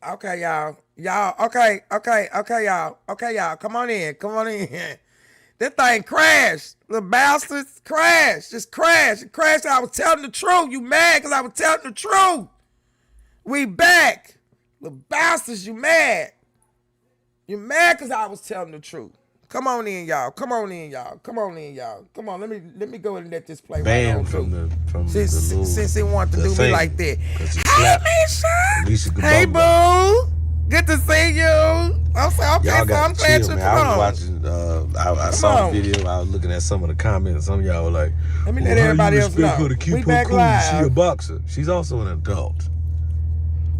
Okay, y'all. Okay, y'all. Okay, y'all. Come on in. That thing crashed. Little bastards, crash. Just crash. It crashed. I was telling the truth. You mad because I was telling the truth. We back. Little bastards, you mad. You mad because I was telling the truth. Come on in, y'all. Come on, let me go and let this play right on through. Since he wanted to do me like that. Hey, Misha. Hey, boo. Good to see you. I'm saying, okay, so I'm glad you come on. I was watching, I saw the video. I was looking at some of the comments. Some of y'all were like, let me let everybody else know. We back live. She a boxer. She's also an adult.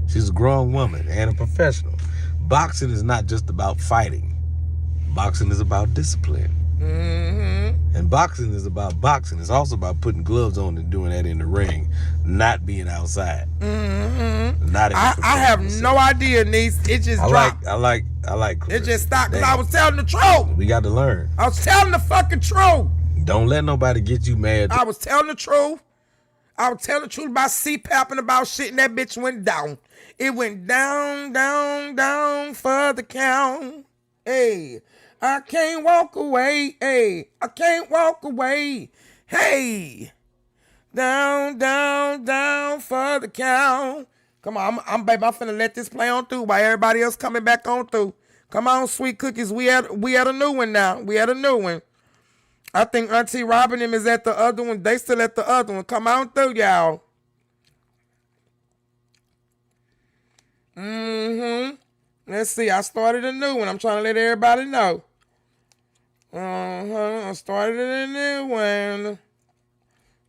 She's a grown woman and a professional. Boxing is not just about fighting. Boxing is about discipline. Mm-hmm. And boxing is about boxing. It's also about putting gloves on and doing that in the ring, not being outside. Mm-hmm. Not in I have no idea, niece. It just dropped. I like Clarissa. It just stopped because I was telling the truth. We got to learn. I was telling the fucking truth. Don't let nobody get you mad. I was telling the truth. I was telling the truth about CPAP and about shit, and that bitch went down. It went down for the count. Hey, I can't walk away. Hey, I can't walk away. Hey, down for the count. Come on, I'm baby. I'm finna let this play on through while everybody else coming back on through. Come on, sweet cookies. We had a new one now. We had a new one. I think Auntie Robin him is at the other one. They still at the other one. Come on through, y'all. Let's see. I started a new one. I'm trying to let everybody know. I started a new one.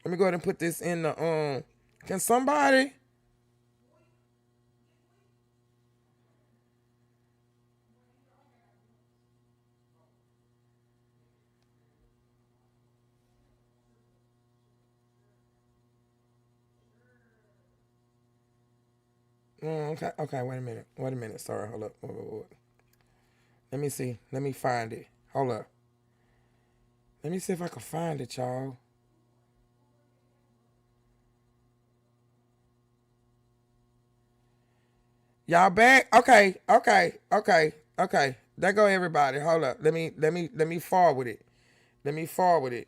Let me go ahead and put this in the Can somebody? Okay, wait a minute. Sorry, hold up. Let me see. Let me find it. Hold up. Let me see if I can find it, y'all. Y'all back? Okay. There go everybody. Hold up. Let me forward it. Let me forward it.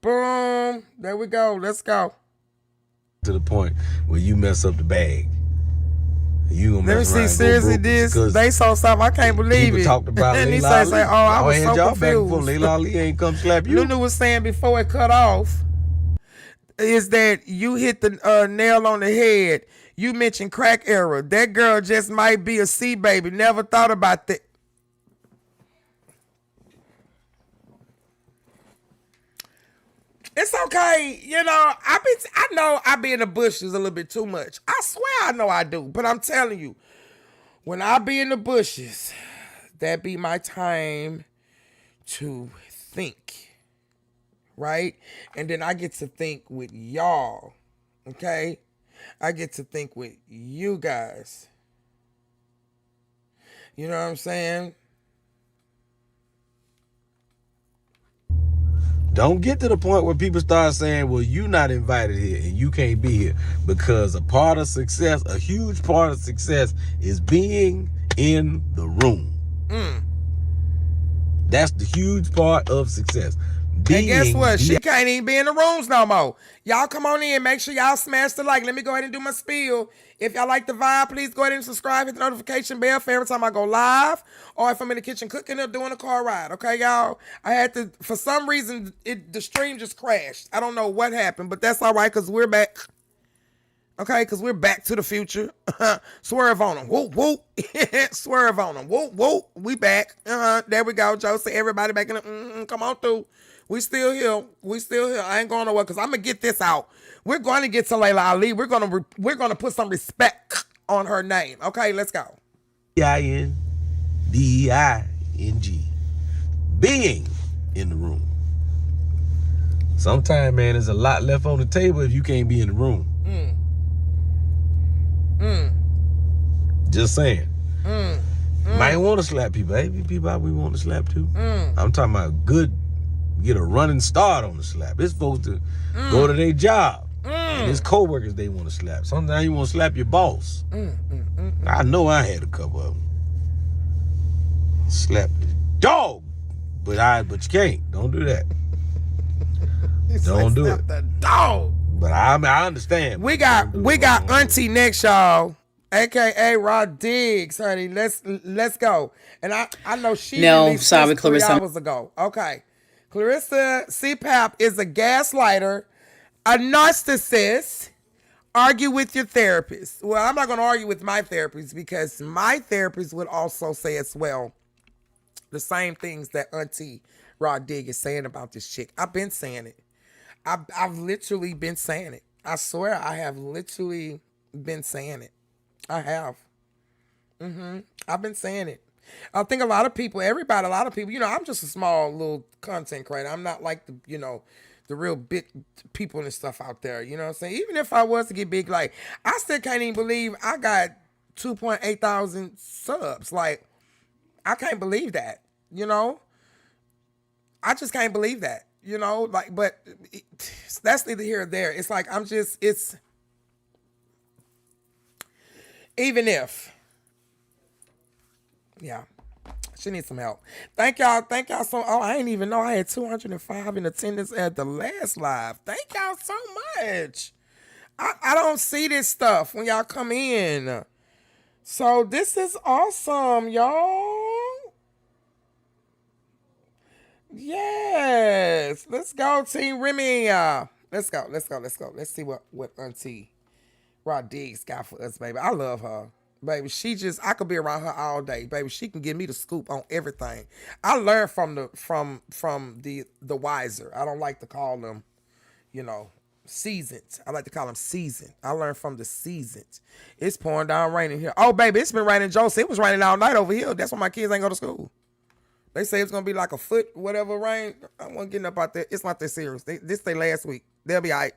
Boom. There we go. Let's go. To the point where you mess up the bag. You gonna let me see. Seriously, this they saw something. I can't believe it. People talked about and Leila Ali. Say, oh, I was so confused. Leila Ali ain't come slap you. Lulu was saying before it cut off is that you hit the nail on the head. You mentioned crack era. That girl just might be a C baby. Never thought about that. It's okay, you know. I know I be in the bushes a little bit too much. I swear I know I do, but I'm telling you, when I be in the bushes, that be my time to think, right? And then I get to think with y'all, okay? I get to think with you guys. You know what I'm saying? Don't get to the point where people start saying, well, you not invited here and you can't be here, because a part of success, a huge part of success is being in the room. That's the huge part of success. And guess what? She can't even be in the rooms no more. Y'all come on in. Make sure y'all smash the like. Let me go ahead and do my spiel. If y'all like the vibe, please go ahead and subscribe. Hit the notification bell for every time I go live, or if I'm in the kitchen cooking or doing a car ride. Okay, y'all? I had to, for some reason, the stream just crashed. I don't know what happened, but that's all right because we're back. Okay, because we're back to the future. Swerve on them. Whoop, whoop. Swerve on them. Whoop, whoop. We back. There we go, Joe. See everybody back in the, come on through. We still here. I ain't going nowhere because I'm going to get this out. We're going to get to Leila Ali. We're going to put some respect on her name. Okay, let's go. Inding. Being in the room. Sometimes, man, there's a lot left on the table if you can't be in the room. Just saying. Might want to slap people. Hey, people out we want to slap too. I'm talking about get a running start on the slap. It's supposed to go to their job. And it's co-workers they want to slap. Sometimes you want to slap your boss. I know I had a couple of them. Slap the dog. But you can't. Don't do that. Don't do it. The dog. But I understand. We got Auntie next, y'all. AKA Rod Diggs, honey. Let's go. And I know she released this 3 hours ago. Okay. Claressa CPAP is a gaslighter, a narcissist. Argue with your therapist. Well, I'm not going to argue with my therapist because my therapist would also say as well the same things that Auntie Rod Diggs is saying about this chick. I've been saying it. I've literally been saying it. I swear I have literally been saying it. I have. I've been saying it. I think a lot of people, I'm just a small little content creator. I'm not like the real big people and stuff out there. You know what I'm saying? Even if I was to get big, like, I still can't even believe I got 2.8 thousand subs. Like, I can't believe that, I just can't believe that, but that's neither here or there. It's like, even if, she needs some help. Thank y'all so. Oh, I didn't even know I had 205 in attendance at the last live. Thank y'all so much. I don't see this stuff when y'all come in. So this is awesome, y'all. Yes. Let's go, Team Remy. Let's go. Let's see what Auntie Rod Diggs got for us, baby. I love her. Baby, I could be around her all day. Baby, she can give me the scoop on everything. I learned from the wiser. I don't like to call them, seasoned. I like to call them seasoned. I learned from the seasoned. It's pouring down raining here. Oh, baby, it's been raining, Joseph. It was raining all night over here. That's why my kids ain't go to school. They say it's going to be like a foot, whatever rain. I wasn't getting up out there. It's not that serious. This day last week. They'll be all right.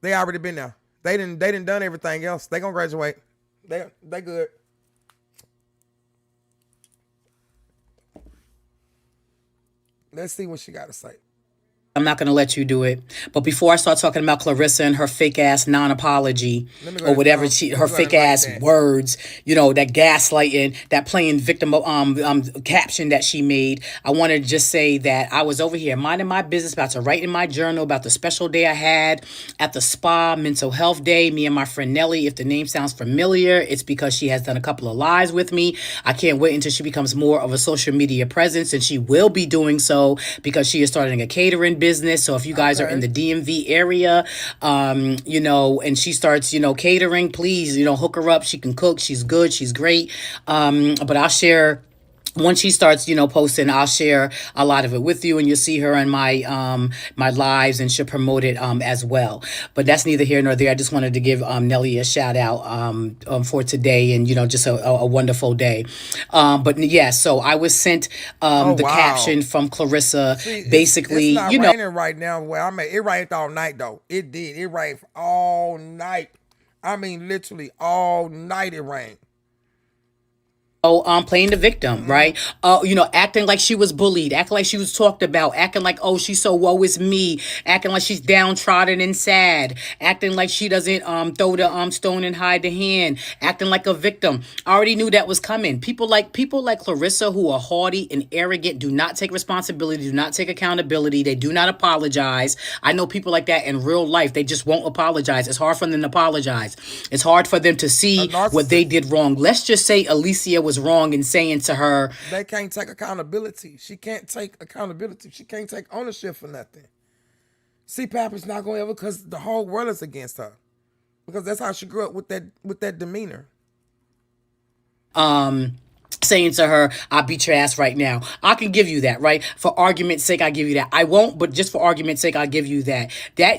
They already been there. They didn't done everything else. They gonna graduate. They good. Let's see what she got to say. I'm not going to let you do it. But before I start talking about Claressa and her fake ass non-apology or whatever her fake ass words, that gaslighting, that playing victim caption that she made, I want to just say that I was over here minding my business, about to write in my journal about the special day I had at the spa, mental health day, me and my friend Nelly. If the name sounds familiar, it's because she has done a couple of lives with me. I can't wait until she becomes more of a social media presence, and she will be doing so because she is starting a catering business. So if you guys are in the DMV area, and she starts, catering, please, hook her up. She can cook. She's good. She's great. But I'll share. Once she starts, posting, I'll share a lot of it with you, and you'll see her on my my lives, and she'll promote it as well. But that's neither here nor there. I just wanted to give Nelly a shout out for today, and just a wonderful day. But yeah, so I was sent the caption from Claressa. See, basically, it's not raining right now where I'm at. It rained all night though. It did. It rained all night. I mean, literally all night it rained. Playing the victim, right? Acting like she was bullied, acting like she was talked about, acting like, oh, she's so woe is me, acting like she's downtrodden and sad, acting like she doesn't throw the stone and hide the hand, acting like a victim. I already knew that was coming. People like Claressa, who are haughty and arrogant, do not take responsibility, do not take accountability, they do not apologize. I know people like that in real life. They just won't apologize. It's hard for them to apologize. It's hard for them to see what they did wrong. Let's just say Alicia was wrong in saying to her, they can't take accountability. She can't take accountability. She can't take ownership for nothing. CPAP is not going to ever, because the whole world is against her, because that's how she grew up with that demeanor. Saying to her, I'll beat your ass right now. I can give you that, right? For argument's sake, I give you that. I won't, but just for argument's sake, I'll give you that.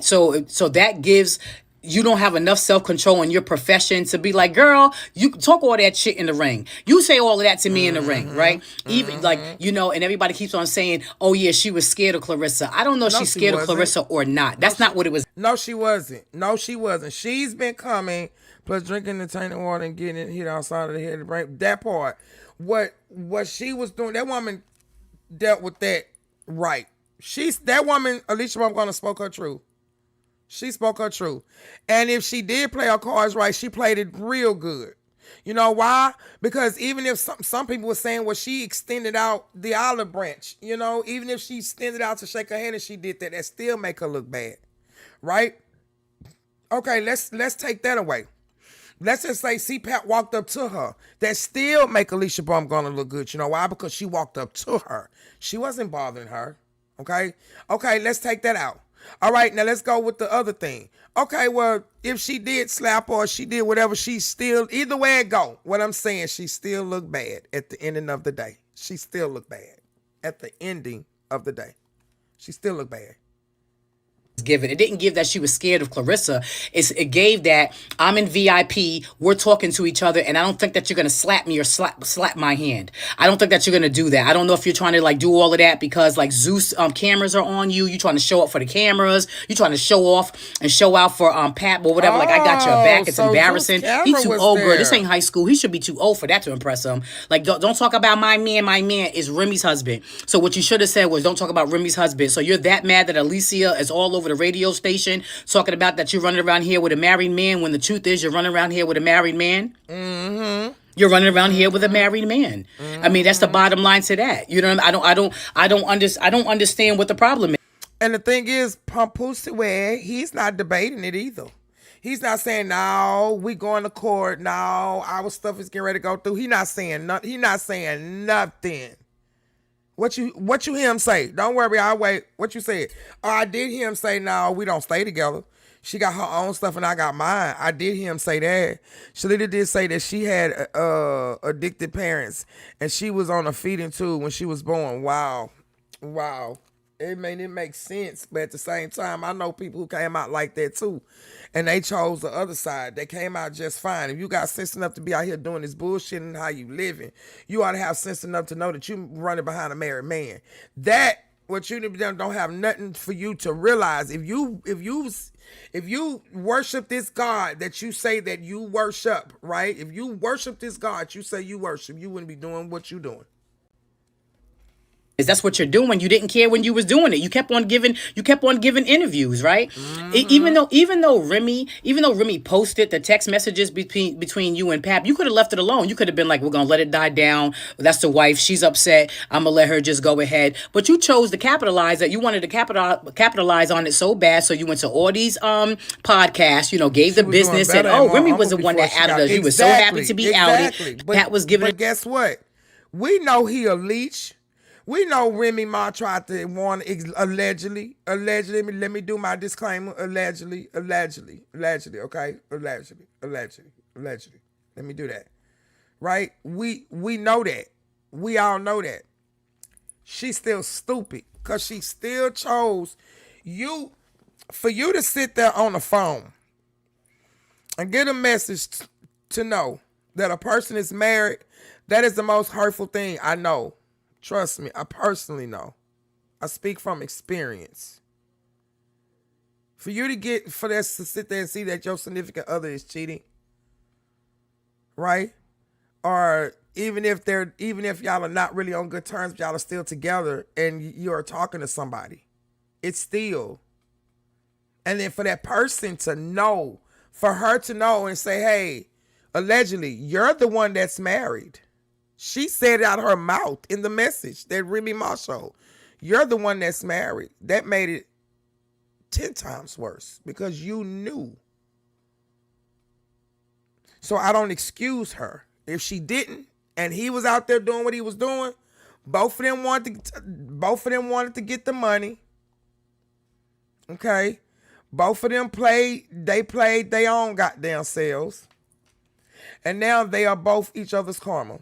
So that gives you don't have enough self-control in your profession to be like, girl, you talk all that shit in the ring. You say all of that to me in the ring, right? Even like, and everybody keeps on saying, oh yeah, she was scared of Claressa. I don't know if she's scared of Claressa or not. That's not what it was. No, she wasn't. No, she wasn't. She's been coming, plus drinking the tainted water and getting it hit outside of the head. Right? That part. What she was doing, that woman dealt with that right. That woman, Alicia, I'm gonna spoke her truth. She spoke her truth. And if she did play her cards right, she played it real good. You know why? Because even if some people were saying, well, she extended out the olive branch, even if she extended out to shake her hand and she did that still make her look bad. Right? Okay, let's take that away. Let's just say CPAP walked up to her. That still make Alicia Bum gonna look good. You know why? Because she walked up to her. She wasn't bothering her. Okay, let's take that out. All right, now let's go with the other thing. Okay, well, if she did slap or she did whatever, she still, either way it go, what I'm saying, she still looked bad at the ending of the day. She still looked bad at the ending of the day. She still looked bad. Given. It didn't give that she was scared of Claressa. It gave that I'm in VIP, we're talking to each other, and I don't think that you're going to slap me or slap my hand. I don't think that you're going to do that. I don't know if you're trying to like do all of that because like Zeus cameras are on you. You're trying to show up for the cameras. You're trying to show off and show out for Pap or whatever. Like, I got your back. It's so embarrassing. He's too old, girl. This ain't high school. He should be too old for that to impress him. Like, don't talk about my man. My man is Remy's husband. So what you should have said was don't talk about Remy's husband. So you're that mad that Alicia is all over the radio station talking about that you're running around here with a married man when the truth is you're running around here with a married man. You're running around here with a married man. I mean, that's the bottom line to that. You know what I mean? I don't understand what the problem is. And the thing is, Papoose, he's not debating it either. He's not saying, no, we going to court. No, our stuff is getting ready to go through. He's not saying nothing. He's not saying nothing. What you hear him say? Don't worry, I'll wait. What you said? Oh, I did hear him say, no, we don't stay together. She got her own stuff and I got mine. I did hear him say that. Shalita did say that she had addicted parents and she was on a feeding tube when she was born. Wow. It makes sense, but at the same time, I know people who came out like that too, and they chose the other side. They came out just fine. If you got sense enough to be out here doing this bullshit and how you living, you ought to have sense enough to know that you running behind a married man. That what you don't have nothing for you to realize. If you worship this God that you say that you worship, right? If you worship this God you say you worship, you wouldn't be doing what you doing. That's what you're doing. You didn't care when you was doing it. You kept on giving interviews, right? Even though Remy posted the text messages between you and Pap, you could have left it alone. You could have been like, we're gonna let it die down. That's the wife. She's upset. I'm gonna let her just go ahead. But you chose to capitalize that. You wanted to capitalize on it so bad. So you went to all these podcasts, gave the business, and Remy was the one that outed us. You were so happy to be outed. Pat was giving. But guess what? We know he a leech. We know remyma tried to warn allegedly. Let me do my disclaimer. Allegedly, okay? Allegedly. Let me do that. Right? We know that. We all know that. She's still stupid because she still chose for you to sit there on the phone and get a message to know that a person is married. That is the most hurtful thing I know. Trust me, I personally know. I speak from experience. For you to sit there and see that your significant other is cheating, right? Or even if y'all are not really on good terms, y'all are still together and you are talking to somebody, it's still. And then for that person to know, for her to know and say, hey, allegedly, you're the one that's married. She said it out of her mouth in the message that remyma showed. You're the one that's married. That made it 10 times worse because you knew. So I don't excuse her. If she didn't and he was out there doing what he was doing, both of them wanted to get the money. Okay? Both of them played their own goddamn selves. And now they are both each other's karma.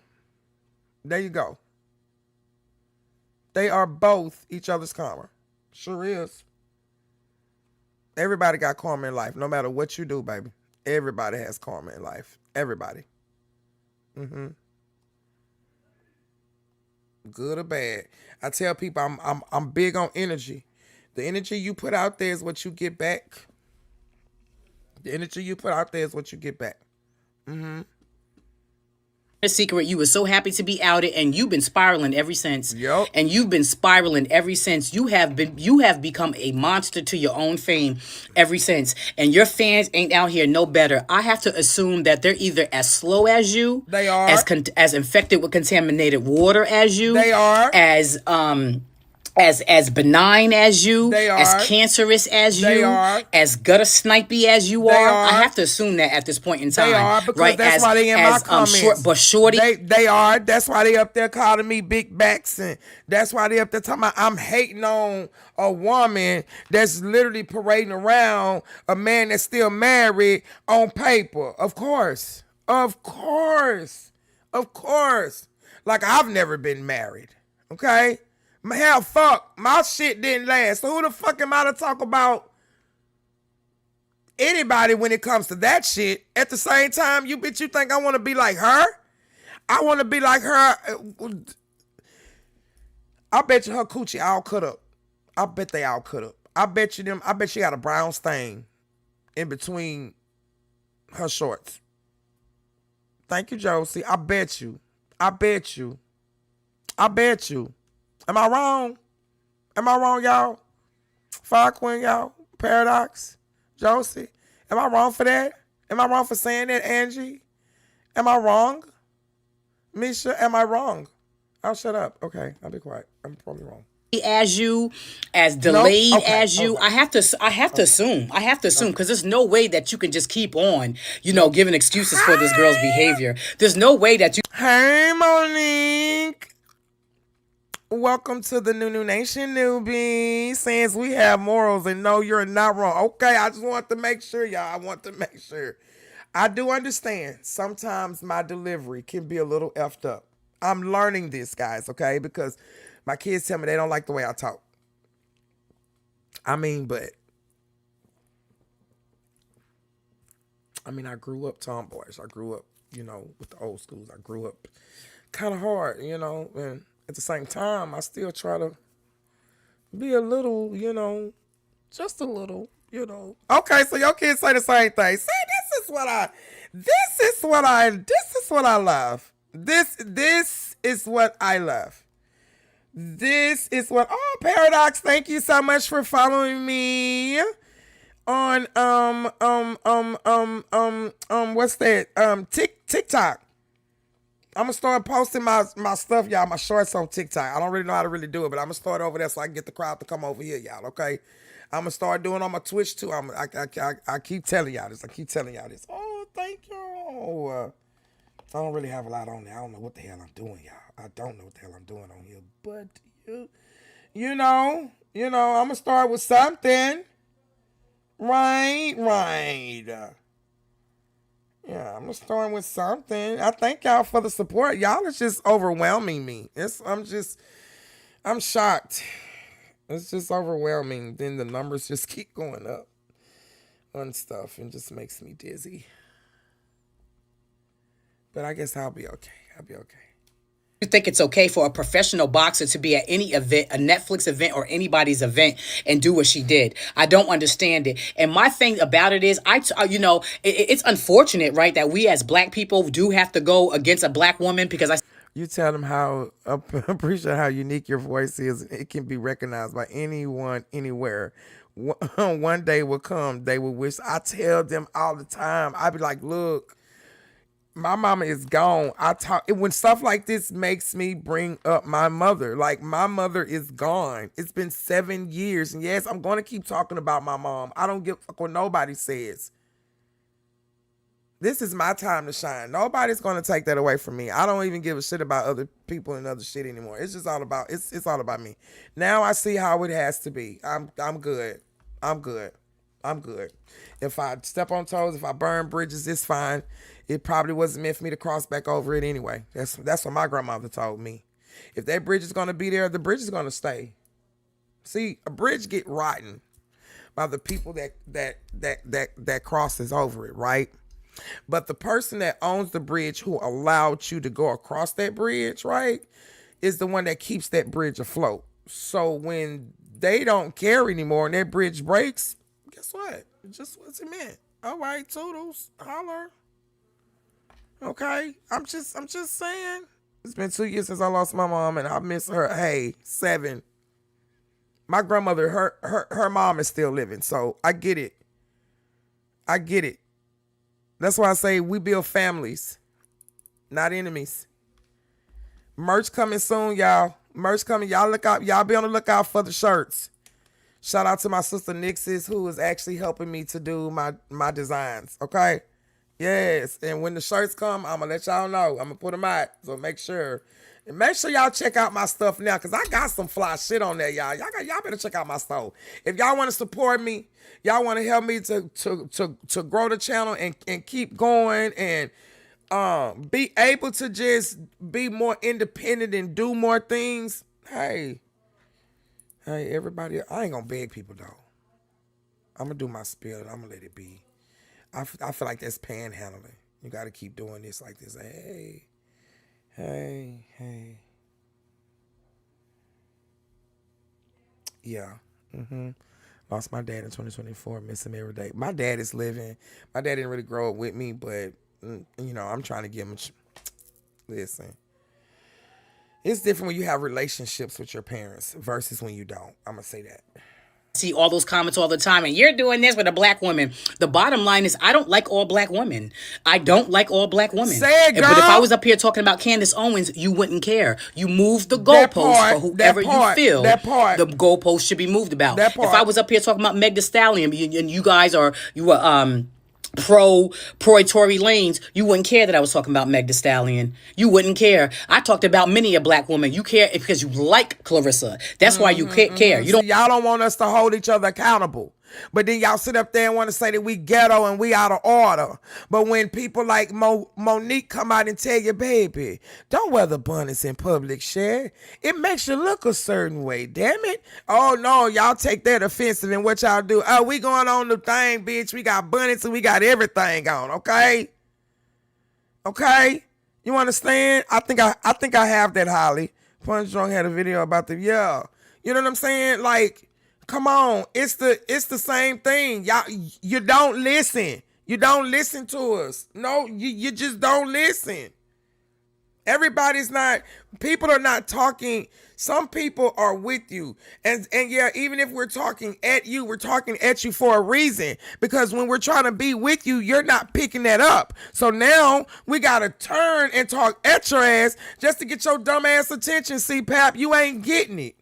There you go. They are both each other's karma. Sure is. Everybody got karma in life. No matter what you do, baby. Everybody has karma in life. Everybody. Good or bad. I tell people I'm big on energy. The energy you put out there is what you get back. The energy you put out there is what you get back. A secret, you were so happy to be outed, and you've been spiraling ever since. Yep. And you've been spiraling ever since. You have become a monster to your own fame ever since. And your fans ain't out here no better. I have to assume that they're either as slow as you, they are, as infected with contaminated water as you, they are, as benign as you, they are, as cancerous as they you, are, as gutter snipey as you they are. are. I have to assume that at this point in time. They are, because right? that's why they in my comments. Shorty. They are. That's why they up there calling me big backs, and that's why they up there talking about I'm hating on a woman that's literally parading around a man that's still married on paper. Of course. Of course. Of course. Like, I've never been married. Okay? Hell, fuck, my shit didn't last. So who the fuck am I to talk about anybody when it comes to that shit? At the same time, you bitch, you think I want to be like her? I want to be like her. I bet you her coochie all cut up. I bet they all cut up. I bet she got a brown stain in between her shorts. Thank you, Josie. I bet you. I bet you. I bet you. Am I wrong? Am I wrong, y'all? Fire Queen, y'all? Paradox? Josie? Am I wrong for that? Am I wrong for saying that, Angie? Am I wrong? Misha, am I wrong? I'll shut up. Okay, I'll be quiet. I'm probably wrong. As you, as delayed nope. Okay. as you, okay. I have to assume because there's no way that you can just keep on, giving excuses for this girl's behavior. There's no way that you. Hey, Monique. Welcome to the New Nation, newbie. Since we have morals, and no, you're not wrong. Okay, I just want to make sure, y'all. I want to make sure. I do understand sometimes my delivery can be a little effed up. I'm learning this, guys, okay? Because my kids tell me they don't like the way I talk. I grew up tomboyish. I grew up, with the old schools. I grew up kind of hard, and at the same time, I still try to be a little, just a little, Okay, so your kids say the same thing. See, this is what I love. This is what I love. This is what, Paradox, thank you so much for following me on, what's that? TikTok. I'm going to start posting my stuff, y'all, my shorts on TikTok. I don't really know how to really do it, but I'm going to start over there so I can get the crowd to come over here, y'all, okay? I'm going to start doing on my Twitch, too. I keep telling y'all this. Oh, thank you. I don't really have a lot on there. I don't know what the hell I'm doing, y'all. I don't know what the hell I'm doing on here. But, I'm going to start with something. Right. Yeah, I'm gonna start with something. I thank y'all for the support. Y'all is just overwhelming me. I'm shocked. It's just overwhelming. Then the numbers just keep going up on stuff and just makes me dizzy. But I guess I'll be okay. You think it's okay for a professional boxer to be at any event, a Netflix event or anybody's event, and do what she did? I don't understand it. And my thing about it is, it's unfortunate, right, that we as black people do have to go against a black woman because You tell them how, appreciate how unique your voice is. It can be recognized by anyone, anywhere. One day will come, they will wish. I tell them all the time. I be like, look, my mama is gone. When stuff like this makes me bring up my mother. Like, my mother is gone. It's been 7 years. And yes, I'm going to keep talking about my mom. I don't give a fuck what nobody says. This is my time to shine. Nobody's going to take that away from me. I don't even give a shit about other people and other shit anymore. It's just all about, it's all about me. Now I see how it has to be. I'm good. I'm good. If I step on toes, if I burn bridges, it's fine. It probably wasn't meant for me to cross back over it anyway. That's what my grandmother told me. If that bridge is going to be there, the bridge is going to stay. See, a bridge get rotten. by the people that crosses over it, right? But the person that owns the bridge, who allowed you to go across that bridge, right, is the one that keeps that bridge afloat. So when they don't care anymore and that bridge breaks, guess what? It just wasn't meant. All right, toodles, holler. Okay, I'm just saying. It's been 2 years since I lost my mom, and I miss her. Hey, 7. My grandmother, her mom is still living, so I get it. I get it. That's why I say we build families, not enemies. Merch coming soon, y'all. Merch coming. Y'all look out. Y'all be on the lookout for the shirts. Shout out to my sister Nixis, who is actually helping me to do my designs. Okay. Yes. And when the shirts come, I'm going to let y'all know. I'm going to put them out. So make sure. And make sure y'all check out my stuff now, because I got some fly shit on there, y'all. Y'all better check out my store. If y'all want to support me, y'all want to help me to grow the channel and keep going and be able to just be more independent and do more things. Hey, everybody, I ain't gonna beg people though. I'm gonna do my spiel and I'm gonna let it be. I feel like that's panhandling. You gotta keep doing this like this. Hey. Yeah. Lost my dad in 2024. Miss him every day. My dad is living. My dad didn't really grow up with me, but I'm trying to give him. Listen, it's different when you have relationships with your parents versus when you don't. I'm gonna say that. See all those comments all the time, and you're doing this with a black woman. The bottom line is, I don't like all black women. I don't like all black women. Say it, girl. But if I was up here talking about Candace Owens, you wouldn't care. You move the goalpost for whoever you feel the goalpost should be moved about. If I was up here talking about Meg Thee Stallion, and you guys are pro Tory Lanez, you wouldn't care that I was talking about Meg Thee Stallion. You wouldn't care. I talked about many a black woman. You care because you like Clarissa. That's why you care. You don't. Y'all don't want us to hold each other accountable. But then y'all sit up there and want to say that we ghetto and we out of order. But when people like Monique come out and tell you, baby, don't wear the bonnets in public, Cher. It makes you look a certain way, damn it. Oh, no, y'all take that offensive and what y'all do. Oh, we going on the thing, bitch. We got bonnets and we got everything on, okay? Okay? You understand? I think I have that, Holly. Punch Drunk had a video about the, yeah. You know what I'm saying? Like, come on, it's the same thing. Y'all, you don't listen. You don't listen to us. No, you just don't listen. People are not talking. Some people are with you. And yeah, even if we're talking at you for a reason. Because when we're trying to be with you, you're not picking that up. So now we got to turn and talk at your ass just to get your dumb ass attention, CPAP. You ain't getting it.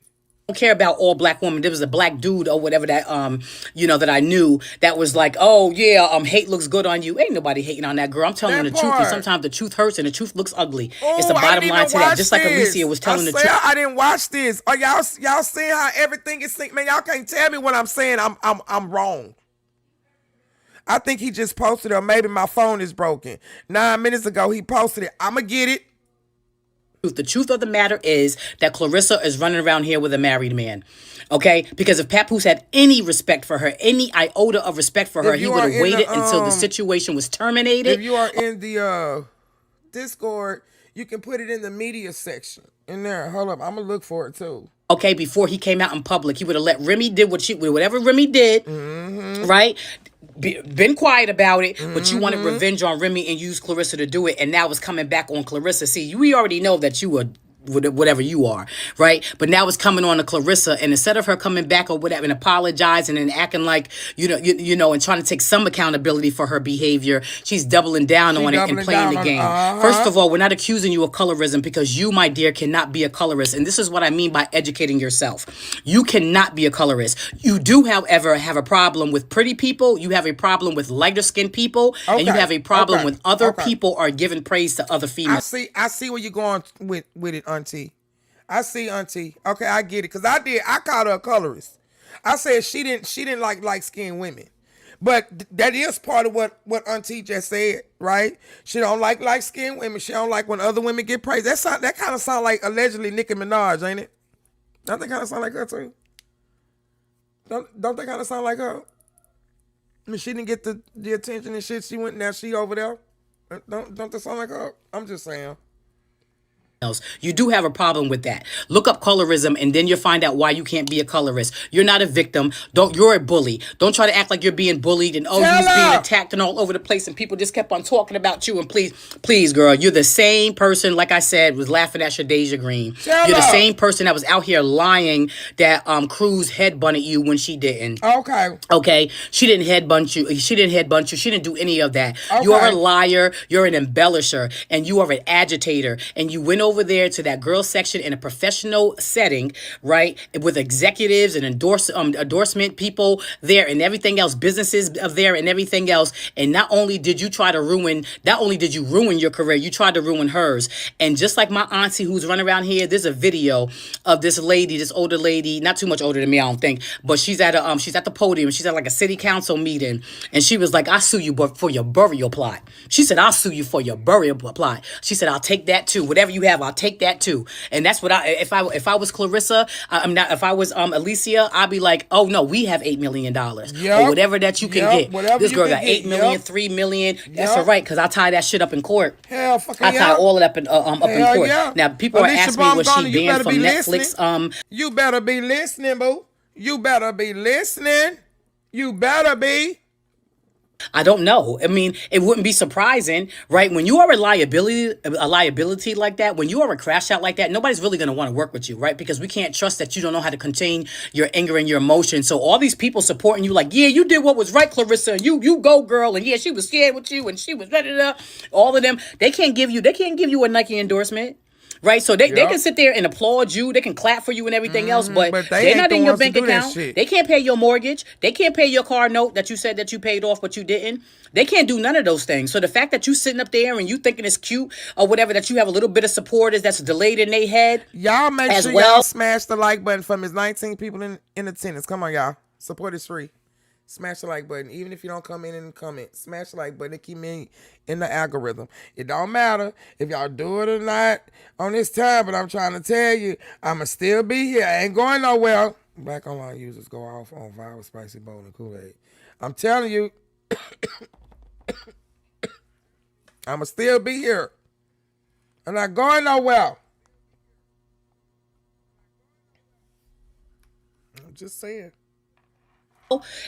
Don't care about all black women. There was a black dude or whatever that that I knew that was like, oh yeah, hate looks good on you. Ain't nobody hating on that girl. I'm telling you the truth, and sometimes the truth hurts and the truth looks ugly. It's the bottom line to that. Just like Alicia was telling the truth. I didn't watch this. Are y'all seeing how everything is synced? Man, y'all can't tell me what I'm saying. I'm wrong. I think he just posted it, or maybe my phone is broken. 9 minutes ago he posted it. I'ma get it. The truth of the matter is that Clarissa is running around here with a married man. Okay? Because if Papoose had any respect for her, any iota of respect for her, he would have waited until the situation was terminated. If you are in the Discord, you can put it in the media section. In there. Hold up. I'm going to look for it too. Okay, before he came out in public, he would have let Remy did whatever Remy did, right? Been quiet about it, but you wanted revenge on Remy and used Clarissa to do it, and now it's coming back on Clarissa. See, we already know that you were whatever you are, right? But now it's coming on to Clarissa, and instead of her coming back or whatever and apologizing and acting like you know, and trying to take some accountability for her behavior, she's doubling down on it and playing the game. First of all, we're not accusing you of colorism, because you, my dear, cannot be a colorist, and this is what I mean by educating yourself. You cannot be a colorist. You do, however, have a problem with pretty people. You have a problem with lighter skinned people, and you have a problem with other people are giving praise to other females. I see where you're going with it, Auntie. I see, Auntie. Okay, I get it. Cause I called her a colorist. I said she didn't like light-skinned women. But that is part of what Auntie just said, right? She don't like light-skinned women. She don't like when other women get praised. That kind of sound like allegedly Nicki Minaj, ain't it? Doesn't that kind of sound like her too? Don't they kind of sound like her? I mean, she didn't get the attention and shit. She went, now she over there. Don't they sound like her? I'm just saying. else. You do have a problem with that. Look up colorism and then you'll find out why you can't be a colorist. You're not a victim. You're a bully. Don't try to act like you're being bullied and you was being attacked and all over the place and people just kept on talking about you. And please, girl, you're the same person, like I said, was laughing at your Deja Green. You're the same person that was out here lying that Cruz headbutted you when she didn't. Okay. She didn't headbutt you. She didn't do any of that. Okay. You're a liar. You're an embellisher and you are an agitator and you went over there to that girl section in a professional setting, right, with executives and endorsement people there and everything else, businesses there and everything else. And not only did you ruin your career, you tried to ruin hers. And just like my auntie who's running around here, there's a video of this older lady, not too much older than me, I don't think, but she's at the podium. She's at like a city council meeting, and she was like, "I sue you for your burial plot." She said, "I'll sue you for your burial plot." She said, "I'll take that too. Whatever you have, I'll take that too." And that's what if I was Clarissa, if I was Alicia, I'd be like, "Oh no, we have $8 million or whatever that you can get." This girl got 8 million, 3 million. That's all right, because I tie that shit up in court. Hell, fucking I tie all it up in court. Yeah. Now people are asking me, was she banned from Netflix? You better be listening, boo. You better be listening. You better be. I don't know. I mean, it wouldn't be surprising, right? When you are a liability like that, when you are a crash out like that, nobody's really going to want to work with you, right? Because we can't trust that you don't know how to contain your anger and your emotions. So all these people supporting you like, yeah, you did what was right, Clarissa, and you go, girl, and yeah, she was scared with you, and she was all of them. They can't give you a Nike endorsement. Right, so they can sit there and applaud you, they can clap for you and everything else, but they're not in your bank account. They can't pay your mortgage. They can't pay your car note that you said that you paid off, but you didn't. They can't do none of those things. So the fact that you sitting up there and you thinking it's cute or whatever, that you have a little bit of supporters that's delayed in their head. Y'all make sure y'all smash the like button from his 19 people in attendance. Come on, y'all. Support is free. Smash the like button. Even if you don't come in and comment, smash the like button. It keep me in the algorithm. It don't matter if y'all do it or not on this time, but I'm trying to tell you, I'ma still be here. I ain't going nowhere. Black online users go off on viral spicy bowl and Kool-Aid. I'm telling you, I'ma still be here. I'm not going nowhere. I'm just saying.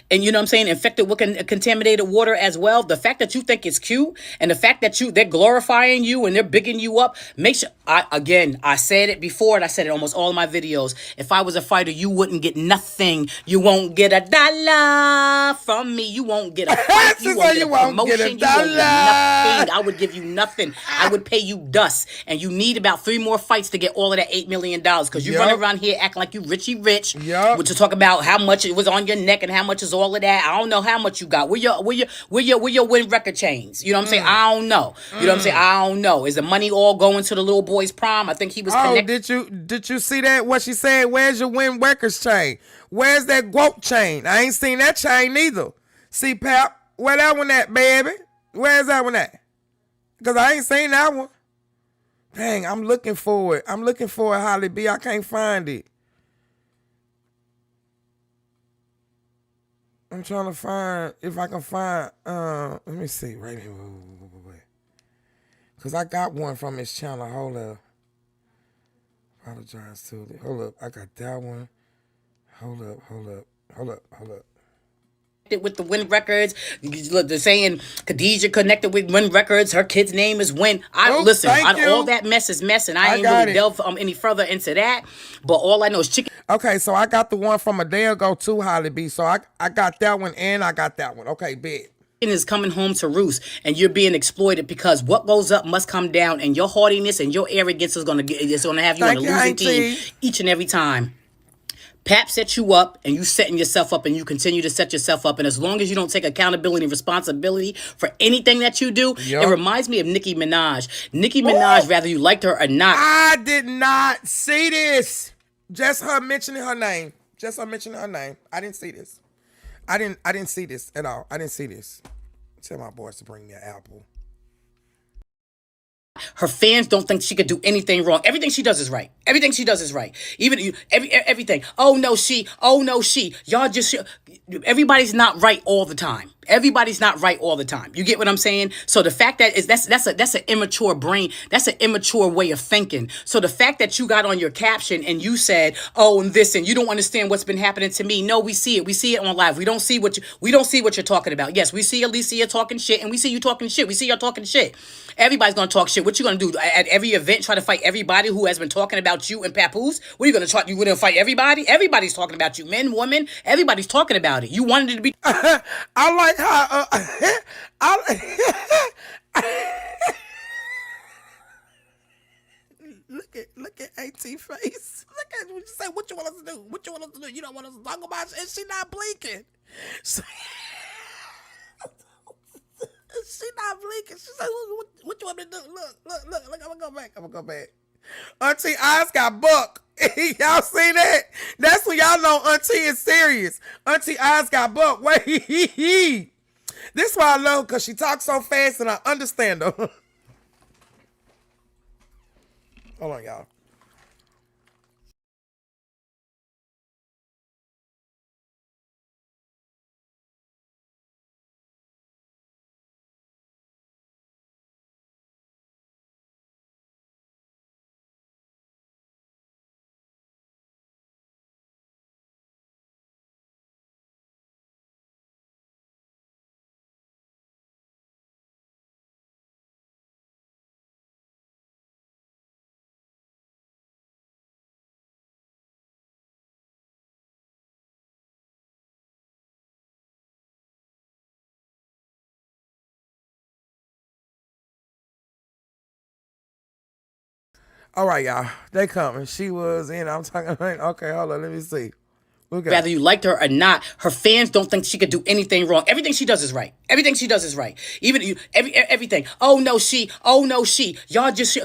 And you know what I'm saying, infected with contaminated water as well. The fact that you think it's cute and the fact that they're glorifying you and they're bigging you up, make sure, I said it before and I said it in almost all of my videos. If I was a fighter, you wouldn't get nothing. You won't get $1 from me. You won't get a fight. You won't get a promotion. You won't get nothing. I would give you nothing. I would pay you dust. And you need about 3 more fights to get all of that $8 million, because you run around here acting like you Richie Rich. To talk about how much it was on your neck and how much is all of that. I don't know how much you got. Where your win record chains? You know what I'm saying? I don't know. You know what I'm saying? I don't know. Is the money all going to the little boy's prom? I think he was connected. Did you see that? What she said? Where's your win records chain? Where's that GWOT chain? I ain't seen that chain neither. CPAP, where that one at, baby? Where's that one at? Because I ain't seen that one. Dang, I'm looking for it. Holly B. I can't find it. I'm trying to find, if I can find, let me see, right here, wait. Because I got one from his channel, hold up. Apologize to it. Hold up, I got that one. Hold up. With the Win Records, they're saying Khadijah connected with Win Records. Her kid's name is Win. All that mess is mess, and I ain't really delve any further into that. But all I know is chicken. Okay, so I got the one from a day ago too, Holly B. So I got that one and I got that one. Okay, big. Is coming home to roost, and you're being exploited, because what goes up must come down, and your haughtiness and your arrogance is gonna have you on a losing team each and every time. Pap set you up, and you setting yourself up, and you continue to set yourself up. And as long as you don't take accountability and responsibility for anything that you do, it reminds me of Nicki Minaj. Nicki Minaj, whether you liked her or not. I did not see this. Just her mentioning her name. I didn't see this. I didn't see this at all. I didn't see this. Tell my boys to bring me an apple. Her fans don't think she could do anything wrong. Everything she does is right. Everything she does is right. Even everything. Oh no, she. Oh no, she. Y'all just. Everybody's not right all the time. Everybody's not right all the time. You get what I'm saying? So the fact that is that's an immature brain. That's an immature way of thinking. So the fact that you got on your caption and you said, "Oh, and this," and you don't understand what's been happening to me. No, we see it. We see it on live. We don't see what you're talking about. Yes, we see Alicia talking shit, and we see you talking shit. We see y'all talking shit. Everybody's gonna talk shit. What you gonna do at every event? Try to fight everybody who has been talking about you and papoose? What are you gonna try? You gonna fight everybody? Everybody's talking about you, men, women. Everybody's talking about it. You wanted it to be. I like how look at AT face. Look at what you say. What you want us to do? What you want us to do? You don't want us to talk about it. And she not blinking. So, she not blinking. She said, what you want me to do? Look. I'm gonna go back. Auntie eyes got buck. Y'all see that? That's when y'all know Auntie is serious. Auntie eyes got buck. Wait. This why I love her, because she talks so fast and I understand her. Hold on, y'all. All right, y'all. They coming. She was in. I'm talking. Okay, hold on. Let me see. Look at Whether you liked her or not, her fans don't think she could do anything wrong. Everything she does is right. Everything she does is right. Even everything. Oh no, she. Oh no, she. Y'all just.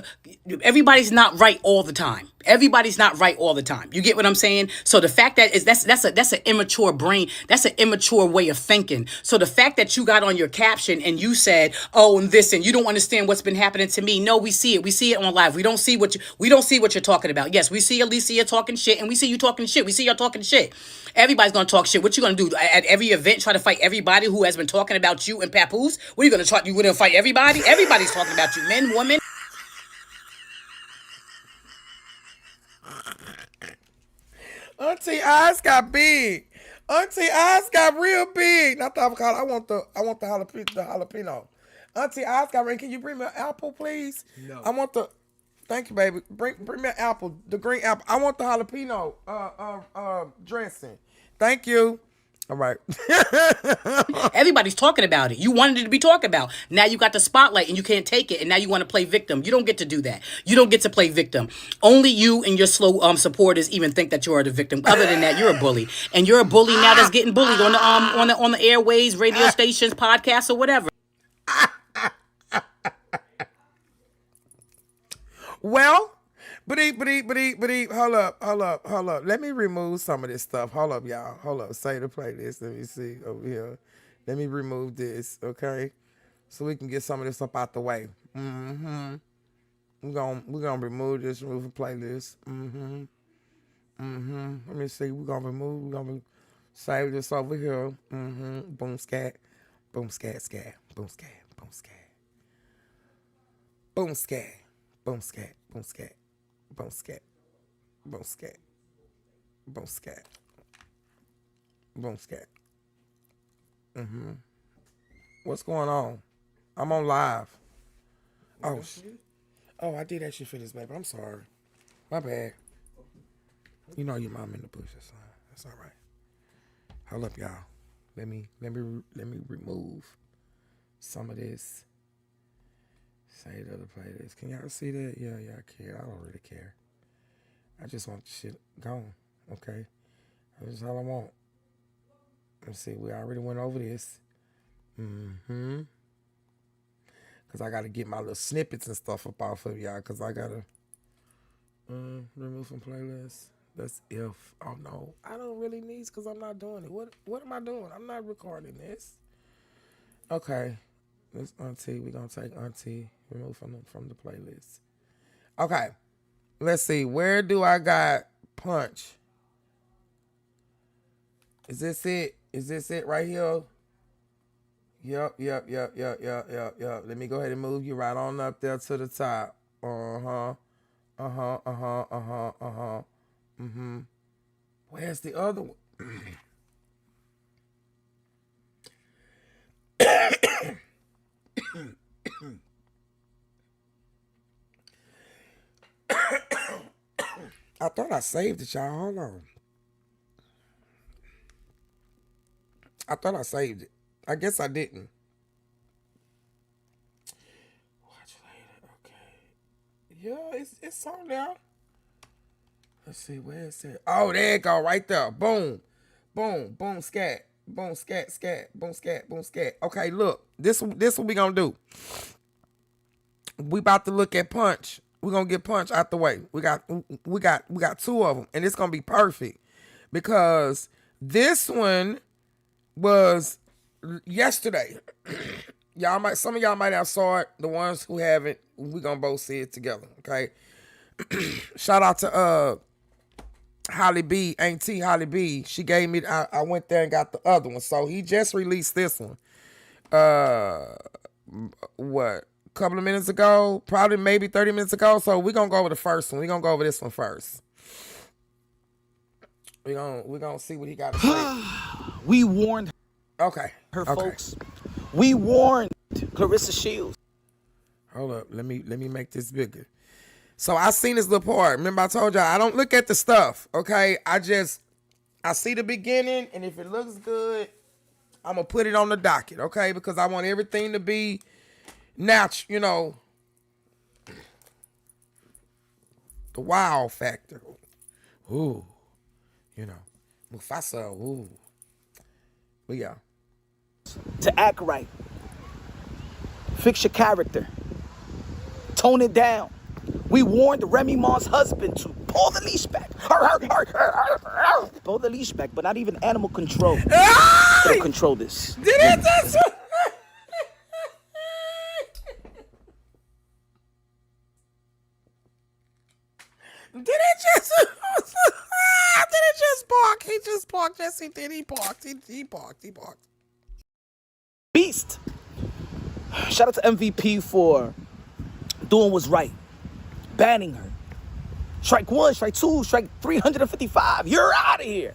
Everybody's not right all the time. Everybody's not right all the time. You get what I'm saying? So the fact that is that's an immature brain. That's an immature way of thinking. So the fact that you got on your caption and you said, "Oh, and this," and you don't understand what's been happening to me. No, we see it. We see it on live. We don't see what you're talking about. Yes, we see Alicia talking shit, and we see you talking shit. We see y'all talking shit. Everybody's gonna talk shit. What you gonna do at every event? Try to fight everybody who has been talking about you and papoose? What are you gonna try? You gonna fight everybody? Everybody's talking about you, men, women. Auntie eyes got big. Auntie eyes got real big. Not the avocado. I want the jalapeno. Auntie eyes got red. Can you bring me an apple, please? No. I want the. Thank you, baby. Bring me an apple. The green apple. I want the jalapeno dressing. Thank you. All right. Everybody's talking about it. You wanted it to be talked about. Now you got the spotlight and you can't take it, and now you want to play victim. You don't get to do that. You don't get to play victim. Only you and your slow supporters even think that you are the victim. Other than that, you're a bully, and you're a bully now that's getting bullied on the airways, radio stations, podcasts, or whatever. Well, but hold up. Let me remove some of this stuff. Hold up, y'all. Hold up. Say to play this. Let me see over here. Let me remove this, okay? So we can get some of this up out the way. We're gonna remove this, remove the playlist. Let me see. We're gonna save this over here. Boom scat. Boom scat scat. Boom scat. Boom scat. Boom scat. Boom scat. Boom scat. Boom scat. Boom scat. Boom scat. Boom scat. What's going on? I'm on live. Oh, I did actually finish, baby. I'm sorry. My bad. You know your mom in the bush. That's all right. Hold up, y'all. Let me remove some of this. Say the other playlist. Can y'all see that? Yeah, I care. I don't really care. I just want the shit gone. Okay? That's all I want. Let's see. We already went over this. Because I got to get my little snippets and stuff up off of y'all. Because I got to remove from playlists. That's if. Oh, no. I don't really need because I'm not doing it. What am I doing? I'm not recording this. Okay. This auntie, we're gonna take auntie, remove from the playlist. Okay. Let's see. Where do I got punch? Is this it? Is this it right here? Yep. Let me go ahead and move you right on up there to the top. Where's the other one? I thought I saved it, y'all. Hold on. I thought I saved it. I guess I didn't. Watch later. Okay. Yeah, it's on there. Let's see, where is it? Oh, there it go, right there. Boom. Boom. Boom, scat. Boom, scat, scat. Boom, scat, boom, scat. Okay, look. This what we gonna do. We about to look at punch. We're gonna get punch out the way. We got two of them, and it's gonna be perfect. Because this one was yesterday. Some of y'all might have saw it. The ones who haven't, we gonna both see it together. Okay. Shout out to Holly B, Auntie Holly B. She gave me. I went there and got the other one. So he just released this one. What? A couple of minutes ago, probably maybe 30 minutes ago. So we're gonna go over the first one. We're gonna go over this one first. We're gonna see what he got to say. We warned her folks. We warned ClaressasHields. Hold up. Let me make this bigger. So I seen this little part. Remember I told y'all I don't look at the stuff. Okay. I see the beginning, and if it looks good, I'm gonna put it on the docket. Okay, because I want everything to be natural. You know, the wow factor. Ooh. You know, Mufasa, ooh. But yeah. To act right. Fix your character. Tone it down. We warned remyma's husband to pull the leash back. Pull the leash back, but not even animal control. It'll control this. Did it just... Did it just bark? He just barked. Yes, he did. He barked. He barked. Beast. Shout out to MVP for doing what's right. Banning her. Strike 1, strike 2, strike 355. You're out of here.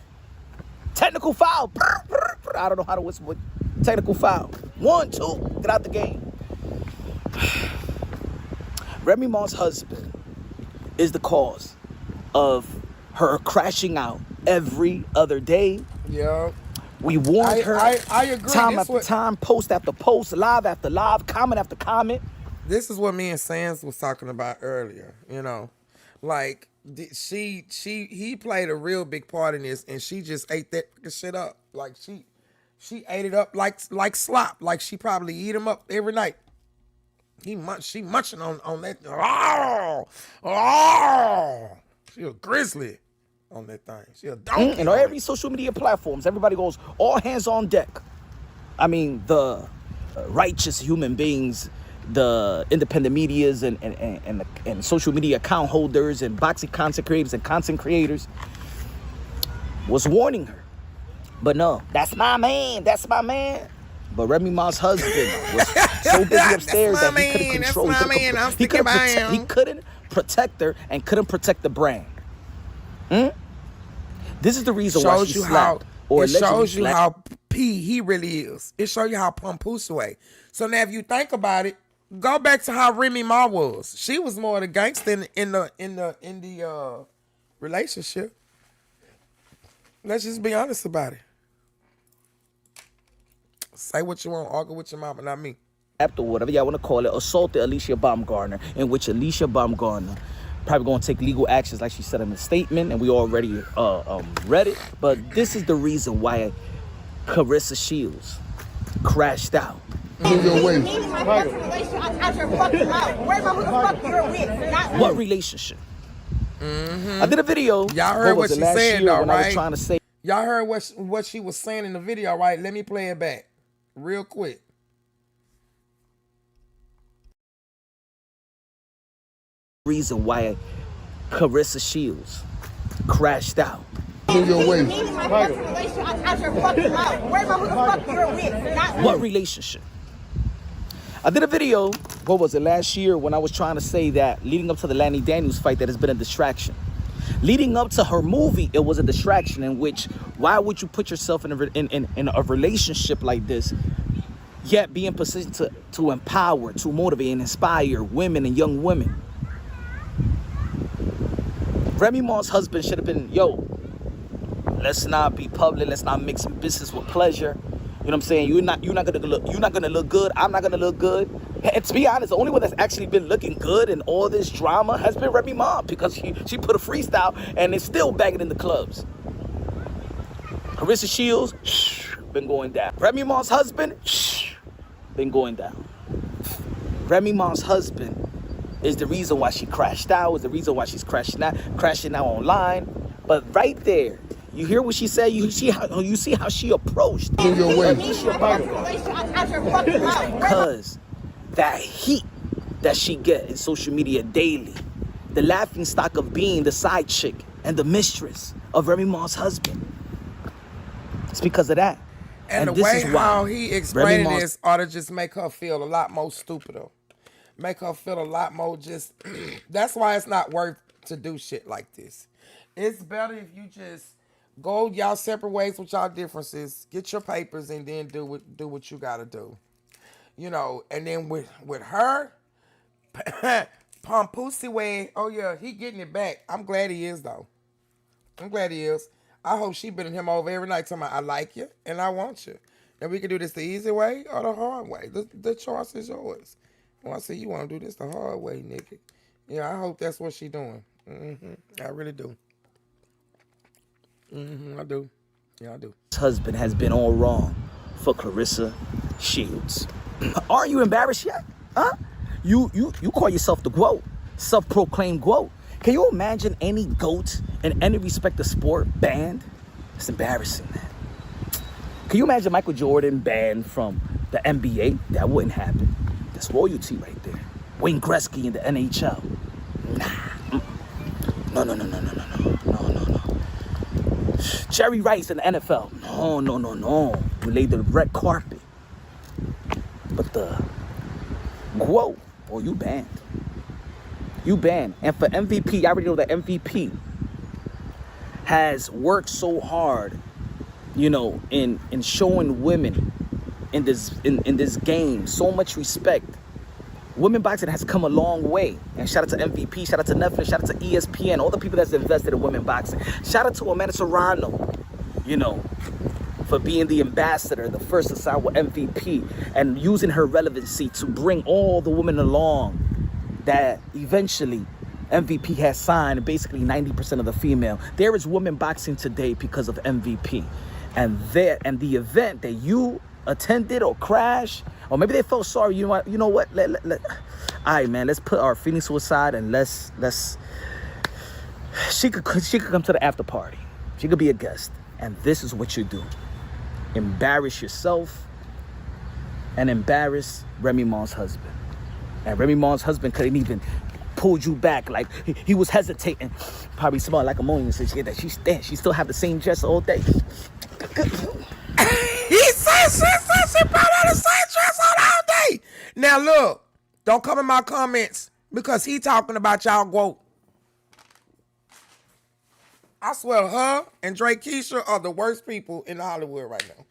Technical foul. I don't know how to whistle. Technical foul. 1, 2. Get out the game. remyma's husband is the cause of her crashing out every other day. Yeah. We warned her. I agree. Time after time, post after post, live after live, comment after comment. This is what me and Sands was talking about earlier. You know, like he played a real big part in this, and she just ate that shit up. Like she ate it up like slop. Like she probably eat him up every night. She munching on that. She a grizzly on that thing. She a donkey. And on every social media platforms, everybody goes all hands on deck. I mean, the righteous human beings, the independent medias and social media account holders and boxing content creators and content creators was warning her. But no, that's my man. That's my man. But remyma's husband was so busy upstairs that he couldn't control. He couldn't protect her and couldn't protect the brand. This is the reason why she slapped. It shows you how P he really is. It shows you how papoose way. So now, if you think about it, go back to how remyma was. She was more the gangster in the relationship. Let's just be honest about it. Say what you want, argue with your mama, not me. After whatever y'all want to call it, assaulted Alicia Baumgartner, in which Alicia Baumgartner probably going to take legal actions like she said in the statement, and we already read it. But this is the reason why ClaressasHields crashed out. What relationship? I did a video. Y'all heard what she said, though, right? I was trying to say. Y'all heard what she was saying in the video, right? Let me play it back real quick. reason why ClaressaShields crashed out. What relationship? I did a video, what was it, last year, when I was trying to say that leading up to the Lanny Daniels fight, that has been a distraction. Leading up to her movie, it was a distraction in which, why would you put yourself in a relationship like this, yet be in position to empower, to motivate and inspire women and young women? Remy Ma's husband should have been, yo, let's not be public, let's not mix business with pleasure. You know what I'm saying? You're not gonna look good. I'm not gonna look good. And to be honest, the only one that's actually been looking good in all this drama has been Remy Ma, because she put a freestyle and it's still banging in the clubs. ClaressaShields, been going down. Remy Ma's husband, been going down. Remy Ma's husband is the reason why she crashed out, is the reason why she's crashing out online. But right there, you hear what she said? You see how she approached. Because that heat that she get in social media daily, the laughing stock of being the side chick and the mistress of Remy Ma's husband, it's because of that. And the way how he explained this ought to just make her feel a lot more stupider. Make her feel a lot more just... That's why it's not worth to do shit like this. It's better if you just go y'all separate ways with y'all differences, get your papers, and then do what you gotta do. You know, and then with her, Papoose way, oh yeah, he getting it back. I'm glad he is, though. I'm glad he is. I hope she been him over every night telling me, I like you and I want you. And we can do this the easy way or the hard way. The choice is yours. Well, I say you want to do this the hard way, nigga. Yeah, I hope that's what she doing. I really do. I do. Yeah, I do. His husband has been all wrong for ClaressaShields. Are you embarrassed yet? Huh? You call yourself the GOAT, self-proclaimed GOAT. Can you imagine any GOAT in any respect of sport banned? It's embarrassing, man. Can you imagine Michael Jordan banned from the NBA? That wouldn't happen. That's royalty right there. Wayne Gretzky in the NHL. Nah. No. Jerry Rice in the NFL. No. We laid the red carpet. But the GOAT, oh, you banned. You banned. And for MVP, I already know that MVP has worked so hard, you know, in showing women in this game so much respect. Women boxing has come a long way. And shout out to MVP, shout out to Netflix, shout out to ESPN, all the people that's invested in women boxing. Shout out to Amanda Serrano, you know, for being the ambassador, the first to sign with MVP, and using her relevancy to bring all the women along that eventually MVP has signed, basically 90% of the female. There is women boxing today because of MVP. And the event that you attended or crashed, or maybe they felt sorry. You know what? All right, man. Let's put our feelings to the side and let's. She could come to the after party. She could be a guest, and this is what you do: embarrass yourself and embarrass Remy Ma's husband. And Remy Ma's husband couldn't even pulled you back, like he was hesitating. Probably smelled like ammonia and said that she still have the same dress all day. He said she probably had the same dress on all day. Now look, don't come in my comments because he talking about y'all GOAT. I swear her and Drake Keisha are the worst people in Hollywood right now.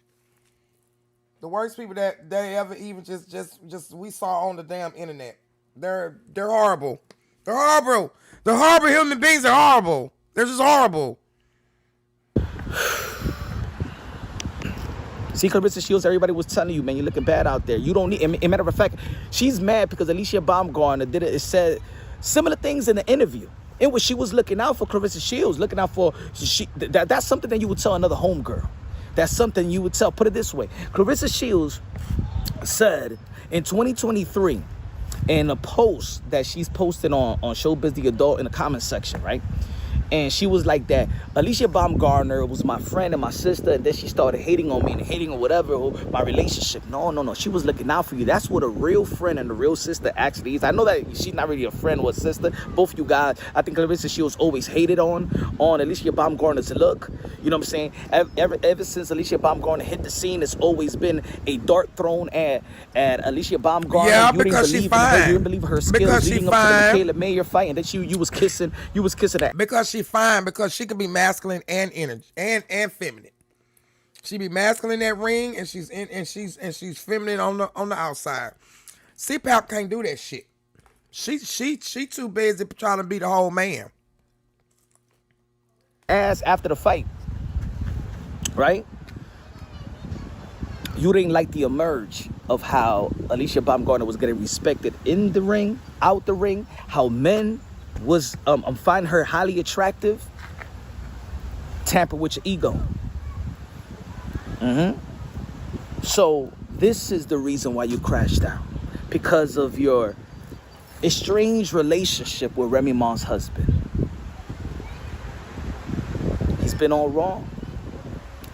The worst people that they ever even just we saw on the damn internet. They're horrible. They're horrible. The horrible human beings are horrible. They're just horrible. See, ClaressaShields, everybody was telling you, man, you're looking bad out there. You don't need, as a matter of fact, she's mad because Alicia Baumgartner did it. It said similar things in the interview in which she was looking out for ClaressaShields, looking out for, that's something that you would tell another homegirl. That's something you would tell, put it this way. ClaressaShields said in 2023, in a post that she's posted on Showbiz the Adult in the comment section, right? And she was like that. Alicia Baumgartner was my friend and my sister, and then she started hating on me and hating on whatever, or my relationship. No. She was looking out for you. That's what a real friend and a real sister actually is. I know that she's not really a friend or a sister. Both of you guys, I think Claressa Shields always hated on Alicia Baumgartner's look. You know what I'm saying? Ever since Alicia Baumgartner hit the scene, it's always been a dart thrown at Alicia Baumgartner. Yeah, you because she's fine. You didn't believe her skills because leading up to the Michaela Mayer fight, and then you was kissing that. Because she fine, because she could be masculine and energy and feminine. She be masculine in that ring, and she's feminine on the outside. CPAP can't do that shit. She too busy trying to be the whole man. As after the fight, right? You didn't like the emerge of how Alicia Baumgartner was getting respected in the ring, out the ring, how men was finding her highly attractive, tamper with your ego. So this is the reason why you crashed out, because of your estranged relationship with Remy Ma's husband. He's been all wrong.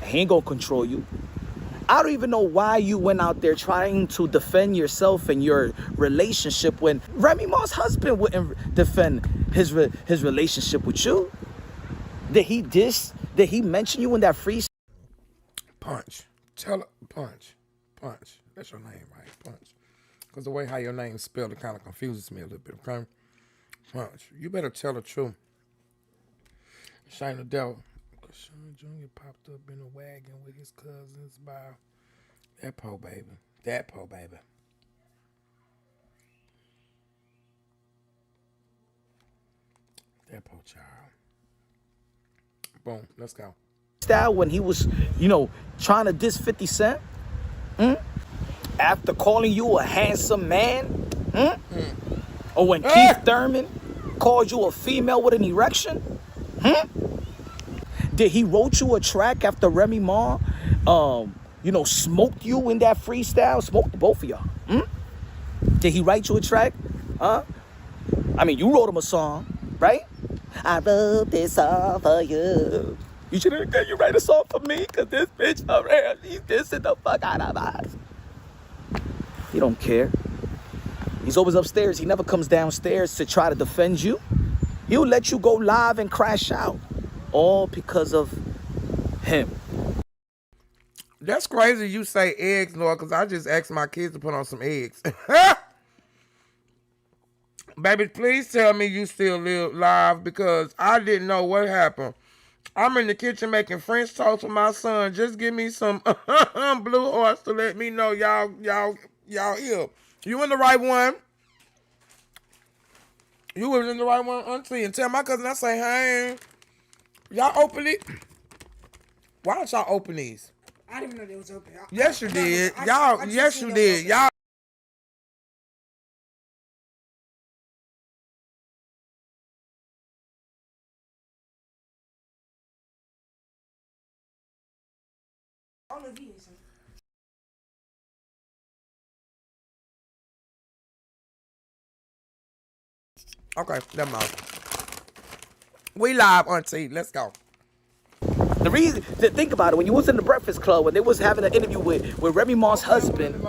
He ain't gonna control you. I don't even know why you went out there trying to defend yourself and your relationship when Remy Ma's husband wouldn't defend his relationship with you. Did he mention you in that freestyle? Punch. Tell her, punch. That's your name, right? Punch. Because the way how your name's spelled, it kind of confuses me a little bit, okay? Punch. You better tell the truth. Shine the devil. Sean Jr. popped up in a wagon with his cousins by that poor baby. That poor baby. That poor child. Boom. Let's go. Style when he was, trying to diss 50 Cent? After calling you a handsome man? Or when Keith Thurman called you a female with an erection? Did he wrote you a track after Remy Ma, smoked you in that freestyle? Smoked both of y'all. Did he write you a track? I mean, you wrote him a song, right? I wrote this song for you. You shouldn't you write a song for me, because this bitch around, he's dissing the fuck out of us. He don't care. He's always upstairs. He never comes downstairs to try to defend you. He'll let you go live and crash out. All because of him. That's crazy you say eggs, Noah, because I just asked my kids to put on some eggs. Baby, please tell me you still live live, because I didn't know what happened. I'm in the kitchen making French toast for my son. Just give me some Blue Horse to let me know y'all here. You in the right one. You was in the right one, auntie. And tell my cousin I say, hey, y'all open it. Why don't y'all open these? I didn't even know they was open. Yes, you did. Y'all, yes, you did. Y'all. All of these. Okay, never mind. We live, auntie. Let's go. The reason, think about it, when you was in the Breakfast Club, when they was having an interview with Remy Ma's husband,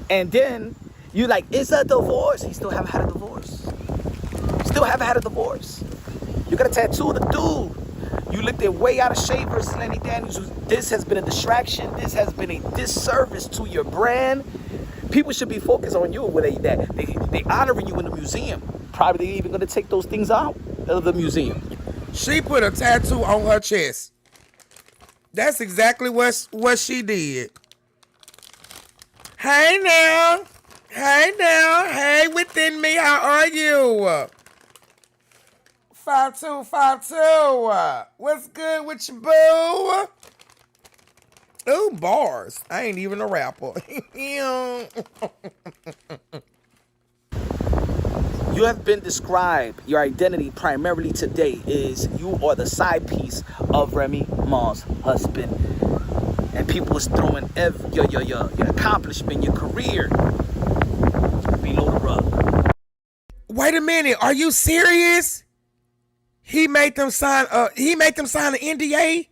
and then you like, it's a divorce. He still haven't had a divorce. Still haven't had a divorce. You got a tattoo of the dude. You looked at way out of shape versus Lenny Daniels. This has been a distraction. This has been a disservice to your brand. People should be focused on you when they honoring you in the museum. Probably they even gonna take those things out of the museum. She put a tattoo on her chest. That's exactly what she did. Hey now. Hey now. Hey within me. How are you? 5252. What's good with you, boo? Ooh, bars. I ain't even a rapper. You have been described, your identity primarily today is you are the side piece of Remy Ma's husband. And people is throwing your accomplishment, your career below the rug. Wait a minute. Are you serious? He made them sign an NDA.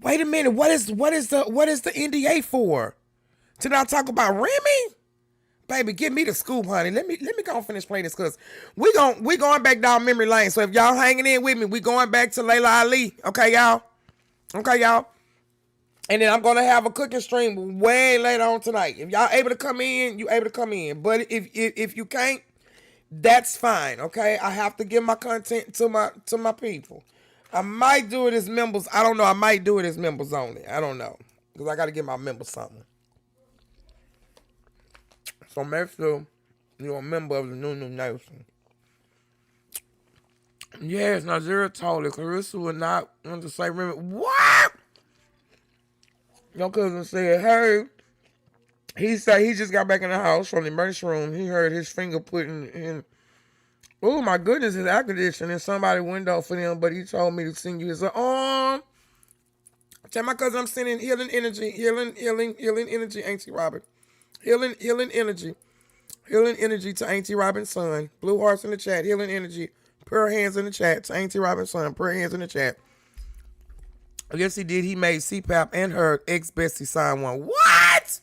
Wait a minute. What is the NDA for? To not talk about Remy? Baby, give me the scoop, honey. Let me go and finish playing this, because we going back down memory lane. So if y'all hanging in with me, we going back to Leila Ali. Okay, y'all? Okay, y'all? And then I'm going to have a cooking stream way later on tonight. If y'all able to come in, you able to come in. But if you can't, that's fine, okay? I have to give my content to my people. I might do it as members. I don't know. I might do it as members only. I don't know. Because I got to give my members something. So make sure you're a member of the New Nation. Yes, Nigeria told it. Clarissa would not want to say Remy. What? Your cousin said, hey, he said he just got back in the house from the emergency room. He heard his finger putting in. Oh my goodness, his air conditioning in somebody's window for them, but he told me to send you his arm. Tell my cousin I'm sending healing energy, healing energy, Auntie Robin. Healing energy. Healing energy to Auntie Robin's son. Blue hearts in the chat. Healing energy. Prayer hands in the chat to Auntie Robin's son. Prayer hands in the chat. Yes, he did. He made CPAP and her ex-bestie sign one. What?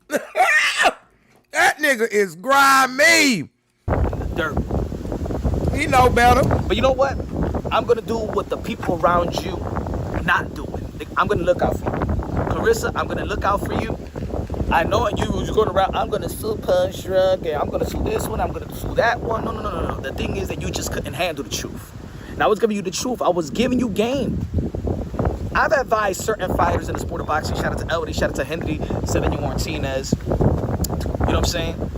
That nigga is grimy. Dirt. He know better. But you know what? I'm going to do what the people around you not doing. I'm going to look out for you. Clarissa, I'm going to look out for you. I know you was going around, I'm going to sue Punch Drug, and I'm going to sue this one, I'm going to sue that one. No. The thing is that you just couldn't handle the truth. And I was giving you the truth. I was giving you game. I've advised certain fighters in the sport of boxing. Shout out to Elodie, shout out to Henry, Seven Martinez. You know what I'm saying?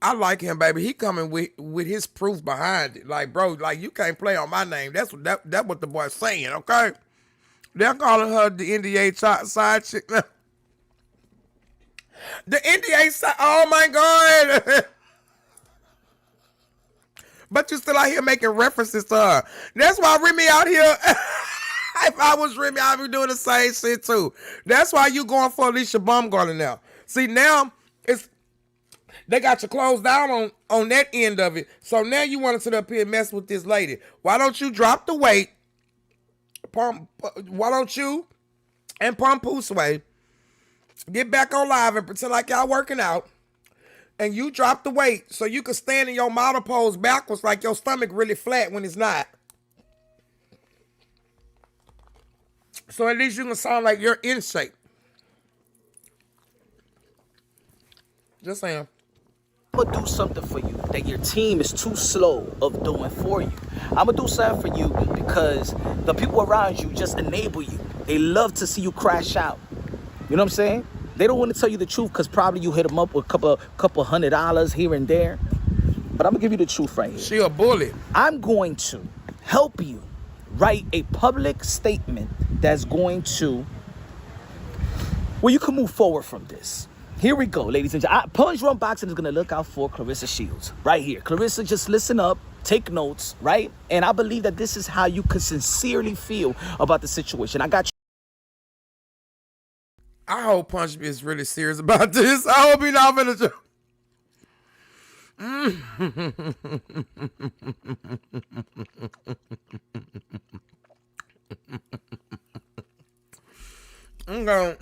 I like him, baby. He coming with his proof behind it. Like, bro, like, you can't play on my name. That's what the boy's saying, okay? They're calling her the NDA side chick. The NDA side, oh my God. But you still out here making references to her. That's why Remy out here, if I was Remy, I'd be doing the same shit too. That's why you going for Alicia Baumgartner now. See, now, they got you closed down on that end of it. So now you want to sit up here and mess with this lady. Why don't you drop the weight? Why don't you and Papoose way get back on live and pretend like y'all working out, and you drop the weight so you can stand in your model pose backwards like your stomach really flat when it's not. So at least you can sound like you're in shape. Just saying. I'm going to do something for you that your team is too slow of doing for you. I'm going to do something for you because the people around you just enable you. They love to see you crash out. You know what I'm saying? They don't want to tell you the truth because probably you hit them up with a couple $100 here and there. But I'm going to give you the truth right here. She a bully. I'm going to help you write a public statement that's going to, well, you can move forward from this. Here we go, ladies and gentlemen. Punch Run Boxing is going to look out for ClaressaShields right here. Clarissa, just listen up, take notes, right? And I believe that this is how you could sincerely feel about the situation. I got you. I hope Punch is really serious about this. I hope he's not finna joke. I'm going.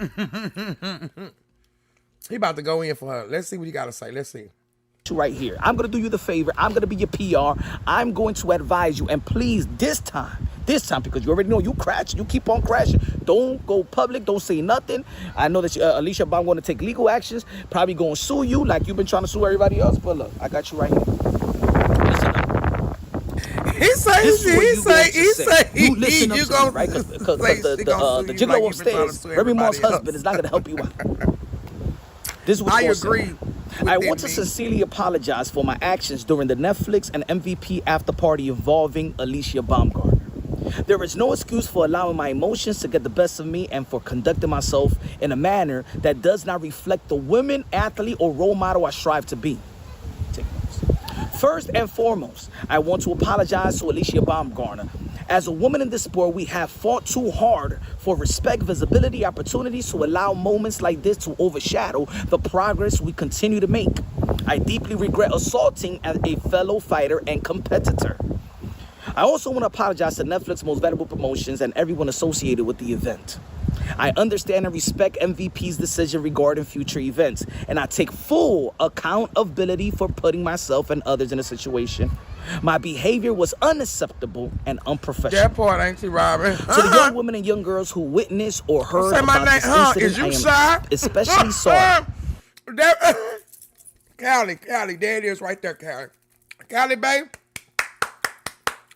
He about to go in for her. Let's see what he got to say. Let's see. Right here. I'm going to do you the favor. I'm going to be your PR. I'm going to advise you. And please, this time, because you already know you crash, you keep on crashing. Don't go public. Don't say nothing. I know that Alicia Baum going to take legal actions. Probably going to sue you like you've been trying to sue everybody else. But look, I got you right here. Listen up. He say, you listen up, son, right? Because the gigolo upstairs, Remy Ma's husband, is not going to help you out. This is what I agree. I want to sincerely apologize for my actions during the Netflix and MVP after party involving Alicia Baumgartner. There is no excuse for allowing my emotions to get the best of me and for conducting myself in a manner that does not reflect the women, athlete, or role model I strive to be. Take notes. First and foremost, I want to apologize to Alicia Baumgartner. As a woman in this sport, we have fought too hard for respect, visibility, opportunities to allow moments like this to overshadow the progress we continue to make. I deeply regret assaulting a fellow fighter and competitor. I also want to apologize to Netflix Most Valuable Promotions and everyone associated with the event. I understand and respect MVP's decision regarding future events, and I take full accountability for putting myself and others in a situation. My behavior was unacceptable and unprofessional. That part ain't she, Robin? To the young women and young girls who witnessed or heard Say my about this name, incident, is you I am shy? especially sorry. Callie, there it is right there, Callie. Callie, babe,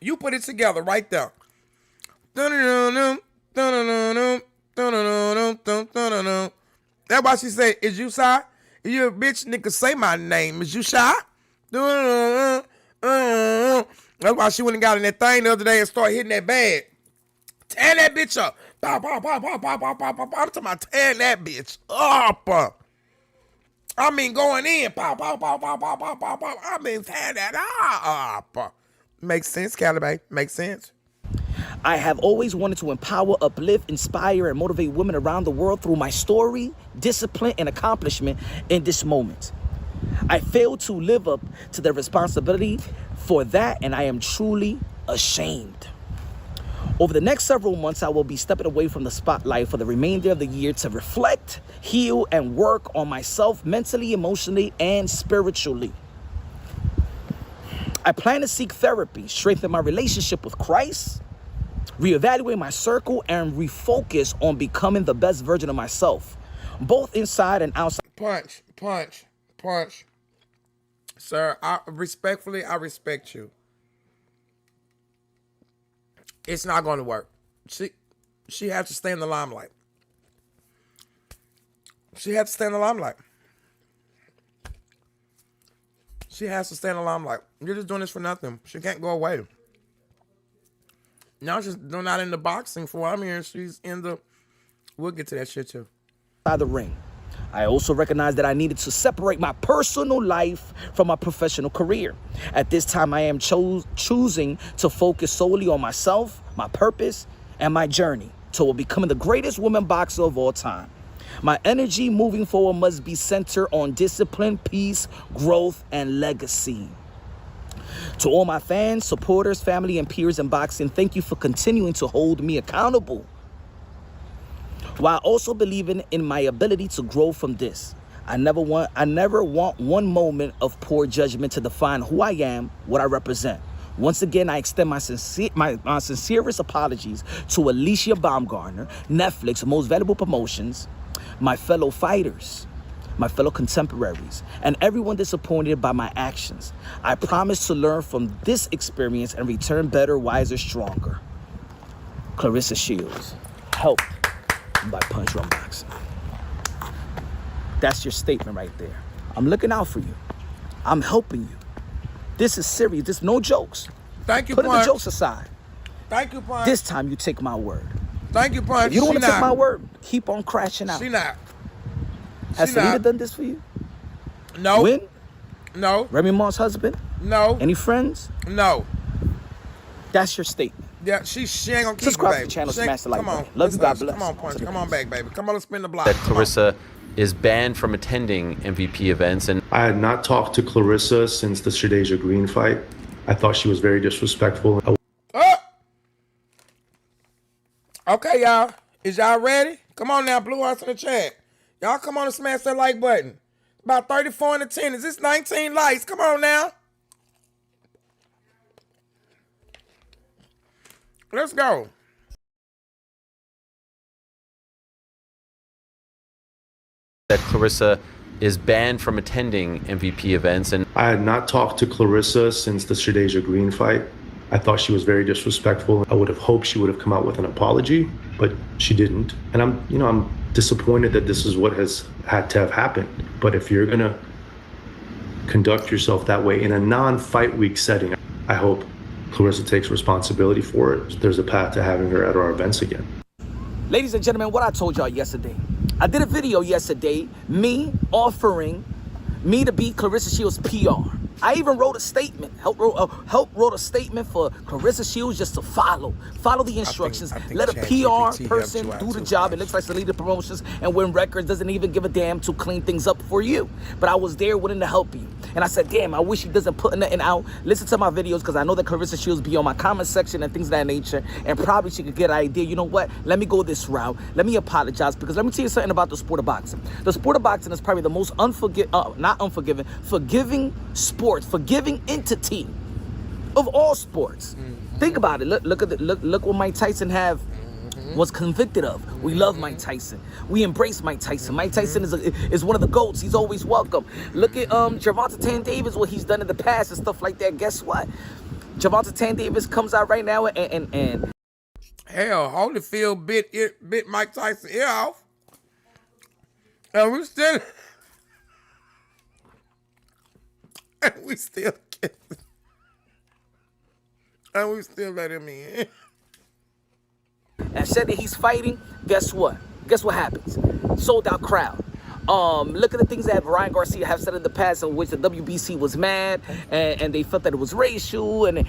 you put it together right there. That's why she said, is you shy? You a bitch, nigga, say my name. Is you shy? That's why she went and got in that thing the other day and started hitting that bag. Tearing that bitch up. Pow, pow, pow, pow, pow, pow, pow, pow. I'm talking about tearing that bitch up. I mean, going in. Pow, pow, pow, pow, pow, pow, pow, pow. I mean, tearing that up. Makes sense, Calibre. Makes sense. I have always wanted to empower, uplift, inspire, and motivate women around the world through my story, discipline, and accomplishment in this moment. I failed to live up to the responsibility for that, and I am truly ashamed. Over the next several months, I will be stepping away from the spotlight for the remainder of the year to reflect, heal, and work on myself mentally, emotionally, and spiritually. I plan to seek therapy, strengthen my relationship with Christ, reevaluate my circle, and refocus on becoming the best version of myself, both inside and outside. Punch. Sir, I respect you. It's not going to work. She has to stay in the limelight. She has to stay in the limelight. You're just doing this for nothing. She can't go away. Now she's not in the boxing for what I'm hearing. She's in the... We'll get to that shit too. The ring. I also recognized that I needed to separate my personal life from my professional career. At this time, I am choosing to focus solely on myself, my purpose, and my journey toward becoming the greatest woman boxer of all time. My energy moving forward must be centered on discipline, peace, growth, and legacy. To all my fans, supporters, family, and peers in boxing, thank you for continuing to hold me accountable, while also believing in my ability to grow from this. I never want one moment of poor judgment to define who I am, what I represent. Once again, I extend my sincerest apologies to Alicia Baumgartner, Netflix Most Valuable Promotions, my fellow fighters, my fellow contemporaries, and everyone disappointed by my actions. I promise to learn from this experience and return better, wiser, stronger. ClaressasShields, helped by Punch Run Boxing. That's your statement right there. I'm looking out for you. I'm helping you. This is serious. This is no jokes. Thank you, Put Punch. the jokes aside. Thank you, Punch. This time you take my word. Thank you, Punch. If you don't want to take my word, keep on crashing out. She not. Has Selena done this for you? No. When? No. remyma's husband? No. Any friends? No. That's your statement. Yeah, she ain't gonna keep Subscribe it, baby. to the channel, smash the Come like on. button. Love you, God bless. Come on, Punch. Come on back, baby. Come on, let's spin the block. That Claressa is banned from attending MVP events, and I had not talked to Claressa since the Shadeja Green fight. I thought she was very disrespectful. Okay, y'all. Is y'all ready? Come on now, blue hearts in the chat. Y'all come on and smash that like button. About 34 in attendance. It's 19 likes. Come on now. Let's go. that Claressa is banned from attending MVP events, and I had not talked to Claressa since the Shadeja Green fight. I thought she was very disrespectful. I would have hoped she would have come out with an apology, but she didn't. And I'm disappointed that this is what has had to have happened. But if you're gonna conduct yourself that way in a non-fight week setting, I hope Claressa takes responsibility for it. There's a path to having her at our events again. Ladies and gentlemen, what I told y'all yesterday. I did a video yesterday, me offering me to be ClaressasShields PR. I even wrote a statement, help wrote a statement for Claressa Shields just to follow the instructions. I think Let a ChatGPT PR person helped you do out the too, job. It Flash. looks like Selena Promotions and Win Records doesn't even give a damn to clean things up for you. But I was there willing to help you. And I said, damn, I wish he doesn't put nothing out. Listen to my videos, because I know that Claressa Shields be on my comment section and things of that nature. And probably she could get an idea. You know what? Let me go this route. Let me apologize, because let me tell you something about the sport of boxing. The sport of boxing is probably the most forgiving sport, forgiving entity of all sports. Think about it. Look what Mike Tyson was convicted of. We love Mike Tyson. We embrace Mike Tyson. Mike Tyson is one of the GOATs. He's always welcome. Look at Gervonta Tan Davis, what he's done in the past and stuff like that. Guess what? Gervonta Tan Davis comes out right now and hell, Holyfield bit Mike Tyson ear off. And we still let him in. and said that he's fighting. Guess what? Guess what happens? Sold out crowd. Look at the things that Ryan Garcia have said in the past, in which the WBC was mad and they felt that it was racial and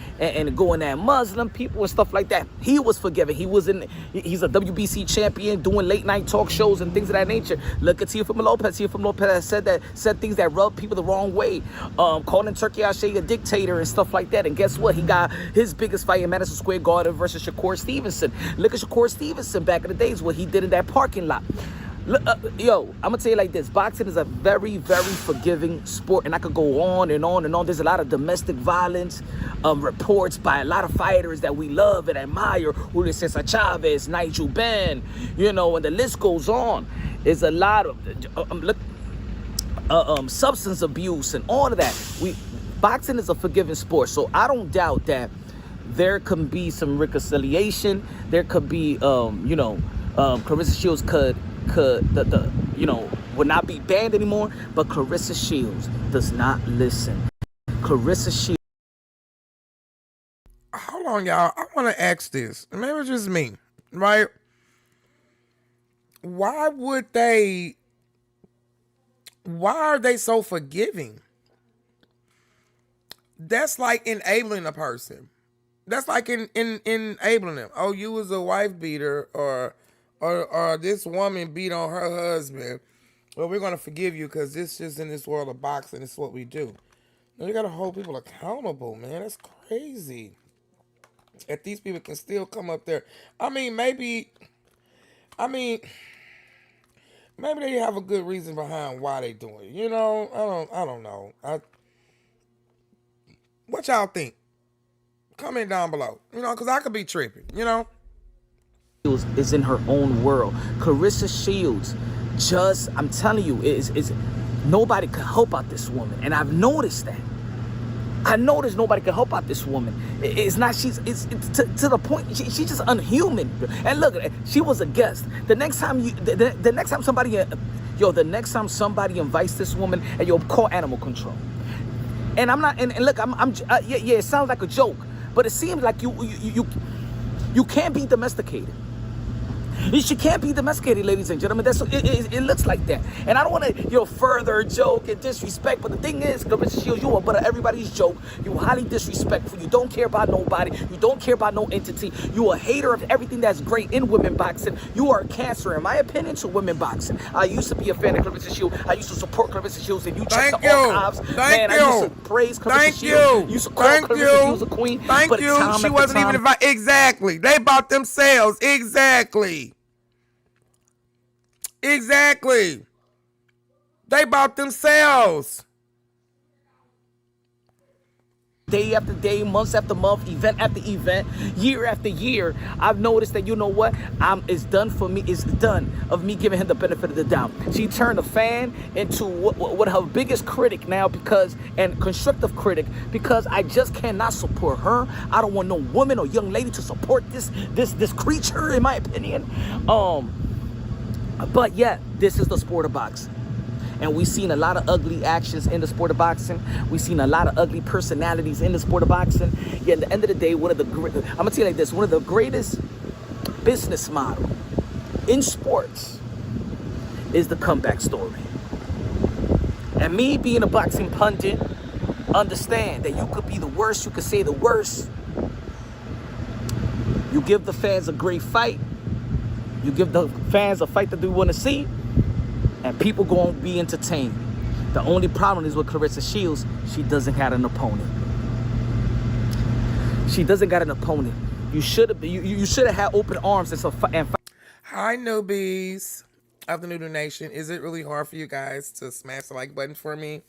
going at Muslim people and stuff like that. He was forgiven. He's a WBC champion doing late night talk shows and things of that nature. Look at Teofimo Lopez. Teofimo Lopez said things that rubbed people the wrong way, calling Turkey Al-Sheikh a dictator and stuff like that. And guess what? He got his biggest fight in Madison Square Garden versus Shakur Stevenson. Look at Shakur Stevenson back in the days, what he did in that parking lot. Yo, I'm gonna tell you like this. Boxing is a very, very forgiving sport, and I could go on and on and on. There's a lot of domestic violence reports by a lot of fighters that we love and admire. Julio Cesar Chavez, Nigel Benn, you know, and the list goes on. There's a lot of substance abuse and all of that. Boxing is a forgiving sport, so I don't doubt that there can be some reconciliation. There could be, Claressa Shields would not be banned anymore, but Claressa Shields does not listen. Claressa Shields. Hold on, y'all. I want to ask this. Maybe it's just me, right? Why are they so forgiving? That's like enabling a person. That's like enabling them. Oh, you was a wife beater, or this woman beat on her husband. Well, we're going to forgive you because this is in this world of boxing. It's what we do. Now, you got to hold people accountable, man. That's crazy. That these people can still come up there. Maybe they have a good reason behind why they doing it. You know, I don't know. What y'all think? Comment down below. You know, because I could be tripping, you know. Is in her own world. Claressa Shields, I'm telling you, is nobody can help out this woman, and I've noticed that. I noticed nobody can help out this woman. It's to the point she's just unhuman. And look, she was a guest. The next time somebody invites this woman, and you'll call animal control. And I'm not. And look, it sounds like a joke, but it seems like you can't be domesticated. She can't be domesticated, ladies and gentlemen. It looks like that. And I don't want to, further joke and disrespect. But the thing is, Claressa Shields, you are but everybody's joke. You highly disrespectful. You don't care about nobody. You don't care about no entity. You a hater of everything that's great in women boxing. You are a cancer, in my opinion, to women boxing. I used to be a fan of Claressa Shields. I used to support Claressa Shields, and you check the archives. I used to praise Claressa Shields. You used to call Claressa Shields a queen. Thank you. She wasn't even invited. Exactly. They bought themselves. Exactly. They bought themselves. Day after day, months after month, event after event, year after year, I've noticed that, you know what, it's done for me. It's done of me giving him the benefit of the doubt. She turned a fan into what her biggest critic now, and constructive critic, because I just cannot support her. I don't want no woman or young lady to support this creature, in my opinion. But yet, this is the sport of boxing. And we've seen a lot of ugly actions in the sport of boxing. We've seen a lot of ugly personalities in the sport of boxing. Yet at the end of the day, I'm going to tell you like this, one of the greatest business model in sports is the comeback story. And me being a boxing pundit, Understand that you could be the worst, you could say the worst. You give the fans a great fight. You give the fans a fight that they want to see, and people going to be entertained. The only problem is with Claressa Shields, she doesn't have an opponent. She doesn't got an opponent. You should have had open arms and fight. Hi, newbies of the Noodle Nation. Is it really hard for you guys to smash the like button for me?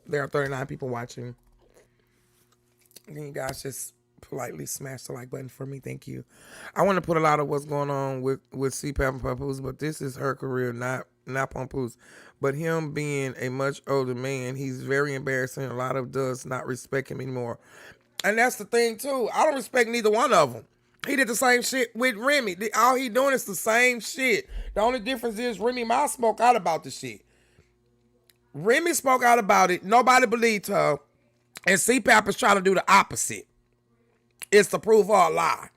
There are 39 people watching. Can you guys just politely smash the like button for me? Thank you. I want to put a lot of what's going on with CPAP and papoose, but this is her career, not papoose. But him being a much older man, he's very embarrassing. A lot of does not respect him anymore. And that's the thing, too. I don't respect neither one of them. He did the same shit with Remy. All he doing is the same shit. The only difference is remyma spoke out about the shit. Remy spoke out about it. Nobody believed her. And CPAP is trying to do the opposite. It's to prove her a lie.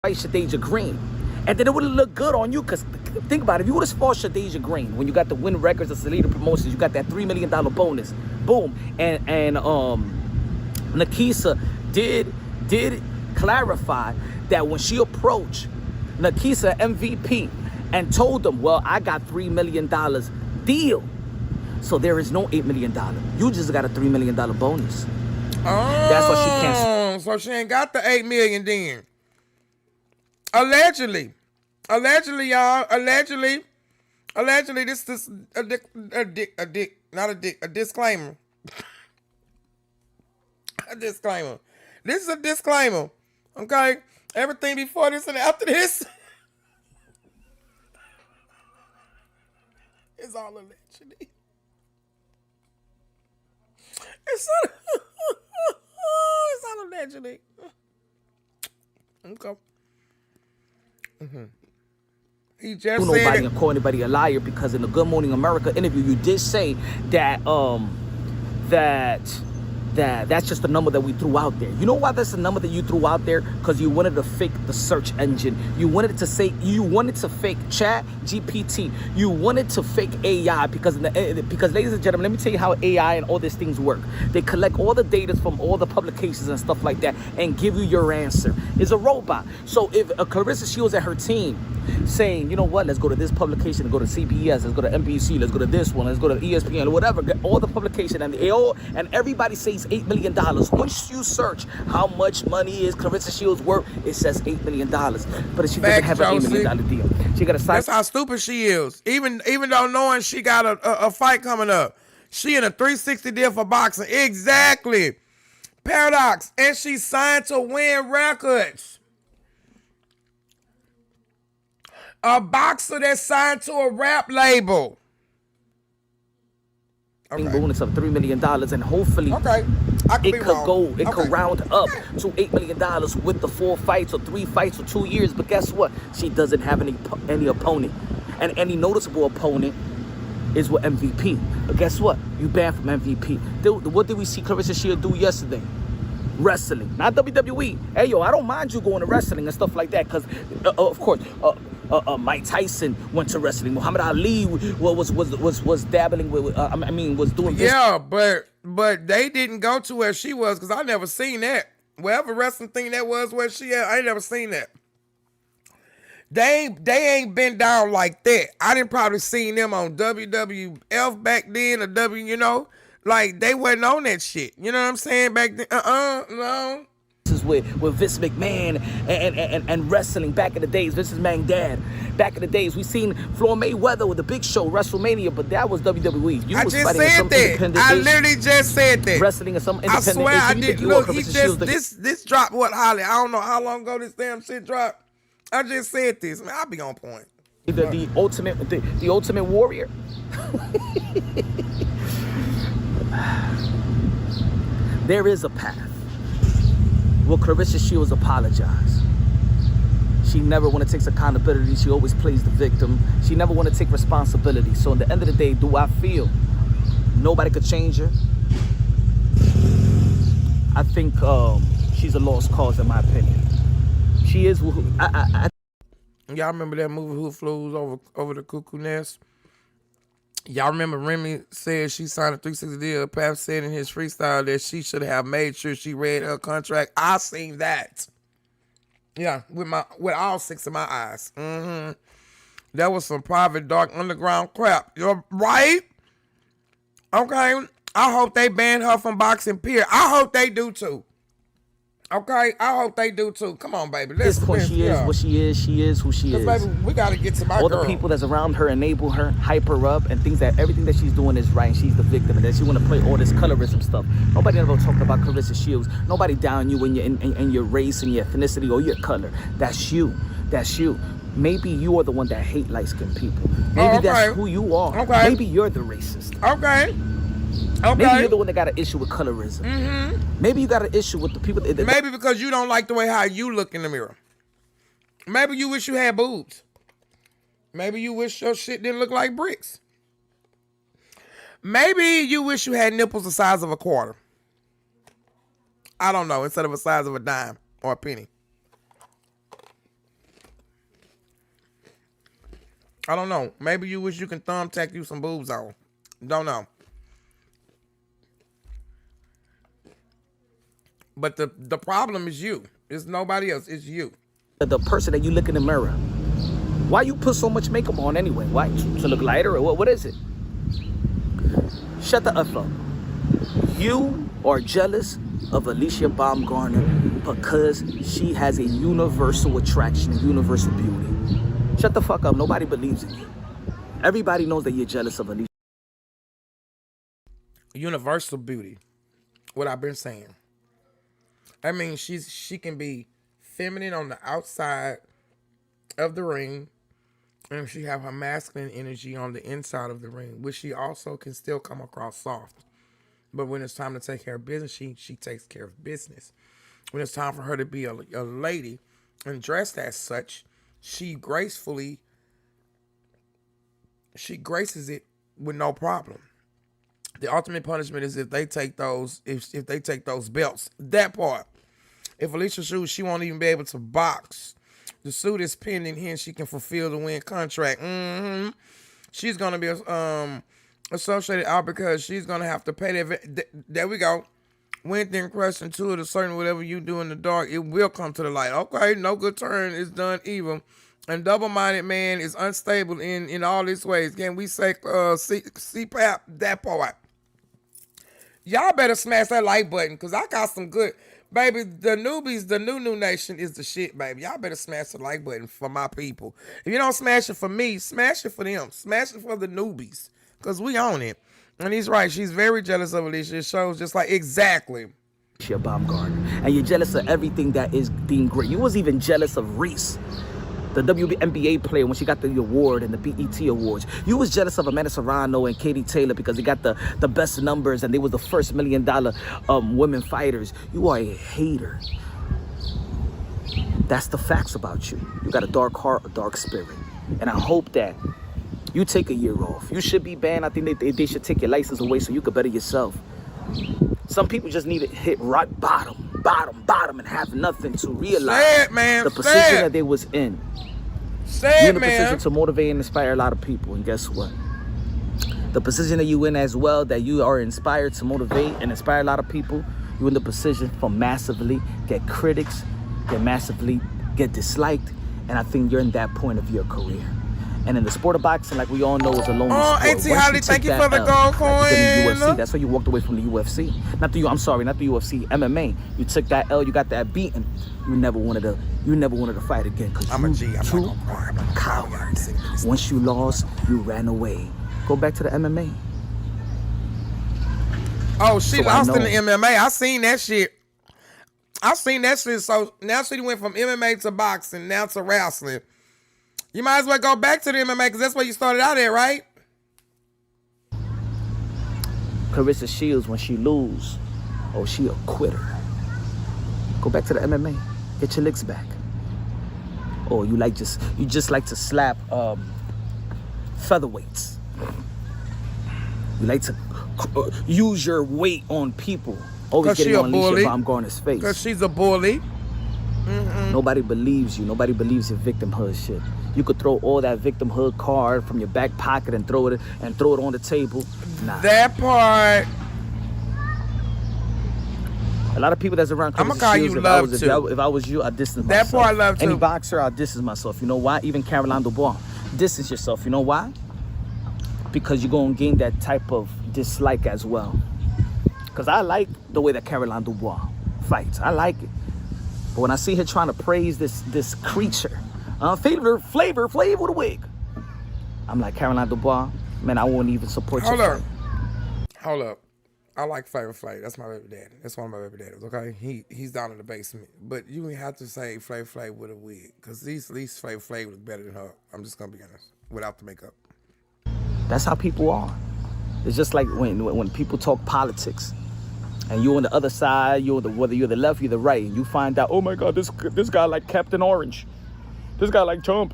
Fight Shadeja Green. And then it would have looked good on you, because think about it. If you would have fought Shadeja Green when you got the win records of Salida Promotions, you got that $3 million bonus. Boom. And Nakisa did clarify that when she approached Nakisa MVP and told them, well, I got $3 million deal. So there is no $8 million. You just got a $3 million bonus. Oh, that's why she can't. So she ain't got the $8 million then. Allegedly, y'all. Allegedly, this a disclaimer. A disclaimer. This is a disclaimer. Okay? Everything before this and after this is all allegedly. It's all allegedly. Okay. He just nobody said and call anybody a liar, because in the Good Morning America interview you did say that that's just the number that we threw out there. You know why that's the number that you threw out there? Because you wanted to fake the search engine. You wanted to fake Chat GPT. You wanted to fake AI because ladies and gentlemen, let me tell you how AI and all these things work. They collect all the data from all the publications and stuff like that and give you your answer. It's a robot. So if Claressa Shields and her team saying, you know what, let's go to this publication, let's go to CBS, let's go to NBC, let's go to this one, let's go to ESPN or whatever, get all the publication, and everybody says $8 million. Once you search how much money is Claressa Shields worth, it says $8 million. But she doesn't have an $8 million deal. She got a side. That's how stupid she is. Even though knowing she got a fight coming up, she in a 360 deal for boxing. Exactly. Paradox. And she signed to Win Records. A boxer that's signed to a rap label. Okay. Bonus of $3 million, and hopefully it could round up to $8 million with the 4 fights or 3 fights or 2 years. But guess what? She doesn't have any opponent, and any noticeable opponent is with MVP. But guess what? You banned from MVP. What did we see Claressa Shields do yesterday? Wrestling, not WWE. Hey yo, I don't mind you going to wrestling and stuff like that, because of course Mike Tyson went to wrestling. Muhammad Ali was dabbling with was doing this. Yeah, but they didn't go to where she was, because I never seen that. Wherever wrestling thing that was where she at, I ain't never seen that. They ain't been down like that. I didn't probably seen them on WWF back then, or you know. Like, they wasn't on that shit. You know what I'm saying? Back then, no. This is with Vince McMahon and wrestling back in the days. Vince McMahon dad. Back in the days, we seen Floyd Mayweather with the Big Show, WrestleMania, but that was WWE. I just said that. I literally just said that. Wrestling is some independent. I swear I did. Look, he just this dropped what, Holly? I don't know how long ago this damn shit dropped. I just said this. Man, I'll be on point. The ultimate warrior. There is a path. Will Claressa Shields apologize? She never want to take accountability. She always plays the victim. She never want to take responsibility. So at the end of the day, do I feel nobody could change her? I think she's a lost cause, in my opinion. She is. Y'all remember that movie Who Flew Over the Cuckoo Nest? Y'all remember Remy said she signed a 360 deal. Pap said in his freestyle that she should have made sure she read her contract. I seen that. Yeah, with all 6 of my eyes. That was some private dark underground crap. You're right. Okay. I hope they ban her from boxing, period. I hope they do too. Okay, I hope they do too. Come on, baby. At this point, she is what she is. She is who she is. Baby, we gotta get to my all girl. The people that's around her enable her, hype her up, and things that everything that she's doing is right. And she's the victim, and that she want to play all this colorism stuff. Nobody ever talked about Claressa Shields. Nobody down you in your race and your ethnicity or your color. That's you. That's you. Maybe you are the one that hate light-skinned people. Maybe that's who you are. Okay. Maybe you're the racist. Okay. Maybe you're the one that got an issue with colorism. Maybe you got an issue with the people. Maybe because you don't like the way how you look in the mirror. Maybe you wish you had boobs. Maybe you wish your shit didn't look like bricks. Maybe you wish you had nipples the size of a quarter. I don't know, instead of the size of a dime or a penny. I don't know. Maybe you wish you can thumbtack you some boobs on. Don't know. But the problem is you. It's nobody else. It's you. The person that you look in the mirror. Why you put so much makeup on anyway? Why? To look lighter or what is it? Shut the F up. You are jealous of Alicia Baumgartner because she has a universal attraction, a universal beauty. Shut the fuck up. Nobody believes in you. Everybody knows that you're jealous of Alicia. Universal beauty. What I've been saying. I mean, she can be feminine on the outside of the ring, and she have her masculine energy on the inside of the ring, which she also can still come across soft. But when it's time to take care of business, she takes care of business. When it's time for her to be a lady and dressed as such, she graces it with no problem. The ultimate punishment is if they take those belts. That part. If Alicia shoots, she won't even be able to box. The suit is pending here, and she can fulfill the win contract. She's gonna be associated out because she's gonna have to pay that. There we go. When then crush into it, a certain whatever you do in the dark, it will come to the light. Okay, no good turn is done evil. And double-minded man is unstable in all these ways. Can we say CPAP? That part. Y'all better smash that like button because I got some good. Baby, the newbies, the new nation is the shit, baby. Y'all better smash the like button for my people. If you don't smash it for me, smash it for them. Smash it for the newbies because we own it. And he's right. She's very jealous of Alicia. It shows just like exactly. Alicia Baumgartner. And you're jealous of everything that is being great. You was even jealous of Reese, the WNBA player, when she got the award and the BET awards. You was jealous of Amanda Serrano and Katie Taylor because they got the best numbers and they was the first $1 million women fighters. You are a hater. That's the facts about you. You got a dark heart, a dark spirit. And I hope that you take a year off. You should be banned. I think they should take your license away so you could better yourself. Some people just need to hit rock bottom, and have nothing to realize the position that they was in. You're in a position to motivate and inspire a lot of people. And guess what? The position that you in as well, that you are inspired to motivate and inspire a lot of people, you're in the position for massively get critics, massively get disliked. And I think you're in that point of your career. And in the sport of boxing, like we all know, is a lonely sport. Auntie Holly, thank you for the gold coin. UFC, that's why you walked away from the UFC. Not the UFC, MMA. You took that L, you got that beating. You never wanted to fight again because I'm a G. I'm not too gonna cry. coward. Once you lost, you ran away. Go back to the MMA. Oh, she lost in the MMA. I seen that shit. So now she went from MMA to boxing, now to wrestling. You might as well go back to the MMA because that's where you started out at, right? Claressa Shields, when she lose, she a quitter. Go back to the MMA. Get your licks back. Or you just like to slap featherweights. You like to use your weight on people. Always getting on Alicia Baumgartner's face. Because she's a bully. Nobody believes you. Nobody believes your victimhood shit. You could throw all that victimhood card from your back pocket and throw it on the table. Nah. That part. A lot of people that's around I'ma Claressa call Shields, you love too. if I was you, I'd distance That myself. part love Any too. boxer, I'd distance myself. You know why? Even Caroline Dubois. Distance yourself. You know why? Because you're going to gain that type of dislike as well. Because I like the way that Caroline Dubois fights. I like it. But when I see her trying to praise this creature, flavor with a wig, I'm like, Caroline Dubois, man, I won't even support you. Hold up. I like Flavor Flav. That's my baby daddy. That's one of my baby daddies, okay? He's down in the basement. But you ain't have to say Flavor Flav with a wig. Because at least Flavor Flav look better than her. I'm just going to be honest. Without the makeup. That's how people are. It's just like when people talk politics. And you're on the other side, whether you're the left, you're the right. And you find out, oh my God, this guy like Captain Orange. This guy like Trump.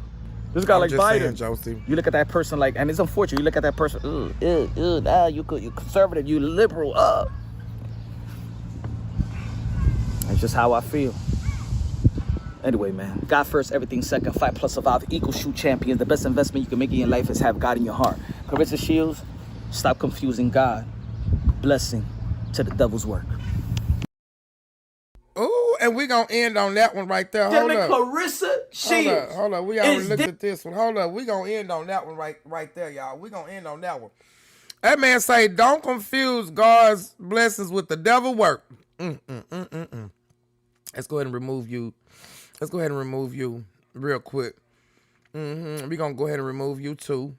This guy like Biden. Saying, Josie. You look at that person like, and it's unfortunate. You look at that person, you're conservative, you liberal, That's just how I feel. Anyway, man, God first, everything second. Fight plus survive equals shoot champions. The best investment you can make in your life is have God in your heart. Claressa Shields, stop confusing God. Blessing to the devil's work. Ooh, and we gonna end on that one right there. Hold up. Claressa Shields. Hold up. We already looked at this one. Hold up. We gonna end on that one right there, y'all. We gonna end on that one. That man say, don't confuse God's blessings with the devil work. Let's go ahead and remove you. Let's go ahead and remove you real quick. We gonna go ahead and remove you too.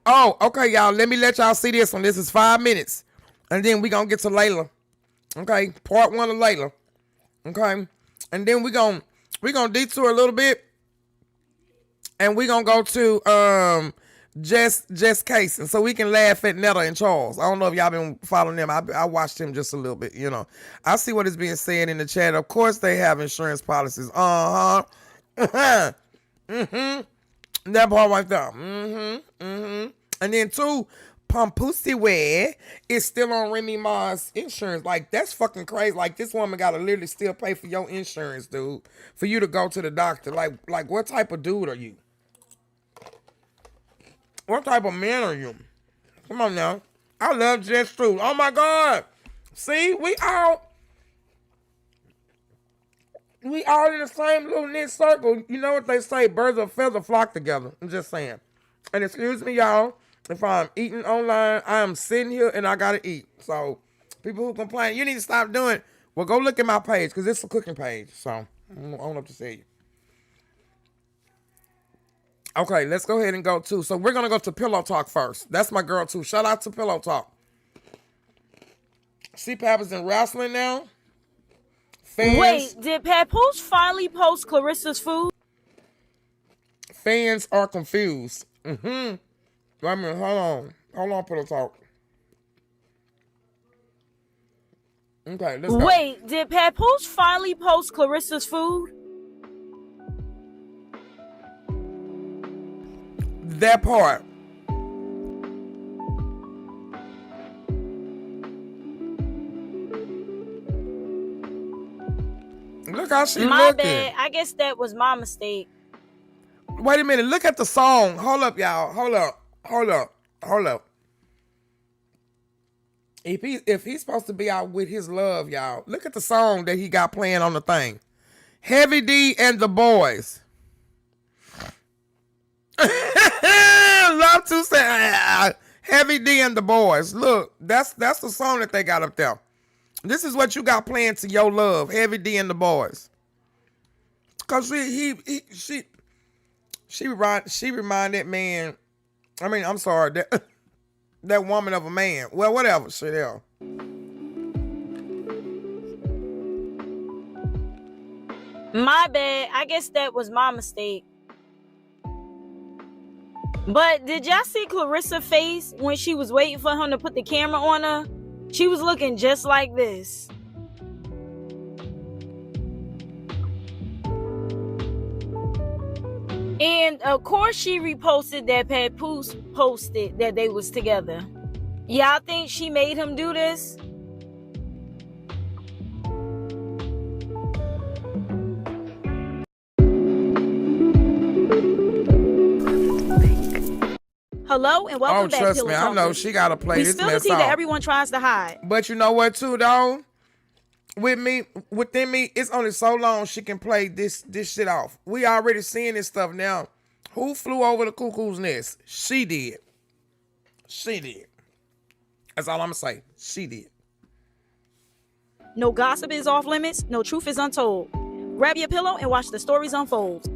Oh, okay, y'all. Let me let y'all see this one. This is 5 minutes. And then we gonna get to Leila. Okay, part 1 of Leila. Okay. And then we gonna detour a little bit. And we gonna go to Jess Case. And so we can laugh at Netta and Charles. I don't know if y'all been following them. I watched him just a little bit, you know. I see what is being said in the chat. Of course they have insurance policies. That part right there. And then 2, Papoose wear is still on remyma's insurance. Like, that's fucking crazy. Like, this woman gotta literally still pay for your insurance, dude, for you to go to the doctor. Like what type of dude are you? What type of man are you? Come on now. I love Jess too. Oh my God. See, we all in the same little knit circle. You know what they say? Birds of a feather flock together. I'm just saying. And excuse me, y'all, if I'm eating online, I am sitting here and I gotta eat. So people who complain, you need to stop doing it. Well, go look at my page because it's a cooking page. So I don't know what to say. Okay, let's go ahead and go to. So we're gonna go to Pillow Talk first. That's my girl too. Shout out to Pillow Talk. CPAP is in wrestling now. Fans, wait, did Papoose finally post Claressa's food? Fans are confused. Wait a minute, hold on, Pillow Talk. Okay, let's go. Wait, did Papoose finally post Claressa's food? That part. Look how she My looking. bad. I guess that was my mistake. Wait a minute. Look at the song. Hold up, y'all. Hold up. If he's supposed to be out with his love, y'all, look at the song that he got playing on the thing. Heavy D and the Boys. Love to say Heavy D and the Boys. Look, that's the song that they got up there. This is what you got playing to your love, Heavy D and the Boys. Cause she reminded man. I mean, I'm sorry, that woman of a man. Well, whatever, shit hell. My bad. I guess that was my mistake. But did y'all see Clarissa's face when she was waiting for him to put the camera on her? She was looking just like this. And of course she reposted that Papoose posted that they was together. Y'all think she made him do this? Hello and welcome back, trust Pillow me, I know Talkers. she gotta play We this spill the mess tea that off. everyone tries to hide. But you know what, too, though? Within me, it's only so long she can play this shit off. We already seeing this stuff now. Who flew over the cuckoo's nest? She did. She did. That's all I'm gonna say. She did. No gossip is off limits. No truth is untold. Grab your pillow and watch the stories unfold.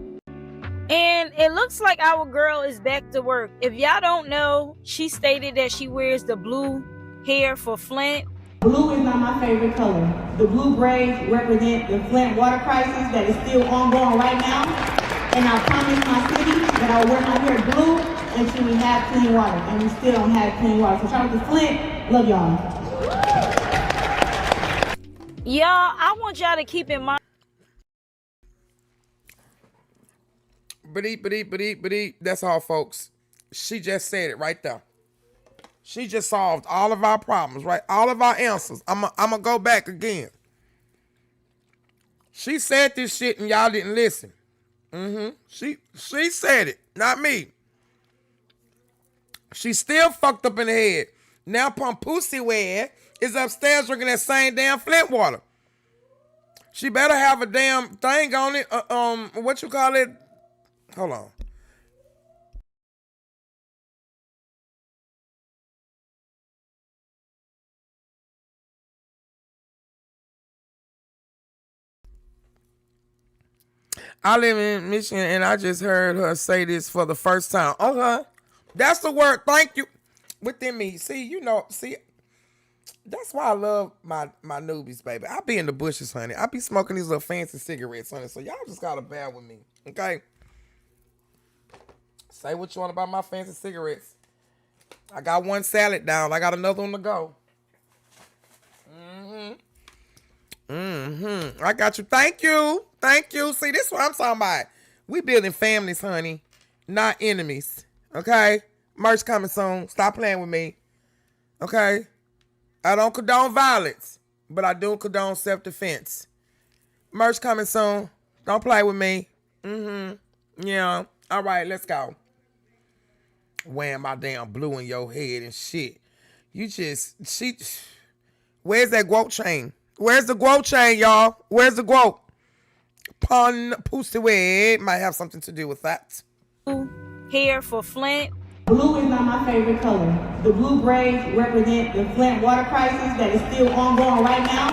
And it looks like our girl is back to work. If y'all don't know, she stated that she wears the blue hair for Flint. Blue is not my favorite color. The blue braids represent the Flint water crisis that is still ongoing right now. And I promised my city that I will wear my hair blue until we have clean water. And we still don't have clean water. So shout out to Flint. Love y'all. Y'all, I want y'all to keep in mind. But that's all, folks. She just said it right there. She just solved all of our problems, right? All of our answers. I'm gonna go back again. She said this shit and y'all didn't listen. She said it, not me. She's still fucked up in the head. Now Papoose is upstairs drinking that same damn Flint water. She better have a damn thing on it. What you call it? Hold on. I live in Michigan and I just heard her say this for the first time. Okay. That's the word. Thank you. Within me. See, that's why I love my newbies, baby. I be in the bushes, honey. I be smoking these little fancy cigarettes, honey. So y'all just gotta bear with me. Okay? Say what you want about my fancy cigarettes. I got one salad down. I got another one to go. I got you. Thank you. Thank you. See, this is what I'm talking about. We building families, honey, not enemies. Okay? Merch coming soon. Stop playing with me. Okay? I don't condone violence, but I do condone self-defense. Merch coming soon. Don't play with me. Yeah. All right, let's go. Wearing my damn blue in your head and shit. Where's that quote chain? Where's the quote chain, y'all? Where's the quote? Papoose might have something to do with that. Hair for Flint. Blue is not my favorite color. The blue braids represent the Flint water crisis that is still ongoing right now.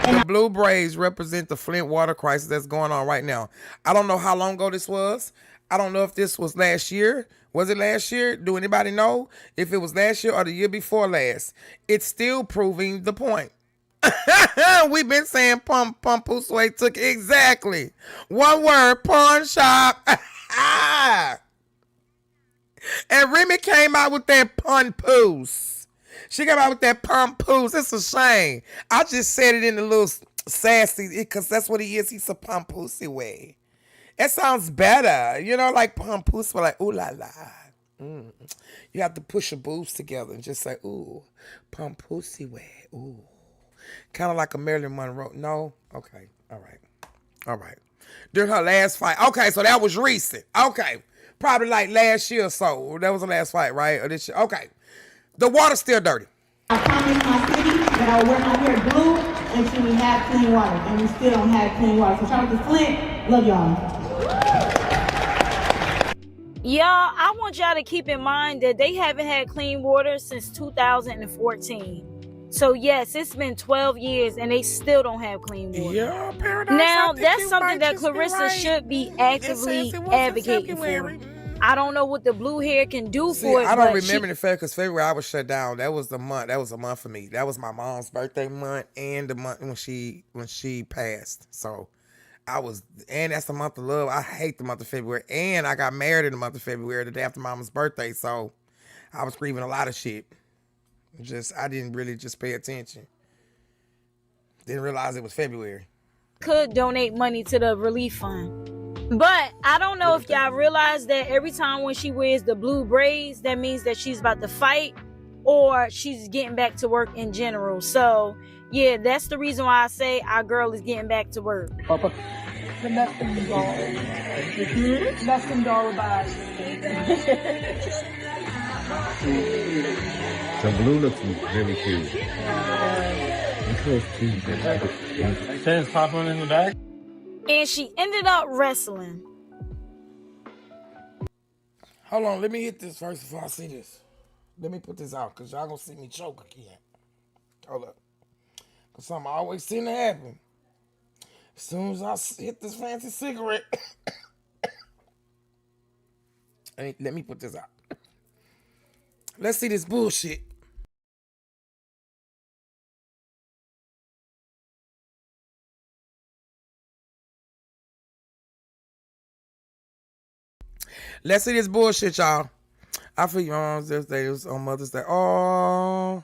And the blue braids represent the Flint water crisis that's going on right now. I don't know how long ago this was. I don't know if this was last year. Was it last year? Do anybody know if it was last year or the year before last? It's still proving the point. We've been saying Papoose took exactly one word, pawn shop. And Remy came out with that papoose. She came out with that papoose. It's a shame. I just said it in a little sassy because that's what he is. He's a papoose way. It sounds better, like papoose, but like ooh la la. You have to push your boobs together and just say ooh, papoose way. Ooh. Kind of like a Marilyn Monroe. No? Okay. All right. During her last fight. Okay, so that was recent. Okay. Probably like last year or so. That was the last fight, right? Or this year. Okay. The water's still dirty. I promised my city that I will wear my hair blue until we have clean water. And we still don't have clean water. So shout out to Flint. Love y'all. Y'all, I want y'all to keep in mind that they haven't had clean water since 2014. So yes, it's been 12 years and they still don't have clean water. Yeah, Paradise. Now, that's something that Clarissa should be actively advocating for. I don't know what the blue hair can do for it. I don't remember the fact because February I was shut down. That was the month. That was a month for me. That was my mom's birthday month and the month when she passed. So and that's the month of love. I hate the month of February. And I got married in the month of February, the day after Mama's birthday. So I was grieving a lot of shit. I didn't really just pay attention. Didn't realize it was February. Could donate money to the relief fund. But I don't know if y'all realize that every time when she wears the blue braids, that means that she's about to fight or she's getting back to work in general. So, yeah, that's the reason why I say our girl is getting back to work. Papa. The Mexican doll. Mexican doll vibes. The blue looks really cute. Makes sense. Pop one in the back. And she ended up wrestling. Hold on, let me hit this first before I see this. Let me put this out, because y'all gonna see me choke again. Hold up. Because something always seems to happen. As soon as I hit this fancy cigarette. Let me put this out. Let's see this bullshit. Let's see this bullshit, y'all. I feel you on Mother's Day. It was on Mother's Day. Oh,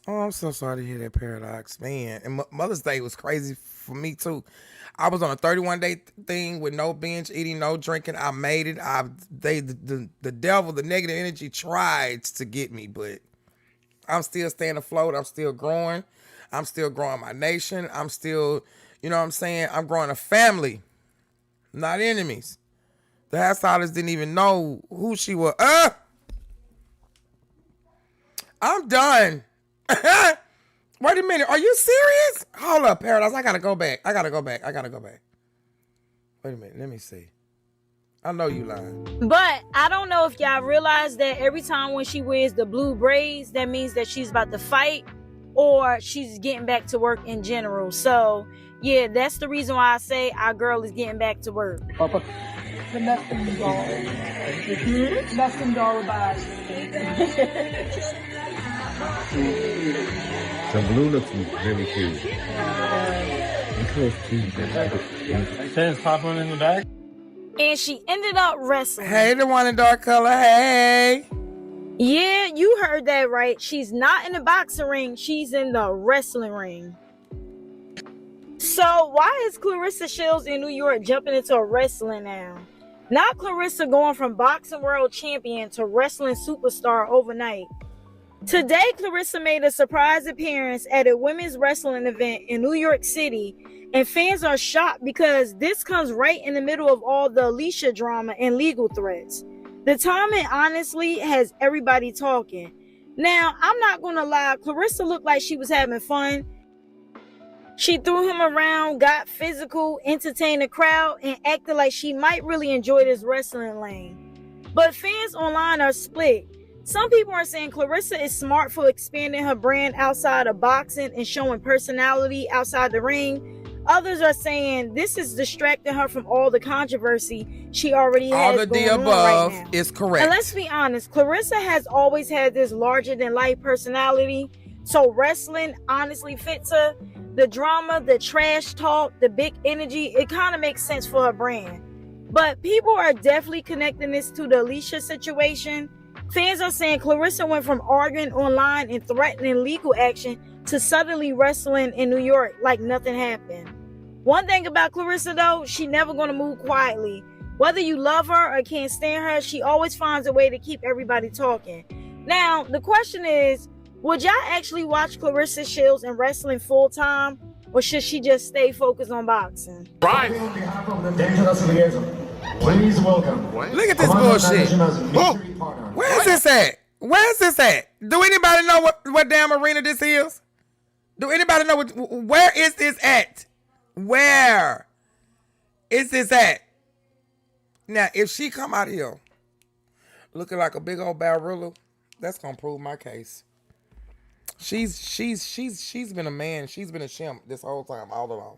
I'm so sorry to hear that, Paradox, man. And Mother's Day was crazy for me too. I was on a 31-day thing with no binge eating, no drinking. I made it. The devil, the negative energy tried to get me, but I'm still staying afloat. I'm still growing. I'm still growing my nation. I'm still, you know what I'm saying? I'm growing a family, not enemies. The hairstylist didn't even know who she was. I'm done. Wait a minute. Are you serious? Hold up, Paradise. I gotta go back. Wait a minute. Let me see. I know you lying. But I don't know if y'all realize that every time when she wears the blue braids, that means that she's about to fight or she's getting back to work in general. So, yeah, that's the reason why I say our girl is getting back to work. The nesting doll. Nesting doll vibes. The blue looks really cute. Makes sense. Pop one in the back. And she ended up wrestling. Hey, the one in dark color. Hey. Yeah, you heard that right. She's not in the boxing ring. She's in the wrestling ring. So why is ClaressaShields in New York jumping into wrestling now? Not Claressa going from boxing world champion to wrestling superstar overnight. Today, Claressa made a surprise appearance at a women's wrestling event in New York City, and fans are shocked because this comes right in the middle of all the Alicia drama and legal threats. The timing honestly has everybody talking. Now, I'm not gonna lie, Claressa looked like she was having fun. She threw him around, got physical, entertained the crowd, and acted like she might really enjoy this wrestling lane. But fans online are split. Some people are saying Claressa is smart for expanding her brand outside of boxing and showing personality outside the ring. Others are saying this is distracting her from all the controversy she already has All of the going above on right now. is correct. And let's be honest, Claressa has always had this larger-than-life personality, so wrestling honestly fits her. The drama, the trash talk, the big energy, it kind of makes sense for her brand. But people are definitely connecting this to the Alicia situation. Fans are saying Claressa went from arguing online and threatening legal action to suddenly wrestling in New York like nothing happened. One thing about Claressa though, she never gonna move quietly. Whether you love her or can't stand her, she always finds a way to keep everybody talking. Now, the question is, would y'all actually watch ClaressaShields in wrestling full time, or should she just stay focused on boxing? Right. On behalf of the dangerous liaison, please welcome. Look at this bullshit. Where's this at? Where's this at? Do anybody know what damn arena this is? Do anybody know where is this at? Where is this at? Now, if she come out here looking like a big old barrilla, that's gonna prove my case. She's been a man. She's been a chimp this whole time, all along.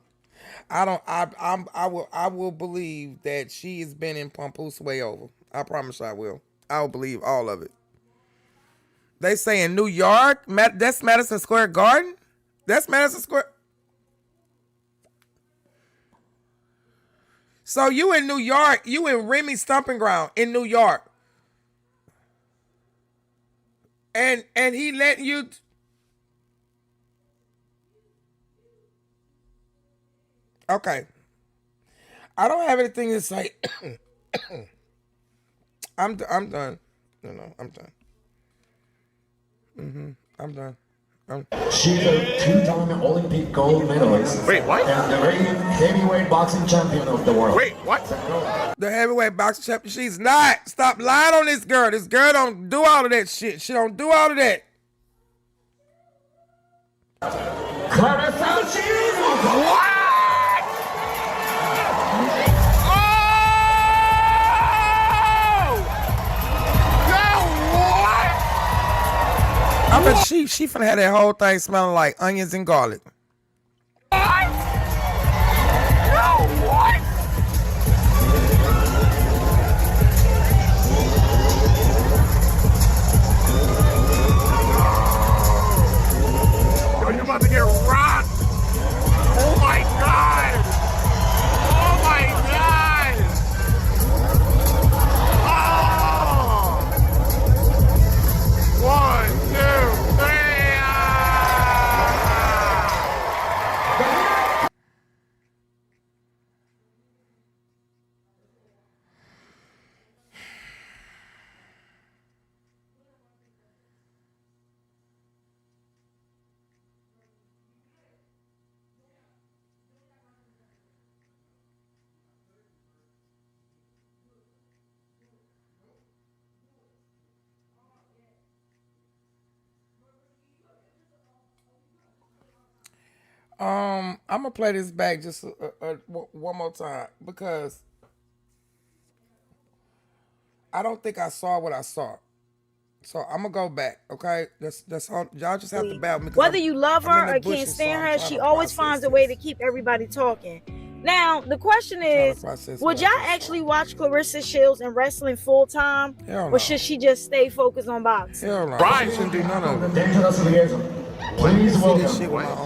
I will believe that she has been in Papoose way over. I promise I will. I will believe all of it. They say in New York, that's Madison Square Garden? That's Madison Square. So you in New York, you in Remy's stomping ground in New York. And he let you... Okay. I don't have anything to say. I'm done. No, I'm done. I'm done. She's a two-time Olympic gold medalist. Wait, what? And the heavyweight boxing champion of the world. Wait, what? The heavyweight boxing champion. She's not. Stop lying on this girl. This girl don't do all of that shit. She don't do all of that. Claressashields. What? I bet she finna have that whole thing smelling like onions and garlic. What? No, what? Yo, you're about to get rocked. Oh my God. Oh my God. Oh. 1, 2, 3. I'm gonna play this back just one more time because I don't think I saw what I saw. So I'm gonna go back, okay? That's all. Y'all just have to bear with me. Whether you love her or can't stand her, she always finds a way to keep everybody talking. Now, the question is, would y'all actually watch Claressa Shields in wrestling full time? Or should she just stay focused on boxing? Hell no. Brian She shouldn't do none of it. Dangerous liaison. Please welcome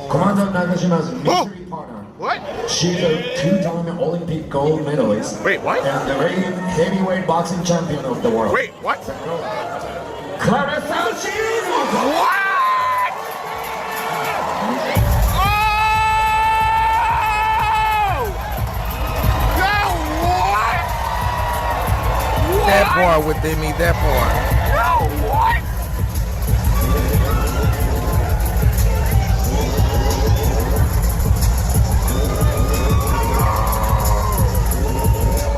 Commander Nagashima's mystery partner. What? She's a two-time Olympic gold medalist. Wait, what? And the heavyweight boxing champion of the world. Wait, what? Claressashields. What? That part within me, that part. No, what?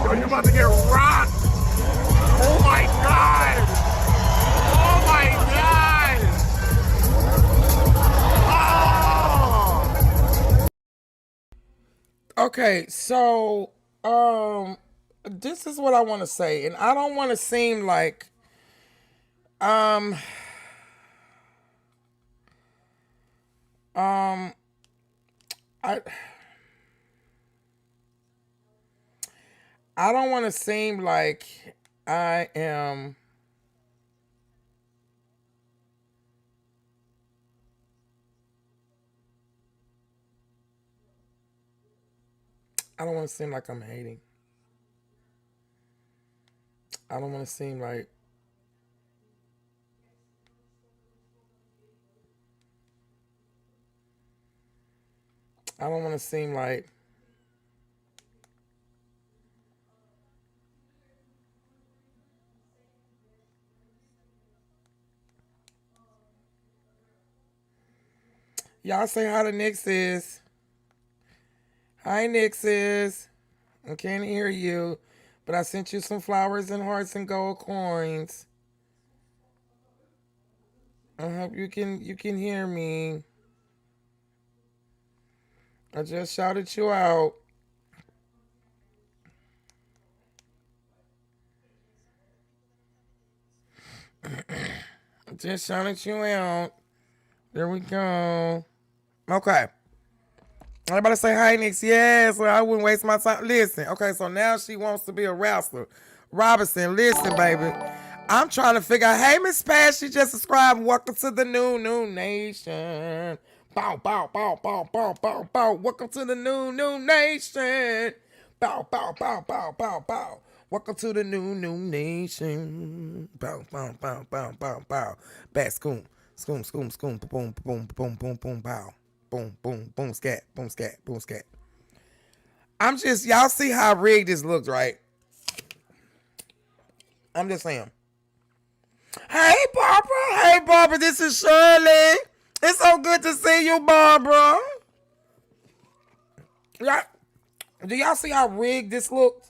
Yo, you're about to get rocked. Oh my God. Oh my God. Oh. Okay, so this is what I want to say, and I don't want to seem like I don't want to seem like I am I don't want to seem like I'm hating. I don't want to seem like I don't want to seem like y'all say how the Knicks is. Hi, Nixes. I can't hear you, but I sent you some flowers and hearts and gold coins. I hope you can hear me. I just shouted you out. Just shouted you out. There we go. Okay. Everybody say hi, Nix. Yes, well, I wouldn't waste my time. Listen, okay, so now she wants to be a wrestler. Robinson, listen, baby. I'm trying to figure out, hey, Miss Pat, she just subscribed. Welcome to the new nation. Bow, bow, bow, bow, bow, bow, bow. Welcome to the new nation. Bow, bow, bow, bow, bow, bow. Welcome to the new nation. Bow, bow, bow, bow, bow, bow. Back, scoom, scoom, scoom, scoom, boom, boom, boom, boom, boom, bow. Boom, boom, boom, scat, boom, scat, boom, scat. I'm just, y'all see how rigged this looks, right? I'm just saying. Hey, Barbara. Hey, Barbara. This is Shirley. It's so good to see you, Barbara. Do y'all see how rigged this looked?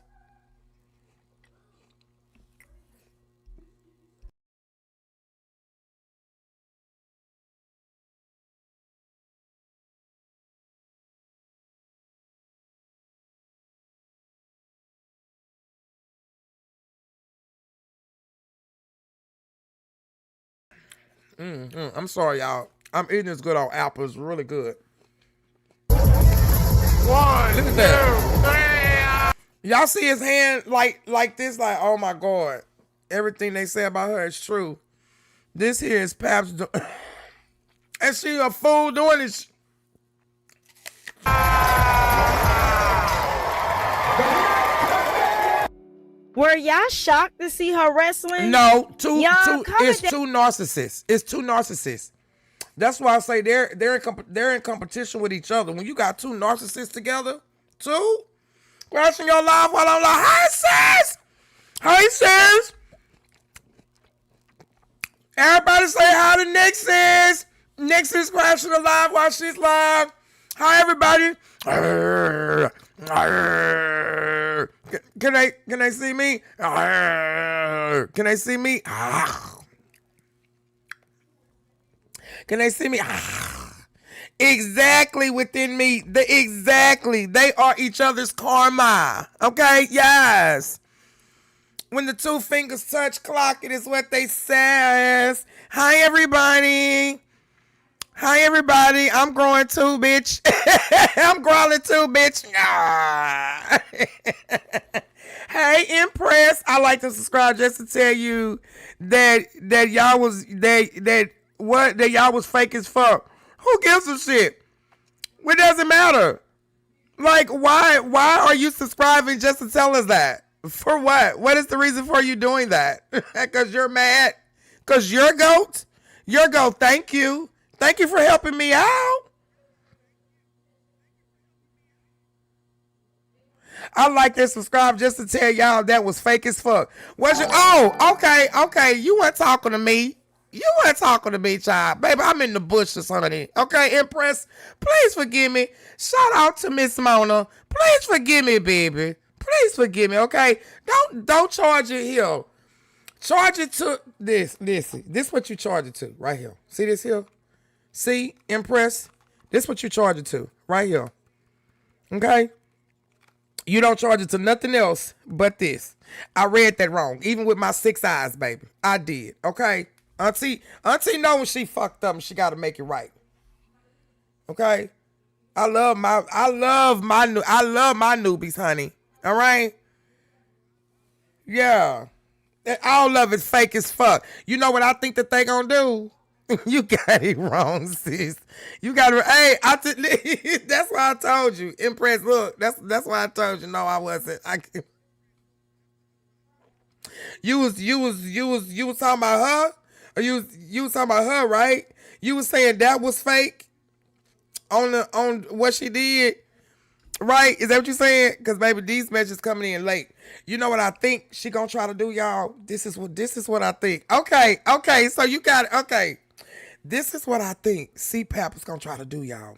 I'm sorry, y'all. I'm eating this good old apple. It's really good. Look at that. Y'all see his hand like this? Like, oh my God. Everything they say about her is true. This here is Paps. And she a fool doing this. Were y'all shocked to see her wrestling? No, it's two narcissists. It's two narcissists. That's why I say they're in competition with each other. When you got two narcissists together, crashing your life while I'm like, hey sis, hey sis. Everybody say hi to Nix's. Nix's crashing the live while she's live. Hi everybody. Can they see me? Can they see me? Can they see me? Exactly within me. They are each other's karma. Okay? Yes. When the two fingers touch, clock it is what they says. Hi, everybody. Hi, everybody. I'm growing too, bitch. I'm growling too, bitch. Hey, Empress. I like to subscribe just to tell you that y'all was that y'all was fake as fuck. Who gives a shit? It doesn't matter. Like, why are you subscribing just to tell us that? For what? What is the reason for you doing that? Because you're mad? Because you're goat? You're goat. Thank you. Thank you for helping me out. I like to subscribe just to tell y'all that was fake as fuck. Okay. You weren't talking to me. You weren't talking to me, child. Baby, I'm in the bushes, honey. Okay, Empress, please forgive me. Shout out to Miss Mona. Please forgive me, baby. Please forgive me, okay? Don't charge it here. Charge it to this. Listen, this is what you charge it to, right here. See this here? See, Empress? This is what you charge it to, right here. Okay? You don't charge it to nothing else but this. I read that wrong, even with my 6 eyes, baby. I did, okay? Auntie know when she fucked up and she got to make it right. Okay? I love my newbies, honey. All right? Yeah. All of it's fake as fuck. You know what I think that they gonna do? You got it wrong, sis. You got it. Hey, that's why I told you. Empress, look. That's why I told you. No, I wasn't. You was talking about her? Or you was talking about her, right? You was saying that was fake on what she did, right? Is that what you're saying? Because baby, these messages coming in late. You know what I think she gonna try to do, y'all? This is what I think. Okay. So you got it. Okay. This is what I think CPAP is gonna try to do, y'all.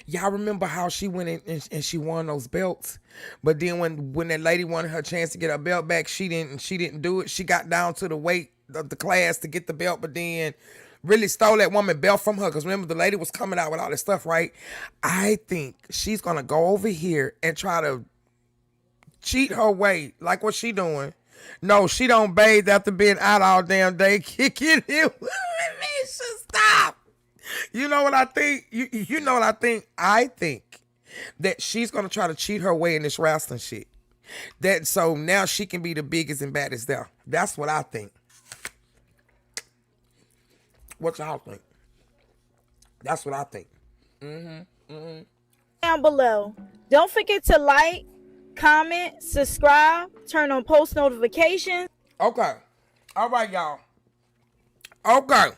Y'all remember how she went in and she won those belts, but then when that lady wanted her chance to get her belt back, she didn't do it. She got down to the weight of the class to get the belt, but then really stole that woman belt from her. Because remember, the lady was coming out with all this stuff, right? I think she's gonna go over here and try to cheat her way, like what she doing. No, she don't bathe after being out all damn day. Kicking it. Stop. You know what I think? You know what I think? I think that she's gonna try to cheat her way in this wrestling shit. That so now she can be the biggest and baddest there. That's what I think. What y'all think? That's what I think. Down below. Don't forget to like, comment, subscribe, turn on post notifications. Okay. All right, y'all. Okay.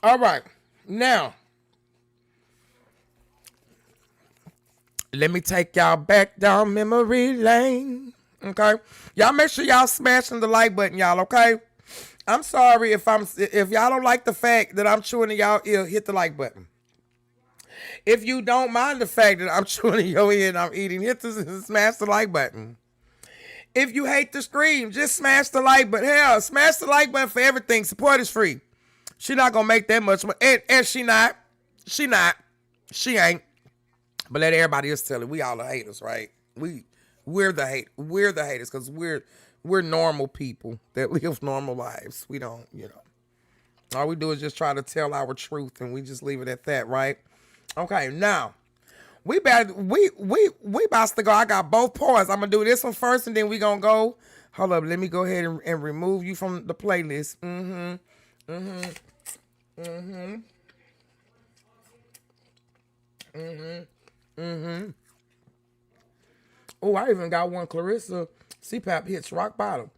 All right. Now, let me take y'all back down memory lane. Okay. Y'all make sure y'all smashing the like button, y'all. Okay. I'm sorry if y'all don't like the fact that I'm chewing in y'all ear, hit the like button. If you don't mind the fact that I'm chewing in your ear and I'm eating, smash the like button. If you hate the scream, just smash the like button. Hell, smash the like button for everything. Support is free. She not gonna make that much money. And she not. She ain't. But let everybody else tell it. We all are haters, right? We're the haters because we're normal people that live normal lives. We don't, all we do is just try to tell our truth, and we just leave it at that, right? Okay, now we about to go. I got both parts. I'm gonna do this one first, and then we gonna go. Hold up, let me go ahead and remove you from the playlist. Oh, I even got one Clarissa CPAP hits rock bottom.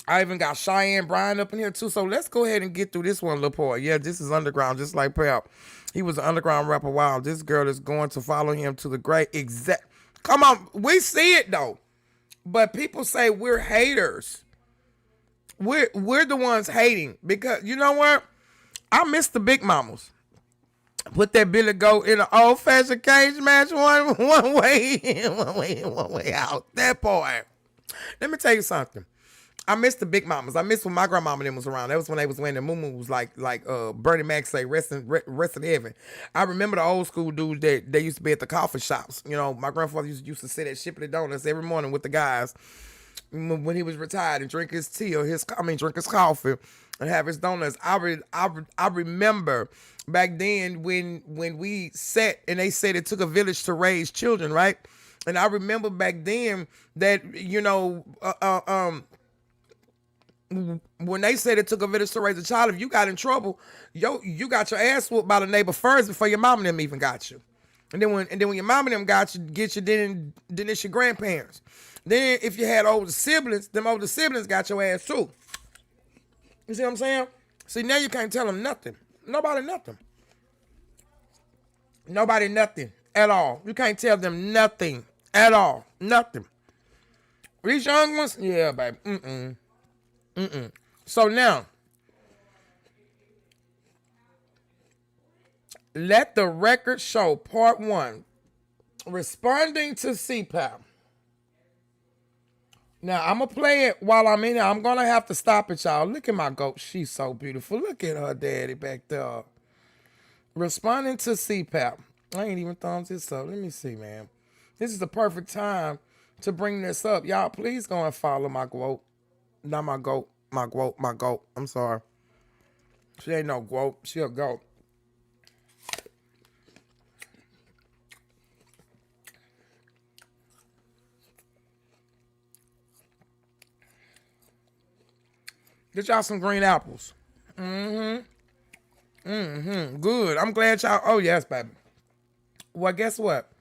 I even got Cheyenne Bryan up in here too. So let's go ahead and get through this one little part. Yeah, this is underground, just like Pap. He was an underground rapper. Wow, this girl is going to follow him to the grave. Come on, we see it though. But people say we're haters. We're the ones hating because you know what? I miss the big mamas. Put that Billy Goat in an old-fashioned cage match, one way in, one way out. That part. Let me tell you something. I miss the big mamas. I miss when my grandmama them was around. That was when they was wearing the moo-moos like Bernie Mac say, rest in heaven. I remember the old school dudes that they used to be at the coffee shops. My grandfather used to sit at Shipley Donuts every morning with the guys when he was retired and drink his tea or drink his coffee and have his donuts. I remember back then when we sat and they said it took a village to raise children, right? And I remember back then that, when they said it took a village to raise a child, if you got in trouble, you got your ass whooped by the neighbor first before your mom and them even got you. And then when your mom and them get you, then it's your grandparents. Then if you had older siblings, them older siblings got your ass too. You see what I'm saying? See, now you can't tell them nothing. Nobody nothing. Nobody nothing at all. You can't tell them nothing at all. Nothing. These young ones, yeah, baby. So now, let the record show part 1. Responding to CPAP. Now, I'm going to play it while I'm in here. I'm going to have to stop it, y'all. Look at my goat. She's so beautiful. Look at her daddy back there. Responding to CPAP. I ain't even thumbs this up. Let me see, man. This is the perfect time to bring this up. Y'all, please go and follow my goat. Not my goat. My goat. I'm sorry. She ain't no goat. She a goat. Get y'all some green apples. Good. I'm glad y'all. Oh, yes, baby. Well, guess what?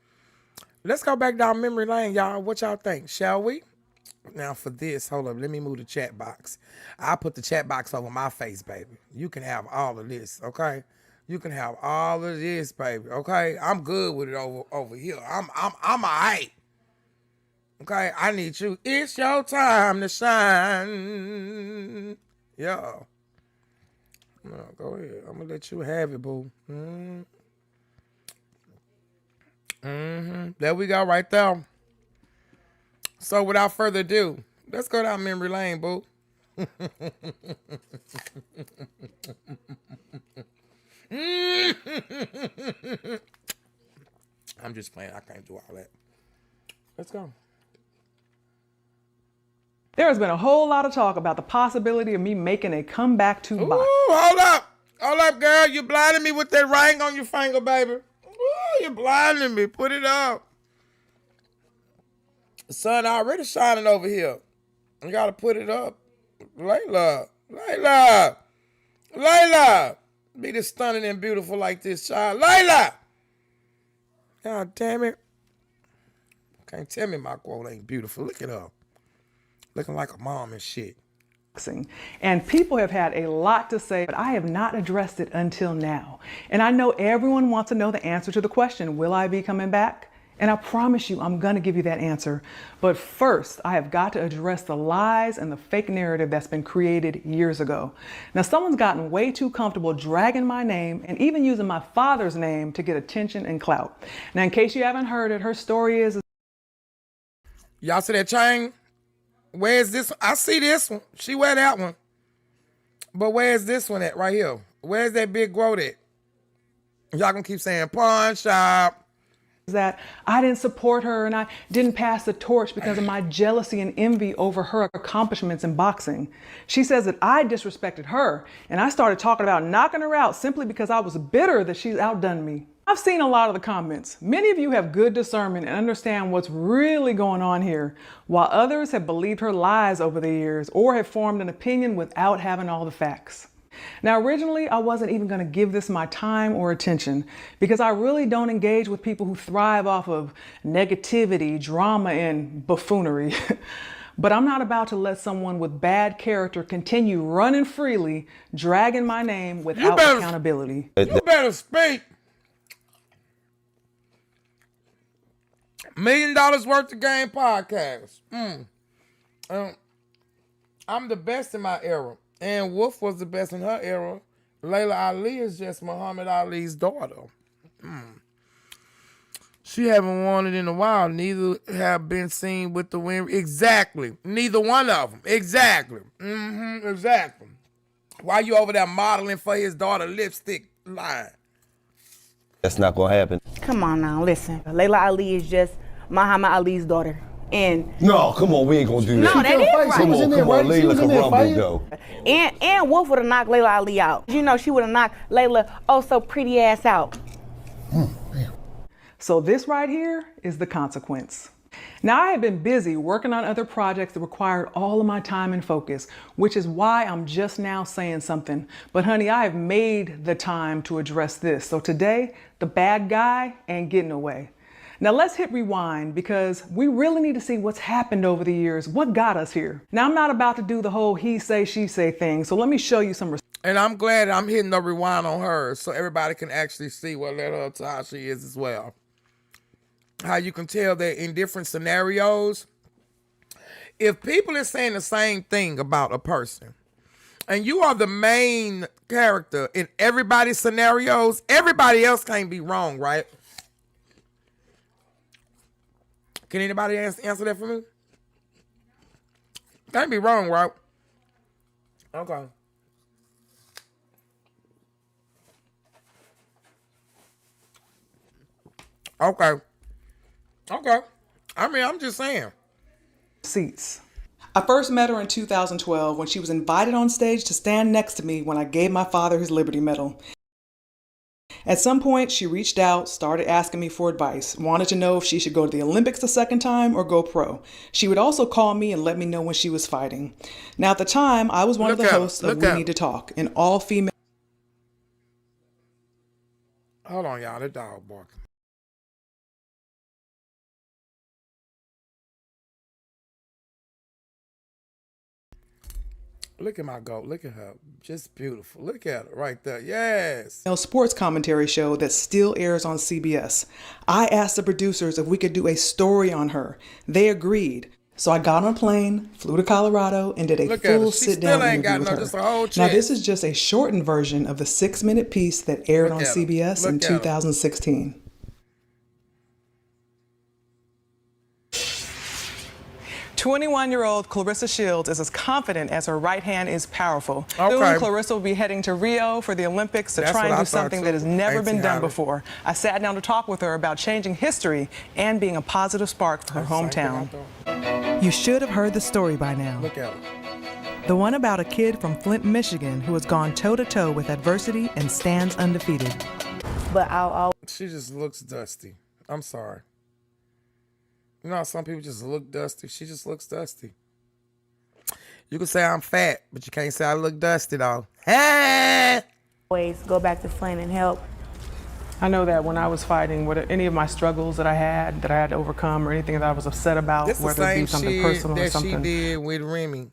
Let's go back down memory lane, y'all. What y'all think? Shall we? Now, for this, hold up. Let me move the chat box. I'll put the chat box over my face, baby. You can have all of this, okay? You can have all of this, baby, okay? I'm good with it over here. I'm all right. Okay, I need you. It's your time to shine. Yeah. No, go ahead. I'm going to let you have it, boo. There we go right there. So without further ado, let's go down memory lane, boo. I'm just playing. I can't do all that. Let's go. There has been a whole lot of talk about the possibility of me making a comeback to boxing. Hold up. Hold up, girl. You blinded me with that ring on your finger, baby. Ooh, you blinded me. Put it up. The sun already shining over here. You got to put it up. Leila. Be this stunning and beautiful like this, child. Leila. God damn it. Can't tell me my quote ain't beautiful. Look at her. Looking like a mom and shit. And people have had a lot to say, but I have not addressed it until now. And I know everyone wants to know the answer to the question, will I be coming back? And I promise you, I'm gonna give you that answer. But first, I have got to address the lies and the fake narrative that's been created years ago. Now, someone's gotten way too comfortable dragging my name and even using my father's name to get attention and clout. Now, in case you haven't heard it, her story is... Y'all see that chain? Where's this? I see this one. She wear that one. But where's this one at right here? Where's that big quote at? Y'all gonna keep saying pawn shop. That I didn't support her and I didn't pass the torch because of my jealousy and envy over her accomplishments in boxing. She says that I disrespected her and I started talking about knocking her out simply because I was bitter that she's outdone me. I've seen a lot of the comments. Many of you have good discernment and understand what's really going on here, while others have believed her lies over the years or have formed an opinion without having all the facts. Now, originally, I wasn't even going to give this my time or attention because I really don't engage with people who thrive off of negativity, drama, and buffoonery. But I'm not about to let someone with bad character continue running freely, dragging my name without accountability. You better speak. $1 million worth of game podcast. I'm the best in my era. And Wolf was the best in her era. Leila Ali is just Muhammad Ali's daughter. She haven't won it in a while. Neither have been seen with the win. Exactly. Neither one of them. Exactly. Exactly. Why you over there modeling for his daughter lipstick line? That's not gonna happen. Come on now, listen. Leila Ali is just Muhammad Ali's daughter. And no, come on, we ain't gonna do that. No, that is right. Come on, Leila can rumble though. And Wolf would have knocked Leila Ali out. You know, she would have knocked Leila so pretty ass out. So this right here is the consequence. Now, I have been busy working on other projects that required all of my time and focus, which is why I'm just now saying something. But honey, I have made the time to address this. So today, the bad guy ain't getting away. Now let's hit rewind because we really need to see what's happened over the years, what got us here. Now I'm not about to do the whole he say, she say thing, so let me show you some. And I'm glad I'm hitting the rewind on her so everybody can actually see what led her to how she is as well. How you can tell that in different scenarios, if people are saying the same thing about a person, and you are the main character in everybody's scenarios, everybody else can't be wrong, right? Can anybody answer that for me? Can't be wrong, right? Okay. Okay. Okay. I mean, I'm just saying. Seats. I first met her in 2012 when she was invited on stage to stand next to me when I gave my father his Liberty Medal. At some point, she reached out, started asking me for advice, wanted to know if she should go to the Olympics the second time or go pro. She would also call me and let me know when she was fighting. Now, at the time, I was one of the hosts of We Need to Talk, an all-female... Hold on, y'all. That dog barking. Look at my goat. Look at her. Just beautiful. Look at her right there. Yes. Sports commentary show that still airs on CBS. I asked the producers if we could do a story on her. They agreed. So I got on a plane, flew to Colorado, and did a full sit-down interview with her. Now, this is just a shortened version of the 6-minute piece that aired on CBS in 2016. 21-year-old ClaressasHields is as confident as her right hand is powerful. Soon, Claressa will be heading to Rio for the Olympics to try and do something that has never been done before. I sat down to talk with her about changing history and being a positive spark for her hometown. You should have heard the story by now. Look at her. The one about a kid from Flint, Michigan who has gone toe-to-toe with adversity and stands undefeated. But she just looks dusty. I'm sorry. You know how some people just look dusty? She just looks dusty. You can say I'm fat, but you can't say I look dusty, though. Hey! Always go back to Flint and help. I know that when I was fighting, any of my struggles that I had to overcome or anything that I was upset about, This whether it be something personal or something. That she did with Remy.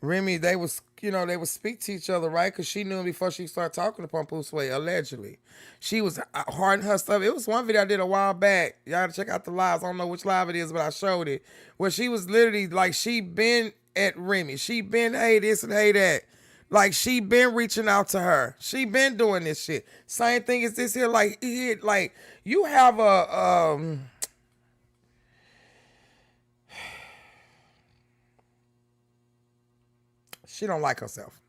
Remy, they was you know, they would speak to each other, right? Because she knew him before she started talking to Papoose way, allegedly. She was harding her stuff. It was one video I did a while back. Y'all gotta check out the lives. I don't know which live it is, but I showed it. Where she was literally like, she been at Remy. She been, hey this and hey that. Like, she been reaching out to her. She been doing this shit. Same thing as this here. Like, you have a, she don't like herself.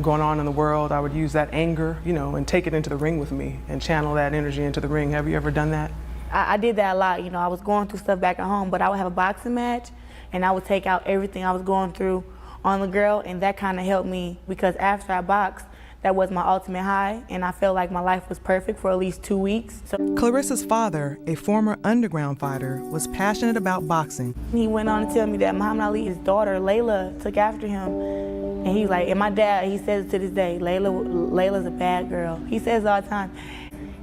Going on in the world, I would use that anger, you know, and take it into the ring with me and channel that energy into the ring. Have you ever done that? I did that a lot. You know, I was going through stuff back at home, but I would have a boxing match and I would take out everything I was going through on the girl, and that kind of helped me because after I boxed, that was my ultimate high, and I felt like my life was perfect for at least 2 weeks. So Clarissa's father, a former underground fighter, was passionate about boxing. He went on to tell me that Muhammad Ali, his daughter, Leila, took after him. And he's like, and my dad, he says it to this day, Leila's a bad girl. He says it all the time.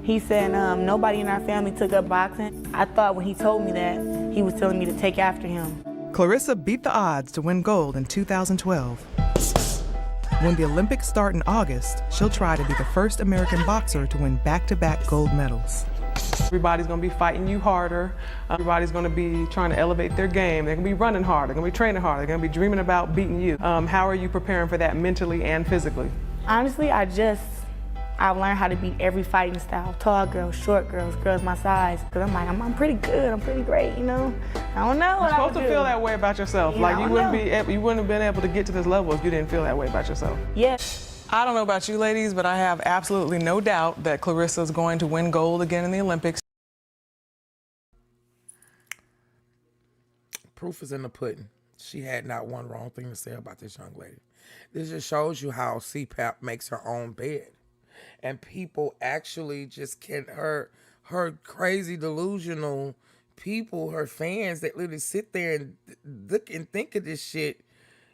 He said, nobody in our family took up boxing. I thought when he told me that, he was telling me to take after him. Claressa beat the odds to win gold in 2012. When the Olympics start in August, she'll try to be the first American boxer to win back-to-back gold medals. Everybody's gonna be fighting you harder. Everybody's gonna be trying to elevate their game. They're gonna be running harder, they're gonna be training harder, they're gonna be dreaming about beating you. How are you preparing for that mentally and physically? Honestly, I've learned how to beat every fighting style. Tall girls, short girls, girls my size. Cause I'm like, I'm pretty good, I'm pretty great, you know? I don't know what You're supposed to feel that way about yourself. Yeah, like you wouldn't have been able to get to this level if you didn't feel that way about yourself. Yes. I don't know about you ladies, but I have absolutely no doubt that Claressa is going to win gold again in the Olympics. Proof is in the pudding. She had not one wrong thing to say about this young lady. This just shows you how CPAP makes her own bed. And people actually just can't, her crazy delusional people, her fans that literally sit there and look and think of this shit.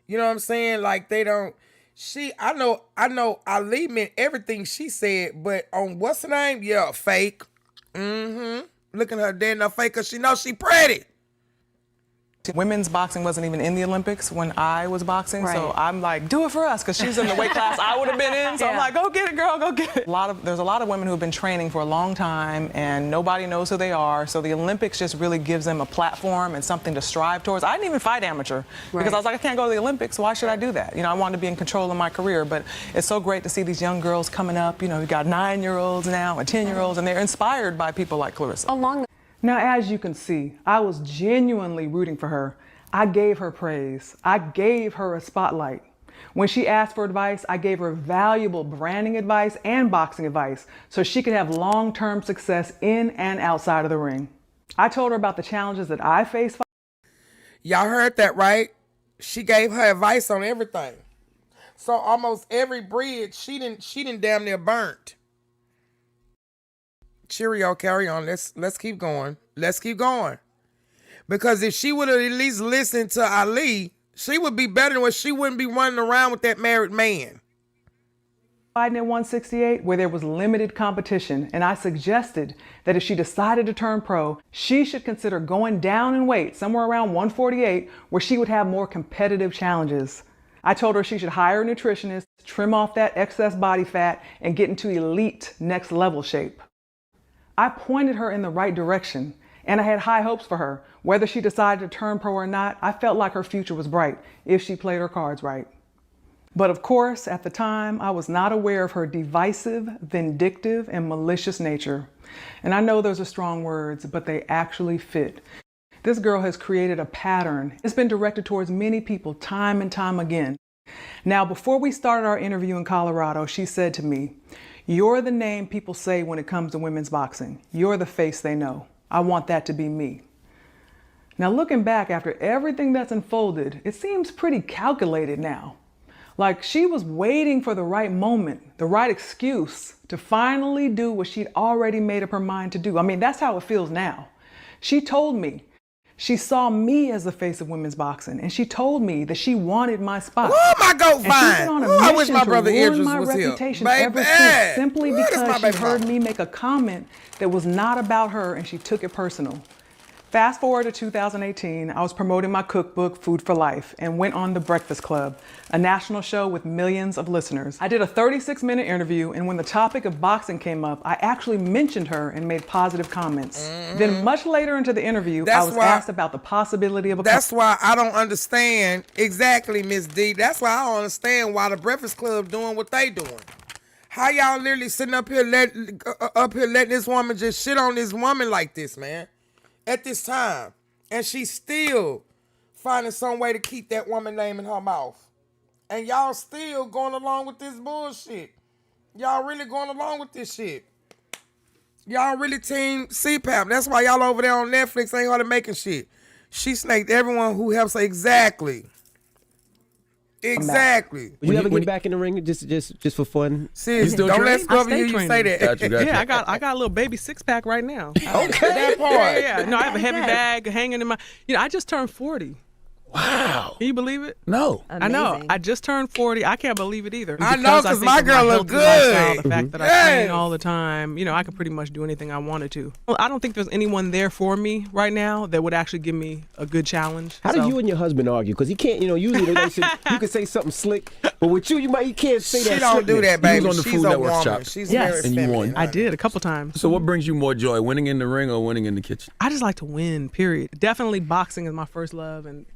You know what I'm saying? Like they don't, I know Ali meant everything she said, but on what's the name? Yeah, fake. Look at her dead enough fake because she knows she pretty. Women's boxing wasn't even in the Olympics when I was boxing, right. So I'm like, do it for us, because she's in the weight class I would have been in. So I'm like, go get it, girl, go get it. There's a lot of women who have been training for a long time, and nobody knows who they are. So the Olympics just really gives them a platform and something to strive towards. I didn't even fight amateur because I was like, I can't go to the Olympics. Why should I do that? You know, I wanted to be in control of my career. But it's so great to see these young girls coming up. You know, you got 9-year-olds now and 10-year-olds, and they're inspired by people like Claressa. Now, as you can see, I was genuinely rooting for her. I gave her praise. I gave her a spotlight. When she asked for advice, I gave her valuable branding advice and boxing advice so she could have long-term success in and outside of the ring. I told her about the challenges that I face. Y'all heard that, right? She gave her advice on everything. So almost every bridge she didn't damn near burnt. Cheerio, carry on. Let's keep going. Let's keep going. Because if she would have at least listened to Ali, she would be better than what she wouldn't be running around with that married man. Fighting at 168 where there was limited competition, and I suggested that if she decided to turn pro, she should consider going down in weight somewhere around 148 where she would have more competitive challenges. I told her she should hire a nutritionist, trim off that excess body fat, and get into elite next level shape. I pointed her in the right direction, and I had high hopes for her. Whether she decided to turn pro or not, I felt like her future was bright if she played her cards right. But of course, at the time, I was not aware of her divisive, vindictive, and malicious nature. And I know those are strong words, but they actually fit. This girl has created a pattern. It's been directed towards many people time and time again. Now, before we started our interview in Colorado, she said to me, "You're the name people say when it comes to women's boxing. You're the face they know. I want that to be me." Now, looking back after everything that's unfolded, it seems pretty calculated now. Like she was waiting for the right moment, the right excuse to finally do what she'd already made up her mind to do. I mean, that's how it feels now. She told me she saw me as the face of women's boxing, and she told me that she wanted my spot. Oh, my goat fine. I wish my brother Idris my was here. reputation Baby. ever since, simply Where is because my she baby heard mama? me make a comment that was not about her, and she took it personal. Fast forward to 2018, I was promoting my cookbook, Food for Life, and went on The Breakfast Club, a national show with millions of listeners. I did a 36-minute interview, and when the topic of boxing came up, I actually mentioned her and made positive comments. Then much later into the interview, I was asked about the possibility of a... That's why I don't understand, exactly, Miss D. That's why I don't understand why the Breakfast Club doing what they doing. How y'all literally sitting up here letting this woman just shit on this woman like this, man? At this time, and she's still finding some way to keep that woman name in her mouth, and y'all still going along with this bullshit. Y'all really going along with this shit. Y'all really team CPAP. That's why y'all over there on Netflix ain't hardly making shit. She snaked everyone who helps her. Exactly. Would you ever get back in the ring just for fun? Sis, don't let Scrubby hear you say that. Got you. Yeah, I got a little baby six-pack right now. Okay. That part. Yeah. No, I have a heavy bag hanging in my... I just turned 40. Wow. Can you believe it? No. I know. I just turned 40. I can't believe it either. I know, because my girl look good. Lifestyle, the fact that I train all the time, I could pretty much do anything I wanted to. Well, I don't think there's anyone there for me right now that would actually give me a good challenge. How did you and your husband argue? Because he can't, usually you could say something slick, but with you can't say that. She don't do that, baby. He was on the She's Food a Network woman. shop. She's very and you won. I did a couple times. So what brings you more joy, winning in the ring or winning in the kitchen? I just like to win, period. Definitely boxing is my first love, and,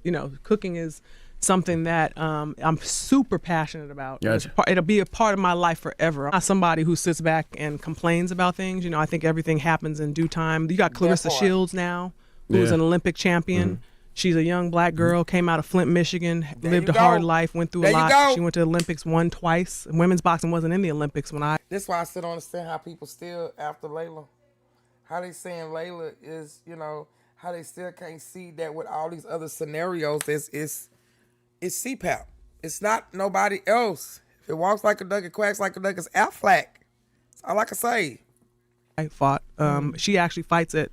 cooking is something that I'm super passionate about. Gotcha. It'll be a part of my life forever. I'm not somebody who sits back and complains about things. I think everything happens in due time. You got ClaressasShields now, who's an Olympic champion. She's a young black girl, came out of Flint, Michigan, lived a hard life, went through a lot. She went to the Olympics, won twice. Women's boxing wasn't in the Olympics when I... That's why I still don't understand how people still after Layla. How they saying Layla is, how they still can't see that with all these other scenarios, it's CPAP. It's not nobody else. If it walks like a duck, it quacks like a duck, it's Aflac. That's all I can say. I fought. She actually fights at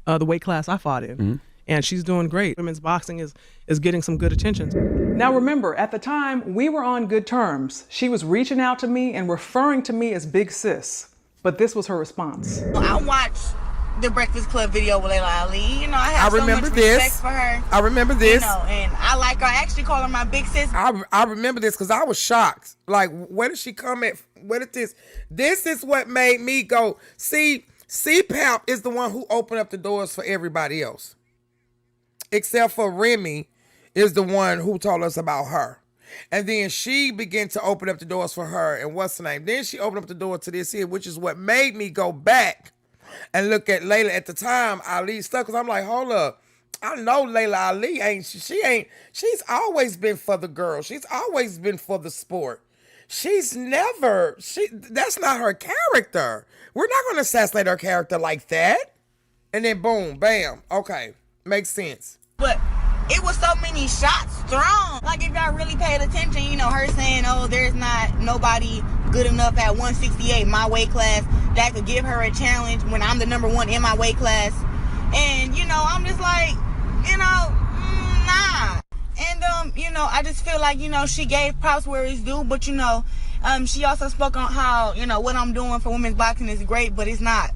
the weight class I fought in. And she's doing great. Women's boxing is getting some good attention. Now remember, at the time, we were on good terms. She was reaching out to me and referring to me as Big Sis. But this was her response. I watched the Breakfast Club video with Leila Ali. I have so much respect for her. I remember this. And I like her. I actually call her my big sis. I remember this because I was shocked. Like, where did she come at? Where did this? This is what made me go, see, CPAP is the one who opened up the doors for everybody else. Except for Remy is the one who told us about her. And then she began to open up the doors for her. And what's the name? Then she opened up the door to this here, which is what made me go back and look at Leila at the time. Ali stuck, because I'm like, hold up. I know Leila Ali she's always been for the girl. She's always been for the sport. That's not her character. We're not going to assassinate her character like that. And then boom, bam. Okay, makes sense. But it was so many shots thrown. Like, if y'all really paid attention, her saying, oh, there's not nobody good enough at 168, my weight class, that could give her a challenge when I'm the number one in my weight class. And, I'm just like, nah. And, I just feel like, she gave props where it's due, but, she also spoke on how, what I'm doing for women's boxing is great, but it's not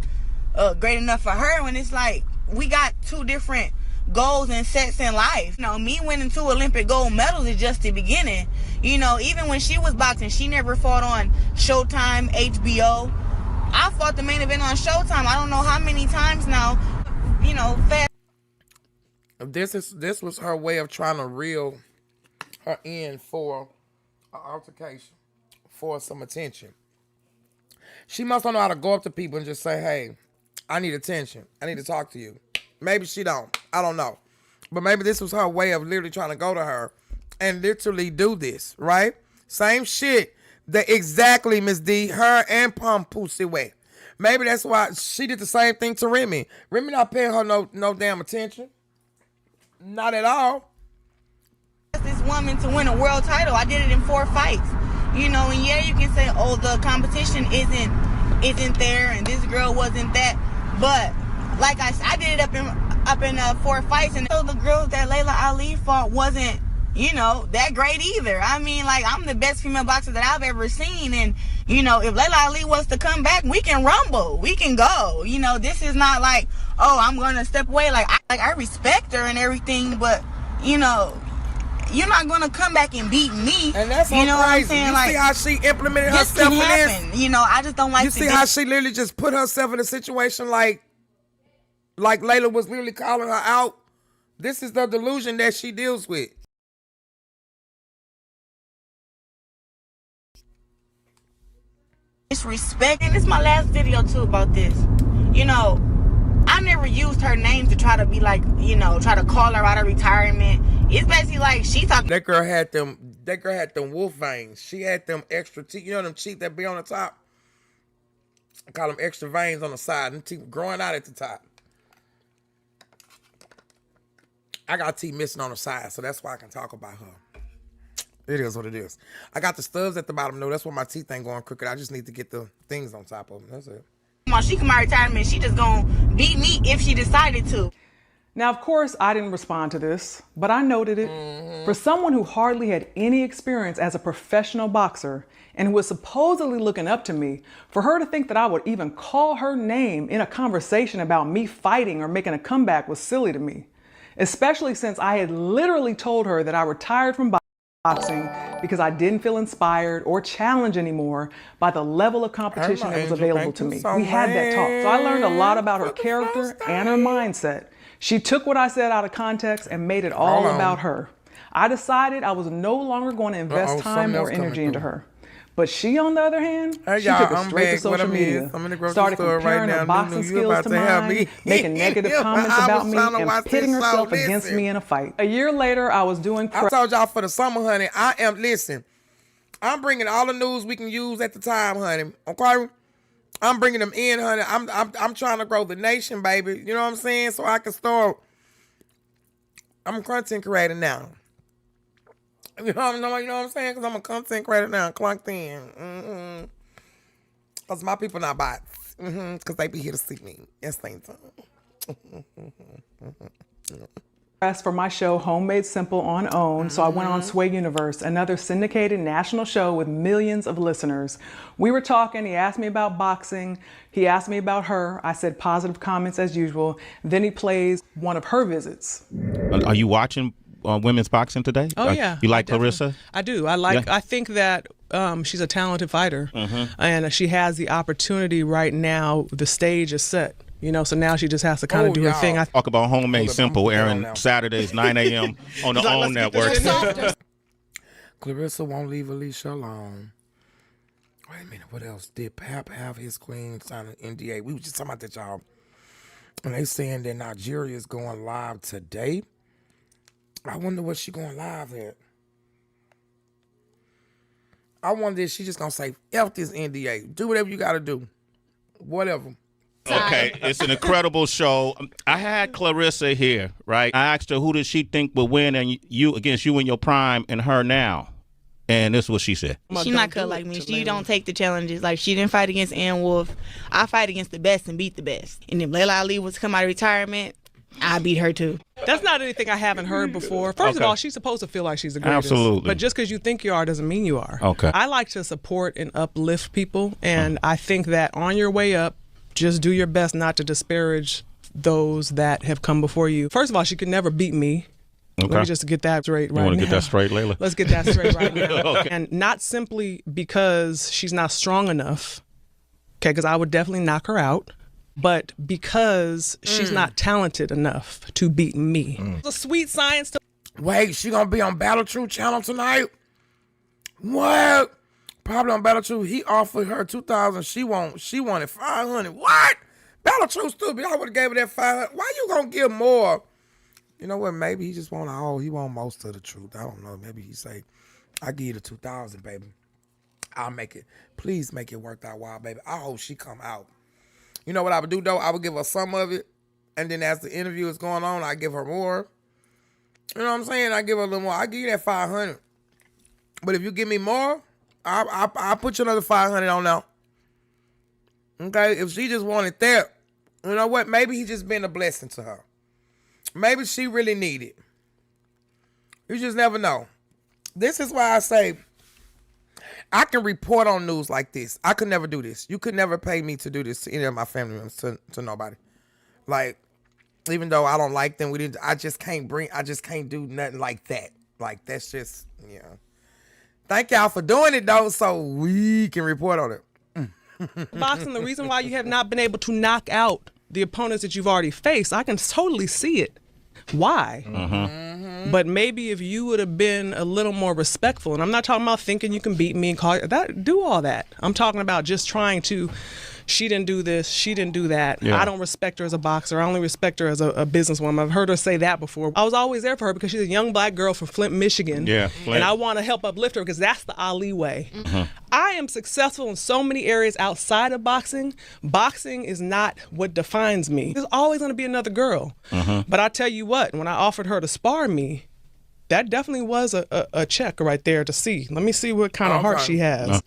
great enough for her. When it's like, we got two different goals and sets in life. Me winning 2 Olympic gold medals is just the beginning. Even when she was boxing, she never fought on Showtime, HBO. I fought the main event on Showtime. I don't know how many times now. Fast. This was her way of trying to reel her in for an altercation, for some attention. She must not know how to go up to people and just say, hey, I need attention. I need to talk to you. Maybe she don't. I don't know. But maybe this was her way of literally trying to go to her and literally do this, right? Same shit that exactly Miss D, her and Papoose way. Maybe that's why she did the same thing to Remy. Remy not paying her no damn attention. Not at all. This woman to win a world title. I did it in 4 fights. And yeah, you can say, oh, the competition isn't there and this girl wasn't that. But like I did it up in 4 fights, and the girls that Leila Ali fought wasn't, you know, that great either. I mean, like, I'm the best female boxer that I've ever seen. And, you know, if Leila Ali wants to come back, we can rumble. We can go. You know, this is not like, oh, I'm going to step away. Like, I respect her and everything, but, you know, you're not going to come back and beat me. And that's you know crazy. what I'm saying? You like, see how she implemented this herself can in happen. this? You know, I just don't like You see how she literally just put herself in a situation like Leila was literally calling her out? This is the delusion that she deals with. Disrespect. And this is my last video too about this. You know, I never used her name to try to be like, you know, try to call her out of retirement. It's basically like she talking. That girl had them wolf veins. She had them extra teeth. You know them teeth that be on the top? I call them extra veins on the side. Them teeth growing out at the top. I got teeth missing on the side, so that's why I can talk about her. It is what it is. I got the stubs at the bottom, though. That's why my teeth ain't going crooked. I just need to get the things on top of them. That's it. She come out of retirement. She just gonna beat me if she decided to. Now, of course, I didn't respond to this, but I noted it. For someone who hardly had any experience as a professional boxer and who was supposedly looking up to me, for her to think that I would even call her name in a conversation about me fighting or making a comeback was silly to me, especially since I had literally told her that I retired from boxing because I didn't feel inspired or challenged anymore by the level of competition that was available to me. We had that talk. So I learned a lot about her character and her mindset. She took what I said out of context and made it all about her. I decided I was no longer going to invest time or energy into her. But she, on the other hand, she took it straight to social media, started comparing her boxing skills to mine, making negative comments about me, and pitting herself against me in a fight. A year later, I was doing... I told y'all for the summer, honey, I'm bringing all the news we can use at the time, honey, okay? I'm bringing them in, honey. I'm trying to grow the nation, baby. You know what I'm saying? So I can start... I'm a content creator now. You know what I'm saying? Because I'm a content creator now, clocked in. Because my people not bots. Because they be here to see me at the same time. For my show Homemade Simple on OWN, so I went on Sway Universe, another syndicated national show with millions of listeners. We were talking, he asked me about boxing, he asked me about her, I said positive comments as usual, then he plays one of her visits. Are you watching women's boxing today? Oh yeah. You like Claressa? I do. I think that she's a talented fighter, and she has the opportunity right now. The stage is set. You know, so now she just has to kind of do her thing. Talk about Homemade Simple, airing Saturdays 9 a.m. on the OWN network. Claressa won't leave Alicia alone. Wait a minute, what else? Did Pap have his queen sign an NDA? We were just talking about that, y'all. And they saying that Nigeria is going live today. I wonder what she going live at. I wonder if she just gonna say, F this NDA. Do whatever you gotta do. Whatever. Okay, it's an incredible show. I had Claressa here, right? I asked her who does she think will win and you against you in your prime and her now. And this is what she said. She's not cut like me. She don't take the challenges. Like, she didn't fight against Ann Wolf. I fight against the best and beat the best. And if Leila Ali was to come out of retirement, I beat her too. That's not anything I haven't heard before. First of all, she's supposed to feel like she's the greatest. Absolutely. But just because you think you are doesn't mean you are. Okay. I like to support and uplift people, and I think that on your way up, just do your best not to disparage those that have come before you. First of all, she could never beat me. Okay. Let me just get that straight right now. You want to get that straight, Leila? Let's get that straight right now. Okay. And not simply because she's not strong enough, okay, because I would definitely knock her out, but because she's not talented enough to beat me. It's a sweet science to... Wait, she gonna be on Battle Truth channel tonight? What? Probably on Battle Truth. He offered her $2,000. She wanted $500. What? Battle Truth stupid. I would have gave her that $500. Why you gonna give more? You know what? Maybe he just want all. He want most of the truth. I don't know. Maybe he say, "I give you the $2,000, baby. I'll make it. Please make it worth that while, baby. I hope she come out." You know what I would do though? I would give her some of it, and then as the interview is going on, I give her more. You know what I'm saying? I give her a little more. I give you that $500. But if you give me more, I'll put you another $500 on now. Okay? If she just wanted that, you know what? Maybe he just been a blessing to her. Maybe she really needed. You just never know. This is why I say I can report on news like this. I could never do this. You could never pay me to do this to any of my family members, to nobody. Like, even though I don't like them, I just can't do nothing like that. Like, that's just, you know. Thank y'all for doing it, though, so we can report on it. Boxing, the reason why you have not been able to knock out the opponents that you've already faced, I can totally see it. Why? But maybe if you would have been a little more respectful, and I'm not talking about thinking you can beat me and call that, do all that. I'm talking about just trying to, she didn't do this, she didn't do that. Yeah. I don't respect her as a boxer. I only respect her as a businesswoman. I've heard her say that before. I was always there for her because she's a young black girl from Flint, Michigan. Yeah, Flint. And I want to help uplift her because that's the Ali way. I am successful in so many areas outside of boxing. Boxing is not what defines me. There's always going to be another girl. But I tell you what, when I offered her to spar me, that definitely was a check right there to see. Let me see what kind of heart she has.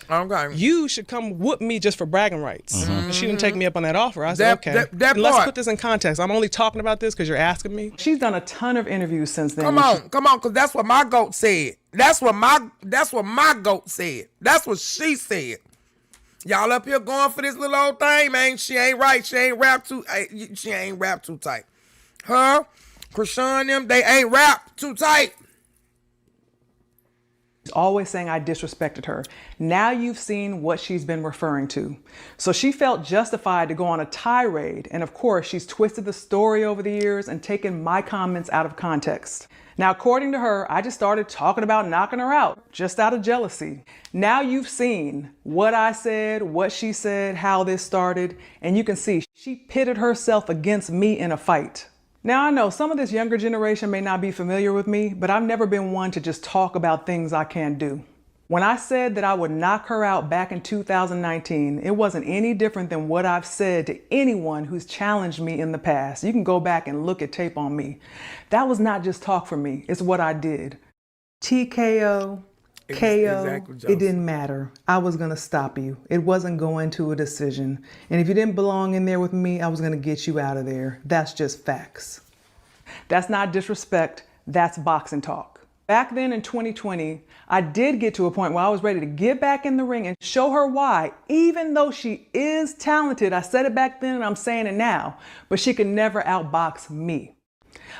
You should come whoop me just for bragging rights. She didn't take me up on that offer. I said, okay. Let's put this in context. I'm only talking about this because you're asking me. She's done a ton of interviews since then. Come on, because that's what my goat said. That's what my goat said. That's what she said. Y'all up here going for this little old thing, man. She ain't right. She ain't wrapped too tight. Her, Krishan, them, they ain't wrapped too tight. Always saying I disrespected her. Now you've seen what she's been referring to. So she felt justified to go on a tirade. And of course, she's twisted the story over the years and taken my comments out of context. Now, according to her, I just started talking about knocking her out just out of jealousy. Now you've seen what I said, what she said, how this started, and you can see she pitted herself against me in a fight. Now, I know some of this younger generation may not be familiar with me, but I've never been one to just talk about things I can't do. When I said that I would knock her out back in 2019, it wasn't any different than what I've said to anyone who's challenged me in the past. You can go back and look at tape on me. That was not just talk for me, it's what I did. TKO, KO, it didn't matter. I was gonna stop you. It wasn't going to a decision. And if you didn't belong in there with me, I was gonna get you out of there. That's just facts. That's not disrespect, that's boxing talk. Back then in 2020, I did get to a point where I was ready to get back in the ring and show her why, even though she is talented, I said it back then and I'm saying it now, but she could never outbox me.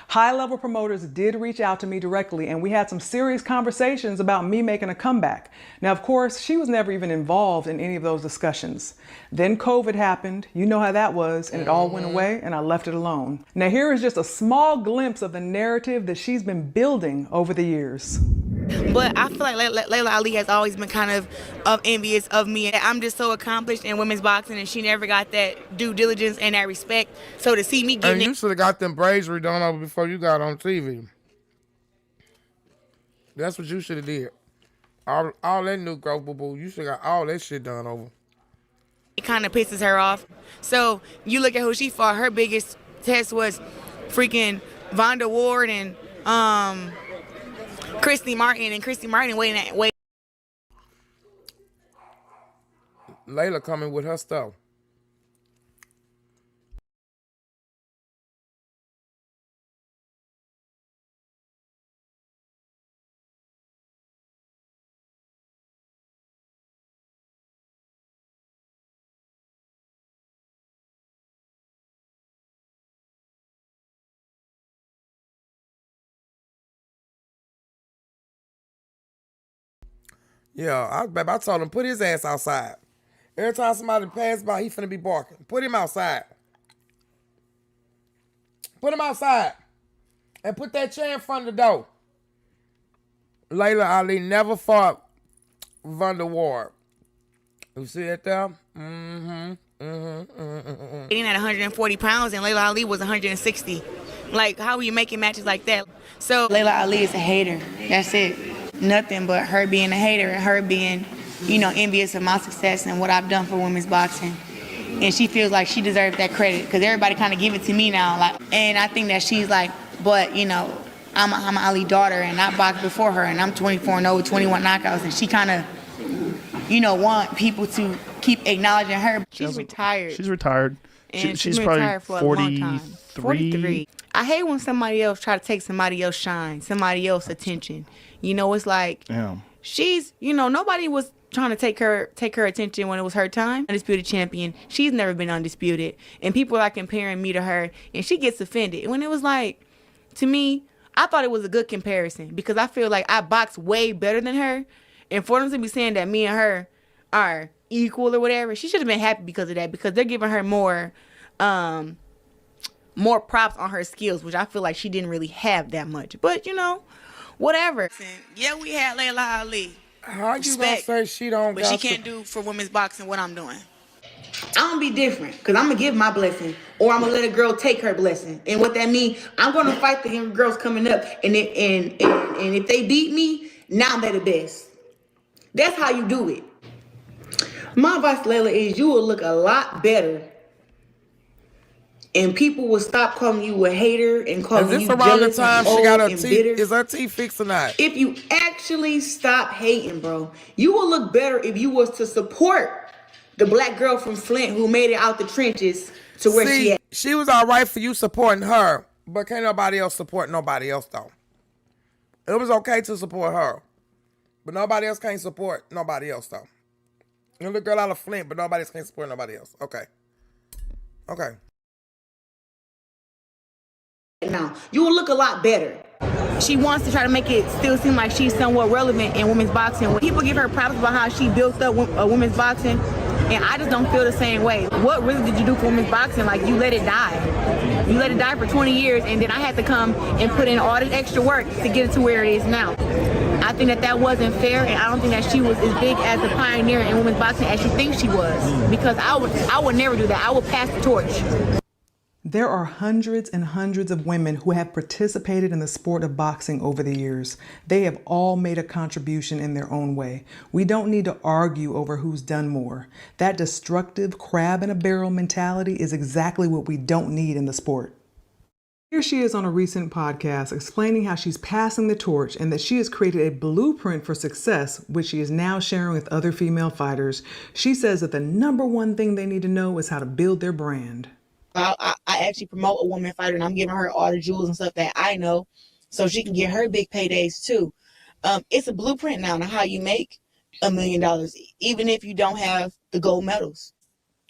High-level promoters did reach out to me directly and we had some serious conversations about me making a comeback. Now, of course, she was never even involved in any of those discussions. Then COVID happened, you know how that was, and it all went away and I left it alone. Now, here is just a small glimpse of the narrative that she's been building over the years. But I feel like Leila Ali has always been kind of envious of me. I'm just so accomplished in women's boxing and she never got that due diligence and that respect. So to see me getting you should have got them braids redone over before you got on TV. That's what you should have did. All that new growth, boo-boo, you should have got all that shit done over. It kind of pisses her off. So you look at who she fought, her biggest test was freaking Vonda Ward and Christy Martin, and Christy Martin waiting. Layla coming with her stuff. Yeah, I told him, put his ass outside. Every time somebody passed by, he finna be barking. Put him outside. Put him outside. And put that chair in front of the door. Leila Ali never fought Vonda Ward. You see that there? Getting at 140 pounds and Leila Ali was 160. Like, how are you making matches like that? So Leila Ali is a hater. That's it. Nothing but her being a hater and her being, envious of my success and what I've done for women's boxing. And she feels like she deserves that credit because everybody kind of give it to me now. And I think that she's like, but, I'm an Ali daughter and I boxed before her and I'm 24-0 with 21 knockouts. And she kind of, want people to keep acknowledging her. She's retired. She's retired. And She's been probably retired for a long time. 43. I hate when somebody else try to take somebody else shine, somebody else attention. You know, it's like she's, you know, nobody was trying to take her attention when it was her time. Undisputed champion. She's never been undisputed. And people are comparing me to her, and she gets offended. When it was like, to me, I thought it was a good comparison because I feel like I box way better than her. And for them to be saying that me and her are equal or whatever, she should have been happy because of that, because they're giving her more props on her skills, which I feel like she didn't really have that much. But, you know, whatever. Yeah, we had Leila Ali. How you gonna say she don't But she can't do for women's boxing what I'm doing. I'm gonna be different because I'm gonna give my blessing, or I'm gonna let a girl take her blessing. And what that means, I'm gonna fight the young girls coming up, and if they beat me, now they're the best. That's how you do it. My advice, Leila, is you will look a lot better, and people will stop calling you a hater and calling you jealous and old and bitter. Is her teeth fixed or not? If you actually stop hating, bro, you will look better if you was to support the black girl from Flint who made it out the trenches to where she at. She was all right for you supporting her, but can't nobody else support nobody else, though. It was okay to support her, but nobody else can't support nobody else, though. You're the girl out of Flint, but nobody else can't support nobody else. Okay. Okay. Now, you will look a lot better. She wants to try to make it still seem like she's somewhat relevant in women's boxing. When people give her props about how she built up women's boxing, and I just don't feel the same way. What really did you do for women's boxing? Like, you let it die. You let it die for 20 years, and then I had to come and put in all this extra work to get it to where it is now. I think that wasn't fair, and I don't think that she was as big as a pioneer in women's boxing as she thinks she was. Because I would never do that. I would pass the torch. There are hundreds and hundreds of women who have participated in the sport of boxing over the years. They have all made a contribution in their own way. We don't need to argue over who's done more. That destructive crab in a barrel mentality is exactly what we don't need in the sport. Here she is on a recent podcast explaining how she's passing the torch and that she has created a blueprint for success, which she is now sharing with other female fighters. She says that the #1 thing they need to know is how to build their brand. I actually promote a woman fighter, and I'm giving her all the jewels and stuff that I know so she can get her big paydays too. It's a blueprint now on how you make $1 million, even if you don't have the gold medals.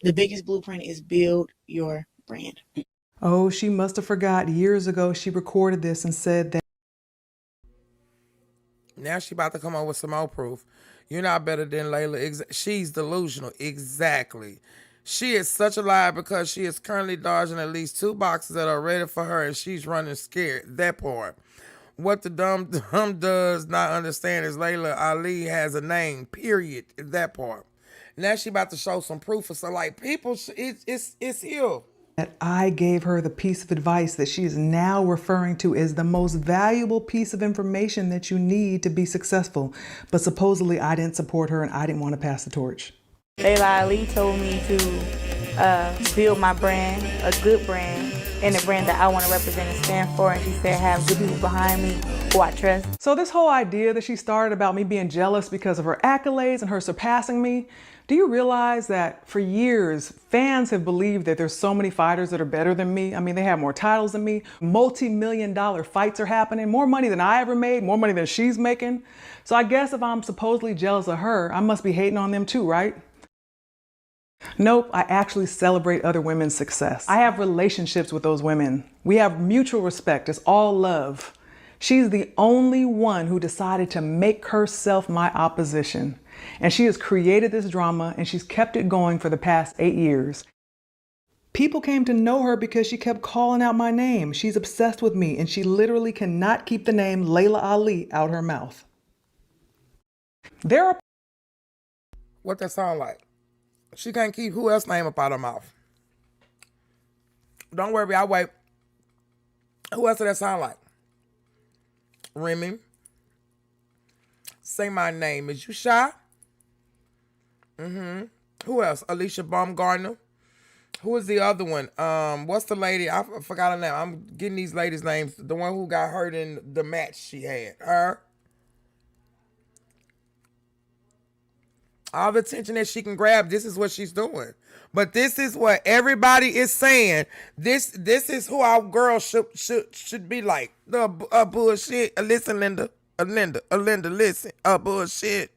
The biggest blueprint is build your brand. Oh, she must have forgot years ago she recorded this and said that. Now she about to come up with some more proof. You're not better than Leila. She's delusional. Exactly. She is such a liar because she is currently dodging at least 2 boxes that are ready for her, and she's running scared. That part. What the dumb does not understand is Leila Ali has a name, period. That part. Now she about to show some proof of so like people, it's here. That I gave her the piece of advice that she is now referring to as the most valuable piece of information that you need to be successful. But supposedly I didn't support her and I didn't want to pass the torch. Leila Ali told me to build my brand, a good brand, and a brand that I want to represent and stand for. And she said, have good people behind me who I trust. So this whole idea that she started about me being jealous because of her accolades and her surpassing me, do you realize that for years, fans have believed that there's so many fighters that are better than me? I mean, they have more titles than me. Multi-million-dollar fights are happening, more money than I ever made, more money than she's making. So I guess if I'm supposedly jealous of her, I must be hating on them too, right? Nope, I actually celebrate other women's success. I have relationships with those women. We have mutual respect. It's all love. She's the only one who decided to make herself my opposition. And she has created this drama and she's kept it going for the past 8 years. People came to know her because she kept calling out my name. She's obsessed with me and she literally cannot keep the name Leila Ali out her mouth. What that sound like? She can't keep who else's name up out her mouth. Don't worry, I'll wait. Who else did that sound like? Remy. Say my name. Is you shy? Who else? Alicia Baumgartner. Who is the other one? What's the lady? I forgot her name. I'm getting these ladies' names. The one who got hurt in the match she had. Her. All the attention that she can grab, this is what she's doing. But this is what everybody is saying. This is who our girl should be like. The bullshit. Listen, Linda, listen. Bullshit.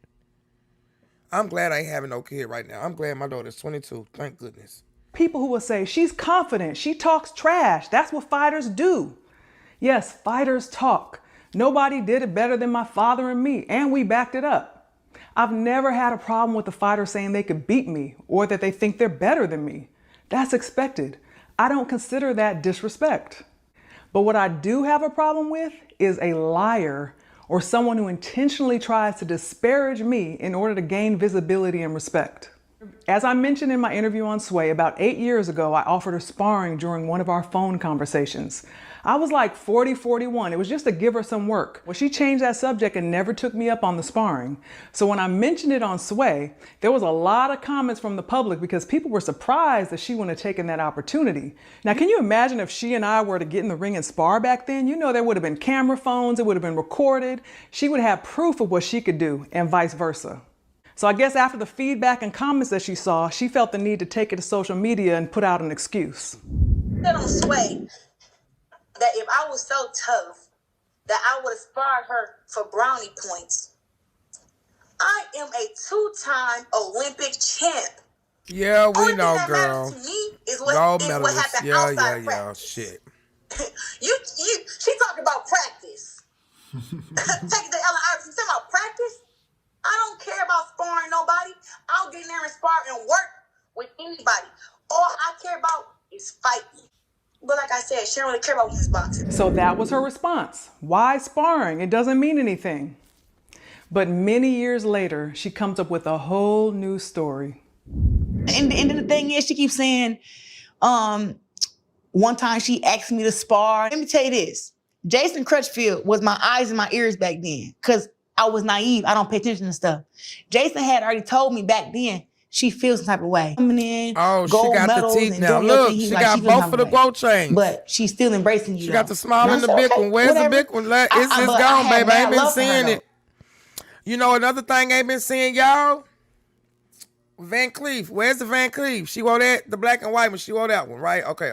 I'm glad I ain't having no kid right now. I'm glad my daughter's 22. Thank goodness. People who will say, she's confident, she talks trash. That's what fighters do. Yes, fighters talk. Nobody did it better than my father and me, and we backed it up. I've never had a problem with the fighter saying they could beat me or that they think they're better than me. That's expected. I don't consider that disrespect. But what I do have a problem with is a liar or someone who intentionally tries to disparage me in order to gain visibility and respect. As I mentioned in my interview on Sway, about 8 years ago, I offered her sparring during one of our phone conversations. I was like 40, 41. It was just to give her some work. Well, she changed that subject and never took me up on the sparring. So when I mentioned it on Sway, there was a lot of comments from the public because people were surprised that she wouldn't have taken that opportunity. Now, can you imagine if she and I were to get in the ring and spar back then? You know, there would have been camera phones, it would have been recorded. She would have proof of what she could do and vice versa. So I guess after the feedback and comments that she saw, she felt the need to take it to social media and put out an excuse. On Sway, that if I was so tough that I would have sparred her for brownie points. I am a 2-time Olympic champ. Yeah, we know, girl. To me is what happened outside practice. Shit. She talked about practice. Take the Ellen Iverson. Talking about practice. I don't care about sparring nobody. I'll get in there and spar and work with anybody. All I care about is fighting. But like I said, she don't really care about women's boxing. So that was her response. Why sparring? It doesn't mean anything. But many years later, she comes up with a whole new story. And the thing is, she keeps saying, one time she asked me to spar. Let me tell you this. Jason Crutchfield was my eyes and my ears back then. Because I was naive. I don't pay attention to stuff. Jason had already told me back then she feels some type of way. Coming in, she got the teeth now. Look, she got both of the gold chains. But she's still embracing you. She got the smile and the big one. Where's the big one? It's gone, baby. I ain't been seeing it. You know another thing I ain't been seeing, y'all? Van Cleef. Where's the Van Cleef? She wore that, the black and white one. She wore that one, right? Okay.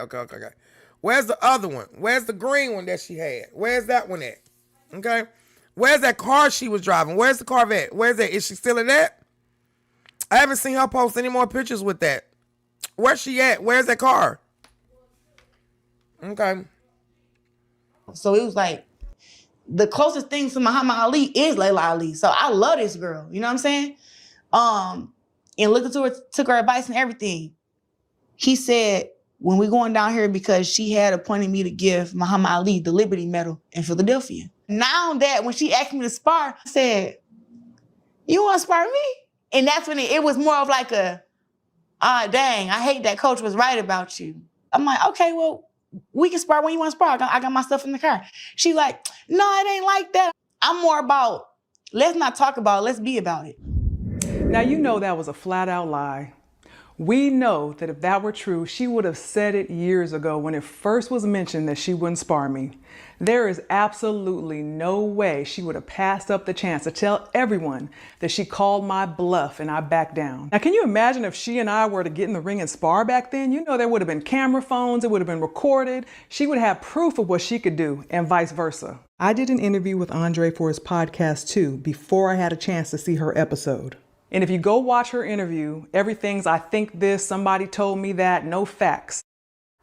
Where's the other one? Where's the green one that she had? Where's that one at? Okay. Where's that car she was driving? Where's the Corvette? Where's that? Is she still in that? I haven't seen her post any more pictures with that. Where's she at? Where's that car? Okay. So it was like, the closest thing to Muhammad Ali is Leila Ali. So I love this girl. You know what I'm saying? And looked into her, took her advice and everything. He said, when we going down here, because she had appointed me to give Muhammad Ali the Liberty Medal in Philadelphia. Now that when she asked me to spar, I said, you want to spar me? And that's when it was more of like a, dang, I hate that coach was right about you. I'm like, okay, well, we can spar when you want to spar. I got my stuff in the car. She like, no, it ain't like that. I'm more about, let's not talk about it, let's be about it. Now, you know that was a flat out lie. We know that if that were true, she would have said it years ago when it first was mentioned that she wouldn't spar me. There is absolutely no way she would have passed up the chance to tell everyone that she called my bluff and I backed down. Now, can you imagine if she and I were to get in the ring and spar back then? You know, there would have been camera phones, it would have been recorded. She would have proof of what she could do and vice versa. I did an interview with Andre for his podcast too, before I had a chance to see her episode. And if you go watch her interview, everything's I think this, somebody told me that, no facts.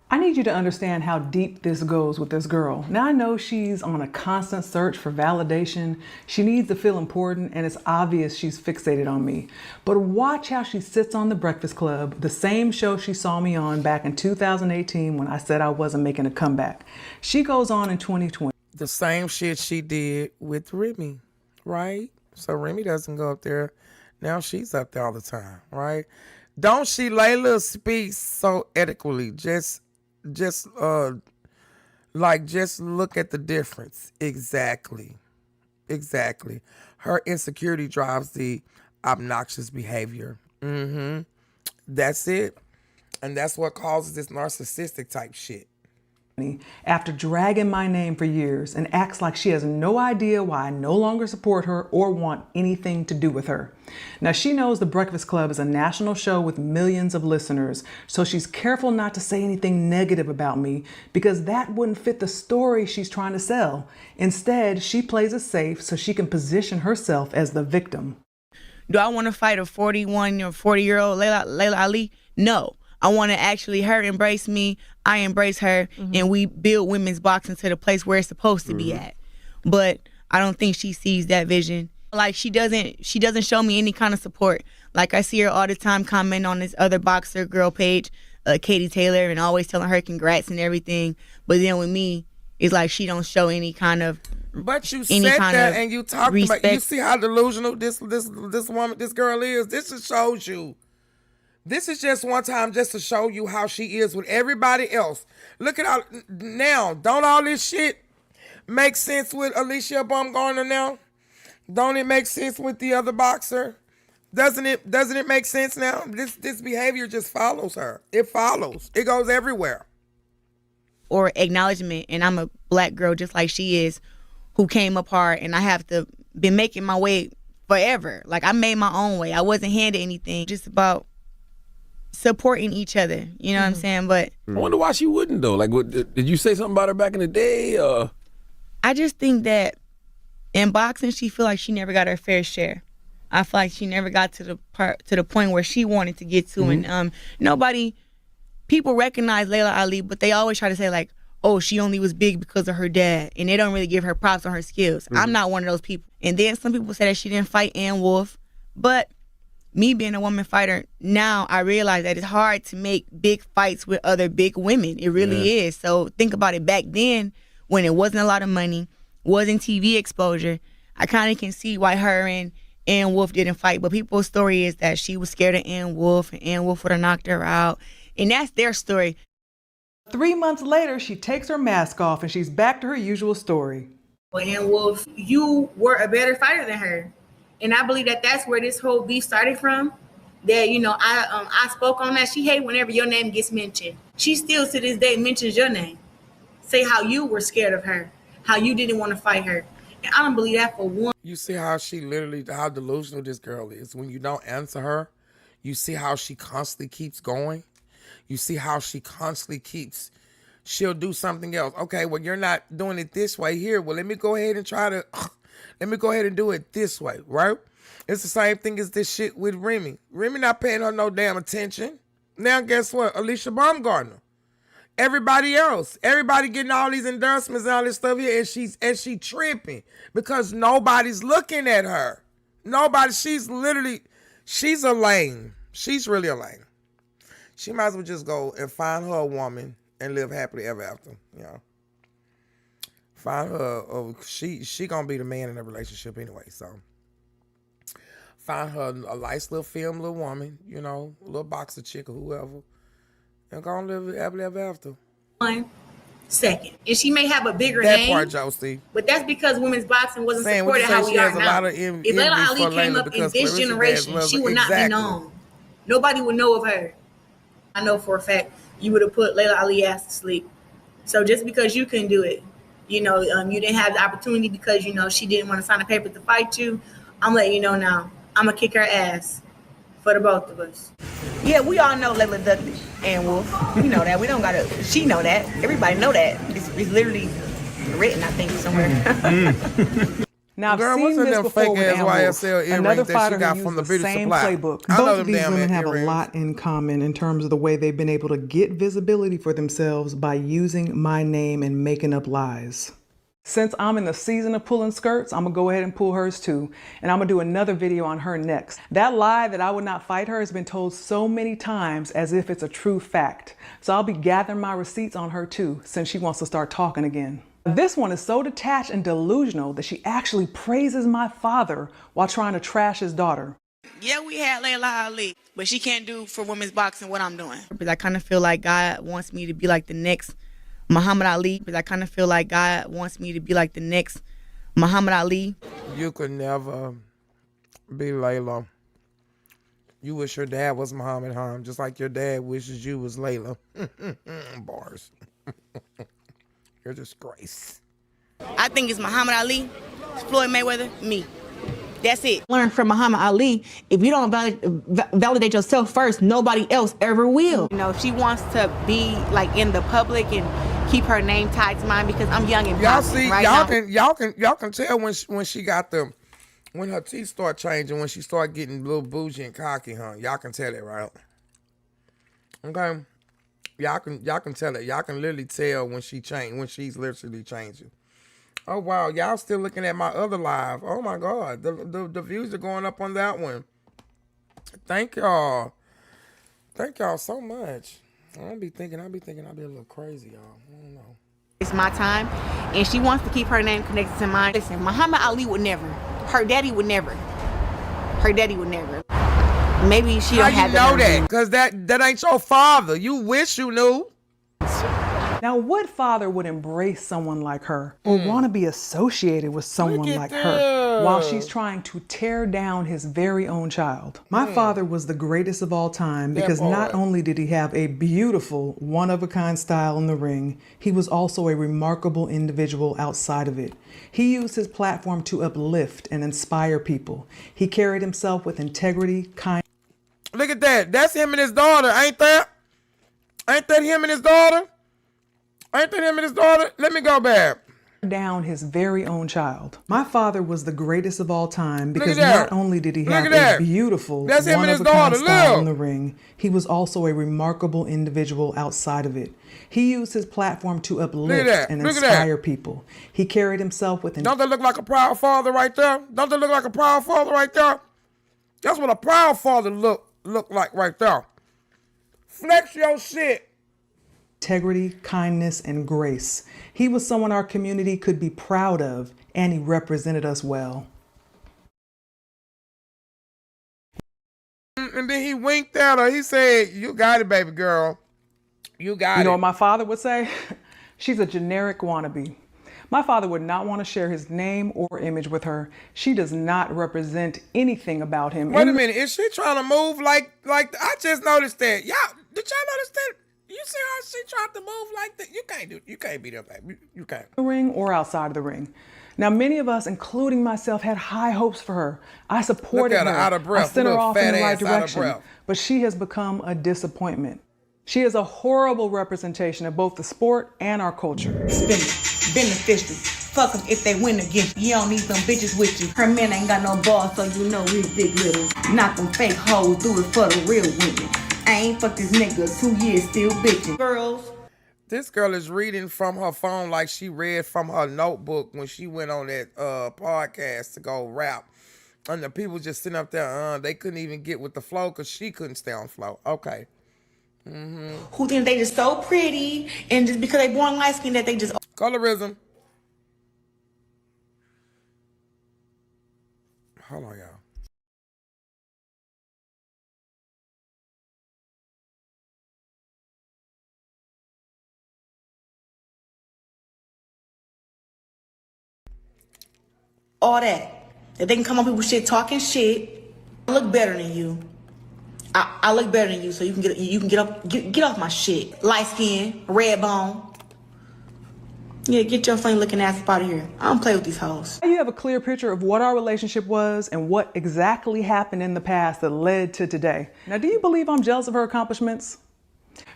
I need you to understand how deep this goes with this girl. Now I know she's on a constant search for validation. She needs to feel important, and it's obvious she's fixated on me. But watch how she sits on The Breakfast Club, the same show she saw me on back in 2018 when I said I wasn't making a comeback. She goes on in 2020. The same shit she did with Remy, right? So Remy doesn't go up there. Now she's up there all the time, right? Don't she, Leila, speak so ethically? Just look at the difference. Exactly. Her insecurity drives the obnoxious behavior. That's it. And that's what causes this narcissistic type shit. after dragging my name for years and acts like she has no idea why I no longer support her or want anything to do with her. Now, she knows The Breakfast Club is a national show with millions of listeners, so she's careful not to say anything negative about me because that wouldn't fit the story she's trying to sell. Instead, she plays it safe so she can position herself as the victim. Do I want to fight a 41 or 40-year-old Leila Ali? No. I want to actually her embrace me, I embrace her, and we build women's boxing to the place where it's supposed to be at. But I don't think she sees that vision. Like she doesn't show me any kind of support. Like I see her all the time comment on this other boxer girl page, Katie Taylor, and always telling her congrats and everything. But then with me, it's like she don't show any kind of But you sat there and you talked about, you see how delusional this woman, this girl is. This just shows you. This is just one time just to show you how she is with everybody else. Look at how, now, don't all this shit make sense with Alicia Baumgartner now? Don't it make sense with the other boxer? Doesn't it make sense now? This behavior just follows her. It follows. It goes everywhere. Or acknowledgement, and I'm a black girl just like she is, who came apart, and I have to been making my way forever. Like I made my own way. I wasn't handed anything. Just about supporting each other, you know what I'm saying? But I wonder why she wouldn't though. Like, what, did you say something about her back in the day? I just think that in boxing, she feel like she never got her fair share. I feel like she never got to the point where she wanted to get to, and people recognize Leila Ali, but they always try to say like, oh, she only was big because of her dad, and they don't really give her props on her skills. I'm not one of those people. And then some people say that she didn't fight Ann Wolf, but me being a woman fighter, now I realize that it's hard to make big fights with other big women. It really is. So think about it. Back then, when it wasn't a lot of money, wasn't TV exposure, I kind of can see why her and Ann Wolf didn't fight. But people's story is that she was scared of Ann Wolf, and Ann Wolf would have knocked her out. And that's their story. 3 months later, she takes her mask off and she's back to her usual story. Well, Ann Wolf, you were a better fighter than her. And I believe that that's where this whole beef started from. That, you know, I spoke on that. She hate whenever your name gets mentioned. She still to this day mentions your name. Say how you were scared of her, how you didn't want to fight her. And I don't believe that for one. You see how how delusional this girl is. When you don't answer her, you see how she constantly keeps going. You see how she constantly she'll do something else. Okay, well, you're not doing it this way here. Well, let me go ahead and do it this way, right? It's the same thing as this shit with Remy. Remy not paying her no damn attention. Now, guess what? Alicia Baumgartner. Everybody else. Everybody getting all these endorsements and all this stuff here, and she tripping because nobody's looking at her. Nobody. She's a lame. She's really a lame. She might as well just go and find her a woman and live happily ever after, you know. Find her, she gonna be the man in the relationship anyway, so. Find her a nice little film, little woman, you know, a little boxer chick or whoever, and go and live happily ever after. 1 second. And she may have a bigger that name. That part, Josie. But that's because women's boxing wasn't supported how we are now. If Leila Ali came up in this generation, she would not be known. Nobody would know of her. I know for a fact you would have put Leila Ali ass to sleep. So just because you couldn't do it, you know, you didn't have the opportunity because, you know, she didn't want to sign a paper to fight you. I'm letting you know now. I'm going to kick her ass for the both of us. Yeah, we all know Leila Dudley and Wolf. We know that. We don't got to. She know that. Everybody know that. It's literally written, I think, somewhere. Now, I've seen this before with Ann Wolf, another fighter who used the same playbook. Both of these women have a lot in common in terms of the way they've been able to get visibility for themselves by using my name and making up lies. Since I'm in the season of pulling skirts, I'm gonna go ahead and pull hers too. And I'm gonna do another video on her next. That lie that I would not fight her has been told so many times as if it's a true fact. So I'll be gathering my receipts on her too, since she wants to start talking again. This one is so detached and delusional that she actually praises my father while trying to trash his daughter. Yeah, we had Leila Ali, but she can't do for women's boxing what I'm doing. Because I kind of feel like God wants me to be like the next Muhammad Ali. Because I kind of feel like God wants me to be like the next Muhammad Ali. You could never be Leila. You wish your dad was Muhammad, just like your dad wishes you was Leila. Bars. You're a disgrace. I think it's Muhammad Ali, Floyd Mayweather, me. That's it. Learn from Muhammad Ali. If you don't validate yourself first, nobody else ever will. You know, she wants to be like in the public and keep her name tied to mine because I'm young and Y'all popular see, right y'all can tell when she got when her teeth start changing, when she start getting a little bougie and cocky, huh? Y'all can tell it, right? Okay. Y'all can tell it. Y'all can literally tell when she's literally changing. Oh wow, y'all still looking at my other live. Oh my God, the views are going up on that one. Thank y'all. Thank y'all so much. I'll be thinking I'll be a little crazy, y'all. I don't know. It's my time, and she wants to keep her name connected to mine. Listen, Muhammad Ali would never. Her daddy would never. Her daddy would never. Maybe she don't have How you know that? Because that ain't your father. You wish you knew. Now, what father would embrace someone like her or want to be associated with someone like her while she's trying to tear down his very own child? My father was the greatest of all time because not only did he have a beautiful, one-of-a-kind style in the ring, he was also a remarkable individual outside of it. He used his platform to uplift and inspire people. He carried himself with integrity, kindness. Look at that. That's him and his daughter, ain't that? Ain't that him and his daughter? Ain't that him and his daughter? Let me go back. Down his very own child. My father was the greatest of all time because not only did he have a beautiful, one-of-a-kind style in the ring, he was also a remarkable individual outside of it. He used his platform to uplift and inspire people. He carried himself with... Don't that look like a proud father right there? Don't that look like a proud father right there? That's what a proud father look like right there. Flex your shit. Integrity, kindness, and grace. He was someone our community could be proud of, and he represented us well. And then he winked at her. He said, "You got it, baby girl. You got it." You know what my father would say? She's a generic wannabe. My father would not want to share his name or image with her. She does not represent anything about him. Wait a minute. Is she trying to move like I just noticed that. Y'all, did y'all notice that? You see how she tried to move like that? You can't beat her back. You can't. The ring or outside of the ring. Now, many of us, including myself, had high hopes for her. I supported her. Out of breath. I sent her off in the right Out of direction. breath. But she has become a disappointment. She is a horrible representation of both the sport and our culture. Spin beneficial. Fuck them if they win against you. You don't need them bitches with you. Her man ain't got no balls, so you know he's big little. Knock them fake hoes, do it for the real women. I ain't fucked this nigga 2 years, still bitching. Girls. This girl is reading from her phone like she read from her notebook when she went on that podcast to go rap. And the people just sitting up there, they couldn't even get with the flow because she couldn't stay on flow. Okay. Who think they just so pretty and just because they born light skin that they just... Colorism. Hold on, y'all. All that they can come on people's shit talking shit. I look better than you. I look better than you, so you can get off my shit. Light skin, red bone. Yeah, get your funny looking ass up out of here. I don't play with these hoes. You have a clear picture of what our relationship was and what exactly happened in the past that led to today. Now, do you believe I'm jealous of her accomplishments?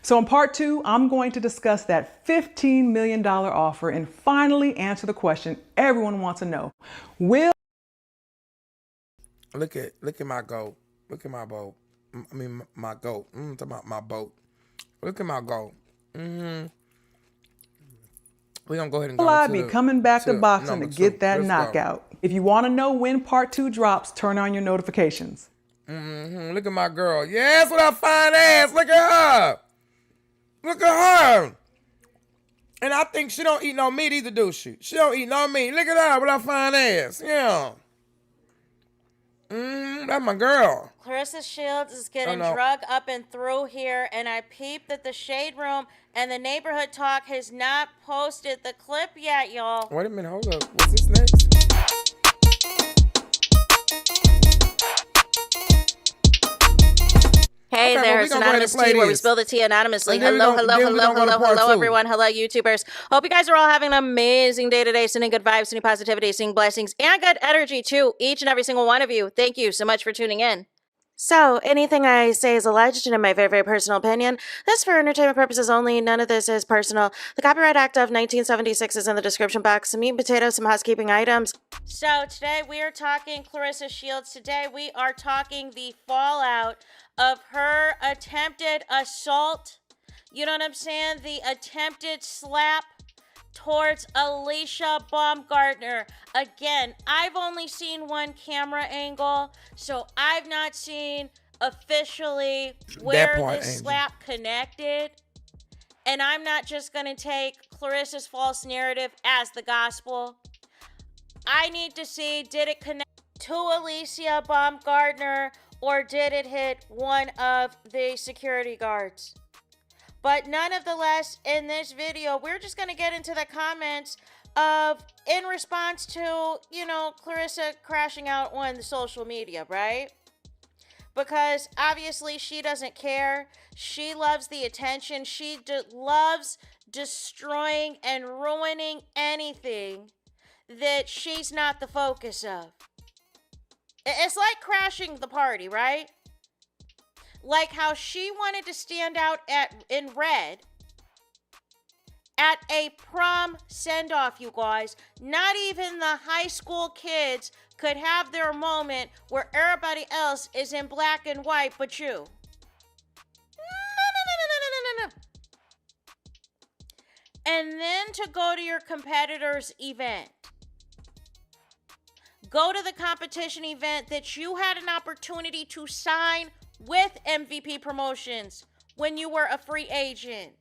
So in part 2, I'm going to discuss that $15 million offer and finally answer the question everyone wants to know. Will... Look at my goat. Look at my boat. I mean, my goat. I'm talking about my boat. Look at my goat. We're going to go ahead and go Will I be coming back to boxing to get that knockout? If you want to know when part 2 drops, turn on your notifications. Look at my girl. Yes, with her fine ass. Look at her. Look at her. And I think she don't eat no meat either, do she? She don't eat no meat. Look at her with her fine ass. Yeah. That's my girl. ClaressasShields is getting drug up and through here, and I peeped that the Shade Room and the Neighborhood Talk has not posted the clip yet, y'all. Wait a minute, hold up. What's this next? Hey Hey Okay, there, well, we it's gonna go ahead and Anonymous play Tea, where we this. spill the tea anonymously. And then we Hello, gonna- then we gonna go to part hello, two. everyone. Hello, YouTubers. Hope you guys are all having an amazing day today, sending good vibes, sending positivity, sending blessings, and good energy to each and every single one of you. Thank you so much for tuning in. So, anything I say is alleged and in my very, very personal opinion. This is for entertainment purposes only. None of this is personal. The Copyright Act of 1976 is in the description box. Some meat and potatoes, some housekeeping items. So, today we are talking ClaressaShields. Today we are talking the fallout of her attempted assault. You know what I'm saying? The attempted slap towards Alicia Baumgartner. Again, I've only seen one camera angle, so I've not seen officially where this slap connected. And I'm not just going to take Clarissa's false narrative as the gospel. I need to see, did it connect to Alicia Baumgartner or did it hit one of the security guards? But nonetheless, in this video, we're just going to get into the comments of, in response to, you know, Claressa crashing out on the social media, right? Because obviously she doesn't care. She loves the attention. She loves destroying and ruining anything that she's not the focus of. It's like crashing the party, right? Like how she wanted to stand out in red at a prom send-off, you guys. Not even the high school kids could have their moment where everybody else is in black and white but you. No. And then to go to your competitor's event. Go to the competition event that you had an opportunity to sign with MVP Promotions when you were a free agent.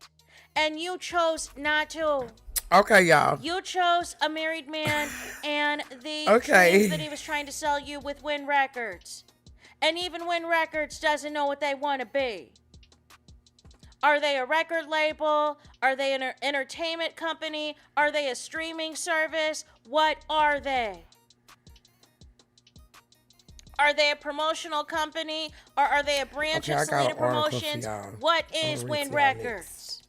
And you chose not to. Okay, y'all. You chose a married man and the dreams that he was trying to sell you with Win Records. And even Win Records doesn't know what they want to be. Are they a record label? Are they an entertainment company? Are they a streaming service? What are they? Are they a promotional company or are they a branch of Selena Promotions? What is Win Records?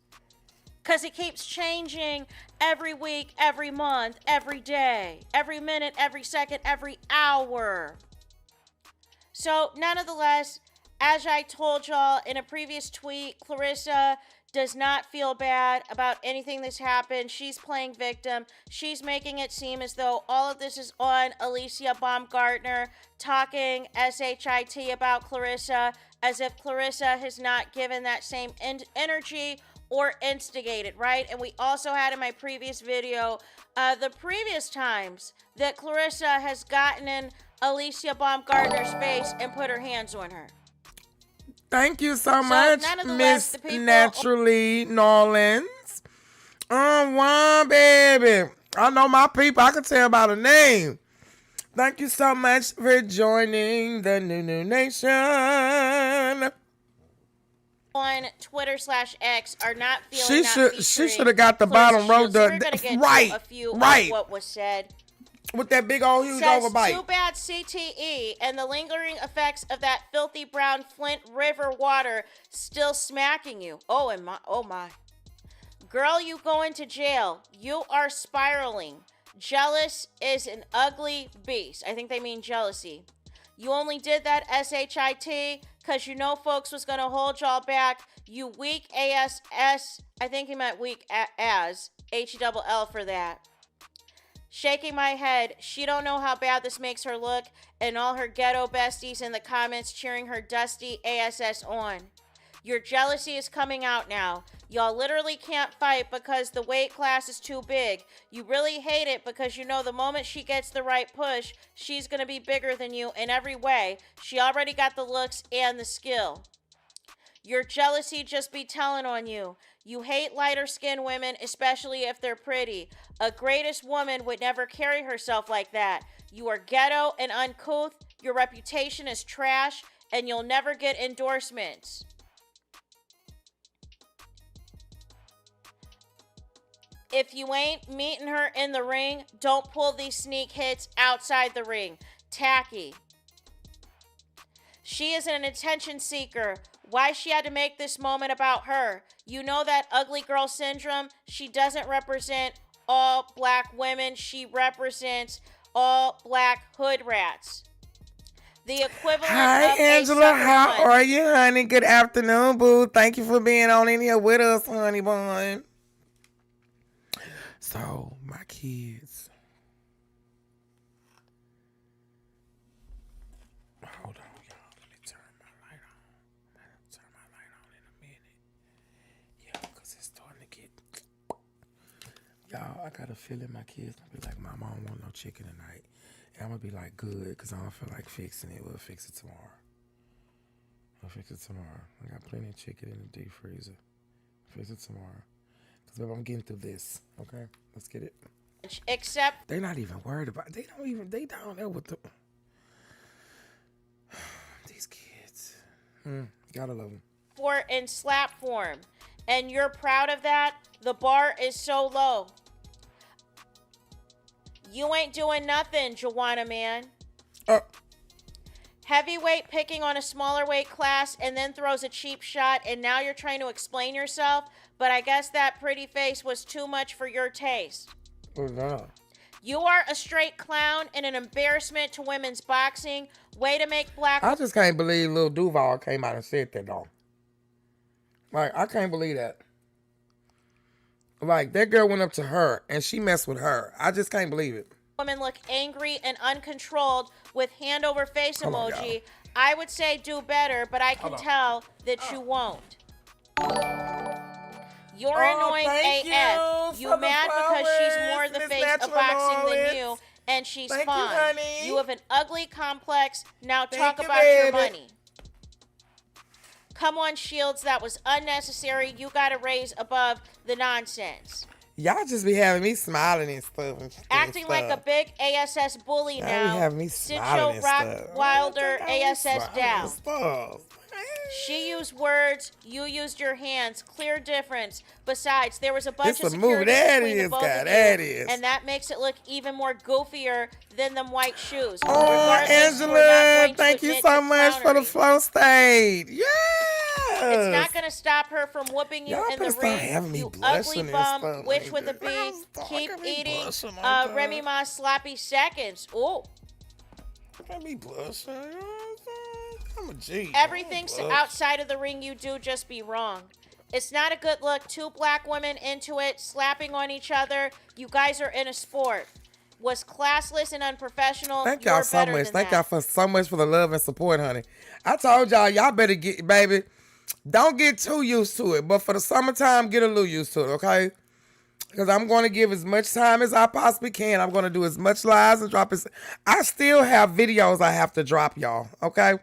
Because it keeps changing every week, every month, every day, every minute, every second, every hour. So, nonetheless, as I told y'all in a previous tweet, Claressa does not feel bad about anything that's happened. She's playing victim. She's making it seem as though all of this is on Alicia Baumgartner, talking shit about Claressa, as if Claressa has not given that same energy or instigated, right? And we also had in my previous video, the previous times that Claressa has gotten in Alicia Baumgartner's face and put her hands on her. Thank you so much, Miss Naturally Nolans. One baby. I know my people. I can tell by the name. Thank you so much for joining the New Nation. On Twitter/X are not feeling she should have got the bottom row done. Right. A few right. Of what was said. With that big old huge overbite. Too bad CTE and the lingering effects of that filthy brown Flint River water still smacking you. Oh my. Girl, you going to jail. You are spiraling. Jealous is an ugly beast. I think they mean jealousy. You only did that shit because you know folks was going to hold y'all back. You weak ass. I think he meant weak as. H-double-L for that. Shaking my head. She don't know how bad this makes her look, and all her ghetto besties in the comments cheering her dusty ass on. Your jealousy is coming out now. Y'all literally can't fight because the weight class is too big. You really hate it because you know the moment she gets the right push, she's going to be bigger than you in every way. She already got the looks and the skill. Your jealousy just be telling on you. You hate lighter-skinned women, especially if they're pretty. A greatest woman would never carry herself like that. You are ghetto and uncouth. Your reputation is trash, and you'll never get endorsements. If you ain't meeting her in the ring, don't pull these sneak hits outside the ring. Tacky. She is an attention seeker. Why she had to make this moment about her? You know that ugly girl syndrome? She doesn't represent all black women. She represents all black hood rats. The equivalent Hi, of Angela. a How are you, honey? Good afternoon, boo. Thank you for being on in here with us, honey bun. So, my kids. Hold on, y'all. Let me turn my light on. Turn my light on in a minute. Yeah, because it's starting to get... Y'all, I got a feeling my kids gonna be like, Mom, I don't want no chicken tonight. And I'm gonna be like, good, because I don't feel like fixing it. We'll fix it tomorrow. I got plenty of chicken in the deep freezer. Fix it tomorrow. Because I'm getting through this. Okay? Let's get it. Except they're not even worried about it. They down there with the... These kids. Gotta love them. for in slap form. And you're proud of that? The bar is so low. You ain't doing nothing, Joanna man. Heavyweight picking on a smaller weight class and then throws a cheap shot, and now you're trying to explain yourself, but I guess that pretty face was too much for your taste. What's that? You are a straight clown and an embarrassment to women's boxing. Way to make black... I just can't believe Lil Duval came out and said that, though. Like, I can't believe that. Like, that girl went up to her and she messed with her. I just can't believe it. Women look angry and uncontrolled with hand over face emoji. I would say do better, but I can tell that you won't. You're annoying AF. You mad because she's more the face of boxing than you, and she's fine. You have an ugly complex. Now talk about your money. Come on, Shields. That was unnecessary. You got to raise above the nonsense. Y'all just be having me smiling and stuff. Acting like a big ASS bully Y'all now. be having me Sit smiling your and Rock stuff. Wilder ASS down. Stuff. She used words, you used your hands. Clear difference. Besides, there was a bunch It's of a movie. security That between the is, both God, of that you, is. and that makes it look even more goofier than them white shoes. Oh, Regardless, we're not Angela, going to thank you admit so to much for the clownery. flow state. Yes. It's not going to stop her from whooping you Y'all in the better start ring. having me You blushing ugly and bum, stuff witch like with a that. B. Keep eating blushing like that. remyma sloppy seconds. Ooh. Can't be blushing. You know what I'm saying? I'm a G. Everything I don't blush. outside of the ring you do just be wrong. It's not a good look. Two black women into it, slapping on each other. You guys are in a sport. Was classless and unprofessional. Thank You're y'all so better much. than Thank that. y'all for so much for the love and support, honey. I told y'all better get, baby, don't get too used to it. But for the summertime, get a little used to it, okay? Because I'm going to give as much time as I possibly can. I'm going to do as much lives and drop as... I still have videos I have to drop, y'all, okay?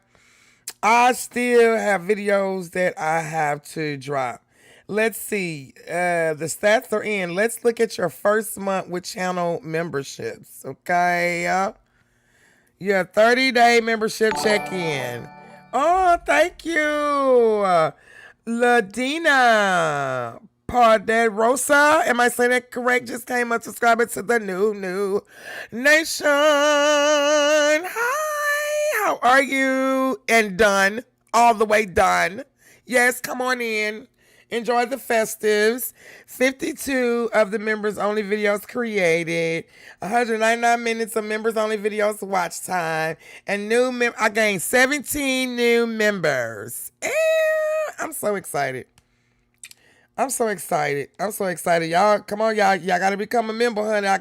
I still have videos that I have to drop. Let's see. The stats are in. Let's look at your first month with channel memberships, okay? Your 30-day membership check-in. Oh, thank you. Ladina Rosa. Am I saying that correct? Just came up subscribing to the new nation. Hi, how are you? And done. All the way done. Yes, come on in. Enjoy the festives. 52 of the members only videos created. 199 minutes of members only videos watch time. And I gained 17 new members. I'm so excited. I'm so excited. Y'all, come on, y'all gotta become a member, honey. I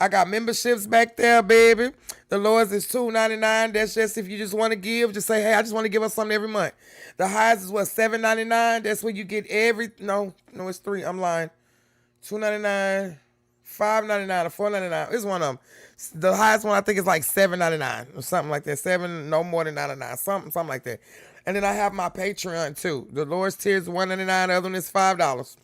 got memberships back there, baby. The lowest is $2.99. That's just if you just want to give. Just say, hey, I just want to give us something every month. The highest is what, $7.99. That's where you get no, it's $3. I'm lying. $2.99, $5.99, or $4.99. It's one of them. The highest one I think is like $7.99 or something like that. No more than $9.99. Something like that. And then I have my Patreon too. The lowest tier is $1.99. The other one is $5.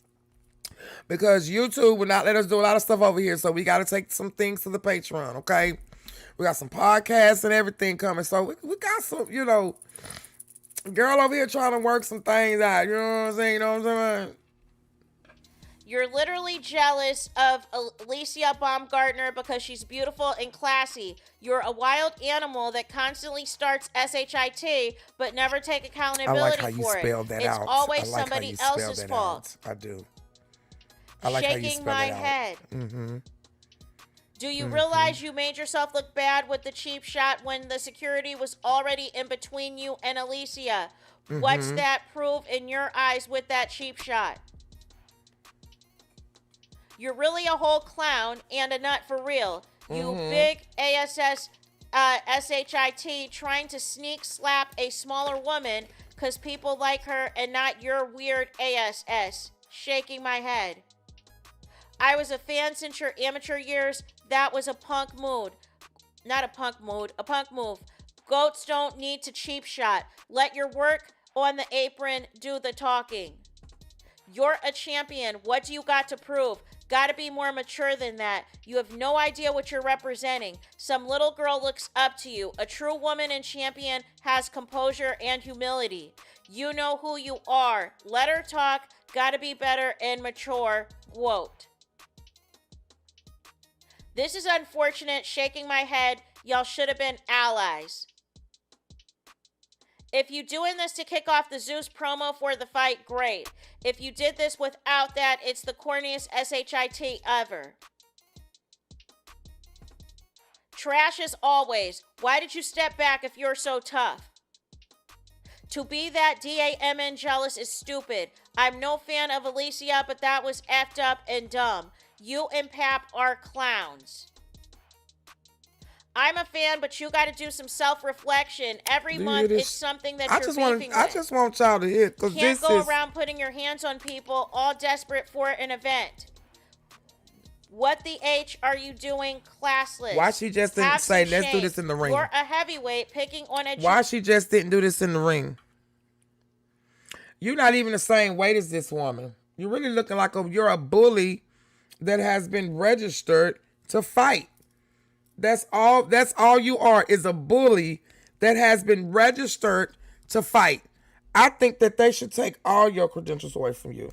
Because YouTube will not let us do a lot of stuff over here. So we got to take some things to the Patreon, okay? We got some podcasts and everything coming. So we got some, girl over here trying to work some things out. You know what I'm saying? You're literally jealous of Alicia Baumgartner because she's beautiful and classy. You're a wild animal that constantly starts SHIT but never take accountability I like how you for it. spelled that It's out. always I like somebody how you spelled else's that fault. out. I do. I like how you Shaking spelled my it out. head. Mm-hmm. Do you realize you made yourself look bad with the cheap shot when the security was already in between you and Alicia? What's that prove in your eyes with that cheap shot? You're really a whole clown and a nut for real. You big ASS SHIT trying to sneak slap a smaller woman because people like her and not your weird ASS. Shaking my head. I was a fan since your amateur years. That was a punk mood. Not a punk mood, a punk move. Goats don't need to cheap shot. Let your work on the apron do the talking. You're a champion. What do you got to prove? Gotta be more mature than that. You have no idea what you're representing. Some little girl looks up to you. A true woman and champion has composure and humility. You know who you are. Let her talk. Gotta be better and mature. Quote. This is unfortunate. Shaking my head. Y'all should have been allies. If you doing this to kick off the Zeus promo for the fight, great. If you did this without that, it's the corniest SHIT ever. Trash as always. Why did you step back if you're so tough? To be that DAMN jealous is stupid. I'm no fan of Alicia, but that was effed up and dumb. You and Pap are clowns. I'm a fan, but you got to do some self-reflection. Every month, it's something that you're beefing with. I just want y'all to hear, because Can't go around putting your hands on people all desperate for an event. What the H are you doing, classless? Why she just didn't say, let's do this in the ring? You're a heavyweight picking on a... Why she just didn't do this in the ring? You're not even the same weight as this woman. You're really looking like you're a bully that has been registered to fight. That's all you are, is a bully that has been registered to fight. I think that they should take all your credentials away from you.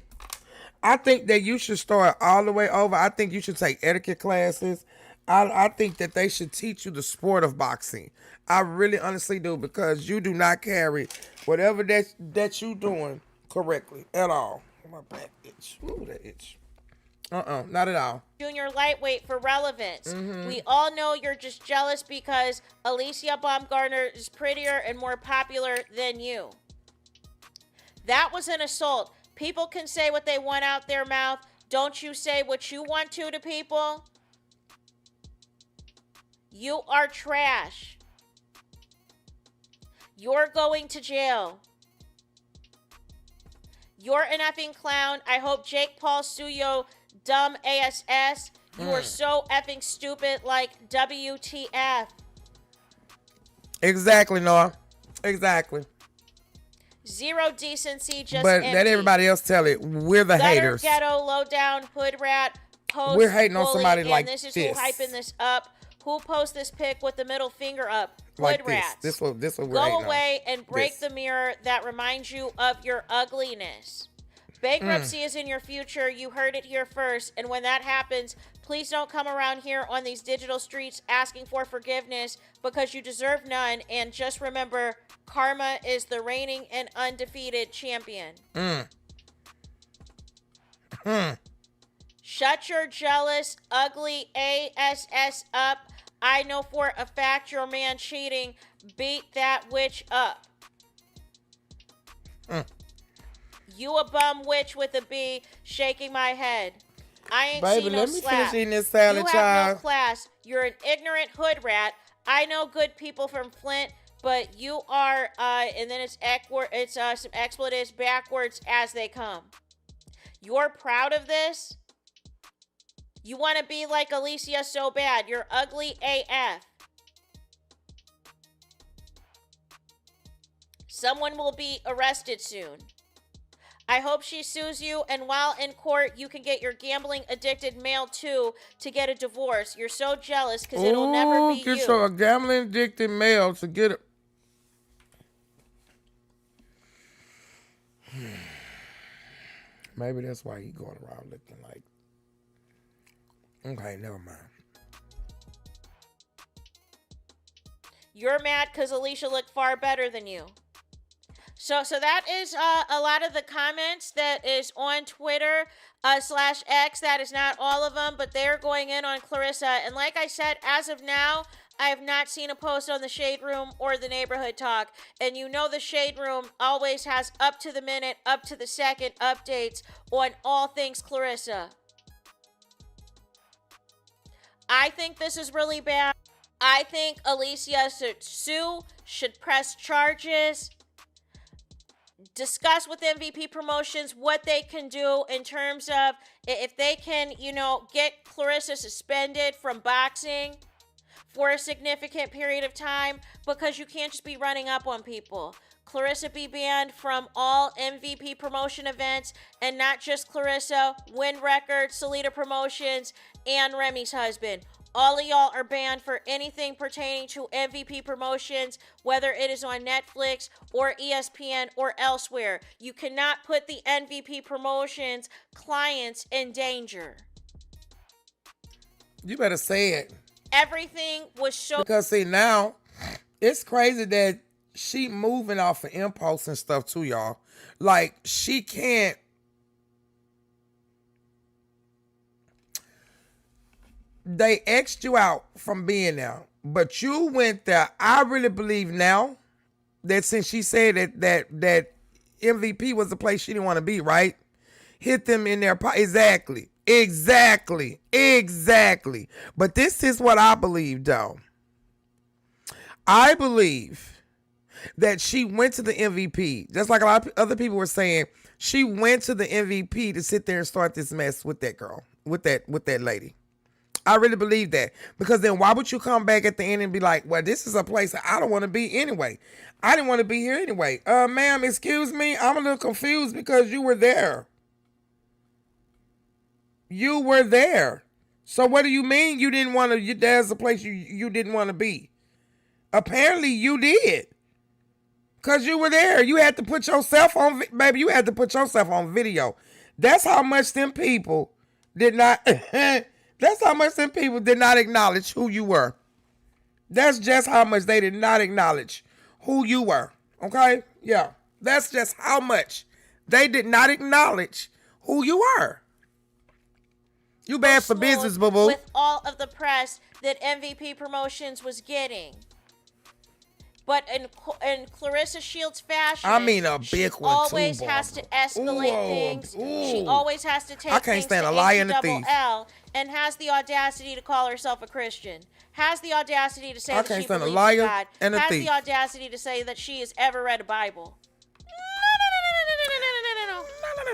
I think that you should start all the way over. I think you should take etiquette classes. I think that they should teach you the sport of boxing. I really honestly do, because you do not carry whatever that you doing correctly at all. My back itch. Ooh, that itch. Not at all. Junior lightweight for relevance. We all know you're just jealous because Alicia Baumgartner is prettier and more popular than you. That was an assault. People can say what they want out their mouth. Don't you say what you want to people? You are trash. You're going to jail. You're an effing clown. I hope Jake Paul sue you, dumb ASS. You are so effing stupid, like WTF. Exactly, Noah. Exactly. Zero decency, just But empty. let everybody else tell it. We're the Gutter, haters. Ghetto, low down, hood rat, post. We're hating on bully, somebody and like this is this. who hyping this up. Who posts this pic with the middle finger up? Hood Like rats. this what we're hating Go on. away and break This. the mirror that reminds you of your ugliness. Bankruptcy is in your future. You heard it here first. And when that happens, please don't come around here on these digital streets asking for forgiveness, because you deserve none. And just remember, karma is the reigning and undefeated champion. Shut your jealous, ugly ASS up. I know for a fact your man cheating. Beat that witch up. You a bum witch with a B, shaking my head. I ain't Baby, seen no let me slap. finish eating this salad, You have child. no class. You're an ignorant hood rat. I know good people from Flint, but you are, and then it's some expletives backwards as they come. You're proud of this? You want to be like Alicia so bad. You're ugly AF. Someone will be arrested soon. I hope she sues you, and while in court, you can get your gambling-addicted male, too, to get a divorce. You're so jealous because it'll never be get you. your gambling-addicted male to get it. Maybe that's why he going around looking like. Okay, never mind. You're mad because Alicia looked far better than you. So that is a lot of the comments that is on Twitter /X. That is not all of them, but they're going in on Clarissa. And like I said, as of now, I have not seen a post on the Shade Room or the Neighborhood Talk. And you know the Shade Room always has up to the minute, up to the second updates on all things Clarissa. I think this is really bad. I think Alicia should sue, should press charges, discuss with MVP Promotions what they can do in terms of if they can, get Clarissa suspended from boxing for a significant period of time, because you can't just be running up on people. Clarissa be banned from all MVP Promotion events, and not just Clarissa, Win Records, Salida Promotions, and Remy's husband. All of y'all are banned for anything pertaining to MVP Promotions, whether it is on Netflix or ESPN or elsewhere. You cannot put the MVP Promotions clients in danger. You better say it. Everything was so... Because see, now, it's crazy that she moving off of impulse and stuff too, y'all. Like, she can't... They X'd you out from being there, but you went there. I really believe now that since she said that MVP was the place she didn't want to be, right? Hit them in their exactly. But this is what I believe, though. I believe that she went to the MVP, just like a lot of other people were saying. She went to the MVP to sit there and start this mess with that girl, with that lady. I really believe that, because then why would you come back at the end and be like, well, this is a place that I don't want to be anyway. I didn't want to be here anyway. Ma'am, excuse me. I'm a little confused because you were there. You were there. So what do you mean you didn't want to, there's a place you didn't want to be? Apparently you did. Because you were there. You had to put yourself on, baby, you had to put yourself on video. That's how much them people did not... That's how much them people did not acknowledge who you were. That's just how much they did not acknowledge who you were. Okay? Yeah. That's just how much they did not acknowledge who you were. You bad for business, boo-boo. With all of the press that MVP Promotions was getting. But in Claressa Shields fashion, I mean a big she one always too, has to escalate things. She Ooh. always has to take I can't things stand to a liar and a double thief. L, and has the audacity to call herself a Christian. Has the audacity to say I that can't she stand a believes liar in God. and a has thief. the audacity to say that she has ever read a Bible.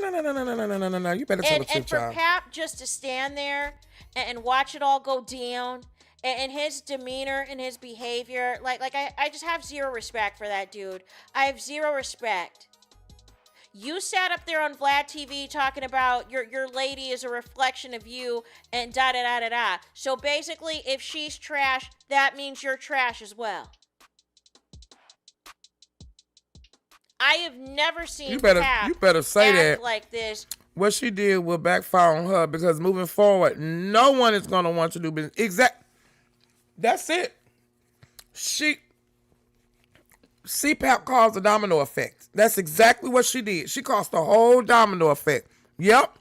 No. You better tell the And truth, for child. Pap just to stand there and watch it all go down, and his demeanor and his behavior, I just have zero respect for that dude. I have zero respect. You sat up there on Vlad TV talking about your lady is a reflection of you and da-da-da-da-da. So basically, if she's trash, that means you're trash as well. I have never seen Pap you better say act that. like this. What she did will backfire on her, because moving forward, no one is going to want to do business. That's it. CPAP caused a domino effect. That's exactly what she did. She caused the whole domino effect. Yep.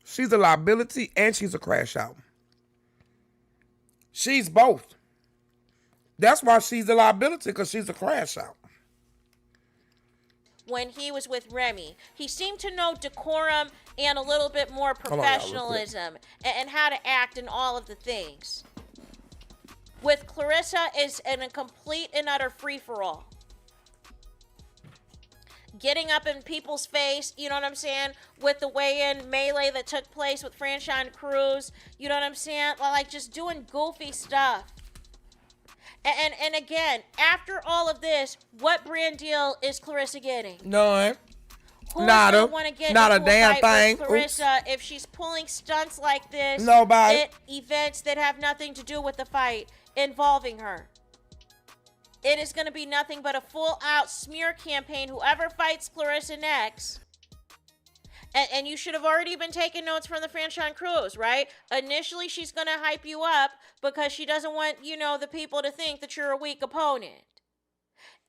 She's a liability and she's a crash out. She's both. That's why she's a liability, because she's a crash out. When he was with Remy, he seemed to know decorum and a little bit more professionalism and how to act and all of the things. With Clarissa, is in a complete and utter free-for-all. Getting up in people's face, you know what I'm saying? With the weigh-in melee that took place with Franchon Cruz, you know what I'm saying? Like just doing goofy stuff. And again, after all of this, what brand deal is Clarissa getting? None. Who's Nada. want to get Not a into damn fight with thing. Clarissa if she's pulling stunts like this? Nobody. At events that have nothing to do with the fight involving her. It is going to be nothing but a full-out smear campaign. Whoever fights Clarissa next And you should have already been taking notes from the Franchon Cruz, right? Initially, she's going to hype you up because she doesn't want, the people to think that you're a weak opponent.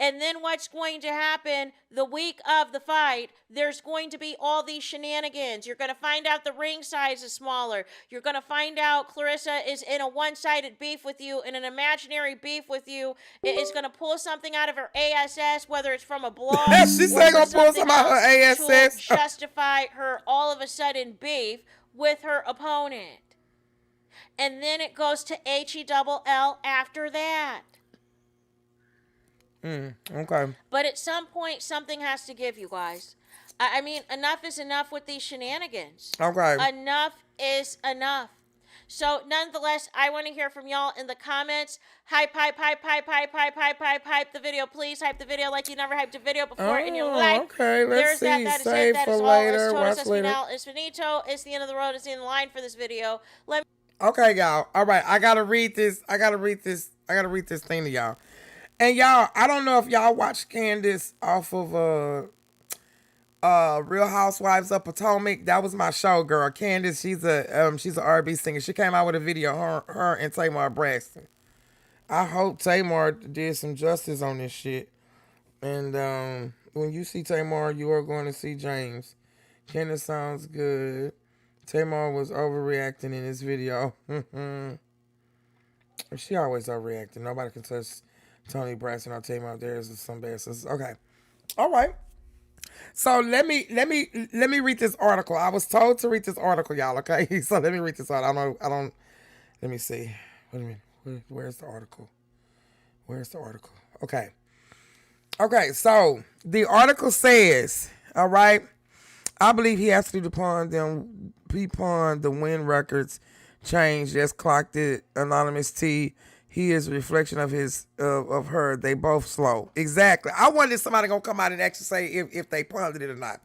And then what's going to happen the week of the fight, there's going to be all these shenanigans. You're going to find out the ring size is smaller. You're going to find out Claressa is in a one-sided beef with you, in an imaginary beef with you. It's going to pull something out of her ASS, whether it's from a blog She's going to pull something out of her ASS. To justify her all of a sudden beef with her opponent. And then it goes to HELL after that. Okay. But at some point, something has to give, you guys. I mean, enough is enough with these shenanigans. Okay. Enough is enough. So, nonetheless, I want to hear from y'all in the comments. Hype the video. Please hype the video like you never hyped a video before in your life. Okay, let's see. That is Save it. That for is all. later. It's Watch later. It's finito. It's the end of the road. It's the end of the line for this video. Okay, y'all. All right, I gotta read this. I gotta read this thing to y'all. And y'all, I don't know if y'all watched Candace off of Real Housewives of Potomac. That was my show, girl. Candace, she's a R&B singer. She came out with a video, her and Tamar Braxton. I hope Tamar did some justice on this shit. And when you see Tamar, you are going to see James. Candace sounds good. Tamar was overreacting in this video. She always overreacting. Nobody can touch Tony Braxton or Tamar. There's some bad sense. Okay. All right. So let me read this article. I was told to read this article, y'all. Okay. So let me read this article. I don't. Let me see. Wait a minute. Where's the article? Where's the article? Okay. Okay. So the article says, all right, I believe he has to upon the win records change. Just clocked it. Anonymous T. He is a reflection of of her. They both slow. Exactly. I wondered if somebody gonna come out and actually say if they pondered it or not.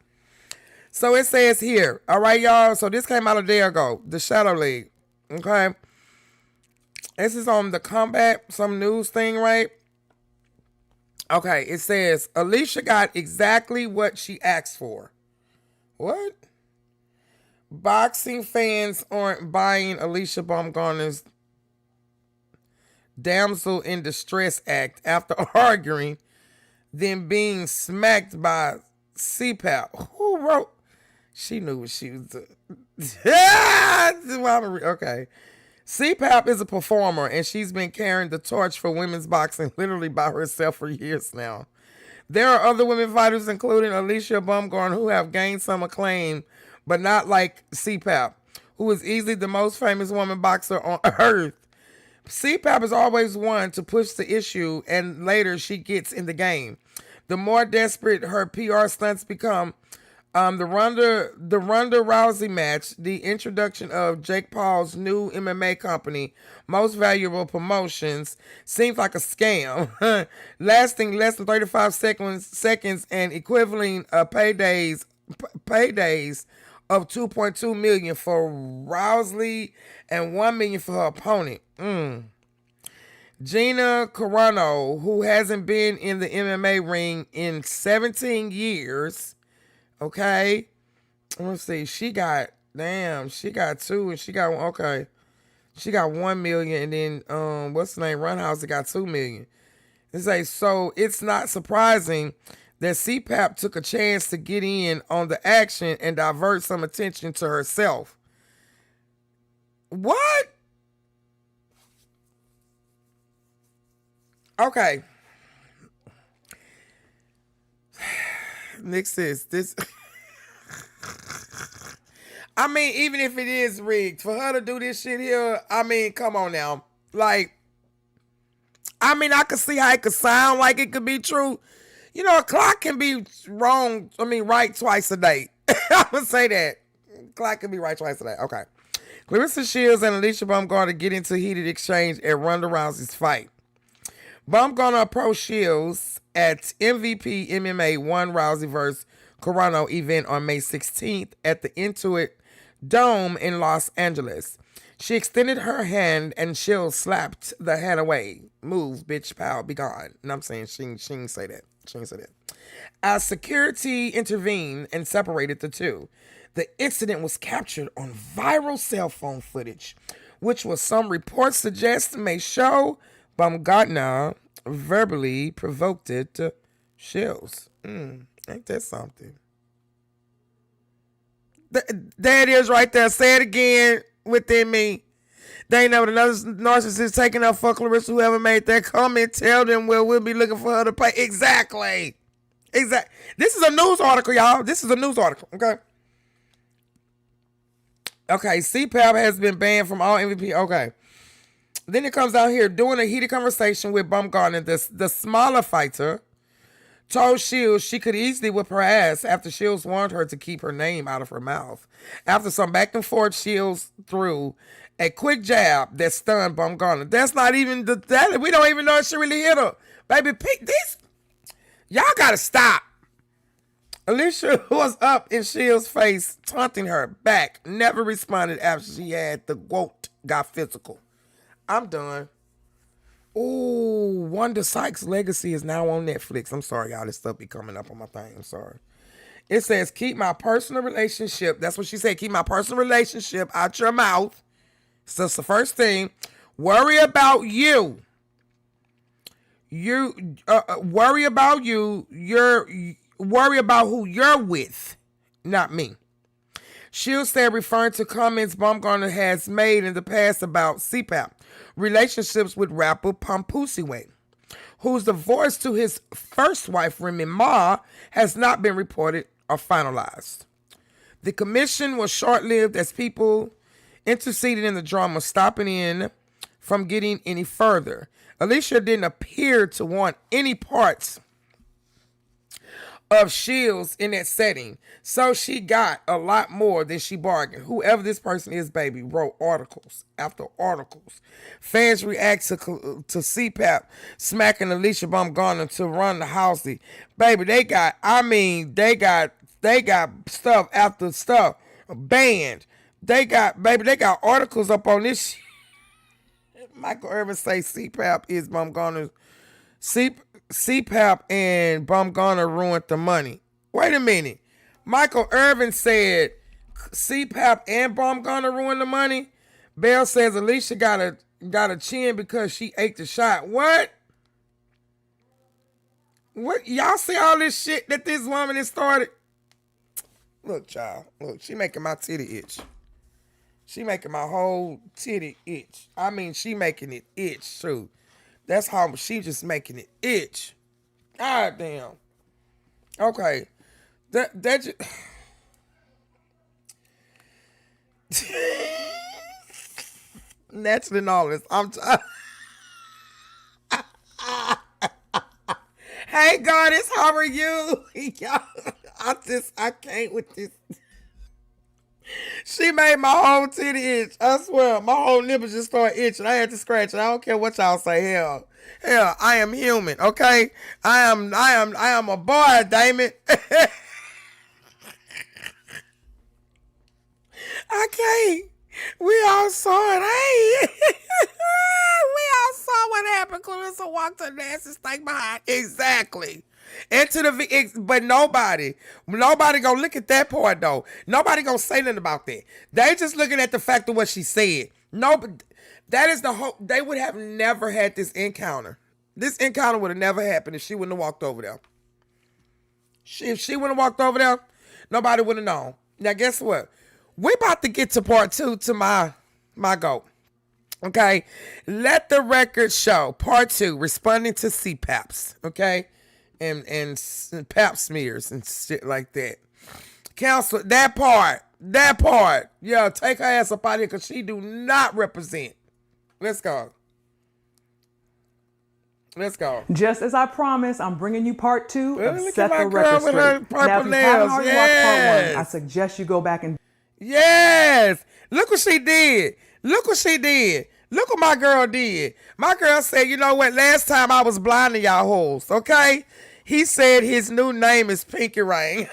So it says here, all right, y'all. So this came out a day ago. The Shadow League. Okay. This is on the Comeback, some news thing, right? Okay. It says Alicia got exactly what she asked for. What? Boxing fans aren't buying Alicia Baumgartner's damsel in distress act after arguing, then being smacked by CPAP. Who wrote? She knew what she was doing. Okay. CPAP is a performer, and she's been carrying the torch for women's boxing literally by herself for years now. There are other women fighters, including Alicia Baumgartner, who have gained some acclaim, but not like CPAP, who is easily the most famous woman boxer on earth. CPAP is always one to push the issue, and later she gets in the game. The more desperate her PR stunts become, the Ronda Rousey match, the introduction of Jake Paul's new MMA company, Most Valuable Promotions, seems like a scam, lasting less than 35 seconds and equivalent paydays of $2.2 million for Rousey and $1 million for her opponent. Gina Carano, who hasn't been in the MMA ring in 17 years. Okay. Let's see. She got two and she got one. Okay. She got $1 million, and then what's the name? Runhouse got $2 million. It's like, so it's not surprising that CPAP took a chance to get in on the action and divert some attention to herself. What? Okay. Nick says this. I mean, even if it is rigged, for her to do this shit here, I mean, come on now. Like, I mean, I could see how it could sound like it could be true. You know, a clock can be right twice a day. I would say that. Clock can be right twice a day. Okay. Claressa Shields and Alicia Baumgartner get into heated exchange at Ronda Rousey's fight. Baumgartner approached Shields at MVP MMA 1 Rousey vs. Carano event on May 16th at the Intuit Dome in Los Angeles. She extended her hand and Shields slapped the hand away. Move, bitch, pal, be gone. And I'm saying she didn't say that. She didn't say that. As security intervened and separated the two. The incident was captured on viral cell phone footage, which was some reports suggest may show Baumgartner verbally provoked Shields. Ain't that something? There it is right there. Say it again within me. They know another narcissist taking up for Clarissa. Whoever made that comment, tell them we'll be looking for her to pay. Exactly. This is a news article, y'all. This is a news article, okay? Okay, CPAP has been banned from all MVP. Okay. Then it comes out here, during a heated conversation with Baumgartner, the smaller fighter told Shields she could easily whip her ass after Shields warned her to keep her name out of her mouth. After some back and forth, Shields threw a quick jab that stunned Baumgartner. That's not even that. We don't even know if she really hit her. Baby, this. Y'all gotta stop. Alicia was up in Shields' face, taunting her back. Never responded after she had the quote got physical. I'm done. Ooh, Wanda Sykes' Legacy is now on Netflix. I'm sorry, y'all. This stuff be coming up on my thing. I'm sorry. It says, keep my personal relationship. That's what she said. Keep my personal relationship out your mouth. So that's the first thing. Worry about you. Worry about you. Worry about who you're with, not me. Shields said, referring to comments Baumgartner has made in the past about CPAP relationships with rapper Papoose, whose divorce to his first wife, remyma, has not been reported or finalized. The commission was short-lived as people interceded in the drama, stopping in from getting any further. Alicia didn't appear to want any parts of Shields in that setting, so she got a lot more than she bargained. Whoever this person is, baby, wrote articles after articles. Fans react to CPAP smacking Alicia Baumgartner to run the house. Baby, they got stuff after stuff banned. They got articles up on this shit. Michael Irvin say CPAP is Baumgartner's CPAP and Baumgartner ruined the money. Wait a minute. Michael Irvin said CPAP and Baumgartner ruined the money. Bell says Alicia got a chin because she ate the shot. What? What? Y'all see all this shit that this woman has started? Look, child. Look, she making my titty itch. She making my whole titty itch. I mean, she making it itch, too. That's how she just making it itch. God damn. Okay. That just... Naturally knowledge. I'm Hey, Goddess, how are you? I can't with this. She made my whole titty itch. I swear, my whole nipple just started itching. I had to scratch it. I don't care what y'all say. Hell, I am human. Okay, I am a boy. Damn it. I can't. We all saw it. Hey, we all saw what happened. Clarissa walked her nasty stank behind. Exactly. But nobody gonna look at that part though. Nobody gonna say nothing about that. They just looking at the fact of what she said. No, but that is the whole. They would have never had this encounter. This encounter would have never happened if she wouldn't have walked over there. If she wouldn't have walked over there, nobody would have known. Now guess what? We're about to get to part 2 to my goat. Okay, let the record show part 2 responding to CPAPs. Okay. And pap smears and shit like that. Counsel, that part. Yeah, take her ass up out of here because she do not represent. Let's go. Just as I promised, I'm bringing you part 2 of Look Set at the my Record girl with her Straight. purple Now, if you haven't nails. already watched part 1, Yes. I suggest you go back and... Yes. Look what she did. Look what my girl did. My girl said, you know what? Last time I was blind to y'all hoes, okay? He said his new name is Pinky Ring.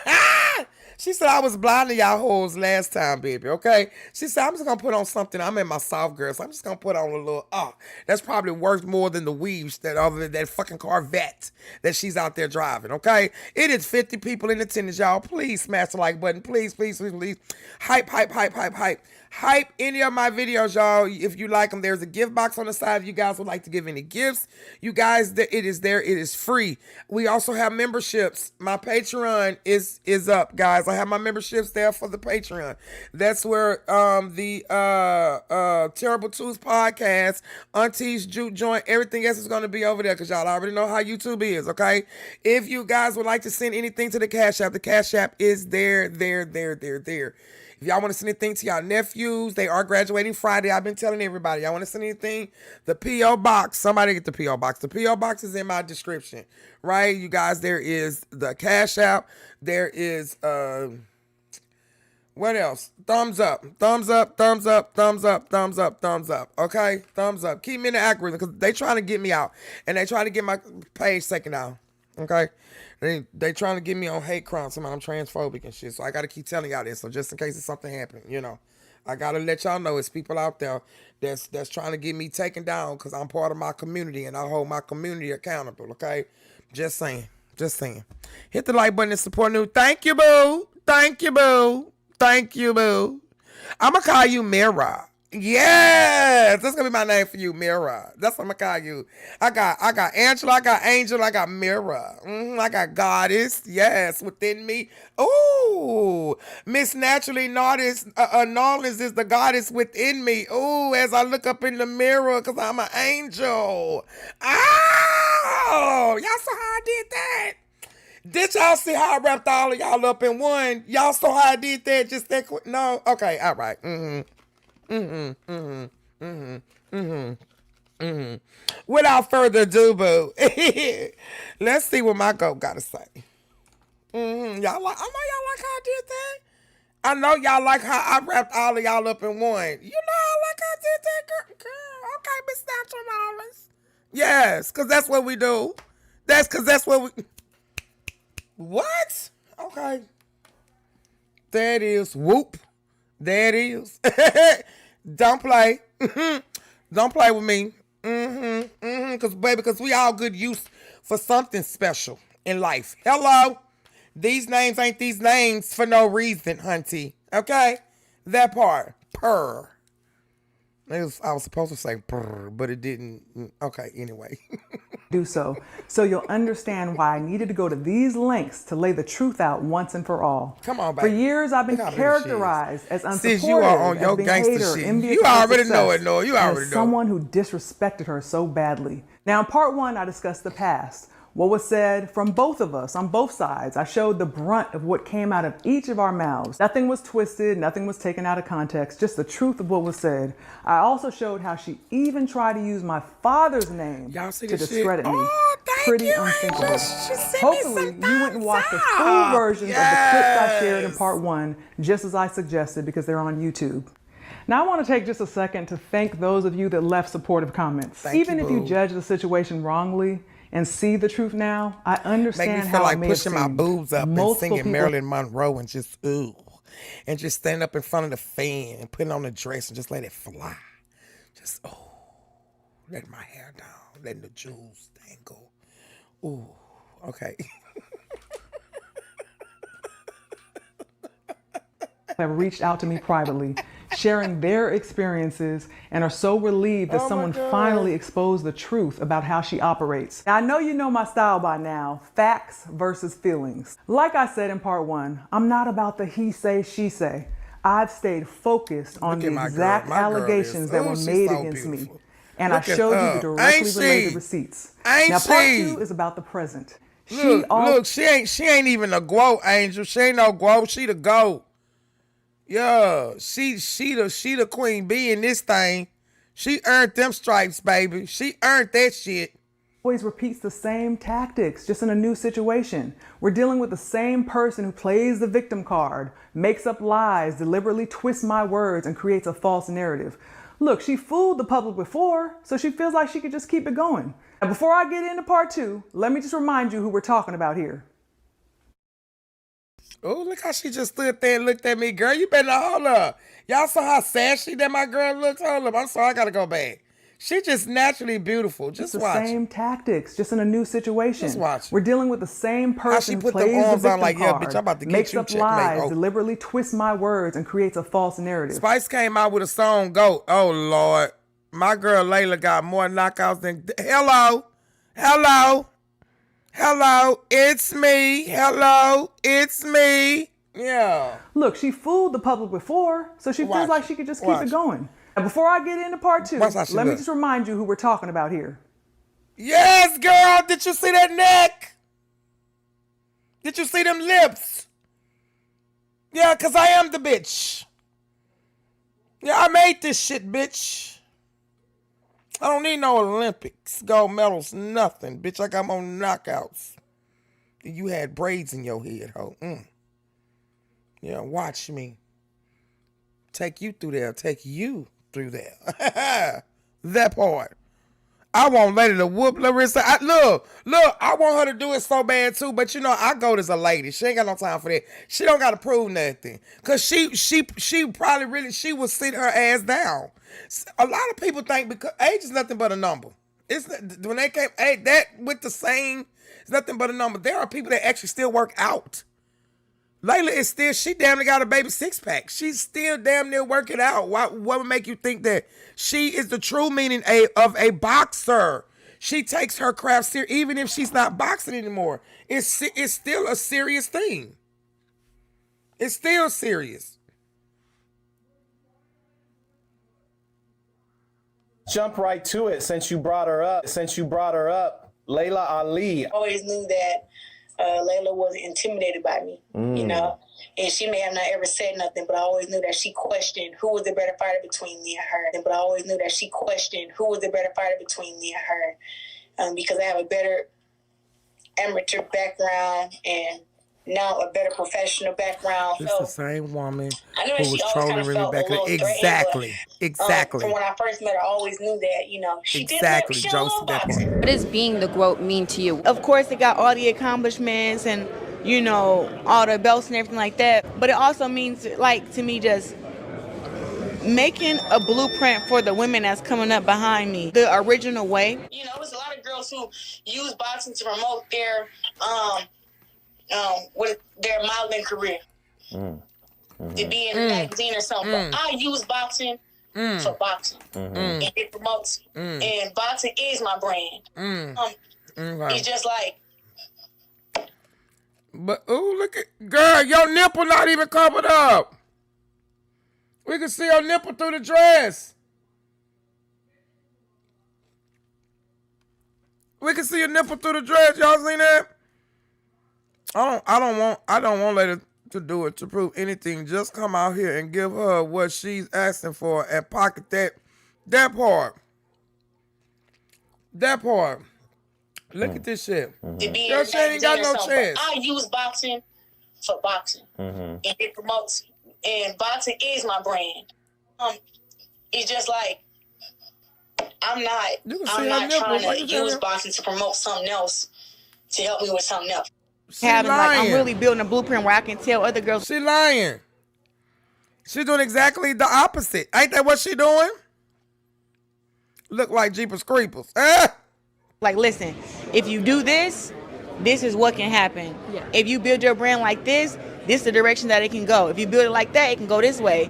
She said, I was blinding y'all hoes last time, baby, okay? She said, I'm just going to put on something. I'm in my soft girl, so I'm just going to put on a little, that's probably worth more than the weaves that fucking Corvette that she's out there driving, okay? It is 50 people in attendance, y'all. Please smash the like button. Please, please, please, please. Hype, hype, hype, hype, hype. Hype any of my videos, y'all. If you like them, there's a gift box on the side if you guys would like to give any gifts. You guys, it is there. It is free. We also have memberships. My Patreon is up, guys. I have my memberships there for the Patreon. That's where the Terrible Twos podcast, Auntie's Juke Joint, everything else is going to be over there because y'all already know how YouTube is, okay? If you guys would like to send anything to the Cash App, the Cash App is there. If y'all want to send anything to y'all nephews, they are graduating Friday. I've been telling everybody. Y'all want to send anything? The P.O. Box. Somebody get the P.O. Box. The P.O. Box is in my description, right? You guys, there is the Cash App. There is, what else? Thumbs up. Thumbs up, thumbs up, thumbs up, thumbs up, thumbs up. Okay? Thumbs up. Keep me in the algorithm because they trying to get me out. And they trying to get my page taken down. Okay? They trying to get me on hate crimes. I'm transphobic and shit. So I got to keep telling y'all this. So just in case it's something happening, you know. I got to let y'all know it's people out there that's trying to get me taken down because I'm part of my community and I hold my community accountable, okay? Just saying. Just saying. Hit the like button and support new. Thank you, boo. Thank you, boo. Thank you, boo. I'm going to call you Mira. Yes, that's gonna be my name for you, Mira. That's what I'm gonna call you. I got Angela, I got Angel, I got Mira. I got Goddess. Yes, within me. Ooh, Miss Naturally Knowledge is the goddess within me. Ooh, as I look up in the mirror, cause I'm an angel. Oh, y'all saw how I did that? Did y'all see how I wrapped all of y'all up in one? Y'all saw how I did that? Just that quick? No? Okay, all right. Without further ado, boo, let's see what my goat gotta say. I know y'all like how I did that. I know y'all like how I wrapped all of y'all up in one. You know how I like how I did that, girl. Okay, Miss Natural Knowledge. Yes, because that's what we do. That's what we... What? Okay. That is whoop. That is. Don't play. Don't play with me. Because we all good use for something special in life. Hello. These names ain't these names for no reason, hunty. Okay? That part. Purr. I was supposed to say purr, but it didn't. Okay, anyway. Do so you'll understand why I needed to go to these lengths to lay the truth out once and for all. Come on, baby. For years, I've been characterized as unsupportive, since you are on your gangster shit. You already know it, Noah. You already know. Someone who disrespected her so badly. Now, in part one, I discussed the past. What was said from both of us on both sides. I showed the brunt of what came out of each of our mouths. Nothing was twisted, nothing was taken out of context, just the truth of what was said. I also showed how she even tried to use my father's name to discredit me. Pretty unthinkable. Hopefully, you went and watched the full versions of the clips I shared in part one, just as I suggested, because they're on YouTube. Now, I want to take just a second to thank those of you that left supportive comments. Even if you judge the situation wrongly, and see the truth now, I understand make me feel how like it may pushing my seemed. boobs up Multiple and singing people... Marilyn Monroe and just ooh, and just stand up in front of the fan and putting on the dress and just let it fly, just letting my hair down, letting the jewels dangle. Ooh, okay. have reached out to me privately, sharing their experiences, and are so relieved that someone finally exposed the truth about how she operates. Now, I know you know my style by now, facts versus feelings. Like I said in part one, I'm not about the he say, she say. I've stayed focused on the exact allegations that were made against me. And I showed you the directly related receipts. Now, part two is about the present. Look, she ain't even a GWO, Angel. She ain't no GWO. She the GOAT. Yeah, she the queen bee in this thing. She earned them stripes, baby. She earned that shit. Always repeats the same tactics, just in a new situation. We're dealing with the same person who plays the victim card, makes up lies, deliberately twists my words, and creates a false narrative. Look, she fooled the public before, so she feels like she could just keep it going. Now, before I get into part two, let me just remind you who we're talking about here. Oh, look how she just stood there and looked at me, girl. You better not hold up. Y'all saw how sassy that my girl looked? Hold up. I'm sorry, I gotta go back. She just naturally beautiful. Just It's watch. the same tactics, just in a new situation. Just watch. We're dealing with the same person How she put who them plays the arms victim on like, yeah, card, bitch, I'm about to get makes you up checkmate. lies, Oh. deliberately twists my words, and creates a false narrative. Spice came out with a song, Go. Oh, Lord. My girl Leila got more knockouts than... Hello. It's me. Hello. It's me. Yeah. Look, she fooled the public before, so she feels like she could just keep it going. Now, before I get into part 2, let me just remind you who we're talking about here. Yes, girl. Did you see that neck? Did you see them lips? Yeah, because I am the bitch. Yeah, I made this shit, bitch. I don't need no Olympics, gold medals, nothing. Bitch, I got more knockouts. You had braids in your head, ho. Yeah, watch me. Take you through there. That part. I want Lady to whoop Larissa. Look, I want her to do it so bad too, but you know, I go as a lady. She ain't got no time for that. She don't gotta prove nothing. Cause she probably really, she will sit her ass down. A lot of people think because age is nothing but a number. It's when they came, that with the saying, it's nothing but a number. There are people that actually still work out. Leila is still, she damn near got a baby 6-pack. She's still damn near working out. What would make you think that she is the true meaning of a boxer? She takes her craft serious, even if she's not boxing anymore. It's still a serious thing. It's still serious. Jump right to it since you brought her up. Leila Ali. I always knew that Leila wasn't intimidated by me, you know, and she may have not ever said nothing, but I always knew that she questioned who was the better fighter between me and her. Because I have a better amateur background and now a better professional background. It's the same woman I knew who that she was always trolling kind of Remy felt back a little then. threatened, Exactly. From when I first met her, I always knew that, you know, she Exactly, did love boxing. What does being the GOAT mean to you? Of course, it got all the accomplishments and, you know, all the belts and everything like that. But it also means, like, to me, just making a blueprint for the women that's coming up behind me, the original way. You know, there's a lot of girls who use boxing to promote their with their modeling career. To be in a magazine or something. But I use boxing for boxing. And it promotes. And boxing is my brand. It's just like. But, ooh, look at, girl, your nipple not even covered up. We can see your nipple through the dress. We can see your nipple through the dress. Y'all seen that? I don't want Lady to do it to prove anything. Just come out here and give her what she's asking for and pocket that part. That part. Look at this shit. Girl, she ain't got no chance. I use boxing for boxing. And it promotes. And boxing is my brand. It's just like I'm not trying to use boxing to promote something else to help me with something else. I'm really building a blueprint where I can tell other girls. She lying. She doing exactly the opposite. Ain't that what she doing? Look like Jeepers Creepers. Like, listen, if you do this, this is what can happen. Yeah. If you build your brand like this is the direction that it can go. If you build it like that, it can go this way.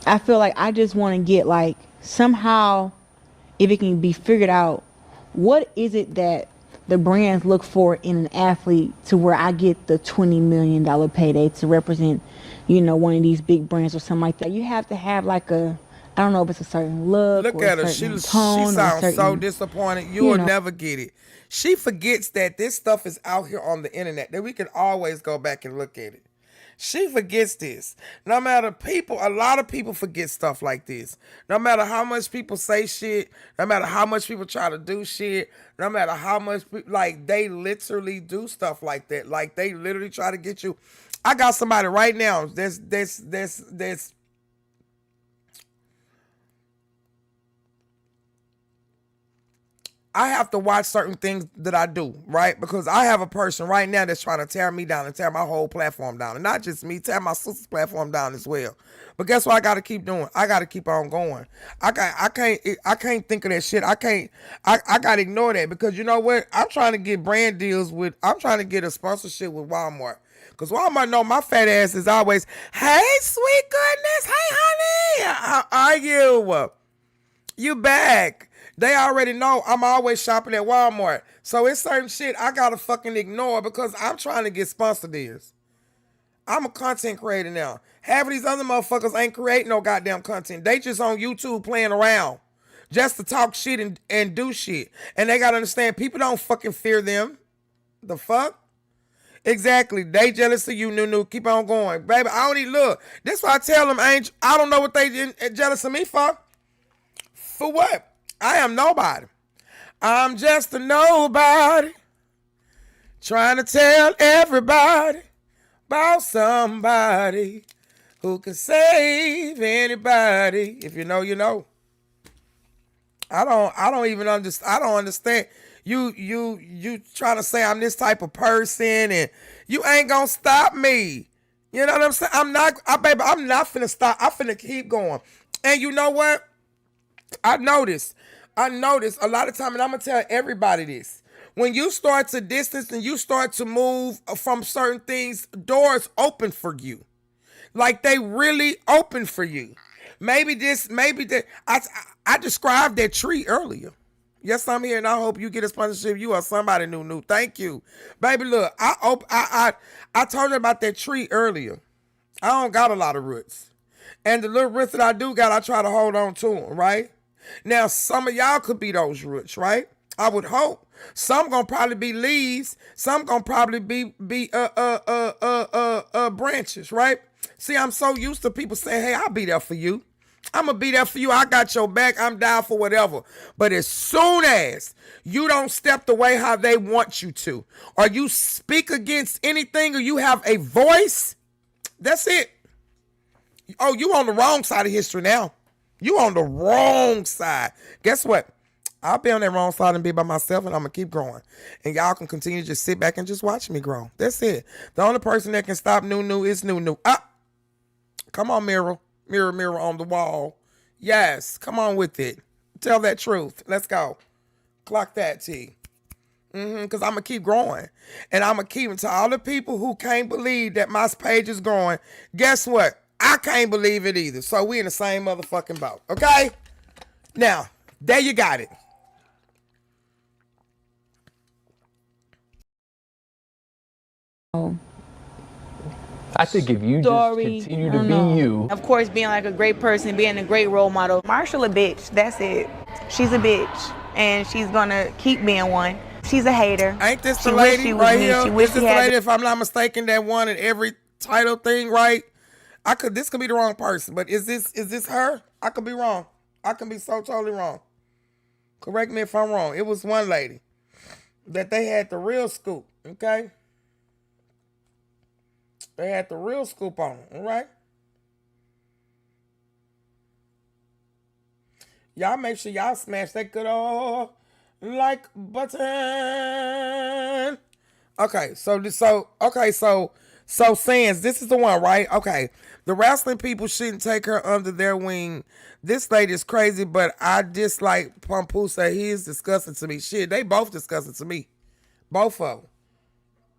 I feel like I just want to get, like, somehow, if it can be figured out, what is it that the brands look for in an athlete to where I get the $20 million payday to represent, you know, one of these big brands or something like that. You have to have like I don't know if it's a certain look. Look or at a her. certain She tone sounds certain, so disappointed. You will never get it. She forgets that this stuff is out here on the internet, that we can always go back and look at it. She forgets this. No matter a lot of people forget stuff like this. No matter how much people say shit, no matter how much people try to do shit, no matter how much, like, they literally do stuff like that. Like, they literally try to get you. I got somebody right now. I have to watch certain things that I do, right? Because I have a person right now that's trying to tear me down and tear my whole platform down. And not just me, tear my sister's platform down as well. But guess what I got to keep doing? I got to keep on going. I can't think of that shit. I got to ignore that because you know what? I'm trying to get brand deals I'm trying to get a sponsorship with Walmart. Because Walmart know my fat ass is always, hey, sweet goodness, hey, honey, how are you? You back. They already know I'm always shopping at Walmart. So it's certain shit I got to fucking ignore because I'm trying to get sponsor deals. I'm a content creator now. Half of these other motherfuckers ain't creating no goddamn content. They just on YouTube playing around just to talk shit and do shit. And they got to understand people don't fucking fear them. The fuck? Exactly. They jealous of you, Nunu. Keep on going. Baby, I don't even look. That's why I tell them I don't know what they jealous of me for. For what? I am nobody. I'm just a nobody trying to tell everybody about somebody who can save anybody. If you know, you know. I don't even understand. I don't understand. You trying to say I'm this type of person and you ain't gonna stop me. You know what I'm saying? I'm not finna stop. I'm finna keep going. And you know what? I noticed a lot of time, and I'm gonna tell everybody this. When you start to distance and you start to move from certain things, doors open for you. Like they really open for you. Maybe that. I described that tree earlier. Yes, I'm here, and I hope you get a sponsorship. You are somebody new. Thank you, baby. Look, I told you about that tree earlier. I don't got a lot of roots, and the little roots that I do got, I try to hold on to them. Right now, some of y'all could be those roots, right? I would hope. Some gonna probably be leaves. Some gonna probably be branches, right? See, I'm so used to people saying, "Hey, I'll be there for you. I'm going to be there for you. I got your back. I'm down for whatever." But as soon as you don't step the way how they want you to, or you speak against anything, or you have a voice, that's it. Oh, you on the wrong side of history now. You on the wrong side. Guess what? I'll be on that wrong side and be by myself, and I'm going to keep growing. And y'all can continue to just sit back and just watch me grow. That's it. The only person that can stop Nunu is Nunu. Come on, mirror. Mirror on the wall. Yes, come on with it. Tell that truth. Let's go. Clock that, T. Because I'm going to keep growing. And I'm going to keep it to all the people who can't believe that my page is growing. Guess what? I can't believe it either. So we in the same motherfucking boat. Okay? Now, there you got it. I think if you just continue to be you. Of course, being like a great person, being a great role model. Marshall a bitch, that's it. She's a bitch, and she's gonna keep being one. She's a hater. Ain't this the lady right here? Is this the lady, if I'm not mistaken, that won at every title thing, right? This could be the wrong person, but is this her? I could be wrong. I can be so totally wrong. Correct me if I'm wrong. It was one lady that they had the real scoop, okay? They had the real scoop on them, all right? Y'all make sure y'all smash that good old like button. Okay, so Sands, this is the one, right? Okay. The wrestling people shouldn't take her under their wing. This lady is crazy, but I dislike Papoose. He is disgusting to me. Shit, they both disgusting to me. Both of them.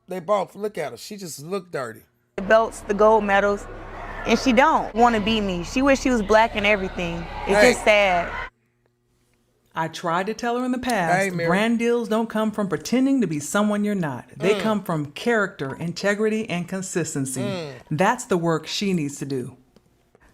They both. Look at her. She just look dirty. The belts, the gold medals, and she don't want to be me. She wish she was black and everything. It's just sad. I tried to tell her in the past, brand deals don't come from pretending to be someone you're not. They come from character, integrity, and consistency. That's the work she needs to do.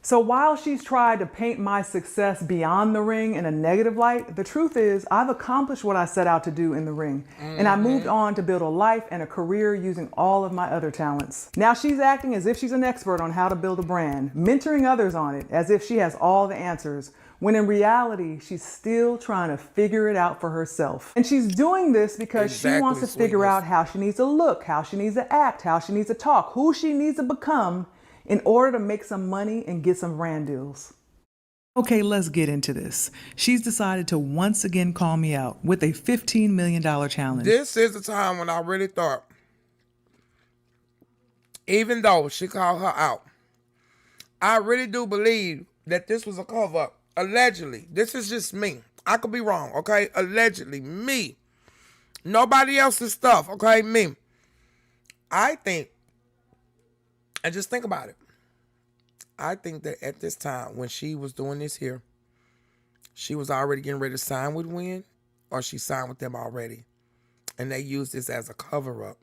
So while she's tried to paint my success beyond the ring in a negative light, the truth is I've accomplished what I set out to do in the ring. And I moved on to build a life and a career using all of my other talents. Now she's acting as if she's an expert on how to build a brand, mentoring others on it as if she has all the answers, when in reality, she's still trying to figure it out for herself. And she's doing this because she wants to figure out how she needs to look, how she needs to act, how she needs to talk, who she needs to become in order to make some money and get some brand deals. Okay, let's get into this. She's decided to once again call me out with a $15 million challenge. This is the time when I really thought, even though she called her out, I really do believe that this was a cover-up. Allegedly. This is just me. I could be wrong, okay? Allegedly. Me. Nobody else's stuff, okay? Me. I think, and just think about it. I think that at this time, when she was doing this here, she was already getting ready to sign with Win, or she signed with them already. And they used this as a cover-up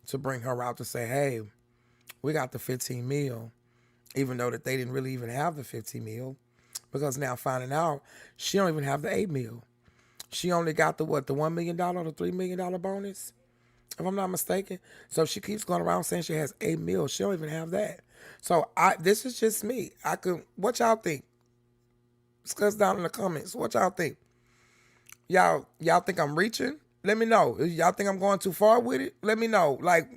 to bring her out to say, hey, we got the 15 mil, even though that they didn't really even have the 15 mil, because now finding out, she don't even have the 8 mil. She only got the what, the $1 million or the $3 million bonus, if I'm not mistaken. So she keeps going around saying she has 8 mil. She don't even have that. So this is just me. What y'all think? Discuss down in the comments. What y'all think? Y'all think I'm reaching? Let me know. Y'all think I'm going too far with it? Let me know. Like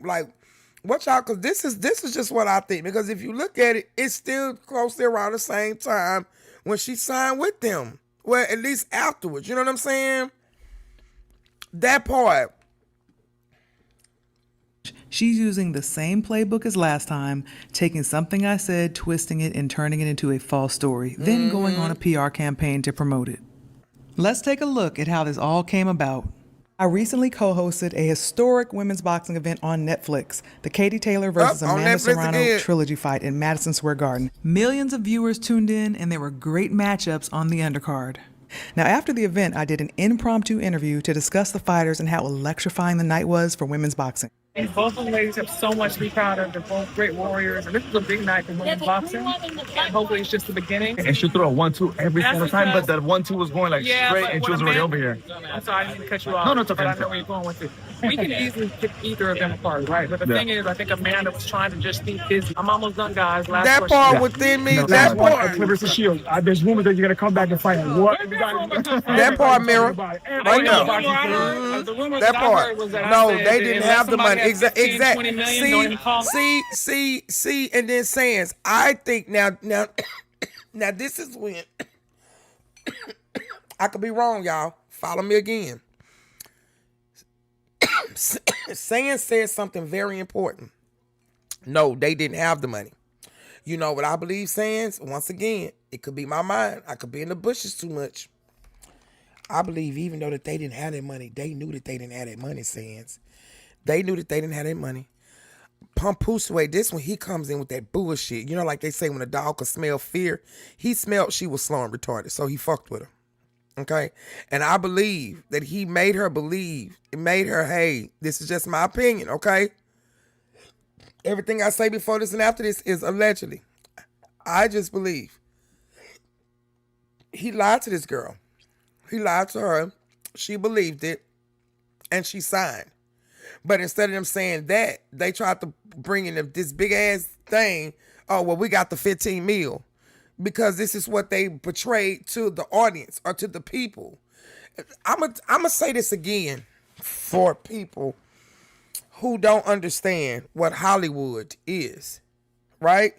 what y'all, because this is just what I think. Because if you look at it, it's still closely around the same time when she signed with them. Well, at least afterwards. You know what I'm saying? That part. She's using the same playbook as last time, taking something I said, twisting it, and turning it into a false story, then going on a PR campaign to promote it. Let's take a look at how this all came about. I recently co-hosted a historic women's boxing event on Netflix, the Katie Taylor versus Amanda Serrano trilogy fight in Madison Square Garden. Millions of viewers tuned in, and there were great matchups on the undercard. Now, after the event, I did an impromptu interview to discuss the fighters and how electrifying the night was for women's boxing. Both of the ladies have so much to be proud of. They're both great warriors. And this is a big night for women's boxing. And hopefully it's just the beginning. And she threw a 1-2 every single time, but that 1-2 was going like straight and she was already over here. I'm sorry, I didn't mean to cut you off. No, it's okay. But I know where you're going with it. We can easily pick either of them apart, right? But the thing is, I think Amanda was trying to just be busy. I'm almost done, guys. Last part within me, that part. ClaressaShields. There's rumors that you're going to come back and fight. What? That part, Mirror. Right there. That part. No, they didn't have the money. Exactly. See, and then Sands. I think now this is when I could be wrong, y'all. Follow me again. Sands said something very important. No, they didn't have the money. You know what I believe, Sands? Once again, it could be my mind. I could be in the bushes too much. I believe even though that they didn't have that money, they knew that they didn't have that money, Sands. They knew that they didn't have that money. Papoose, this when he comes in with that bullshit. You know, like they say when a dog can smell fear. He smelled she was slow and retarded, so he fucked with her. Okay? And I believe that he made her believe. It made her, hey, this is just my opinion, okay? Everything I say before this and after this is allegedly. I just believe he lied to this girl. He lied to her. She believed it. And she signed. But instead of them saying that, they tried to bring in this big ass thing. Oh, well, we got the 15 mil. Because this is what they portrayed to the audience or to the people. I'm gonna say this again for people who don't understand what Hollywood is, right?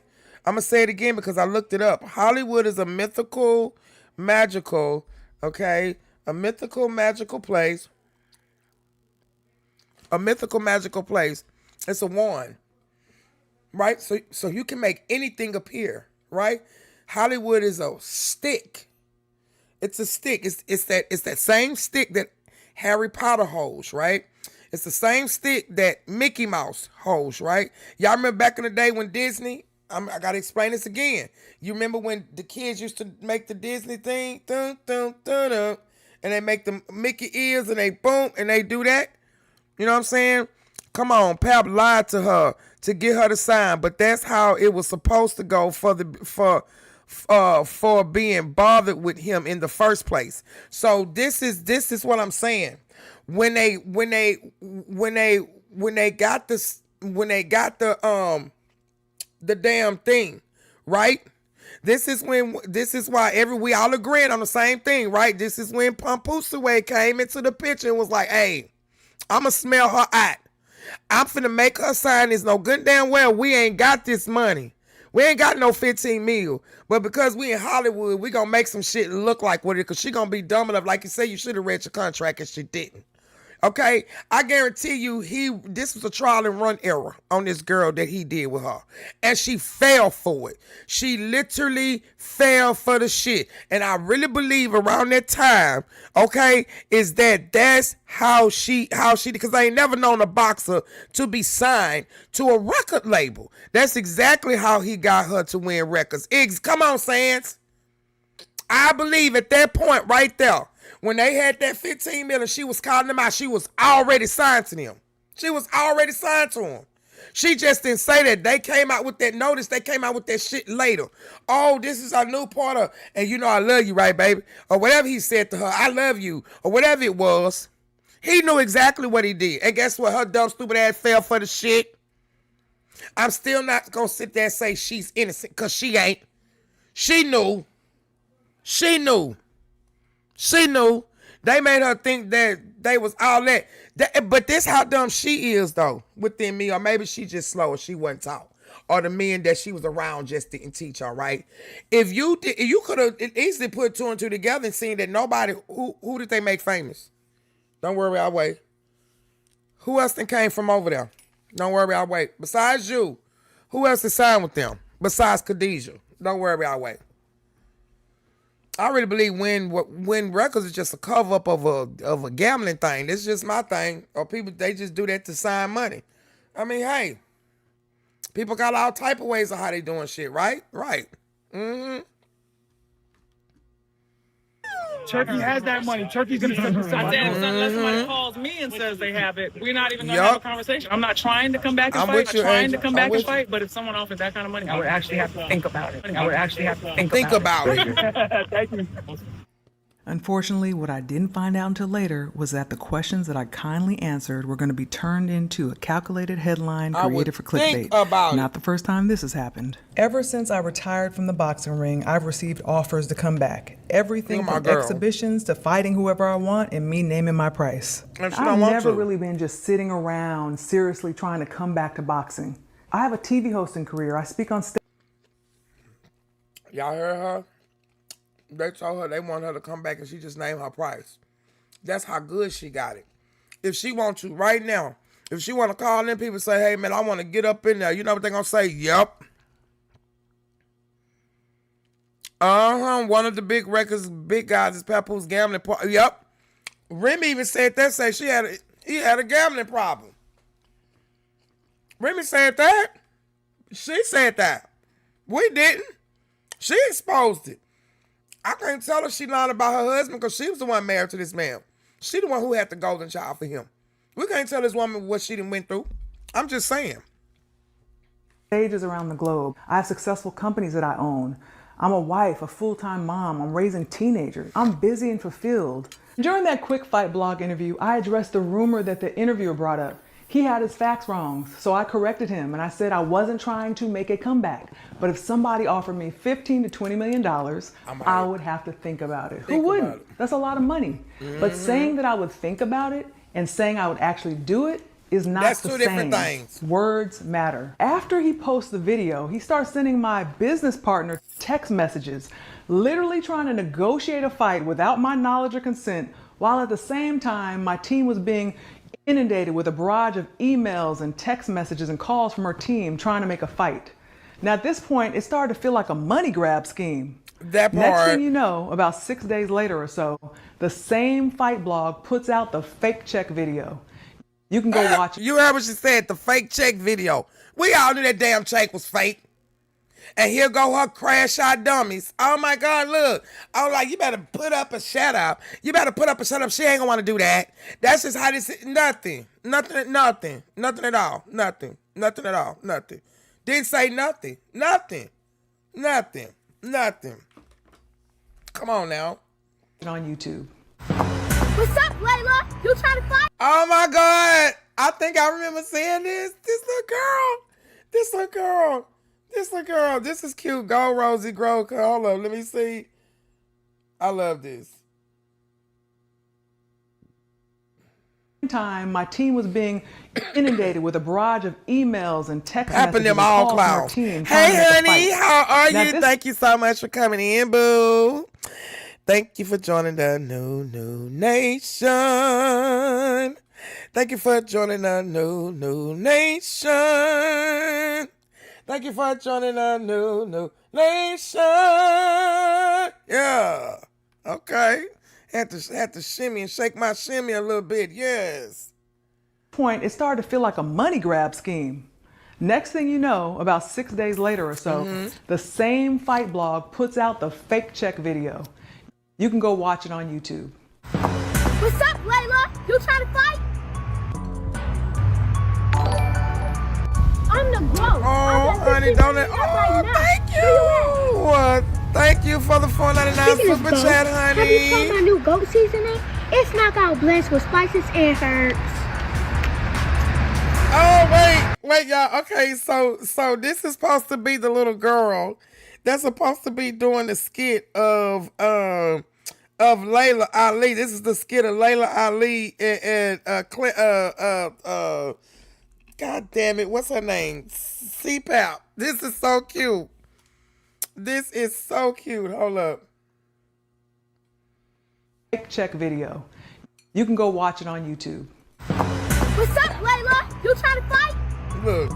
I'm gonna say it again because I looked it up. Hollywood is a mythical, magical, okay? A mythical, magical place. A mythical, magical place. It's a wand, right? So you can make anything appear, right? Hollywood is a stick. It's a stick. It's that same stick that Harry Potter holds, right? It's the same stick that Mickey Mouse holds, right? Y'all remember back in the day when Disney, I gotta explain this again. You remember when the kids used to make the Disney thing, dun, dun, dun, dun, and they make the Mickey ears and they boom and they do that? You know what I'm saying? Come on, Pap lied to her to get her to sign, but that's how it was supposed to go for being bothered with him in the first place. So this is what I'm saying. When they got the damn thing, right? This is why we all agreeing on the same thing, right? This is when Papoose came into the picture and was like, hey, I'ma smell her out. I'm finna make her sign this. No good damn well we ain't got this money. We ain't got no 15 mil. But because we in Hollywood, we gonna make some shit look like what it is, because she gonna be dumb enough. Like you say, you should have read your contract and she didn't. Okay, I guarantee you this was a trial and run error on this girl that he did with her. And she fell for it. She literally fell for the shit. And I really believe around that time, okay, is that's how she, because I ain't never known a boxer to be signed to a record label. That's exactly how he got her to win records. Come on, Sands. I believe at that point right there, when they had that 15 million, she was calling them out. She was already signed to them. She was already signed to them. She just didn't say that. They came out with that notice. They came out with that shit later. Oh, this is our new part of, and you know I love you, right, baby? Or whatever he said to her, I love you, or whatever it was. He knew exactly what he did. And guess what? Her dumb, stupid ass fell for the shit. I'm still not going to sit there and say she's innocent, because she ain't. She knew. She knew. She knew. They made her think that they was all that. But this how dumb she is, though, within me. Or maybe she just slow or she wasn't taught. Or the men that she was around just didn't teach her, right? If you did, you could have easily put two and two together and seen that nobody, who did they make famous? Don't worry, I'll wait. Who else then came from over there? Don't worry, I'll wait. Besides you, who else is signed with them? Besides Khadijah. Don't worry, I'll wait. I really believe when records is just a cover up of a gambling thing. It's just my thing. Or people, they just do that to sign money. I mean, hey, people got all type of ways of how they doing shit, right? Right. Mm-hmm. Turkey has that money. Turkey's gonna set this up. Unless somebody calls me and says they have it, we're not even gonna have a conversation. I'm not trying to come back and fight. I'm trying to come back and fight, but if someone offers that kind of money, I would actually have to think about it. I would actually have to think about it. Thank you. Unfortunately, what I didn't find out until later was that the questions that I kindly answered were going to be turned into a calculated headline created for clickbait. Not the first time this has happened. Ever since I retired from the boxing ring, I've received offers to come back. Everything from exhibitions to fighting whoever I want and me naming my price. I've never really been just sitting around seriously trying to come back to boxing. I have a TV hosting career. I speak on stage. Y'all heard her? They told her they want her to come back and she just named her price. That's how good she got it. If she want to right now, if she want to call in people and say, hey man, I want to get up in there, you know what they're going to say? Yep. One of the big records, big guys is Papoose gambling. Yep. Remy even said that, say he had a gambling problem. Remy said that. She said that. We didn't. She exposed it. I can't tell her she lied about her husband because she was the one married to this man. She the one who had the golden child for him. We can't tell this woman what she done went through. I'm just saying. Stages around the globe. I have successful companies that I own. I'm a wife, a full-time mom. I'm raising teenagers. I'm busy and fulfilled. During that quick fight blog interview, I addressed the rumor that the interviewer brought up. He had his facts wrong, so I corrected him and I said I wasn't trying to make a comeback. But if somebody offered me $15 to $20 million, I would have to think about it. Who wouldn't? That's a lot of money. But saying that I would think about it and saying I would actually do it is not the same. That's two different things. Words matter. After he posts the video, he starts sending my business partner text messages, literally trying to negotiate a fight without my knowledge or consent, while at the same time my team was being inundated with a barrage of emails and text messages and calls from her team trying to make a fight. Now at this point, it started to feel like a money grab scheme. That part. Next thing you know, about 6 days later or so, the same fight blog puts out the fake check video. You can go watch it. You heard what she said, the fake check video. We all knew that damn check was fake. And here go her crash out dummies. Oh my God, look. I'm like, you better put up a shut up. You better put up a shut up. She ain't gonna want to do that. That's just how this is. Nothing. Nothing at all. Nothing at all. Nothing. Didn't say nothing. Nothing. Come on now. On YouTube. What's up, Layla? You trying to fight? Oh my God. I think I remember seeing this. This little girl. This is cute. Go, Rosie, grow. Hold on. Let me see. I love this. time, my team was being inundated with a barrage of emails and text Popping messages them and all calls from our clown. team. Hey, honey, how are Now, you? Thank you so much for coming in, boo. Thank you for joining the new nation. Thank you for joining the new nation. Thank you for joining the new nation. Yeah. Okay. Had to shimmy and shake my shimmy a little bit. Yes. Point, it started to feel like a money grab scheme. Next thing you know, about 6 days later or so, the same fight blog puts out the fake check video. You can go watch it on YouTube. What's up, Leila? You trying to fight? I'm the GOAT. Oh, honey, don't it? Oh, thank you. Thank you for the $4.99 super chat, honey. Have you tried my new GOAT seasoning? It's knockout blends with spices and herbs. Oh, wait, y'all. Okay, so this is supposed to be the little girl that's supposed to be doing the skit of Leila Ali. This is the skit of Leila Ali and God damn it, what's her name? CPAP. This is so cute. This is so cute. Hold up. Fake check video. You can go watch it on YouTube. What's up, Leila? You trying to fight? Look.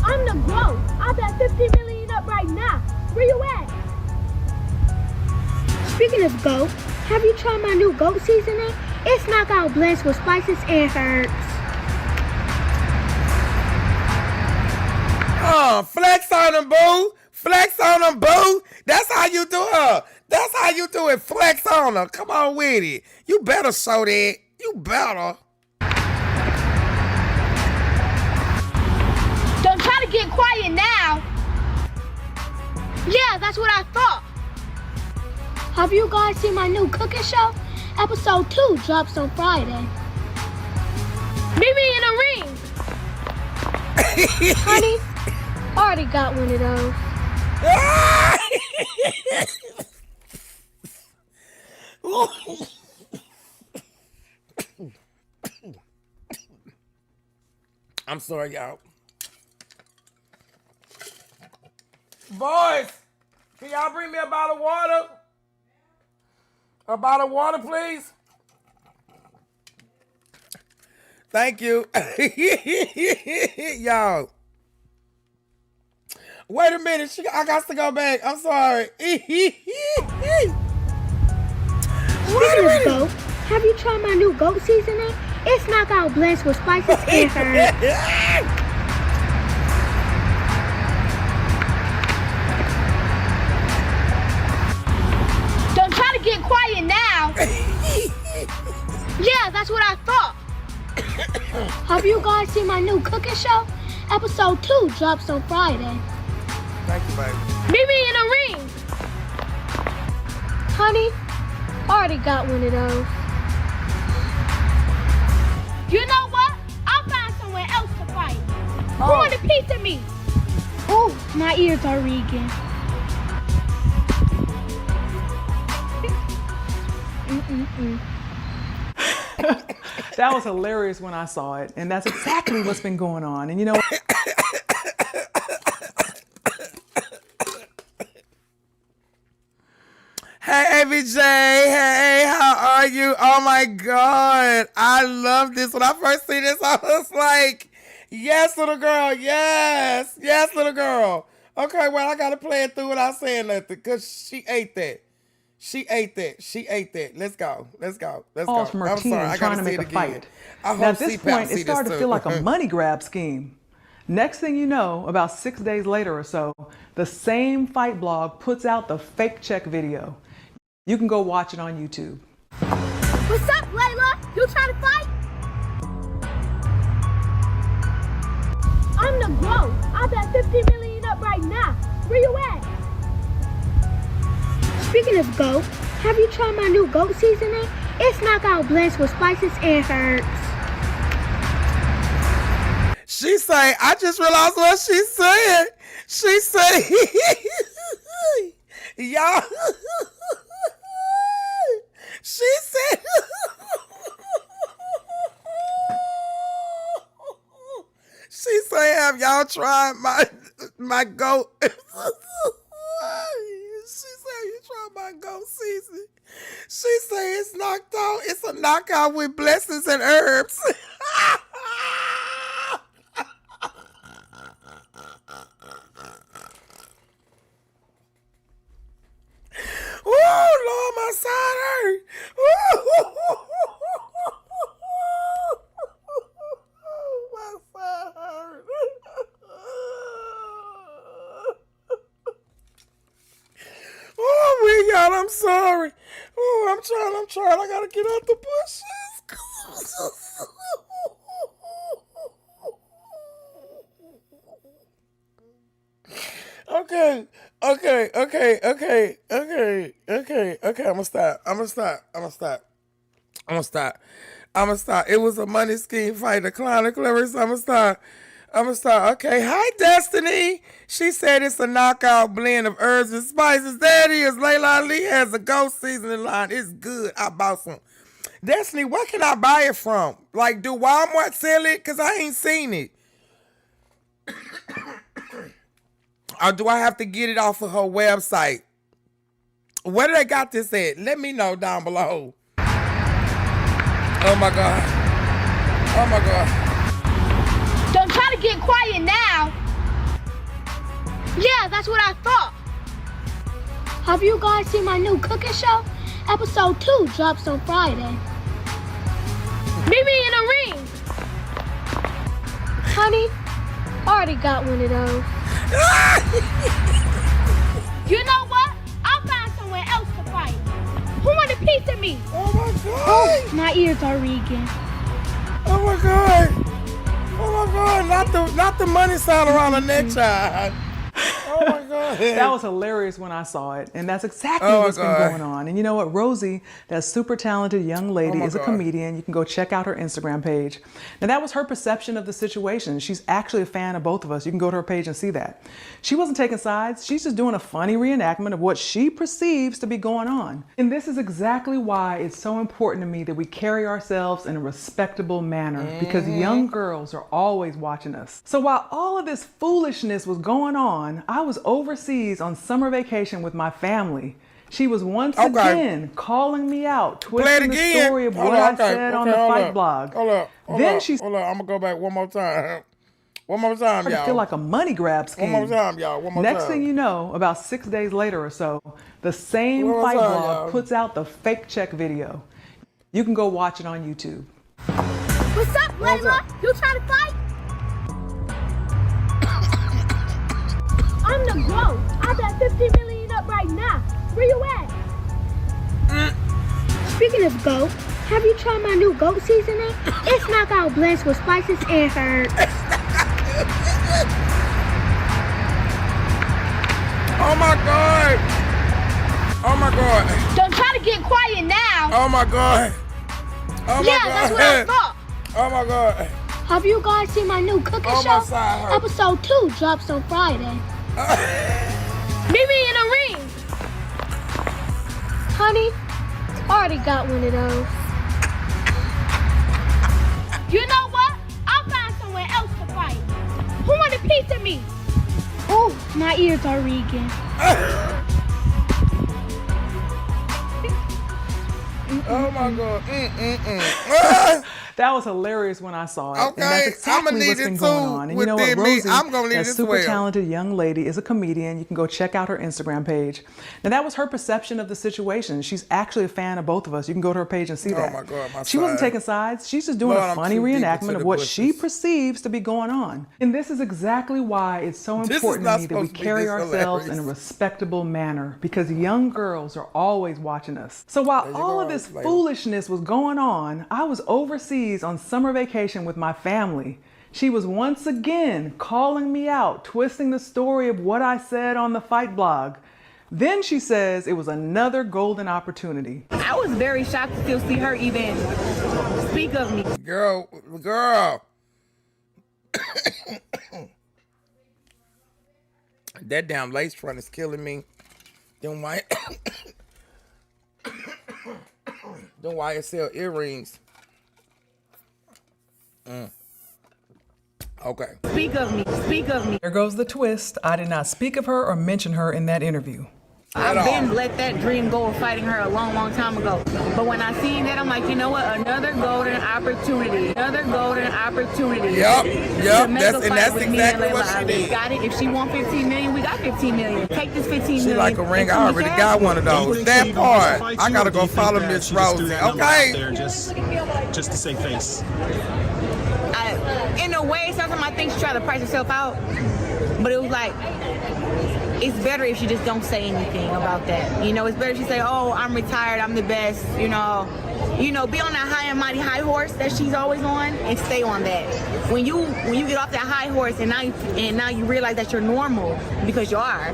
I'm the GOAT. I bet 50 million up right now. Where you at? Speaking of GOAT, have you tried my new GOAT seasoning? It's knockout blends with spices and herbs. Flex on them, boo. Flex on them, boo. That's how you do her. That's how you do it. Flex on her. Come on with it. You better show that. You better. Don't try to get quiet now. Yeah, that's what I thought. Have you guys seen my new cooking show? Episode 2 drops on Friday. Meet me in a ring. Honey, I already got one of those. I'm sorry, y'all. Boys, can y'all bring me a bottle of water? A bottle of water, please. Thank you. Y'all. Wait a minute. I got to go back. I'm sorry. Speaking of GOAT, have you tried my new GOAT seasoning? It's knockout blends with spices and herbs. Don't try to get quiet now. Yeah, that's what I thought. Have you guys seen my new cooking show? Episode 2 drops on Friday. Thank you, baby. Meet me in a ring. Honey, I already got one of those. You know what? I'll find somewhere else to fight. Who want a piece of me? Ooh, my ears are ringing. That was hilarious when I saw it, and that's exactly what's been going on. And you know, Hey, ABJ. Hey, how are you? Oh, my God. I love this. When I first seen this, I was like, yes, little girl. Yes. Yes, little girl. Okay, well, I got to play it through without saying nothing because she ate that. She ate that. She ate that. Let's go. Let's go. Let's go. from her I'm team sorry. I trying got to see make it a again. fight. I Now, hope at this CPAP point, see it this started to too. feel like a money grab scheme. Next thing you know, about 6 days later or so, the same fight blog puts out the fake check video. You can go watch it on YouTube. What's up, Leila? You trying to fight? I'm the GOAT. I bet 50 million up right now. Where you at? Speaking of GOAT, have you tried my new GOAT seasoning? It's knockout blends with spices and herbs. She say, I just realized what she said. She said, y'all, She said, she said, have y'all tried my goat? She said, you tried my goat season. She said, it's knocked out. It's a knockout with blessings and herbs. Oh, Lord, my side hurt. My side hurt. Oh, y'all, I'm sorry. Oh, I'm trying. I gotta get out the bushes. Okay. I'm gonna stop. It was a money scheme fight. The clown of Clarissa. I'm gonna start. Okay. Hi, Destiny. She said it's a knockout blend of herbs and spices. There it is. Leila Ali has a ghost seasoning line. It's good. I bought some. Destiny, where can I buy it from? Like, do Walmart sell it? Because I ain't seen it. Or do I have to get it off of her website? Where do they got this at? Let me know down below. Oh my God. Oh my God. Don't try to get quiet now. Yeah, that's what I thought. Have you guys seen my new cooking show? Episode 2 drops on Friday. Meet me in a ring. Honey, already got one of those. You know what? I'll find somewhere else to fight. Who want a piece of me? Oh my God. Oh, my ears are ringing. Oh my God. Oh my God. Not the money sign around the neck, child. Oh my God. That was hilarious when I saw it. And that's exactly what's been going on. And you know what? Rosie, that super talented young lady, is a comedian. You can go check out her Instagram page. Now, that was her perception of the situation. She's actually a fan of both of us. You can go to her page and see that. She wasn't taking sides. She's just doing a funny reenactment of what she perceives to be going on. And this is exactly why it's so important to me that we carry ourselves in a respectable manner, because young girls are always watching us. So while all of this foolishness was going on, I was overseas on summer vacation with my family. She was once again calling me out, twisting the story of what I said on the fight blog. Hold up. I'm gonna go back one more time. One more time, y'all. I feel like a money grab scheme. One more time, y'all. One more time. Next thing you know, about 6 days later or so, the same fight blog puts out the fake check video. You can go watch it on YouTube. What's up, Layla? You trying to fight? I'm the GOAT. I got 50 million up right now. Where you at? Speaking of GOAT, have you tried my new GOAT seasoning? It's knockout blends with spices and herbs. Oh my God. Oh my God. Don't try to get quiet now. Oh my God. Oh my yeah, God. that's what I thought. Oh my God. Have you guys seen my new cooking show? Episode 2 drops on Friday. Meet me in a ring. Honey, already got one of those. You know what? I'll find somewhere else to fight. Who want a piece of me? Oh, my ears are ringing. Oh my God. That was hilarious when I saw it. Okay, and that's exactly what's been going on. And you know what? Rosie, that super talented young lady, is a comedian. You can go check out her Instagram page. Now, that was her perception of the situation. She's actually a fan of both of us. You can go to her page and see that. Oh my God, she wasn't taking sides. She's just doing a funny reenactment of what she perceives to be going on. And this is exactly why it's so important to me that we carry ourselves in a respectable manner, because young girls are always watching us. So while all of this foolishness was going on, I was overseas on summer vacation with my family. She was once again calling me out, twisting the story of what I said on the fight blog. Then she says it was another golden opportunity. I was very shocked to still see her even speak of me. Girl. That damn lace front is killing me. Then white. Them YSL earrings. Okay. Speak of me. Speak of me. There goes the twist. I did not speak of her or mention her in that interview. I've been let that dream go of fighting her a long, long time ago. But when I seen that, I'm like, you know what? Another golden opportunity. Another golden opportunity. Yep. That's exactly what she did. Got it. If she want 15 million, we got 15 million. Take this 15 She million. like a ring. I already got one of those. That part. I gotta go follow Miss Rosie. Okay. Just to save face. In a way, sometimes I think she tried to price herself out. But it was like, it's better if she just don't say anything about that. You know, it's better if she say, oh, I'm retired, I'm the best, you know, be on that high and mighty high horse that she's always on and stay on that. When you get off that high horse and now you realize that you're normal, because you are,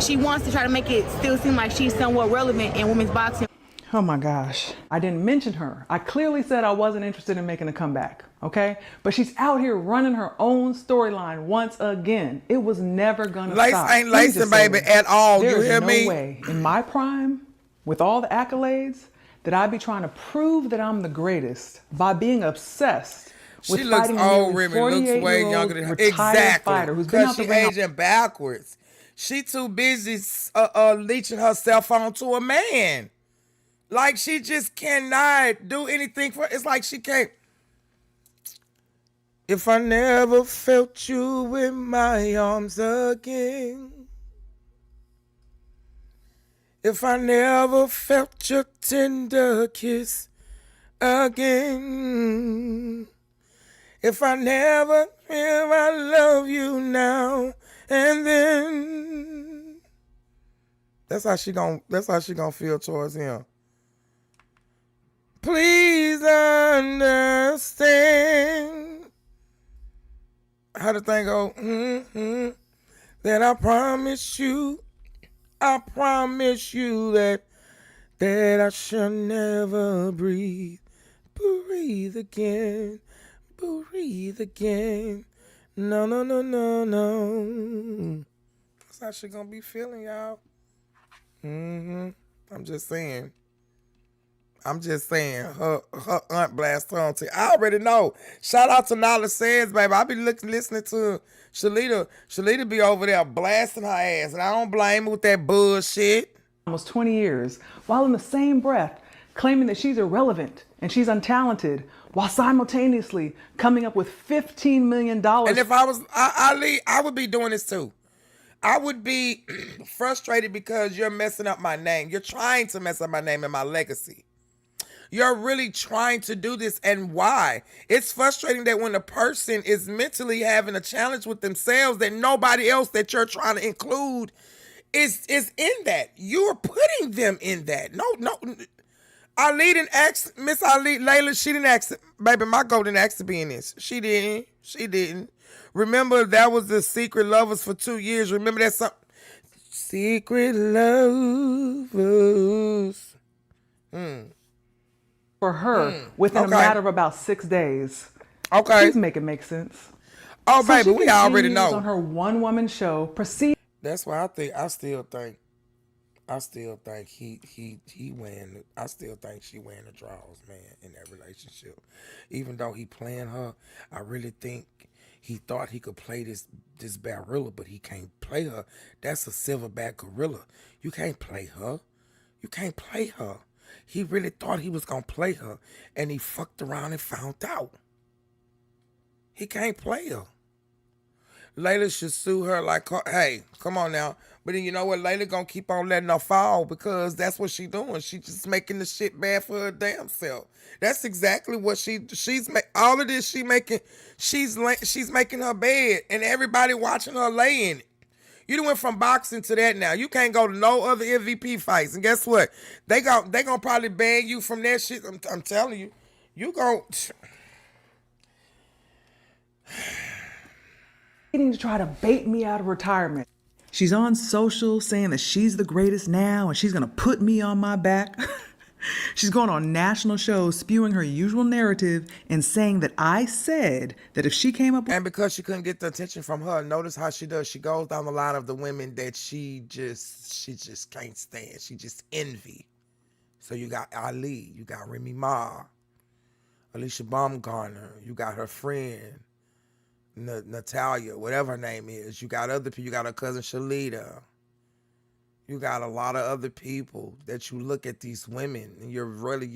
she wants to try to make it still seem like she's somewhat relevant in women's boxing. Oh my gosh. I didn't mention her. I clearly said I wasn't interested in making a comeback, okay? But she's out here running her own storyline once again. It was never gonna stop. Lace ain't lacing, baby, at all. You hear me? There's no way in my prime, with all the accolades, that I'd be trying to prove that I'm the greatest by being obsessed with she looks fighting old, a Remy looks way younger than her. retired fighter who's been Because out the she ring. aging backwards. She too busy leeching herself onto a man. Like, she just cannot do anything for... It's like she can't... If I never felt you in my arms again. If I never felt your tender kiss again. If I never feel I love you now and then. That's how she gonna feel towards him. Please understand. How the thing go? That I promise you that I shall never breathe again. No. That's how she gonna be feeling, y'all. I'm just saying. Her aunt blast her on TV. I already know. Shout out to Nala Says, baby. I be listening to Shalita. Shalita be over there blasting her ass, and I don't blame her with that bullshit. Almost 20 years, while in the same breath claiming that she's irrelevant and she's untalented, while simultaneously coming up with $15 million. And if I was Ali, I would be doing this too. I would be frustrated because you're messing up my name. You're trying to mess up my name and my legacy. You're really trying to do this, and why? It's frustrating that when a person is mentally having a challenge with themselves, that nobody else that you're trying to include is in that. You're putting them in that. No. Ali didn't ask, Miss Ali, Leila, she didn't ask, baby, my girl didn't ask to be in this. She didn't. Remember, that was the Secret Lovers for 2 years. Remember that song? Secret Lovers. For her, within a matter of about 6 days. Okay. Please make it make sense. Oh, so baby, we already know. On her one-woman show, proceed. That's why I still think he wearing. I still think she wearing the drawers, man, in that relationship. Even though he playing her, I really think he thought he could play this gorilla, but he can't play her. That's a silverback gorilla. You can't play her. He really thought he was going to play her, and he fucked around and found out. He can't play her. Layla should sue her like, hey, come on now. But then you know what? Layla going to keep on letting her fall because that's what she doing. She just making the shit bad for her damn self. That's exactly what she's all of this she's making her bed, and everybody watching her lay in it. You done went from boxing to that now. You can't go to no other MVP fights. And guess what? They gonna probably ban you from that shit. I'm telling you. You go... to try to bait me out of retirement. She's on social saying that she's the greatest now and she's gonna put me on my back. She's going on national shows spewing her usual narrative and saying that I said that if she came up with... And because she couldn't get the attention from her, notice how she does. She goes down the line of the women that she just can't stand. She just envy. So you got Ali, you got remyma, Alicia Baumgartner, you got her friend, Natalia, whatever her name is. You got other people, you got her cousin Shalita. You got a lot of other people that you look at these women and you're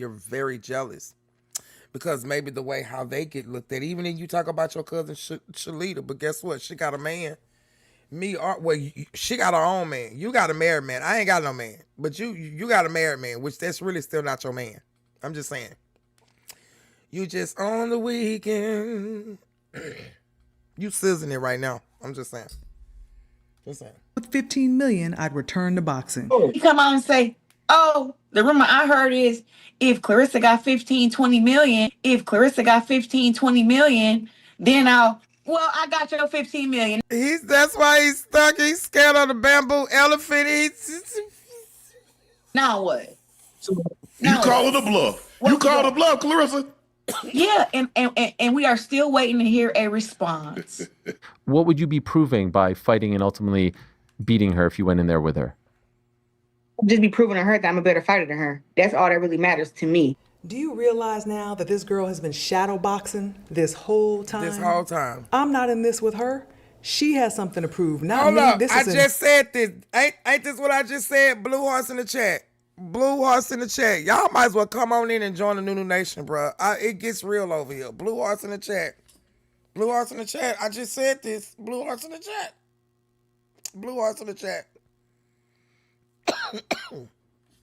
very jealous. Because maybe the way how they get looked at, even if you talk about your cousin Shalita, but guess what? She got a man. She got her own man. You got a married man. I ain't got no man. But you got a married man, which that's really still not your man. I'm just saying. You just on the weekend. You sizzling it right now. I'm just saying. Just saying. With 15 million, I'd return to boxing. You come out and say, oh, the rumor I heard is if Claressa got 15, 20 million, then I got your 15 million. That's why he's stuck. He's scared of the bamboo elephant. Now what? You call it a bluff. You call it a bluff, Claressa. Yeah, and we are still waiting to hear a response. What would you be proving by fighting and ultimately beating her if you went in there with her? Just be proving to her that I'm a better fighter than her. That's all that really matters to me. Do you realize now that this girl has been shadow boxing this whole time? This whole time. I'm not in this with her. She has something to prove. Not Hold me. up. This I is just said this. Ain't this what I just said? Blue Horse in the chat. Blue Horse in the chat. Y'all might as well come on in and join the New Nation, bro. It gets real over here. Blue Horse in the chat. Blue Horse in the chat. I just said this. Blue Horse in the chat. Blue Horse in the chat.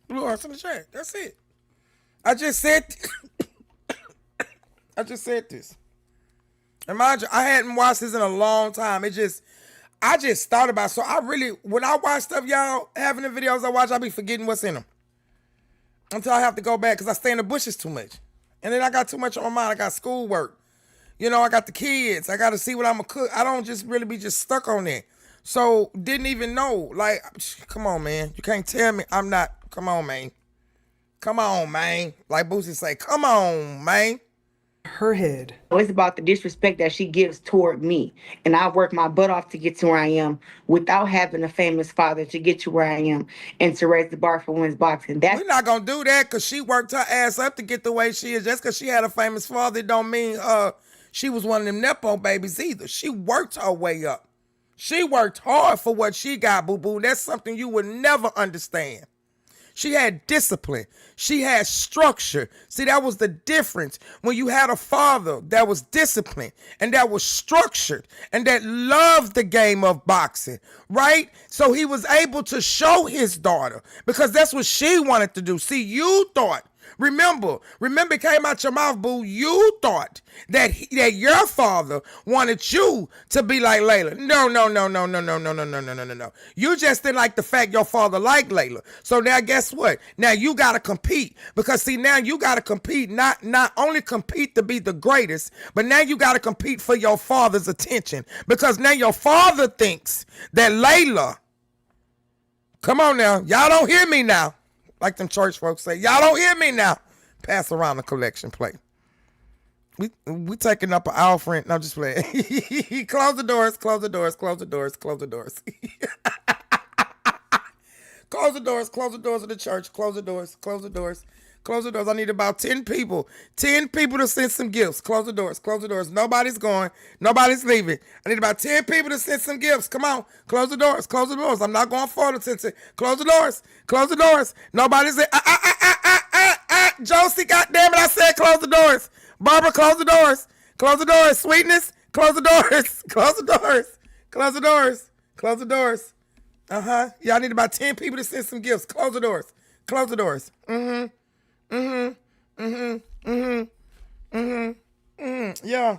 Blue Horse in the chat. That's it. I just said this. And mind you, I hadn't watched this in a long time. I just thought about it. So when I watch stuff, y'all, having the videos I watch, I be forgetting what's in them. Until I have to go back because I stay in the bushes too much. And then I got too much on my mind. I got schoolwork. I got the kids. I got to see what I'm going to cook. I don't just really be just stuck on that. So didn't even know. Like, come on, man. You can't tell me I'm not. Come on, man. Come on, man. Like Boosie say, come on, man. Her head. It's about the disrespect that she gives toward me. And I worked my butt off to get to where I am without having a famous father to get to where I am and to raise the bar for women's boxing. We're not going to do that because she worked her ass up to get the way she is. Just because she had a famous father, it don't mean she was one of them Nepo babies either. She worked her way up. She worked hard for what she got, boo-boo. That's something you would never understand. She had discipline. She had structure. See, that was the difference. When you had a father that was disciplined and that was structured and that loved the game of boxing, right? So he was able to show his daughter because that's what she wanted to do. See, you thought, remember it came out your mouth, boo. You thought that your father wanted you to be like Leila. No. You just didn't like the fact your father liked Leila. So now guess what? Now you got to compete because see, now you got to compete, not only compete to be the greatest, but now you got to compete for your father's attention because now your father thinks that Leila, come on now, y'all don't hear me now. Like them church folks say, y'all don't hear me now. Pass around the collection plate. We taking up an offering. No, just playing. Close the doors, close the doors, close the doors, close the doors. Close the doors, close the doors of the church. Close the doors, close the doors. Close the doors. I need about 10 people. 10 people to send some gifts. Close the doors. Close the doors. Nobody's going. Nobody's leaving. I need about 10 people to send some gifts. Come on. Close the doors. Close the doors. I'm not going forward. Close the doors. Close the doors. Nobody's in. Josie, goddammit, I said close the doors. Barbara, close the doors. Close the doors. Sweetness, close the doors. Close the doors. Close the doors. Close the doors. Y'all need about 10 people to send some gifts. Close the doors. Close the doors. Yeah.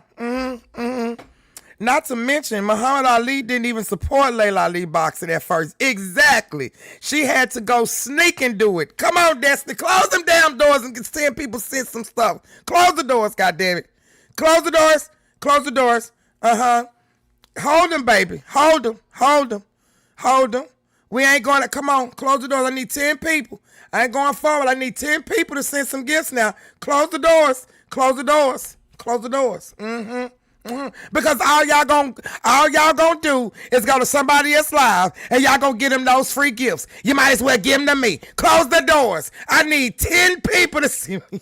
Not to mention, Muhammad Ali didn't even support Leila Ali boxing at first. Exactly. She had to go sneak and do it. Come on, Destiny. Close them damn doors and send people send some stuff. Close the doors, goddammit. Close the doors. Close the doors. Hold them, baby. Hold them. Hold them. Hold them. We ain't going to, come on, close the doors. I need 10 people. I ain't going forward. I need 10 people to send some gifts now. Close the doors. Close the doors. Close the doors. Because all y'all gonna do is go to somebody else live and y'all gonna get them those free gifts. You might as well give them to me. Close the doors. I need 10 people to see me.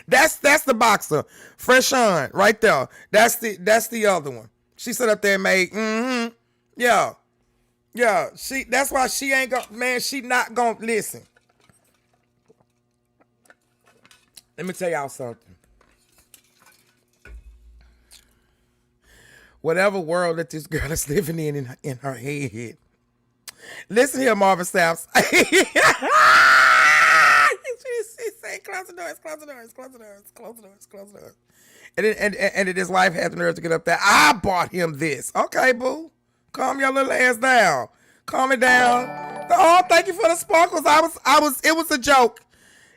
That's the boxer. Fresh on right there. That's the other one. She sat up there and made yeah. That's why she ain't gonna, man, she not gonna listen. Let me tell y'all something. Whatever world that this girl is living in her head. Listen here, Marvin Saps. She said, close the doors, close the doors, close the doors, close the doors, close the doors. And then his wife had the nerve to get up there. I bought him this. Okay, boo. Calm your little ass down. Calm it down. Oh, thank you for the sparkles. It was a joke.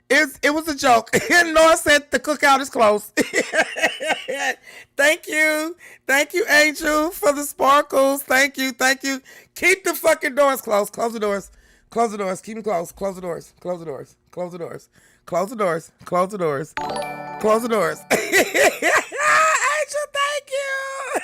It was a joke. Nora said the cookout is closed. Thank you. Thank you, Angel, for the sparkles. Thank you. Thank you. Keep the fucking doors closed. Close the doors. Close the doors. Keep them closed. Close the doors. Close the doors. Close the doors. Close the doors. Close the doors. Close the doors. Angel, thank you.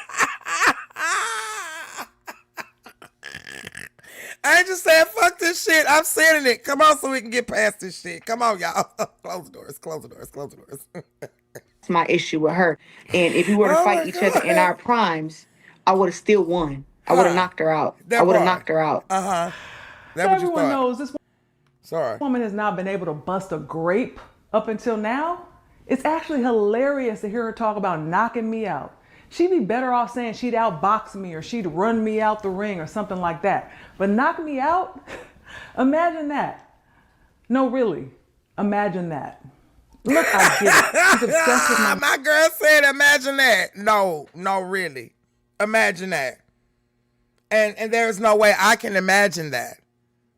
Angel said, fuck this shit. I'm sending it. Come on so we can get past this shit. Come on, y'all. Close the doors. Close the doors. Close the doors. That's my issue with her. And if we were to fight each other in our primes, I would have still won. I would have knocked her out. I would have knocked her out. That's so what you everyone thought. knows this Sorry. woman has not been able to bust a grape up until now. It's actually hilarious to hear her talk about knocking me out. She'd be better off saying she'd outbox me or she'd run me out the ring or something like that. But knock me out? Imagine that. No, really. Imagine that. Look, I get it. She's obsessed with my girl said, imagine that. No, really. Imagine that. And there's no way I can imagine that.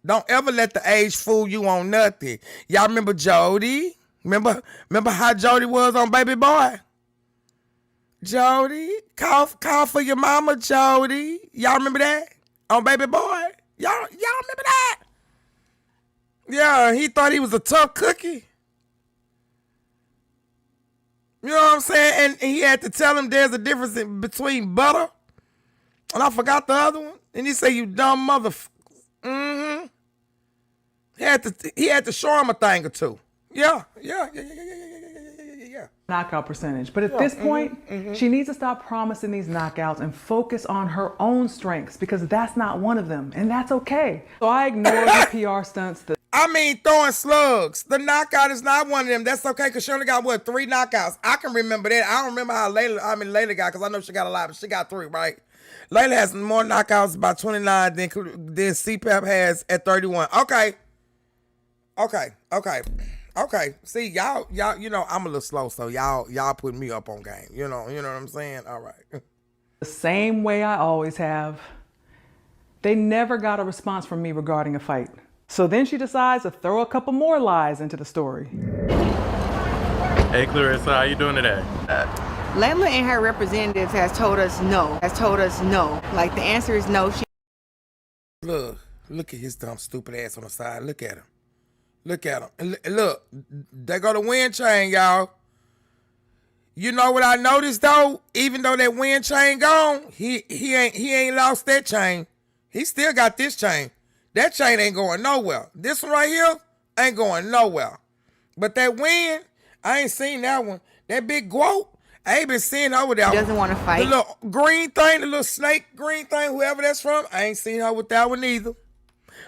Don't ever let the age fool you on nothing. Y'all remember Jody? Remember how Jody was on Baby Boy? Jody, call for your mama, Jody. Y'all remember that? On Baby Boy? Y'all remember that? Yeah, he thought he was a tough cookie. You know what I'm saying? And he had to tell him there's a difference between butter. And I forgot the other one. And he said, you dumb motherfucker. Mm-hmm. He had to show him a thing or two. Yeah. Knockout percentage. But at this point, she needs to stop promising these knockouts and focus on her own strengths because that's not one of them. And that's okay. So I ignore the PR stunts. I mean, throwing slugs. The knockout is not one of them. That's okay because she only got, 3 knockouts. I can remember that. I don't remember how Leila got, because I know she got a lot, but she got 3, right? Leila has more knockouts by 29 than CPAP has at 31. Okay. See, y'all, you know, I'm a little slow, so y'all putting me up on game. You know what I'm saying? All right. The same way I always have. They never got a response from me regarding a fight. So then she decides to throw a couple more lies into the story. Hey Clarissa, how you doing today? Leila and her representatives has told us no. Like the answer is no. Look at his dumb stupid ass on the side. Look at him. And look, they go the wind chain, y'all. You know what I noticed though? Even though that wind chain gone, he ain't lost that chain. He still got this chain. That chain ain't going nowhere. This one right here ain't going nowhere. But that wind, I ain't seen that one. That big quote, I ain't been seeing her with that one. Doesn't want to fight. The little green thing, the little snake green thing, whoever that's from, I ain't seen her with that one either.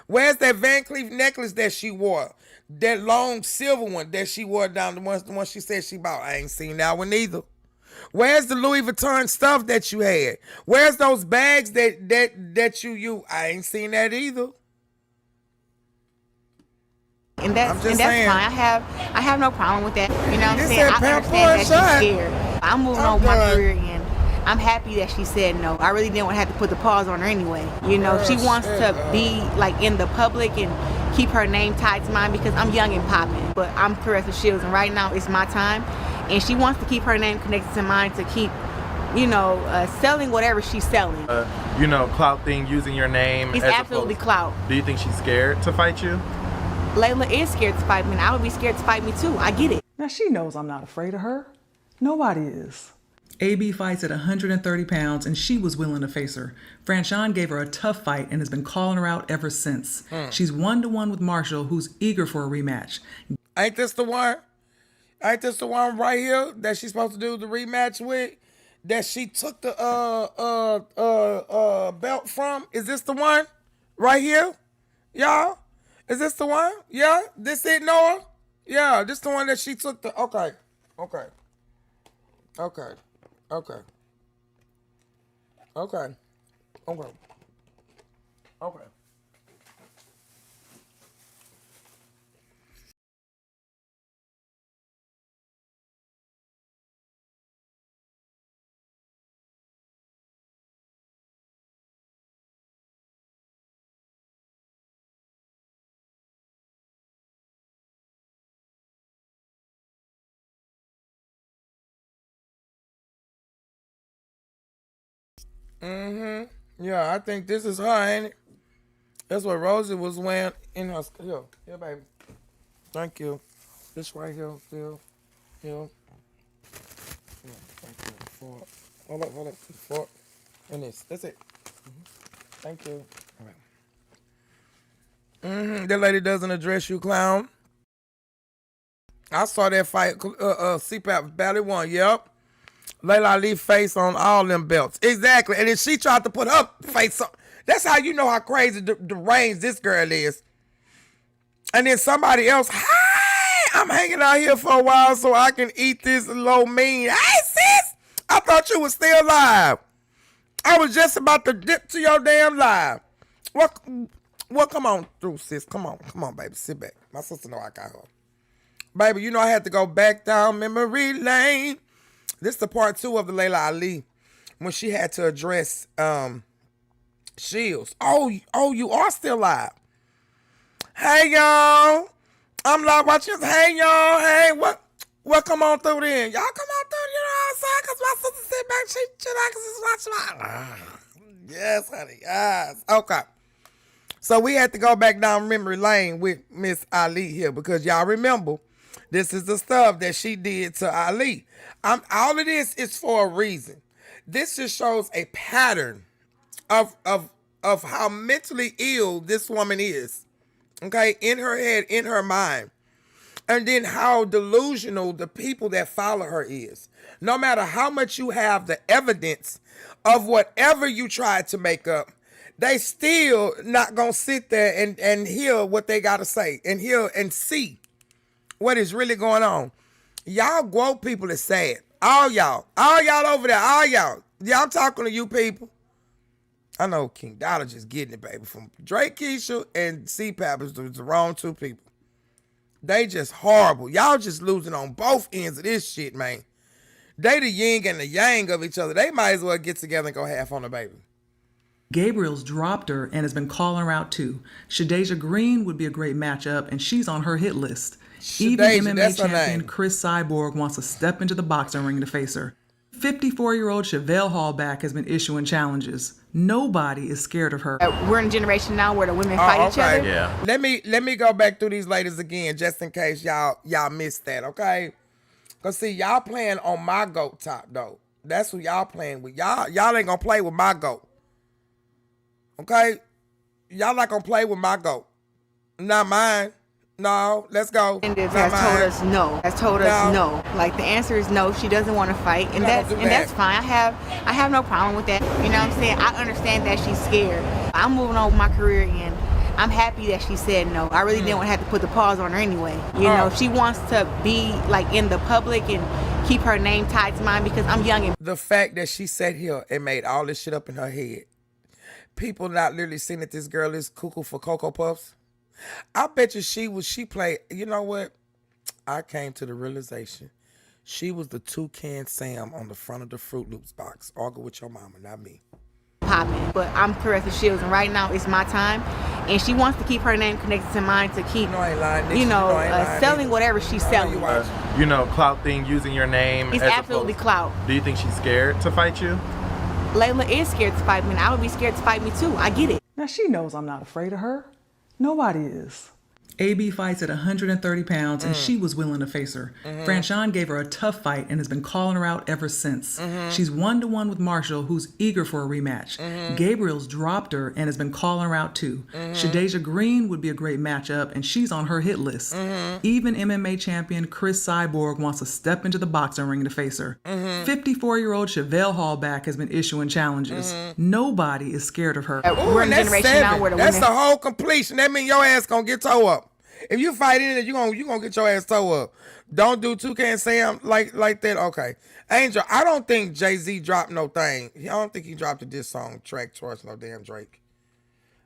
Where's that Van Cleef necklace that she wore? That long silver one that she wore down, the one she said she bought. I ain't seen that one either. Where's the Louis Vuitton stuff that you had? Where's those bags that you I ain't seen that either. And that's fine. I have no problem with that. You know what I'm saying? I understand that she's scared. I'm moving on with my career and I'm happy that she said no. I really didn't want to have to put the pause on her anyway. You know, she wants to be like in the public and keep her name tied to mine because I'm young and popping. But I'm ClaressasShields and right now it's my time. And she wants to keep her name connected to mine to keep, selling whatever she's selling. Clout thing, using your name. It's absolutely clout. Do you think she's scared to fight you? Leila is scared to fight me, and I would be scared to fight me too. I get it. Now she knows I'm not afraid of her. Nobody is. AB fights at 130 pounds, and she was willing to face her. Franchon gave her a tough fight and has been calling her out ever since. She's 1-1 with Marshall, who's eager for a rematch. Ain't this the one? Ain't this the one right here that she's supposed to do the rematch with? That she took the belt from? Is this the one? Right here? Y'all? Is this the one? Yeah? This it, Noah? Yeah, this the one that she took the... Okay. Okay. Okay. Okay. Okay. Okay. Okay. Yeah, I think this is her, ain't it? That's what Rosie was wearing in her... Here, baby. Thank you. This right here, still. Here. Yeah, thank you. Fork. Hold up. Fork. And this. That's it. Thank you. All right. That lady doesn't address you, clown. I saw that fight. CPAP battle one. Yep. Leila Ali face on all them belts. Exactly. And then she tried to put her face on. That's how you know how crazy deranged this girl is. And then somebody else, hi, I'm hanging out here for a while so I can eat this low mean. Hey, sis, I thought you was still alive. I was just about to dip to your damn live. What? Come on through, sis. Come on, baby. Sit back. My sister know I got her. Baby, you know I had to go back down memory lane. This is the part 2 of the Leila Ali when she had to address Shields. Oh, you are still live. Hey, y'all. I'm live watching. Hey, y'all. Hey, what come on through then? Y'all come on through, you know what I'm saying? Because my sister sit back, she just watch my... Yes, honey. Yes. Okay. So we had to go back down memory lane with Miss Ali here because y'all remember, this is the stuff that she did to Ali. All of this is for a reason. This just shows a pattern of how mentally ill this woman is. Okay, in her head, in her mind. And then how delusional the people that follow her is. No matter how much you have the evidence of whatever you tried to make up, they still not gonna sit there and hear what they gotta say and hear and see what is really going on. Y'all woke people is sad. All y'all over there, all y'all. Y'all talking to you people. I know King Dollar just getting it, baby. From Drake Keisha and CPAP is the wrong 2 people. They just horrible. Y'all just losing on both ends of this shit, man. They the yin and the yang of each other. They might as well get together and go half on the baby. Gabriel's dropped her and has been calling her out too. Shadeja Green would be a great matchup, and she's on her hit list. Even MMA champion Chris Cyborg wants to step into the boxing ring to face her. 54-year-old Chevelle Hallback has been issuing challenges. Nobody is scared of her. We're in a generation now where the women fight each other. Yeah. Let me go back through these ladies again, just in case y'all missed that, okay? Cause see, y'all playing on my GOAT top though. That's who y'all playing with. Y'all ain't gonna play with my GOAT. Okay? Y'all not gonna play with my GOAT. Not mine. No, let's go. And has told us no. Has told us no. Like the answer is no. She doesn't want to fight, and that's fine. I have no problem with that. You know what I'm saying? I understand that she's scared. I'm moving on with my career, and I'm happy that she said no. I really didn't want to have to put the pause on her anyway. You know, she wants to be like in the public and keep her name tied to mine because I'm young. And the fact that she sat here and made all this shit up in her head, people not literally seeing that this girl is cuckoo for Cocoa Puffs. I bet you she played, you know what? I came to the realization. She was the Toucan Sam on the front of the Fruit Loops box. Argue with your mama, not me. Popping. But I'm ClaressaShields, and right now it's my time. And she wants to keep her name connected to mine to keep, selling whatever she's selling. You know, clout thing, using your name. It's absolutely clout. Do you think she's scared to fight you? Layla is scared to fight me, and I would be scared to fight me too. I get it. Now she knows I'm not afraid of her. Nobody is. AB fights at 130 pounds, and she was willing to face her. Franchon gave her a tough fight and has been calling her out ever since. She's 1-1 with Marshall, who's eager for a rematch. Gabriel's dropped her and has been calling her out too. Shadeja Green would be a great matchup, and she's on her hit list. Even MMA champion Chris Cyborg wants to step into the boxing ring to face her. 54-year-old Chevelle Hallback has been issuing challenges. Nobody is scared of her. We're in a generation now where the That's women... the whole completion. That means your ass gonna get toe up. If you fight in it, you gonna get your ass toe up. Don't do Toucan and Sam like that. Okay, Angel. I don't think Jay-Z dropped no thing. I don't think he dropped a diss song track towards no damn Drake.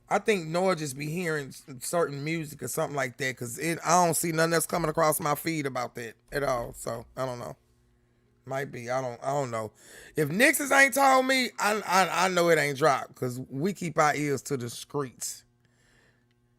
I think Noah just be hearing certain music or something like that because I don't see nothing that's coming across my feed about that at all. So I don't know. Might be. I don't know. If Nix's ain't told me, I know it ain't dropped because we keep our ears to the streets.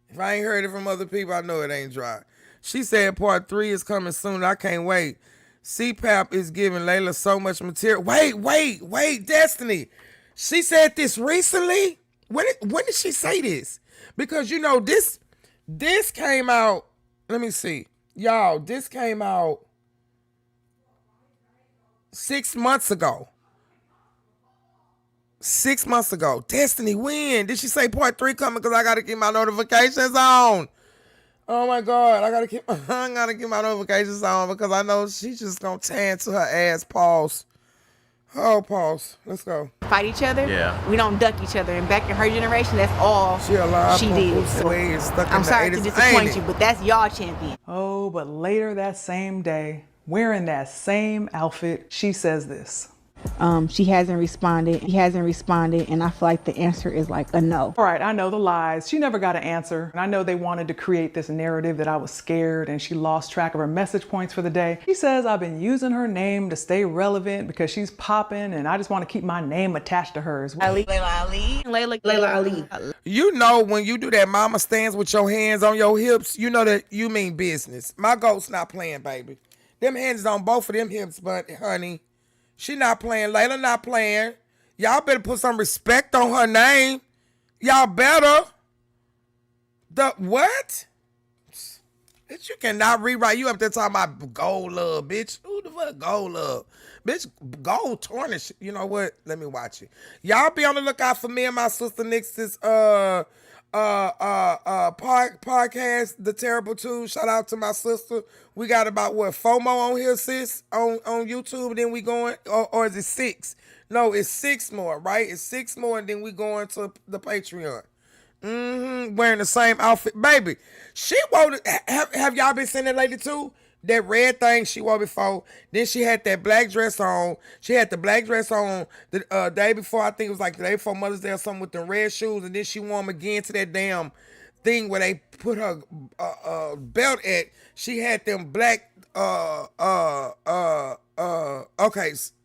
If I ain't heard it from other people, I know it ain't dry. She said part 3 is coming soon. I can't wait. CPAP is giving Leila so much material. Wait, Destiny. She said this recently? When did she say this? Because, you know, this came out, let me see. Y'all, this came out 6 months ago. 6 months ago. Destiny, when? Did she say part 3 coming? Because I got to keep my notifications on. Oh my God. I got to keep my notifications on because I know she's just going to tan to her ass. Pause. Oh, pause. Let's go. Fight each other. Yeah. We don't duck each other. And back in her generation, that's all she did. So, I'm sorry to disappoint you, but that's y'all champion. Oh, but later that same day, wearing that same outfit, she says this. She hasn't responded. He hasn't responded, and I feel like the answer is like a no. All right, I know the lies. She never got an answer. And I know they wanted to create this narrative that I was scared and she lost track of her message points for the day. She says I've been using her name to stay relevant because she's popping and I just want to keep my name attached to hers. Leila Ali. You know when you do that mama stance with your hands on your hips, you know that you mean business. My goat's not playing, baby. Them hands is on both of them hips, but honey, she not playing. Leila not playing. Y'all better put some respect on her name. Y'all better. The what? Bitch, you cannot rewrite. You up there talking about gold love, bitch. Who the fuck gold love? Bitch, gold tarnish. You know what? Let me watch it. Y'all be on the lookout for me and my sister Nix's podcast, The Terrible Two. Shout out to my sister. We got about FOMO on here, sis, on YouTube, and then we going, or is it 6? No, it's 6 more, right? It's 6 more, and then we going to the Patreon. Wearing the same outfit, baby. She wore. Have y'all been seeing that lady too? That red thing she wore before. Then she had that black dress on. She had the black dress on the day before. I think it was like the day before Mother's Day or something with the red shoes. And then she wore them again to that damn thing where they put her belt at. She had them black. Okay.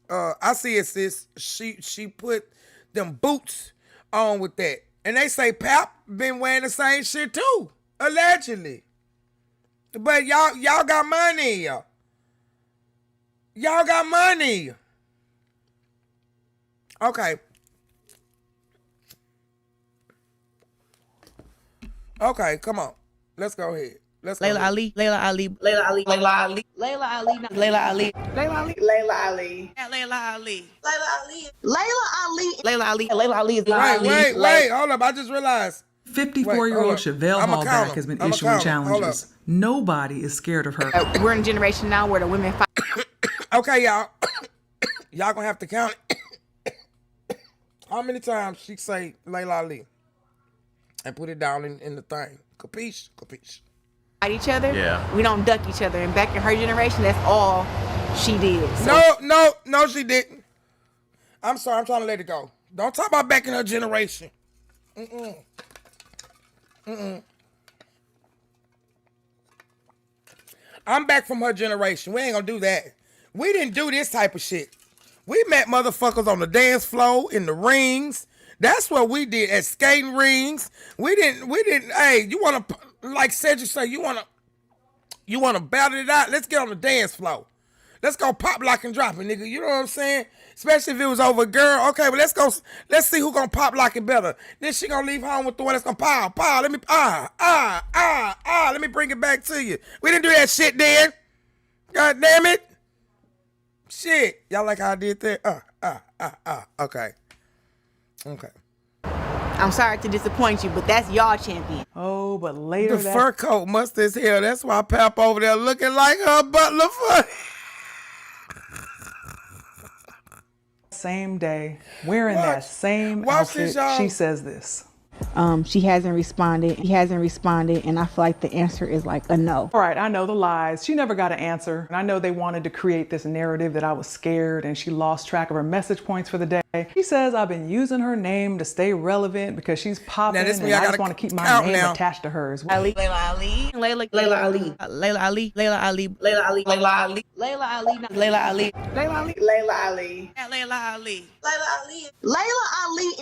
I see it, sis. She put them boots on with that. And they say Pap been wearing the same shit too, allegedly. But y'all got money. Y'all got money. Okay. Okay, come on. Let's go ahead. Let's go. Leila Ali. Leila Ali. Leila Ali. Leila Ali. Leila Ali. Leila Ali. Leila Ali. Leila Ali. Leila Ali. Leila Ali. Leila Ali. Leila Ali. Leila Ali is Leila Ali. Wait, hold up. I just realized. 54-year-old Chevelle Hallback has been issuing challenges. Nobody is scared of her. We're in a generation now where the women fight. Okay, y'all. Y'all gonna have to count it. How many times she say Leila Ali? And put it down in the thing. Capiche? Capiche. Fight each other. Yeah. We don't duck each other. And back in her generation, that's all she did. So. No, she didn't. I'm sorry, I'm trying to let it go. Don't talk about back in her generation. I'm back from her generation. We ain't gonna do that. We didn't do this type of shit. We met motherfuckers on the dance floor, in the rings. That's what we did, at skating rings. We didn't, hey, you wanna, like Cedric say, you wanna battle it out? Let's get on the dance floor. Let's go pop, lock, and drop it, nigga. You know what I'm saying? Especially if it was over a girl. Okay, well, let's go. Let's see who gonna pop, lock it better. Then she gonna leave home with the one that's gonna pow. Let me, let me bring it back to you. We didn't do that shit then. God damn it. Shit. Y'all like how I did that? Okay. I'm sorry to disappoint you, but that's y'all champion. Oh, but later The fur coat must as hell. That's why Pap over there looking like her butler funny. Same day, wearing that same outfit, she says this. She hasn't responded. He hasn't responded, and I feel like the answer is like a no. All right, I know the lies. She never got an answer. And I know they wanted to create this narrative that I was scared and she lost track of her message points for the day. She says I've been using her name to stay relevant because she's popping and I just want to keep my name attached to hers. Leila Ali. Leila Ali. Leila Ali. Leila Ali. Leila Ali. Leila Ali. Leila Ali. Leila Ali. Leila Ali. Leila Ali. Leila Ali. Leila Ali. Leila Ali.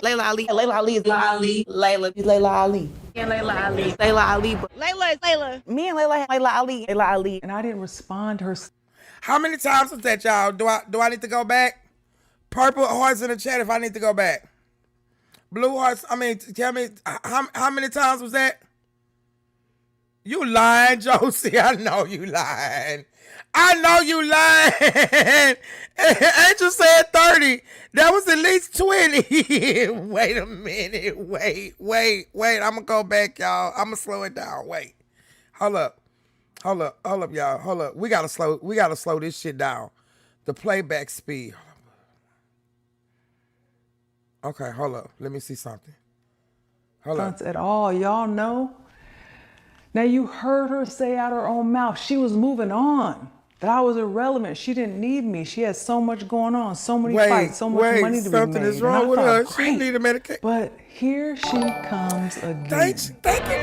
Leila Ali. Leila Ali is Leila Ali. Leila is Leila Ali. And Leila Ali. Leila Ali. Leila is Leila. Me and Leila have Leila Ali. Leila Ali. And I didn't respond to her. How many times was that, y'all? Do I need to go back? Purple hearts in the chat if I need to go back. Blue hearts, I mean, tell me, how many times was that? You lying, Josie. I know you lying. I know you lying. Angel said 30. That was at least 20. Wait a minute. Wait. I'm going to go back, y'all. I'm going to slow it down. Wait. Hold up, y'all. Hold up. We got to slow this shit down. The playback speed. Okay, hold up. Let me see something. Hold up. At all, y'all know. Now you heard her say out her own mouth she was moving on. That I was irrelevant. She didn't need me. She had so much going on, so many fights, so much money to be made. Something is wrong with her. She needed medication. But here she comes again. Thank you,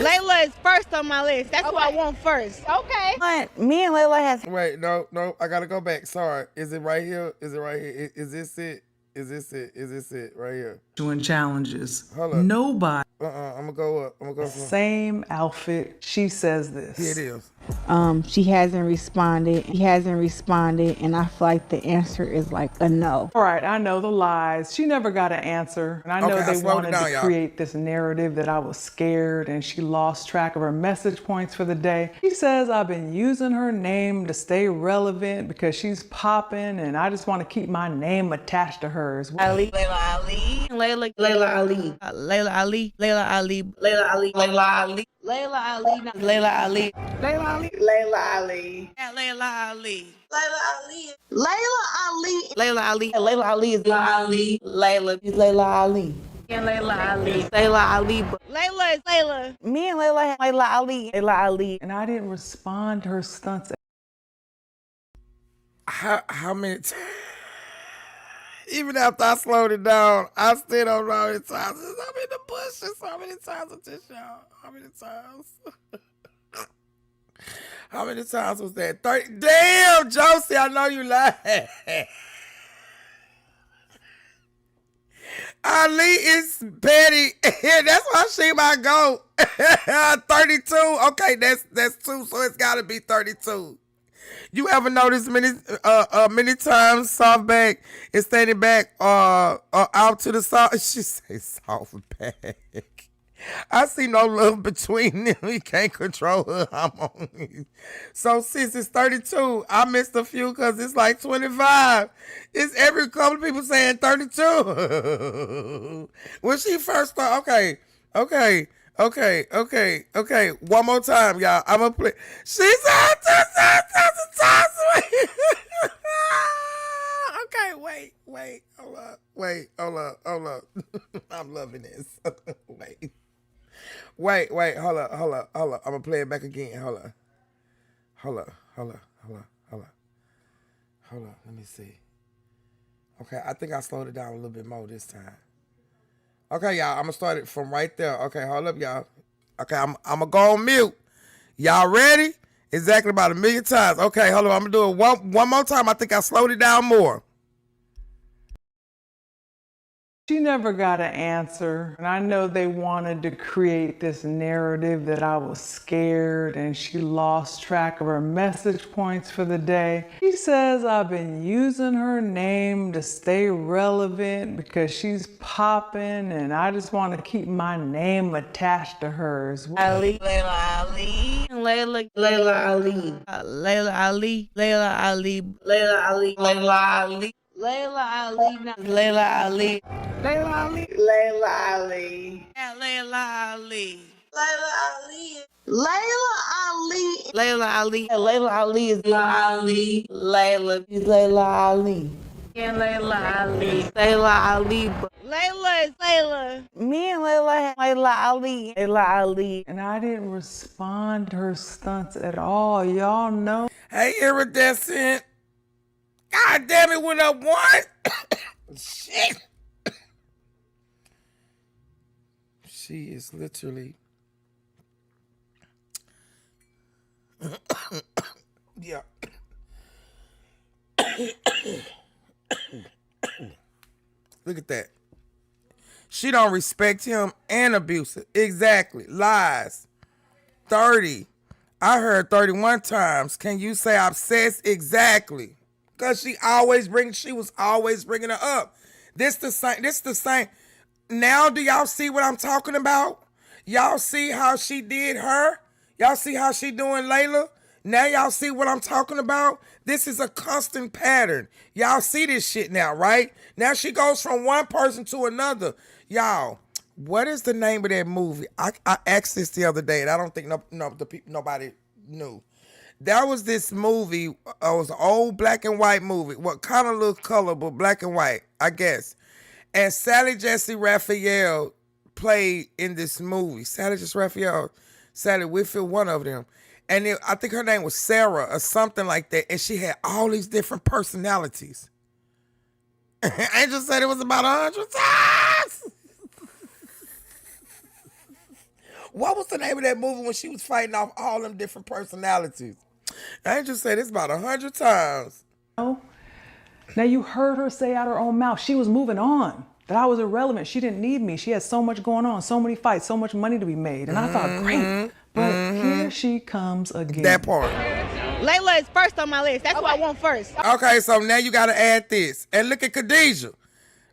Leila is first on my list. That's who I want first. Okay. But me and Leila has. Wait, no. I gotta go back. Sorry. Is it right here? Is this it? Is this it right here? Doing challenges. Hold up. Nobody. I'm gonna go up. Same outfit. She says this. Here it is. She hasn't responded. He hasn't responded, and I feel like the answer is like a no. All right, I know the lies. She never got an answer. And I know they wanted to create this narrative that I was scared and she lost track of her message points for the day. She says I've been using her name to stay relevant because she's popping and I just want to keep my name attached to hers. Leila Ali. Leila Ali. Leila Ali. Leila Ali. Leila Ali. Leila Ali. Leila Ali. Leila Ali. Leila Ali. Leila Ali. Leila Ali. Leila Ali. Leila Ali. Leila Ali. Leila Ali is Leila Ali. Leila is Leila Ali. And Leila Ali. Leila Ali. Leila is Leila. Me and Leila have Leila Ali. Leila Ali. And I didn't respond to her stunts. How many times? Even after I slowed it down, I still don't know how many times. I'm in the bushes. How many times was this, y'all? How many times? How many times was that? 30. Damn, Josie, I know you lying. Ali is petty. That's why she my goat. 32. Okay, that's 2, so it's gotta be 32. You ever notice many times softback is standing back out to the side? She says softback. I see no love between them. We can't control her hormones. So since it's 32, I missed a few because it's like 25. It's every couple of people saying 32. When she first started, okay. One more time, y'all. I'm gonna play. She said 2,000 times. Okay, wait. Hold up. I'm loving this. Wait. Hold up. I'm gonna play it back again. Hold up. Let me see. Okay, I think I slowed it down a little bit more this time. Okay, y'all, I'm gonna start it from right there. Okay, hold up, y'all. Okay, I'm gonna go on mute. Y'all ready? Exactly about 1,000,000 times. Okay, hold on. I'm gonna do it one more time. I think I slowed it down more. She never got an answer, and I know they wanted to create this narrative that I was scared and she lost track of her message points for the day. She says I've been using her name to stay relevant because she's popping and I just want to keep my name attached to hers. Ali, Leila Ali, Leila Ali, Leila Ali, Leila Ali, Leila Ali, Leila Ali. Leila Ali, Leila Ali, Leila Ali, Leila Ali, Leila Ali, Leila Ali, Leila Ali, Leila Ali, Leila Ali is Leila Ali, Leila is Leila Ali, and Leila Ali, Leila Ali, Leila is Leila. Me and Leila, Leila Ali, Leila Ali, and I didn't respond to her stunts at all. Y'all know. Hey, iridescent. God damn it, went up one. Shit. She is literally. Yeah. Look at that. She don't respect him and abuse it. Exactly. Lies. 30. I heard 31 times. Can you say obsessed? Exactly. Because she was always bringing her up. This the same. Now do y'all see what I'm talking about? Y'all see how she did her? Y'all see how she doing Leila? Now y'all see what I'm talking about? This is a constant pattern. Y'all see this shit now, right? Now she goes from one person to another. Y'all, what is the name of that movie? I asked this the other day, and I don't think nobody knew. There was this movie, it was an old black and white movie. What kind of look color, but black and white, I guess. And Sally Jesse Raphael played in this movie. Sally Whitfield, one of them. And I think her name was Sarah or something like that. And she had all these different personalities. Angel said it was about 100 times. What was the name of that movie when she was fighting off all them different personalities? Angel said it's about 100 times. Now you heard her say out her own mouth, she was moving on, that I was irrelevant. She didn't need me. She had so much going on, so many fights, so much money to be made. And I thought, great. But here she comes again. That part. Leila is first on my list. That's what I want first. Okay, so now you got to add this. And look at Khadijah.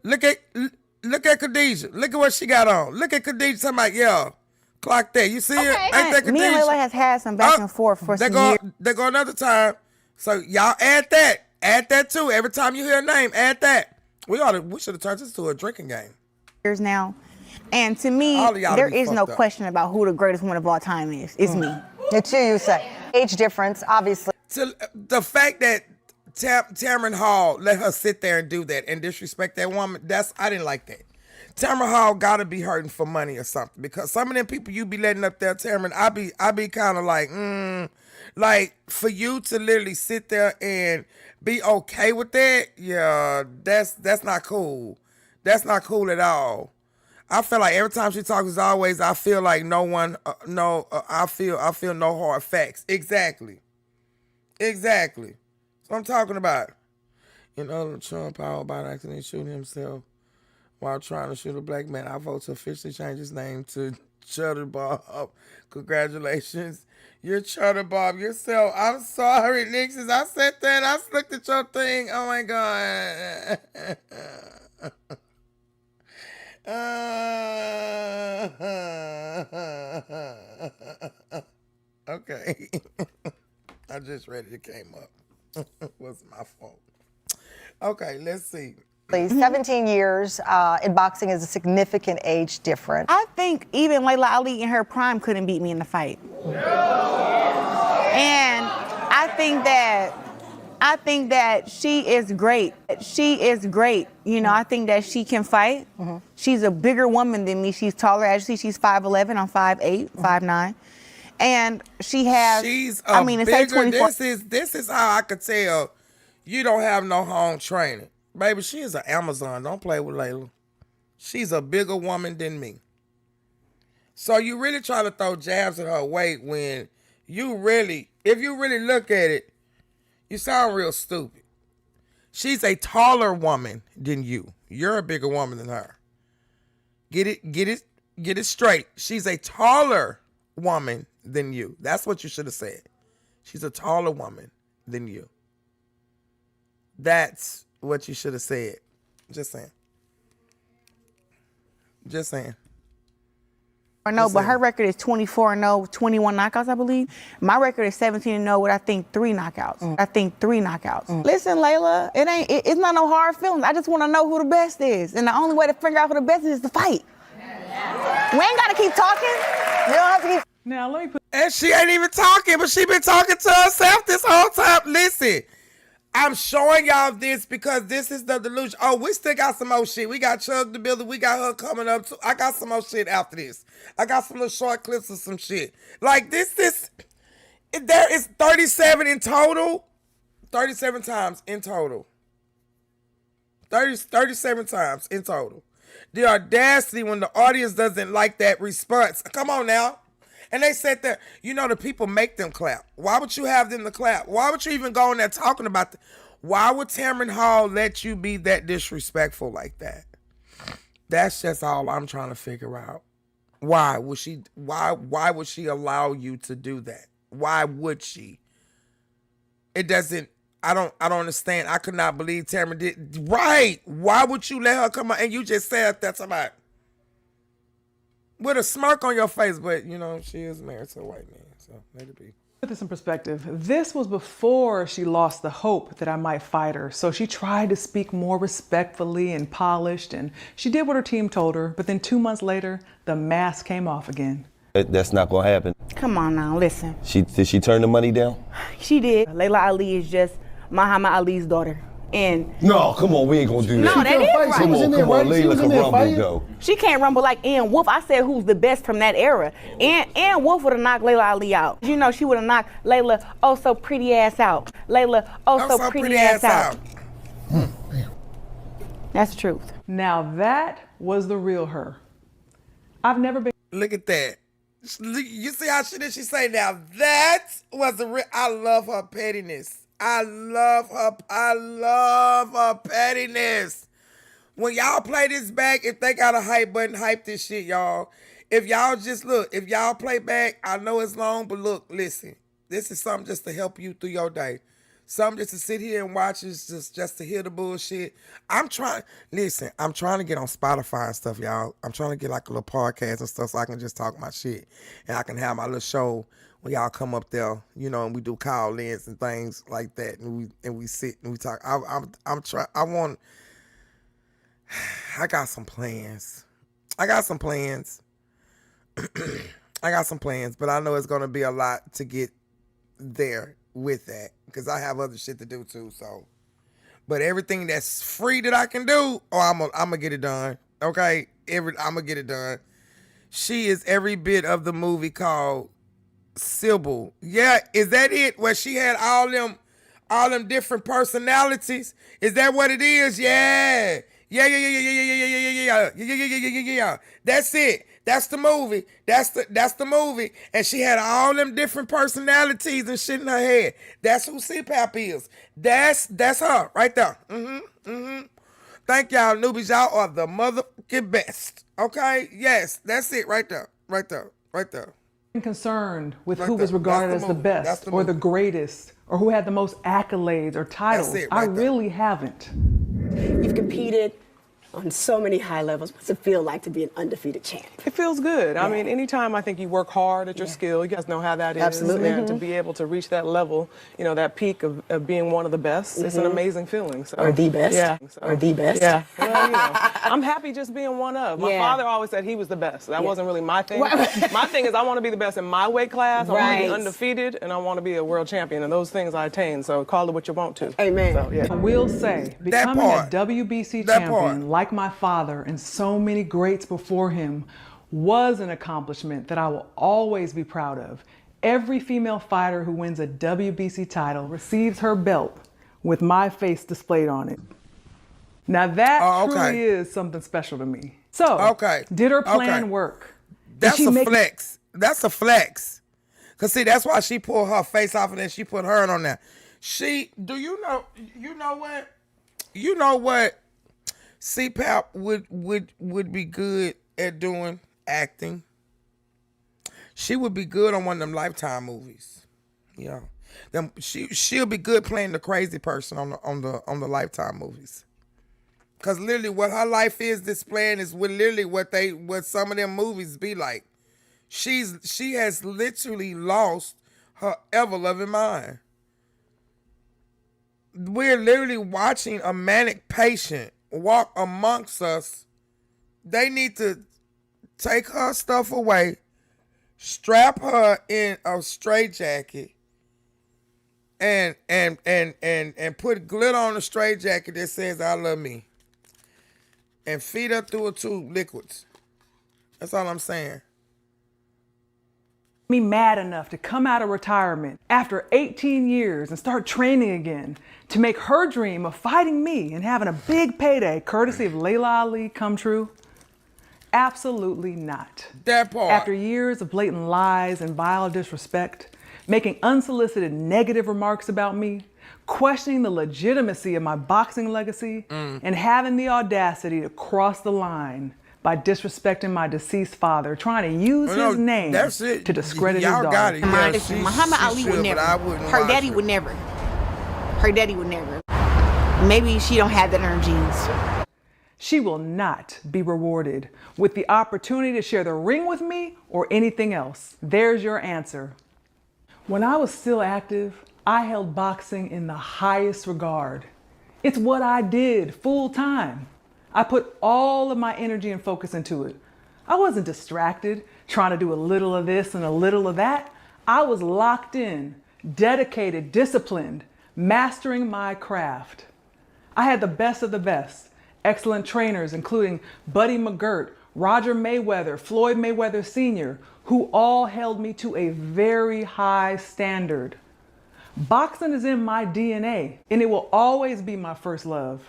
Look at Khadijah. Look at what she got on. Look at Khadijah talking about, yeah. Clock that. You see it? Ain't that Me and Leila has had some back and forth for some years. They go another time. So y'all add that. Add that too. Every time you hear a name, add that. We should have turned this to a drinking game. Years now. And to me, there is no question about who the greatest woman of all time is. It's me. It's you say. Age difference, obviously. The fact that Tamron Hall let her sit there and do that and disrespect that woman, I didn't like that. Tamron Hall gotta be hurting for money or something, because some of them people you be letting up there, Tamron, I be kind of like for you to literally sit there and be okay with that, yeah, that's not cool. That's not cool at all. I feel like every time she talks, as always, I feel like I feel no hard facts. Exactly. That's what I'm talking about. In other Trump power by accident shooting himself while trying to shoot a black man. I vote to officially change his name to Cheddar Bob. Congratulations. You're Cheddar Bob yourself. I'm sorry, Nixon. I sat there and I looked at your thing. Oh my God. Okay. I just read it came up. Wasn't my fault. Okay, let's see. 17 years in boxing is a significant age difference. I think even Leila Ali in her prime couldn't beat me in the fight. And I think that she is great. You know, I think that she can fight. She's a bigger woman than me. She's taller. As you see, she's 5'11". I'm 5'8", 5'9". And she has, it's like 24. This is how I could tell you don't have no home training. Baby, she is an Amazon. Don't play with Leila. She's a bigger woman than me. So you really try to throw jabs at her weight when if you really look at it, you sound real stupid. She's a taller woman than you. You're a bigger woman than her. Get it straight. She's a taller woman than you. That's what you should have said. She's a taller woman than you. That's what you should have said. Just saying. Just saying. No, but her record is 24-0, 21 knockouts, I believe. My record is 17-0 with, I think, 3 knockouts. Listen, Layla, it's not no hard feelings. I just want to know who the best is. And the only way to figure out who the best is to fight. We ain't got to keep talking. You don't have to keep. Now, let me put. And she ain't even talking, but she been talking to herself this whole time. Listen, I'm showing y'all this because this is the delusion. Oh, we still got some more shit. We got Chug the Builder. We got her coming up too. I got some more shit after this. I got some little short clips of some shit. Like there is 37 in total. 37 times in total. 37 times in total. The audacity when the audience doesn't like that response. Come on now. And they said that, the people make them clap. Why would you have them to clap? Why would you even go in there talking about why would Tamron Hall let you be that disrespectful like that? That's just all I'm trying to figure out. Why would she allow you to do that? Why would she? It doesn't, I don't understand. I could not believe Tamron did. Right. Why would you let her come out? And you just said that's about with a smirk on your face, but she is married to a white man, so let it be. Put this in perspective. This was before she lost the hope that I might fight her. So she tried to speak more respectfully and polished, and she did what her team told her. But then 2 months later, the mask came off again. That's not gonna happen. Come on now, listen. Did she turn the money down? She did. Leila Ali is just Muhammad Ali's daughter. And no, come on, we ain't gonna do that. No, that is right. Come on, Leila can rumble though. She can't rumble like Ann Wolf. I said who's the best from that era. Ann Wolf would have knocked Leila Ali out. She would have knocked Leila so pretty ass out. Leila so pretty ass out. That's the truth. Now that was the real her. I've never been. Look at that. You see how she say now that was the real. I love her pettiness. I love her pettiness. When y'all play this back, if they got a hype button, hype this shit, y'all. If y'all just look, if y'all play back, I know it's long, but look, listen. This is something just to help you through your day. Something just to sit here and watch is just to hear the bullshit. I'm trying to get on Spotify and stuff, y'all. I'm trying to get like a little podcast and stuff so I can just talk my shit. And I can have my little show when y'all come up there, and we do call-ins and things like that, and we sit and we talk. I got some plans. I got some plans, but I know it's gonna be a lot to get there with that because I have other shit to do too. So, but everything that's free that I can do, I'm gonna get it done. Okay, I'm gonna get it done. She is every bit of the movie called Sybil. Yeah, is that it? Where she had all them different personalities? Is that what it is? Yeah. That's it. That's the movie. That's the movie. And she had all them different personalities and shit in her head. That's who CPAP is. That's her right there. Thank y'all, newbies. Y'all are the motherfucking best. Okay? Yes, that's it right there. Right there. Concerned with who was regarded as the best or the greatest or who had the most accolades or titles. I really haven't. You've competed on so many high levels. What's it feel like to be an undefeated champ? It feels good. Yeah. I mean, anytime I think you work hard at your skill, you guys know how that is. Absolutely. And to be able to reach that level, that peak of being one of the best, it's an amazing feeling. So, or the best. Yeah. Or the best. Yeah. Well, I'm happy just being one of. My father always said he was the best. That wasn't really my thing. My thing is I want to be the best in my weight class. I want to be undefeated, and I want to be a world champion. And those things I attain. So call it what you want to. Amen. So, yeah. I will say, becoming a WBC champion, like my father and so many greats before him, was an accomplishment that I will always be proud of. Every female fighter who wins a WBC title receives her belt with my face displayed on it. Now that truly is something special to me. So, did her plan work? That's a flex. That's a flex. Because see, that's why she pulled her face off and then she put her on there. You know what? CPAP would be good at doing acting. She would be good on one of them Lifetime movies. Yeah. She'll be good playing the crazy person on the Lifetime movies. Cause literally what her life is displaying is literally what some of them movies be like. She has literally lost her ever-loving mind. We're literally watching a manic patient walk amongst us. They need to take her stuff away, strap her in a straitjacket, and put glitter on the straitjacket that says "I love me," and feed her through a tube liquids. That's all I'm saying. Me mad enough to come out of retirement after 18 years and start training again to make her dream of fighting me and having a big payday courtesy of Leila Ali come true? Absolutely not. That part. After years of blatant lies and vile disrespect, making unsolicited negative remarks about me, questioning the legitimacy of my boxing legacy, and having the audacity to cross the line by disrespecting my deceased father, trying to use his name to discredit his daughter. Got it. Yeah, Muhammad Ali would never. Her daddy would never. Her daddy would never. Maybe she don't have that in her genes. She will not be rewarded with the opportunity to share the ring with me or anything else. There's your answer. When I was still active, I held boxing in the highest regard. It's what I did full time. I put all of my energy and focus into it. I wasn't distracted, trying to do a little of this and a little of that. I was locked in, dedicated, disciplined, mastering my craft. I had the best of the best, excellent trainers, including Buddy McGirt, Roger Mayweather, Floyd Mayweather Sr., who all held me to a very high standard. Boxing is in my DNA, and it will always be my first love.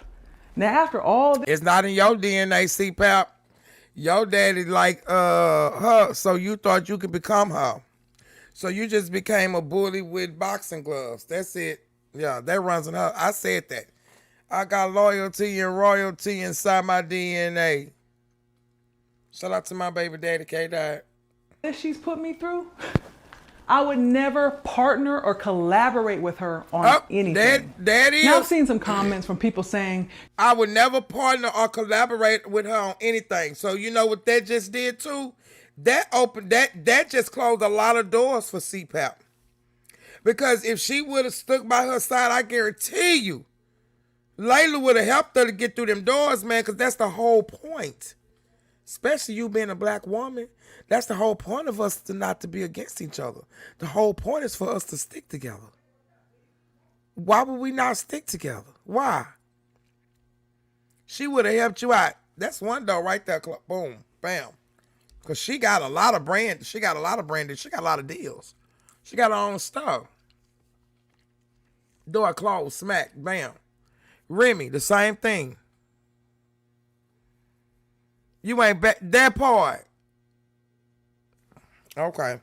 Now, after all this, it's not in your DNA, CPAP. Your daddy like her, so you thought you could become her. So you just became a bully with boxing gloves. That's it. Yeah, that runs in her. I said that. I got loyalty and royalty inside my DNA. Shout out to my baby daddy, K-Dot. That she's put me through, I would never partner or collaborate with her on anything. That is. Now I've seen some comments from people saying, I would never partner or collaborate with her on anything. So you know what that just did too? That just closed a lot of doors for CPAP. Because if she would have stuck by her side, I guarantee you, Layla would have helped her to get through them doors, man, because that's the whole point. Especially you being a black woman. That's the whole point of us not to be against each other. The whole point is for us to stick together. Why would we not stick together? Why? She would have helped you out. That's one door right there. Boom. Bam. Because she got a lot of brand. She got a lot of branding. She got a lot of deals. She got her own stuff. Door closed. Smack. Bam. Remy, the same thing. You ain't back that part. Okay.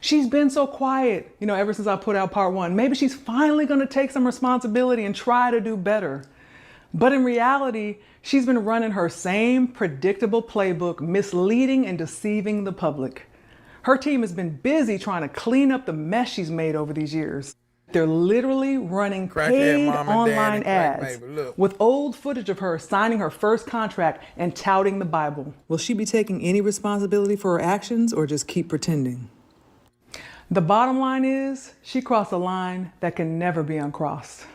She's been so quiet, ever since I put out part 1. Maybe she's finally going to take some responsibility and try to do better. But in reality, she's been running her same predictable playbook, misleading and deceiving the public. Her team has been busy trying to clean up the mess she's made over these years. They're literally running paid online ads with old footage of her signing her first contract and touting the Bible. Will she be taking any responsibility for her actions or just keep pretending? The bottom line is she crossed a line that can never be uncrossed.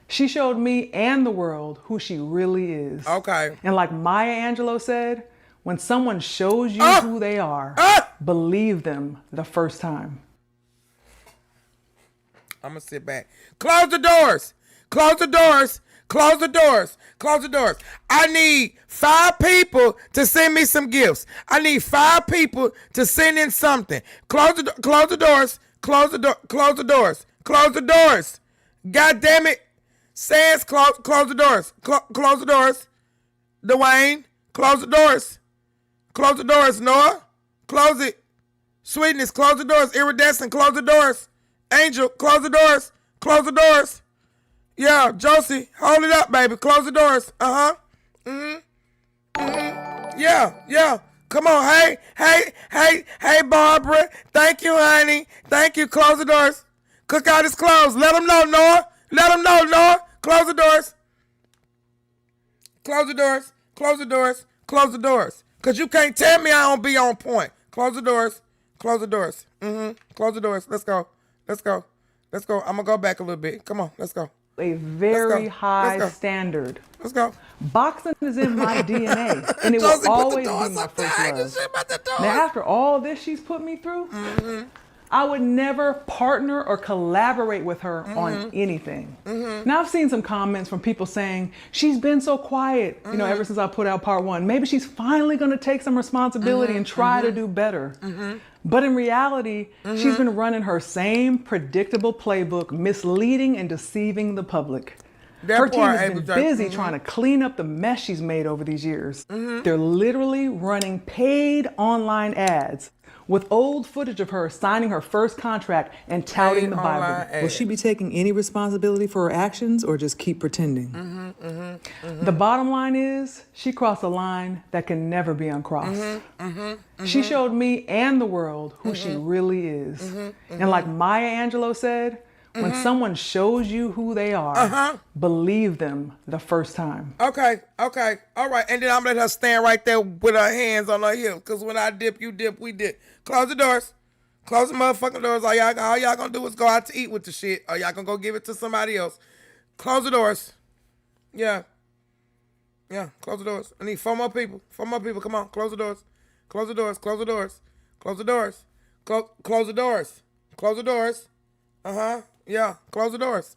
She showed me and the world who she really is. Okay. And like Maya Angelou said, when someone shows you who they are, believe them the first time. I'm going to sit back. Close the doors. Close the doors. Close the doors. Close the doors. I need 5 people to send me some gifts. I need 5 people to send in something. Close the doors. Close the doors. Close the doors. Close the doors. God damn it. Says close the doors. Close the doors. Dwayne, close the doors. Close the doors, Noah. Close it. Sweetness, close the doors. Iridescent, close the doors. Angel, close the doors. Close the doors. Yeah, Josie, hold it up, baby. Close the doors. Uh-huh. Mm-hmm. Mm-hmm. Yeah. Come on, hey, Barbara. Thank you, honey. Thank you. Close the doors. Cookout is closed. Let them know, Noah. Let them know, Noah. Close the doors. Close the doors. Close the doors. Close the doors. Because you can't tell me I don't be on point. Close the doors. Close the doors. Close the doors. Let's go. Let's go. Let's go. I'm going to go back a little bit. Come on. Let's go. A very high standard. Let's go. Boxing is in my DNA, and it will always be my first love. Now, after all this she's put me through, I would never partner or collaborate with her on anything. Now, I've seen some comments from people saying, she's been so quiet, you know, ever since I put out part 1. Maybe she's finally going to take some responsibility and try to do better. But in reality, she's been running her same predictable playbook, misleading and deceiving the public. Her team has been busy trying to clean up the mess she's made over these years. They're literally running paid online ads with old footage of her signing her first contract and touting the Bible. Will she be taking any responsibility for her actions or just keep pretending? The bottom line is, she crossed a line that can never be uncrossed. She showed me and the world who she really is. And like Maya Angelou said, when someone shows you who they are, believe them the first time. Okay. All right. And then I'm going to let her stand right there with her hands on her hips. Because when I dip, you dip, we dip. Close the doors. Close the motherfucking doors. All y'all going to do is go out to eat with the shit. Or y'all going to go give it to somebody else. Close the doors. Yeah. Close the doors. I need 4 more people. 4 more people. Come on. Close the doors. Close the doors. Close the doors. Close the doors. Close the doors. Close the doors. Yeah, close the doors.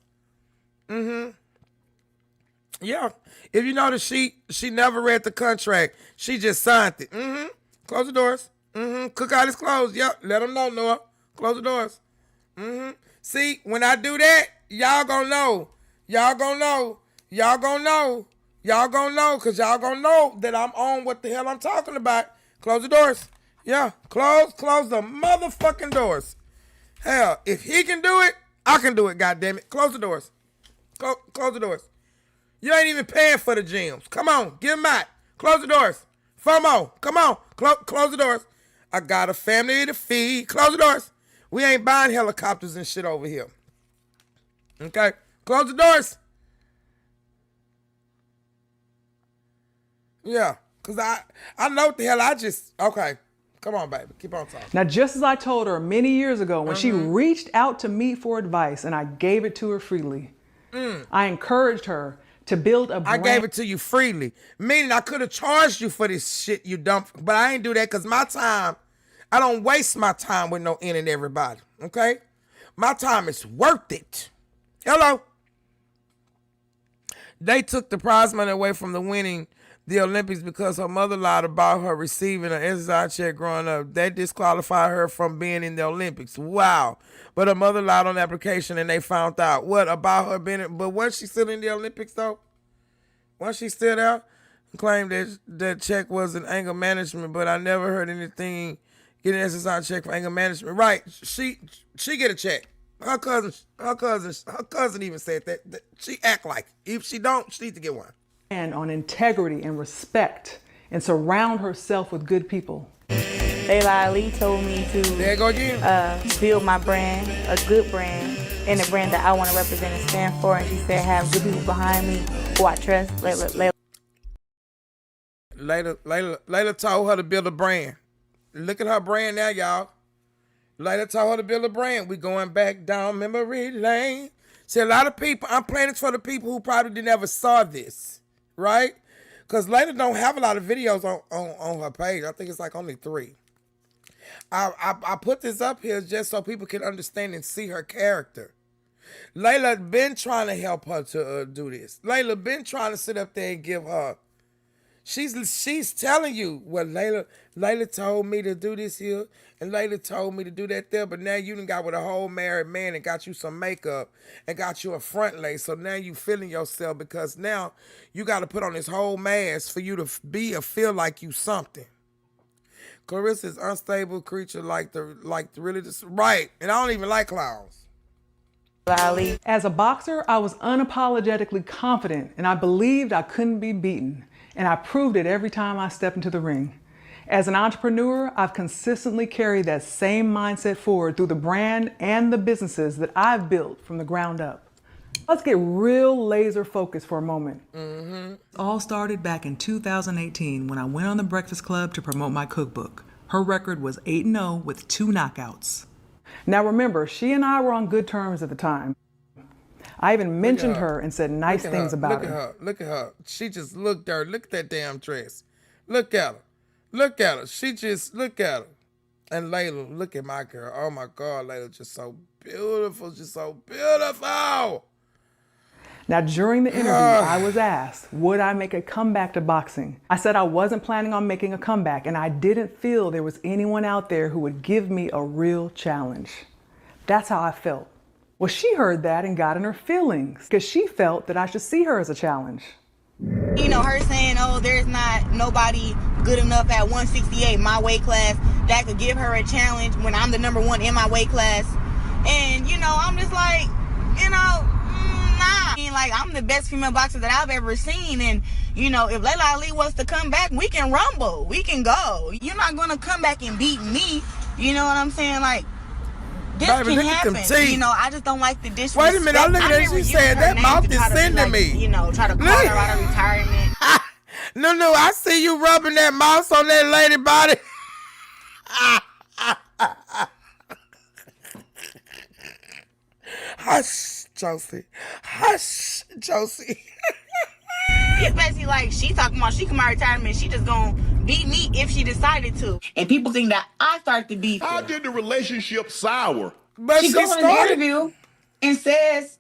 Yeah. If you notice, she never read the contract. She just signed it. Close the doors. Cookout is closed. Yep. Let them know, Noah. Close the doors. See, when I do that, y'all gonna know. Y'all gonna know. Y'all gonna know. Y'all gonna know, because y'all gonna know that I'm on what the hell I'm talking about. Close the doors. Yeah. Close the motherfucking doors. Hell, if he can do it, I can do it, goddammit. Close the doors. Close the doors. You ain't even paying for the gyms. Come on, give them out. Close the doors. 4 more. Come on, close the doors. I got a family to feed. Close the doors. We ain't buying helicopters and shit over here. Okay, close the doors. Yeah, because I know what the hell okay. Come on, baby. Keep on talking. Now, just as I told her many years ago when she reached out to me for advice and I gave it to her freely, I encouraged her to build a brand. I gave it to you freely, meaning I could have charged you for this shit you dump, but I ain't do that because my time, I don't waste my time with no in and everybody, okay? My time is worth it. Hello? They took the prize money away from the winning the Olympics because her mother lied about her receiving an exercise check growing up. That disqualified her from being in the Olympics. Wow. But her mother lied on the application and they found out. What about her being in, but was she still in the Olympics though? Was she still there? Claimed that that check was an anger management, but I never heard anything getting an exercise check for anger management. Right. She get a check. Her cousin even said that she act like it. If she don't, she needs to get one. And on integrity and respect and surround herself with good people. Leila Ali told me to build my brand, a good brand, and a brand that I want to represent and stand for. And she said, have good people behind me who I trust. Leila told her to build a brand. Look at her brand now, y'all. Leila told her to build a brand. We going back down memory lane. See, a lot of people, I'm playing this for the people who probably never saw this. Right? Because Leila don't have a lot of videos on her page. I think it's like only 3. I put this up here just so people can understand and see her character. Leila been trying to help her to do this. Leila been trying to sit up there and give her. She's telling you, well, Leila told me to do this here, and Leila told me to do that there, but now you done got with a whole married man and got you some makeup and got you a front lace, so now you feeling yourself because now you got to put on this whole mask for you to be or feel like you something. Clarissa's unstable creature like the really just right, and I don't even like clowns. As a boxer, I was unapologetically confident and I believed I couldn't be beaten. And I proved it every time I stepped into the ring. As an entrepreneur, I've consistently carried that same mindset forward through the brand and the businesses that I've built from the ground up. Let's get real laser focused for a moment. It all started back in 2018 when I went on The Breakfast Club to promote my cookbook. Her record was 8-0 with 2 knockouts. Now remember, she and I were on good terms at the time. I even mentioned her and said nice things about her. Look at her. She just looked at her. Look at that damn dress. Look at her. Look at her. She just, look at her. And Leila, look at my girl. Oh my God, Leila, just so beautiful. Just so beautiful. Now, during the interview, I was asked, would I make a comeback to boxing? I said I wasn't planning on making a comeback, and I didn't feel there was anyone out there who would give me a real challenge. That's how I felt. Well, she heard that and got in her feelings because she felt that I should see her as a challenge. You know, her saying, oh, there's not nobody good enough at 168, my weight class, that could give her a challenge when I'm the #1 in my weight class. And, you know, I'm just like, you know, nah. I mean, like, I'm the best female boxer that I've ever seen. And, you know, if Leila Ali wants to come back, we can rumble. We can go. You're not going to come back and beat me. You know what I'm saying? Like, this Baby, can happen. You know, I just don't like the disrespect. Wait a minute, I look at that. She said that mouth is sending me. You know, try to call her out of retirement. No, I see you rubbing that mouse on that lady body. Hush, Josie. Hush, Josie. It's basically like she talking about she come out of retirement. She just gonna beat me if she decided to. And people think that I started to beat her. How did the relationship sour? But she goes in the interview and says,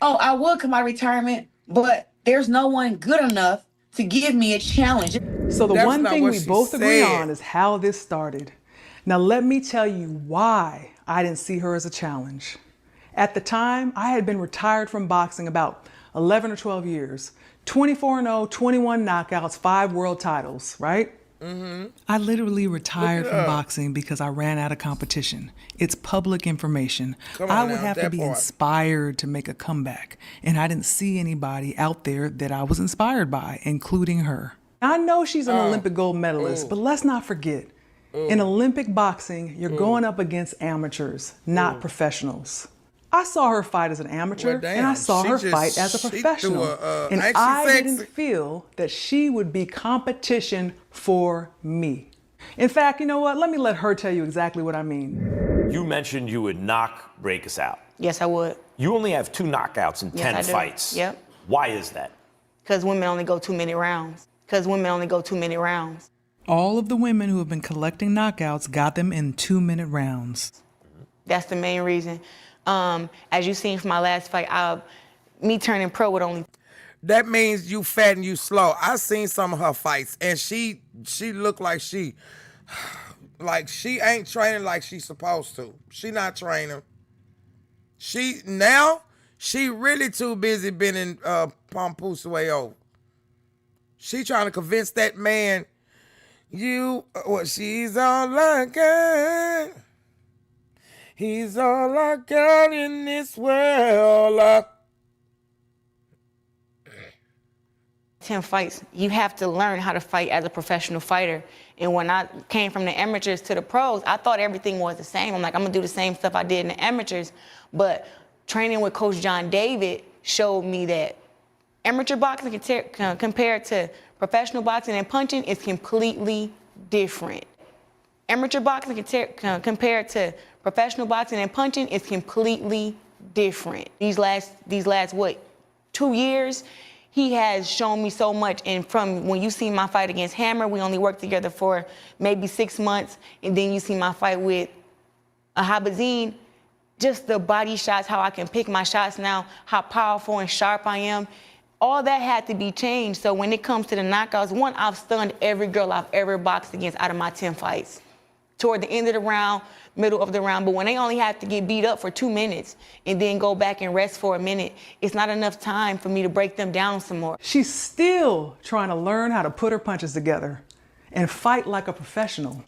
oh, I would come out of retirement, but there's no one good enough to give me a challenge. So the one thing we both agree on is how this started. Now let me tell you why I didn't see her as a challenge. At the time, I had been retired from boxing about 11 or 12 years. 24-0, 21 knockouts, 5 world titles, right? I literally retired from boxing because I ran out of competition. It's public information. I would have to be inspired to make a comeback, and I didn't see anybody out there that I was inspired by, including her. I know she's an Olympic gold medalist, but let's not forget, in Olympic boxing, you're going up against amateurs, not professionals. I saw her fight as an amateur, and I saw her fight as a professional. And I didn't feel that she would be competition for me. In fact, you know what? Let her tell you exactly what I mean. You mentioned you would knock Breakus out. Yes, I would. You only have 2 knockouts in 10 fights. Yep. Why is that? Because women only go 2 minute rounds. All of the women who have been collecting knockouts got them in 2-minute rounds. That's the main reason. As you seen from my last fight, me turning pro would only. That means you fat and you slow. I seen some of her fights, and she looked like she ain't training like she's supposed to. She not training. She really too busy bending papoose way over. She trying to convince that man, she's all I got. He's all I got in this world. 10 fights. You have to learn how to fight as a professional fighter. And when I came from the amateurs to the pros, I thought everything was the same. I'm like, I'm gonna do the same stuff I did in the amateurs. But training with Coach John David showed me that amateur boxing compared to professional boxing and punching is completely different. Amateur boxing compared to professional boxing and punching is completely different. These last 2 years, he has shown me so much. And from when you see my fight against Hammer, we only worked together for maybe 6 months. And then you see my fight with Habazine, just the body shots, how I can pick my shots now, how powerful and sharp I am. All that had to be changed. So when it comes to the knockouts, I've stunned every girl I've ever boxed against out of my 10 fights. Toward the end of the round, middle of the round, but when they only have to get beat up for 2 minutes and then go back and rest for a minute, it's not enough time for me to break them down some more. She's still trying to learn how to put her punches together and fight like a professional.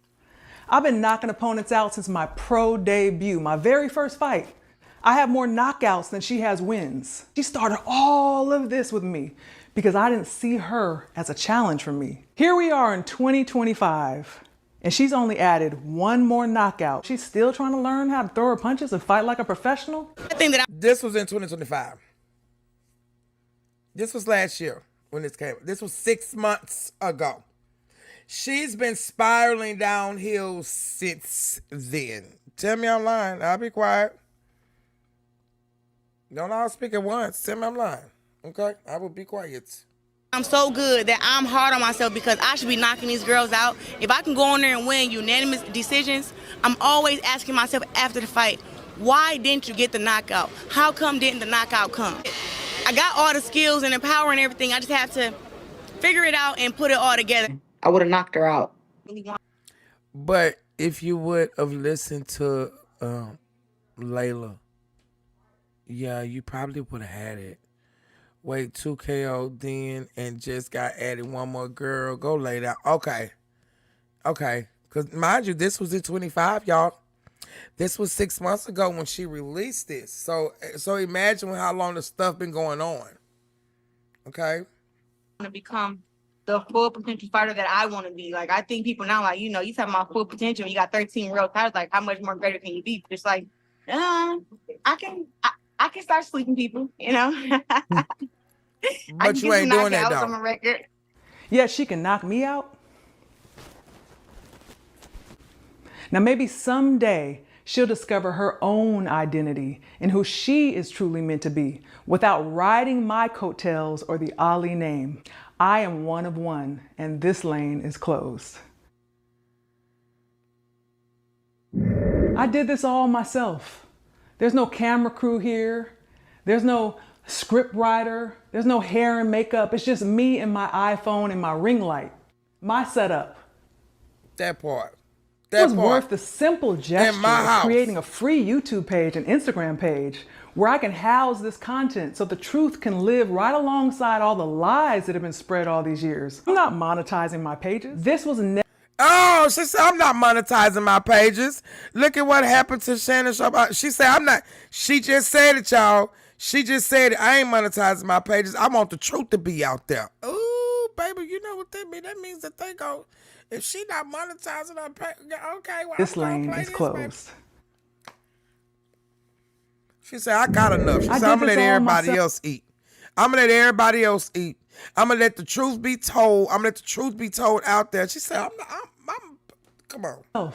I've been knocking opponents out since my pro debut, my very first fight. I have more knockouts than she has wins. She started all of this with me because I didn't see her as a challenge for me. Here we are in 2025, and she's only added one more knockout. She's still trying to learn how to throw her punches and fight like a professional. This was in 2025. This was last year when this came. This was 6 months ago. She's been spiraling downhill since then. Tell me I'm lying. I'll be quiet. Don't all speak at once. Tell me I'm lying. Okay? I will be quiet. I'm so good that I'm hard on myself because I should be knocking these girls out. If I can go in there and win unanimous decisions, I'm always asking myself after the fight, why didn't you get the knockout? How come didn't the knockout come? I got all the skills and the power and everything. I just have to figure it out and put it all together. I would have knocked her out. But if you would have listened to Leila, yeah, you probably would have had it. Wait, 2 KO then and just got added one more girl. Go lay down. Okay. Because mind you, this was in 25, y'all. This was 6 months ago when she released this. So imagine how long the stuff been going on. Okay? To become the full potential fighter that I want to be. Like, I think people now, like, you talking about full potential. You got 13 real titles. Like, how much more greater can you be? It's like, I can start sleeping people, But you ain't doing that, though. On my record. Yeah, she can knock me out. Now, maybe someday she'll discover her own identity and who she is truly meant to be without riding my coattails or the Ali name. I am one of one, and this lane is closed. I did this all myself. There's no camera crew here. There's no script writer. There's no hair and makeup. It's just me and my iPhone and my ring light. My setup. That part. It was worth the simple gesture of creating a free YouTube page and Instagram page where I can house this content so the truth can live right alongside all the lies that have been spread all these years. I'm not monetizing my pages. This was never. Oh, she said, I'm not monetizing my pages. Look at what happened to Shannon Sharp. She said, I'm not. She just said it, y'all. She just said it. I ain't monetizing my pages. I want the truth to be out there. Ooh, baby, you know what that means? That means that they go, if she not monetizing her page, okay, well, this lane is closed. Baby. She said, I got enough. She said, I'm going to let everybody else eat. I'm going to let everybody else eat. I'm going to let the truth be told. I'm going to let the truth be told out there. She said, come on.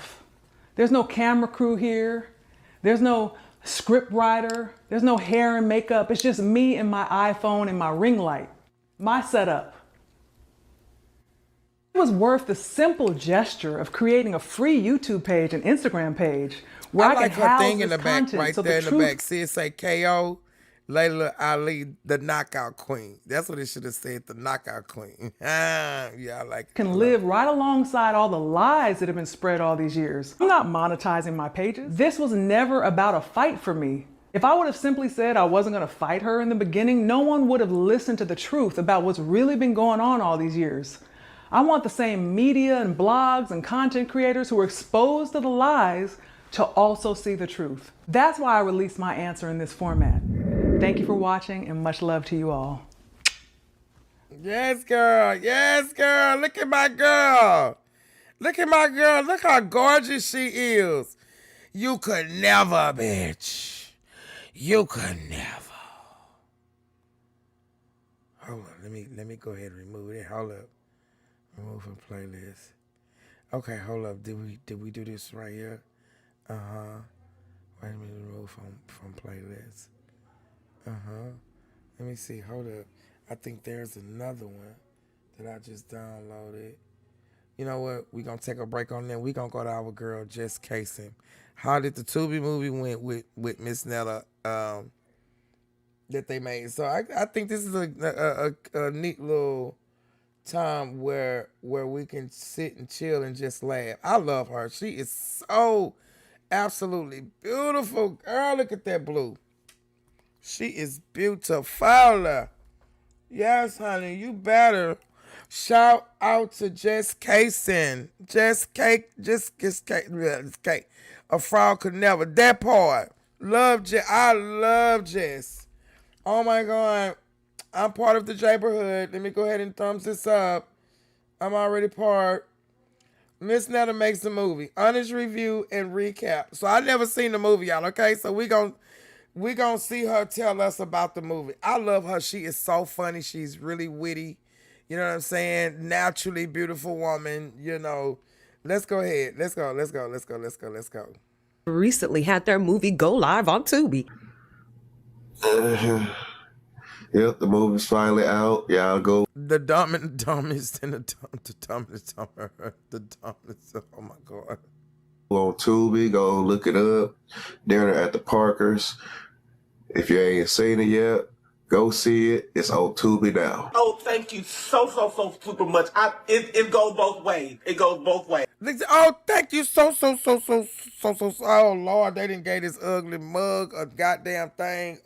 There's no camera crew here. There's no script writer. There's no hair and makeup. It's just me and my iPhone and my ring light. My setup. It was worth the simple gesture of creating a free YouTube page and Instagram page where I like can her house thing this in the content back, right so there the in the back. See it say KO, Leila Ali, the knockout queen. That's what it should have said, the knockout queen. Yeah, I like it. Can live right alongside all the lies that have been spread all these years. I'm not monetizing my pages. This was never about a fight for me. If I would have simply said I wasn't going to fight her in the beginning, no one would have listened to the truth about what's really been going on all these years. I want the same media and blogs and content creators who are exposed to the lies to also see the truth. That's why I released my answer in this format. Thank you for watching and much love to you all. Yes, girl. Yes, girl. Look at my girl. Look at my girl. Look how gorgeous she is. You could never, bitch. You could never. Hold on. Let me go ahead and remove it. Hold up. Remove from playlist. Okay, hold up. Did we do this right here? Wait a minute. Remove from playlist. Let me see. Hold up. I think there's another one that I just downloaded. You know what? We're going to take a break on that. We're going to go to our girl, Just Casing. How did the Tubi movie went with Miss Nella that they made? So I think this is a neat little time where we can sit and chill and just laugh. I love her. She is so absolutely beautiful. Girl, look at that blue. She is beautiful. Yes, honey, you better. Shout out to Just Casing. Just Cake. A fraud could never. That part. I love Jess. Oh my God. I'm part of the neighborhood. Let me go ahead and thumbs this up. I'm already part. Miss Netta makes the movie. Honest review and recap. So I never seen the movie, y'all, okay? So we gonna see her tell us about the movie. I love her. She is so funny. She's really witty. You know what I'm saying? Naturally beautiful woman, you know. Let's go ahead. Let's go. Recently had their movie go live on Tubi. Yep, the movie's finally out. Y'all go. The dumbest and the dumbest. Oh my God. On Tubi, go look it up. Dinner at the Parkers. If you ain't seen it yet, go see it. It's on Tubi now. Oh, thank you so super much. It goes both ways. It goes both ways. Oh, thank you so. Oh Lord, they didn't gave this ugly mug a goddamn thing.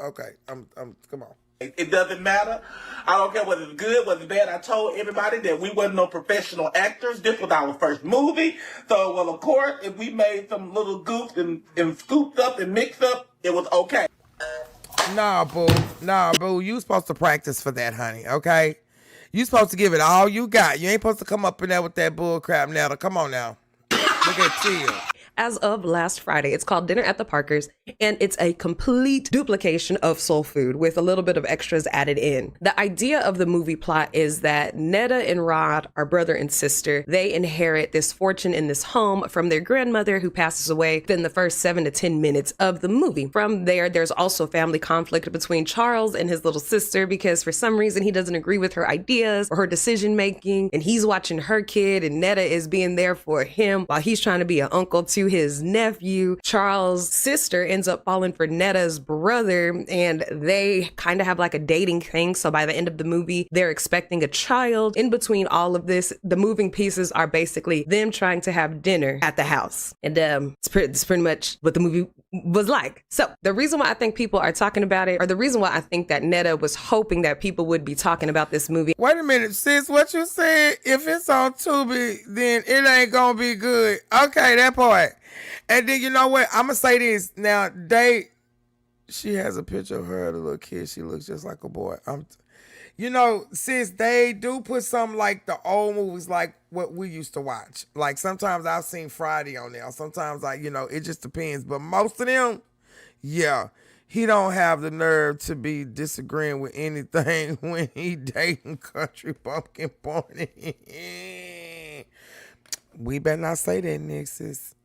Okay, I'm come on. It doesn't matter. I don't care whether it's good, whether it's bad. I told everybody that we wasn't no professional actors. This was our first movie. So, well, of course, if we made some little goofs and scooped up and mixed up, it was okay. Nah, boo. You supposed to practice for that, honey, okay? You supposed to give it all you got. You ain't supposed to come up in there with that bull crap now. Come on now. Look at Chill. As of last Friday, it's called Dinner at the Parkers, and it's a complete duplication of Soul Food with a little bit of extras added in. The idea of the movie plot is that Netta and Rod are brother and sister. They inherit this fortune in this home from their grandmother who passes away within the first 7 to 10 minutes of the movie. From there, there's also family conflict between Charles and his little sister because for some reason he doesn't agree with her ideas or her decision making, and he's watching her kid, and Netta is being there for him while he's trying to be an uncle to his nephew. Charles' sister ends up falling for Netta's brother, and they kind of have like a dating thing. So by the end of the movie, they're expecting a child. In between all of this, the moving pieces are basically them trying to have dinner at the house. And it's pretty much what the movie was like. So the reason why I think people are talking about it, or the reason why I think that Netta was hoping that people would be talking about this movie. Wait a minute, sis, what you said? If it's on Tubi, then it ain't gonna be good. Okay, that part. And then you know what? I'm gonna say this. Now, she has a picture of her, the little kid. She looks just like a boy. Sis, they do put some like the old movies, like what we used to watch. Like sometimes I've seen Friday on there. Sometimes it just depends. But most of them, yeah, he don't have the nerve to be disagreeing with anything when he dating country bumpkin pony. We better not say that, Nick, sis.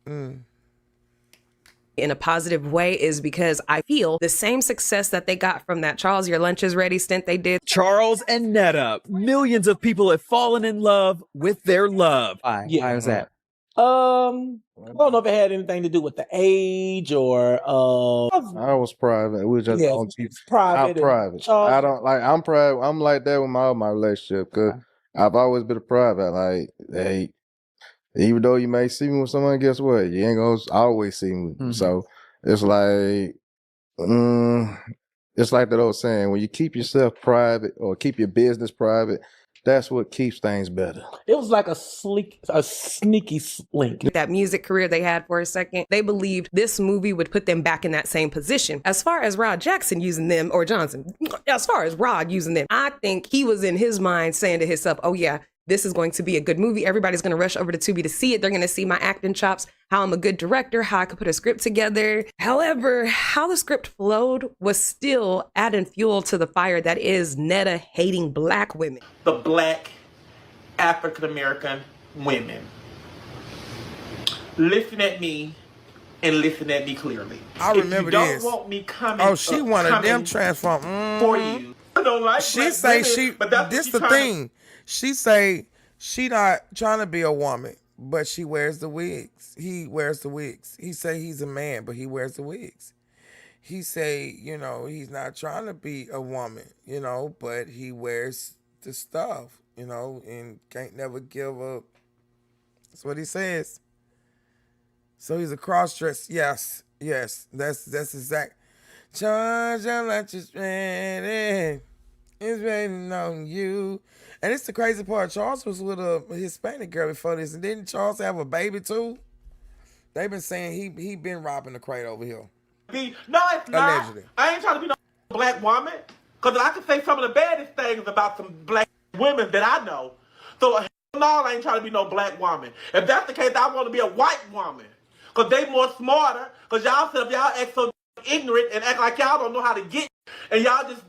In a positive way is because I feel the same success that they got from that Charles, Your Lunch is Ready stint they did. Charles and Netta, millions of people have fallen in love with their love. Why is that? I don't know if it had anything to do with the age or I was private. We were just on TV. Private. Private. I don't like. I'm private. I'm like that with my relationship because I've always been a private. Like, hey, even though you may see me with someone, guess what? You ain't gonna always see me. Mm-hmm. So it's like that old saying: when you keep yourself private or keep your business private, that's what keeps things better. It was like a sneaky link. That music career they had for a second, they believed this movie would put them back in that same position. As far as Rod Jackson using them, or Johnson, as far as Rod using them, I think he was in his mind saying to himself, oh yeah, this is going to be a good movie. Everybody's going to rush over to Tubi to see it. They're going to see my acting chops, how I'm a good director, how I could put a script together. However, how the script flowed was still adding fuel to the fire that is Netta hating Black women. The Black African-American women. Listen at me and listen at me clearly. I remember this. If you don't want me coming she one of them transform. For you. I don't like she say women, she, but this the thing. She say she not trying to be a woman, but she wears the wigs. He wears the wigs. He say he's a man, but he wears the wigs. He say, he's not trying to be a woman, but he wears the stuff, and can't never give up. That's what he says. So he's a cross-dress. Yes, that's exact. Charge your lunch is ready. It's waiting on you. And it's the crazy part. Charles was with a Hispanic girl before this. And didn't Charles have a baby too? They've been saying he been robbing the crate over here. No, it's not. Allegedly. I ain't trying to be no Black woman. Because I can say some of the baddest things about some black women that I know. So no, I ain't trying to be no black woman. If that's the case, I want to be a white woman. Because they more smarter. Because y'all sit up, y'all act so ignorant and act like y'all don't know how to get. And y'all just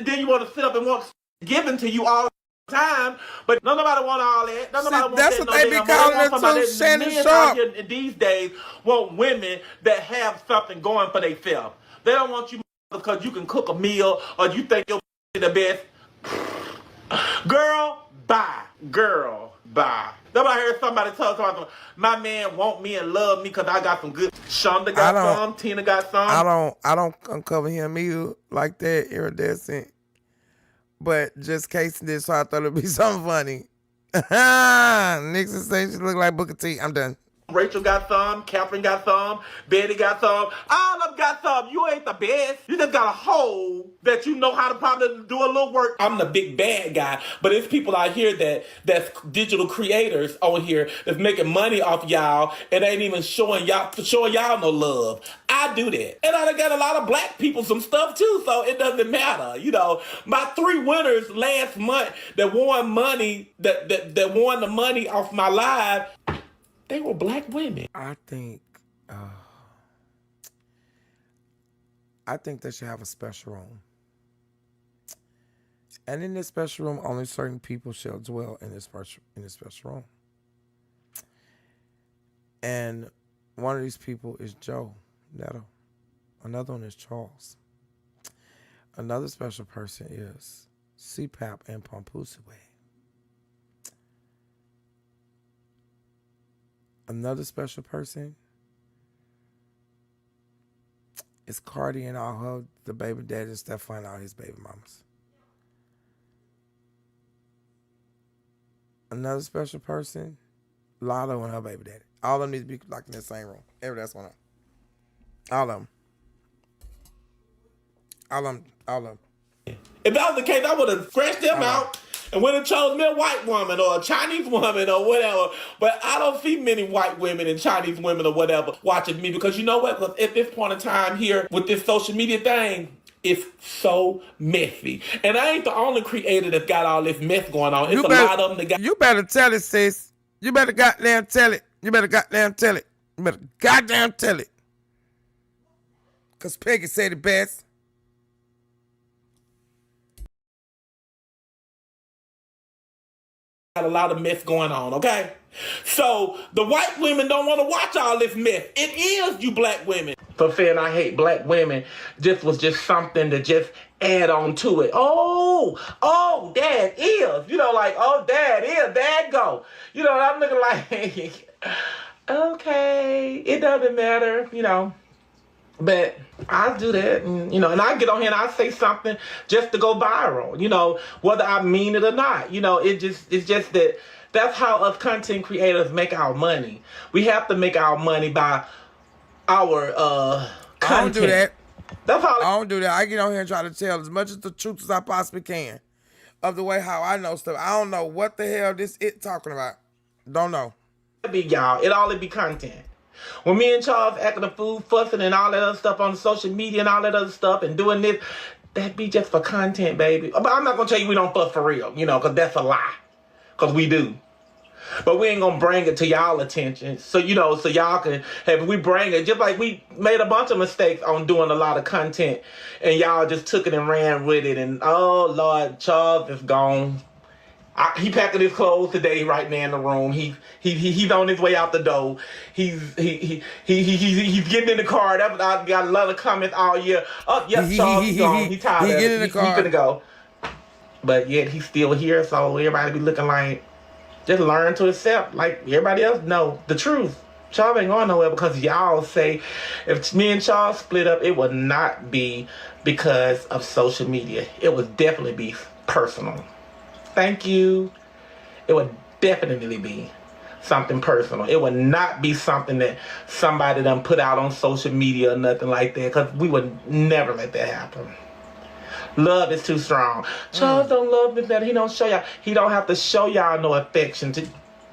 then you want to sit up and want given to you all the time. But nobody want all that. Nobody want that's that. what they be calling it too, Shannon Sharp. These days want women that have something going for themselves. They don't want you because you can cook a meal or you think you're the best. Girl, bye. Girl, bye. That's what I heard somebody tell my man want me and love me because I got some good. Shonda got some. Tina got some. I don't uncover him either like that, iridescent. But just casing this, so I thought it'd be something funny. Nixon says she look like Booker T. I'm done. Rachel got some, Catherine got some, Betty got some, all of them got some. You ain't the best. You just got a hole that you know how to probably do a little work. I'm the big bad guy, but it's people out here that's digital creators on here that's making money off y'all and ain't even showing y'all no love. I do that. And I done got a lot of black people some stuff too, so it doesn't matter. You know, my 3 winners last month that won money, that won the money off my live, they were black women. I think they should have a special room. And in this special room, only certain people shall dwell in this special room. And one of these people is Joe Netto. Another one is Charles. Another special person is CPAP and papoose. Another special person is Cardi and all the baby daddy and Stefan, all his baby mamas. Another special person, Lotto and her baby daddy. All of them need to be like in the same room. That's one of them. All of them. All of them. If that was the case, I would have scratched them out and would have chose me a white woman or a Chinese woman or whatever. But I don't see many white women and Chinese women or whatever watching me because you know what? Because at this point in time here with this social media thing, it's so messy. And I ain't the only creator that's got all this mess going on. It's a lot of them that got... You better tell it, sis. You better goddamn tell it. You better goddamn tell it. You better goddamn tell it. Because Peggy said it best. A lot of mess going on, okay? So the white women don't want to watch all this mess. It is you black women. For saying I hate black women, this was just something to just add on to it. Oh, dad is. You know, like, oh, dad is, dad go. You know, I'm looking like, okay, it doesn't matter, you know. But I do that, and, you know, and I get on here and I say something just to go viral, you know, whether I mean it or not. You know, it's just that that's how us content creators make our money. We have to make our money by our content. I don't do that. That's how I don't do that. I get on here and try to tell as much of the truth as I possibly can of the way how I know stuff. I don't know what the hell this it talking about. Don't know. It be y'all. It all be content. When me and Charles acting a fool, fussing and all that other stuff on social media and all that other stuff and doing this, that be just for content, baby. But I'm not going to tell you we don't fuss for real, you know, because that's a lie. Because we do. But we ain't going to bring it to y'all attention. So, you know, so y'all can, if we bring it, just like we made a bunch of mistakes on doing a lot of content and y'all just took it and ran with it. And, oh, Lord, Charles is gone. He packing his clothes today, right now in the room. He's on his way out the door. He's getting in the car. I got a lot of comments all year. Oh, yep, Charles, he's gone. He tired of it. He's finna go. But yet he's still here, so everybody be looking like, just learn to accept, like everybody else know the truth. Charles ain't going nowhere because y'all say, if me and Charles split up, it would not be because of social media. It would definitely be personal. Thank you. It would definitely be something personal. It would not be something that somebody done put out on social media or nothing like that, because we would never let that happen. Love is too strong. Charles don't love me better. He don't show y'all. He don't have to show y'all no affection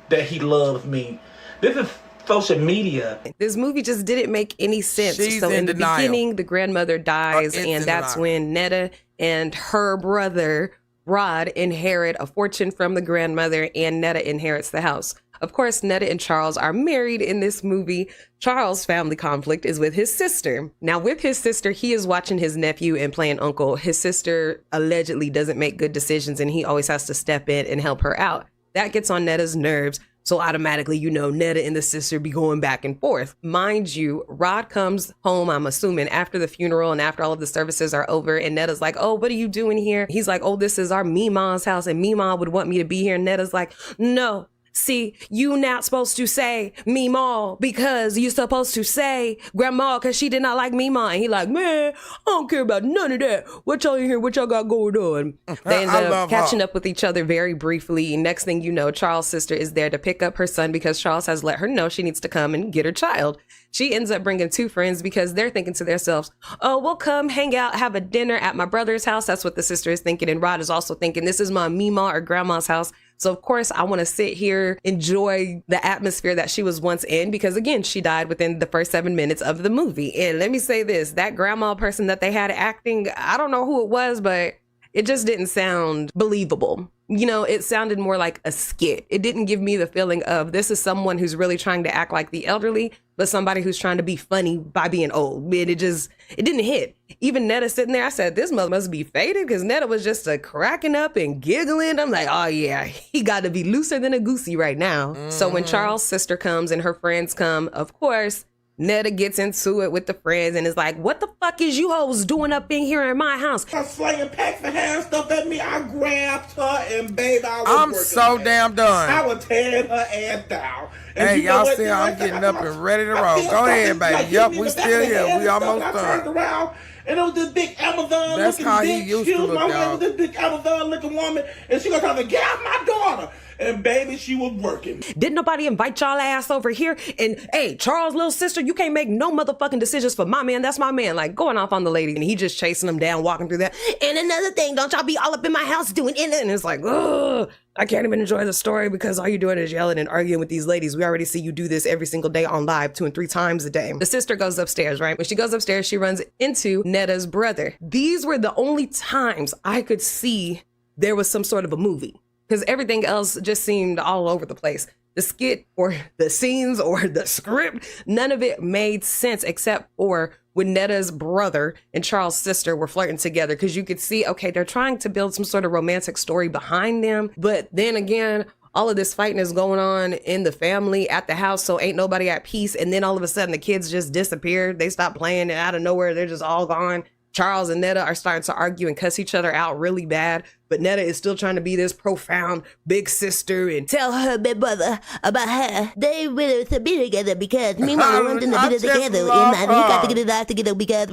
that he loves me. This is social media. This movie just didn't make any sense. She's so in the denial. beginning, the grandmother dies, It's and in that's denial. when Netta and her brother Rod inherit a fortune from the grandmother, and Netta inherits the house. Of course, Netta and Charles are married in this movie. Charles' family conflict is with his sister. Now, with his sister, he is watching his nephew and playing uncle. His sister allegedly doesn't make good decisions, and he always has to step in and help her out. That gets on Netta's nerves. So automatically, you know, Netta and the sister be going back and forth. Mind you, Rod comes home, I'm assuming, after the funeral and after all of the services are over. And Netta's like, oh, what are you doing here? He's like, oh, this is our Mima's house and Mima would want me to be here. And Netta's like, no. See, you not supposed to say Mima because you're supposed to say Grandma because she did not like Mima. And he like, man, I don't care about none of that. What y'all in here? What y'all got going on? They end up catching up with each other very briefly. Next thing you know, Charles' sister is there to pick up her son because Charles has let her know she needs to come and get her child. She ends up bringing two friends because they're thinking to themselves, oh, we'll come hang out, have a dinner at my brother's house. That's what the sister is thinking. And Rod is also thinking, this is my Mima or grandma's house. So, of course, I want to sit here, enjoy the atmosphere that she was once in, because, again, she died within the first 7 minutes of the movie. And let me say this, that grandma person that they had acting, I don't know who it was, but it just didn't sound believable. You know, it sounded more like a skit. It didn't give me the feeling of this is someone who's really trying to act like the elderly, but somebody who's trying to be funny by being old. It didn't hit. Even Netta sitting there, I said, this mother must be faded because Netta was just cracking up and giggling. I'm like, oh yeah, he got to be looser than a goosey right now. So when Charles' sister comes and her friends come, of course, Netta gets into it with the friends and is like, what the fuck is you hoes doing up in here in my house? Her slinging packs of hand stuff at me. I grabbed her and baby, I'm so damn done. I was tearing her ass down. And hey, you know y'all what, see then I'm getting up and ready to roll. feel Go ahead, like baby. it Yup, hit me we in the back still of the here. head We and stuff. almost I turned done. around and it was this big Amazon That's looking how he bitch. used to look, It y'all. was this big Amazon looking woman and she gonna try to get off my daughter. And baby, she was working. Didn't nobody invite y'all ass over here? And hey, Charles' little sister, you can't make no motherfucking decisions for my man. That's my man. Like going off on the lady and he just chasing them down, walking through that. And another thing, don't y'all be all up in my house doing it. And it's like, ugh, I can't even enjoy the story because all you're doing is yelling and arguing with these ladies. We already see you do this every single day on live 2 and 3 times a day. The sister goes upstairs, right? When she goes upstairs, she runs into Netta's brother. These were the only times I could see there was some sort of a movie. Because everything else just seemed all over the place. The skit or the scenes or the script, none of it made sense except for when Netta's brother and Charles' sister were flirting together. Because you could see, okay, they're trying to build some sort of romantic story behind them. But then again, all of this fighting is going on in the family at the house. So ain't nobody at peace. And then all of a sudden the kids just disappeared. They stopped playing and out of nowhere, they're just all gone. Charles and Netta are starting to argue and cuss each other out really bad. But Netta is still trying to be this profound big sister and tell her big brother about her. They really to be together because me mama want them to be together. And we got to get it out together because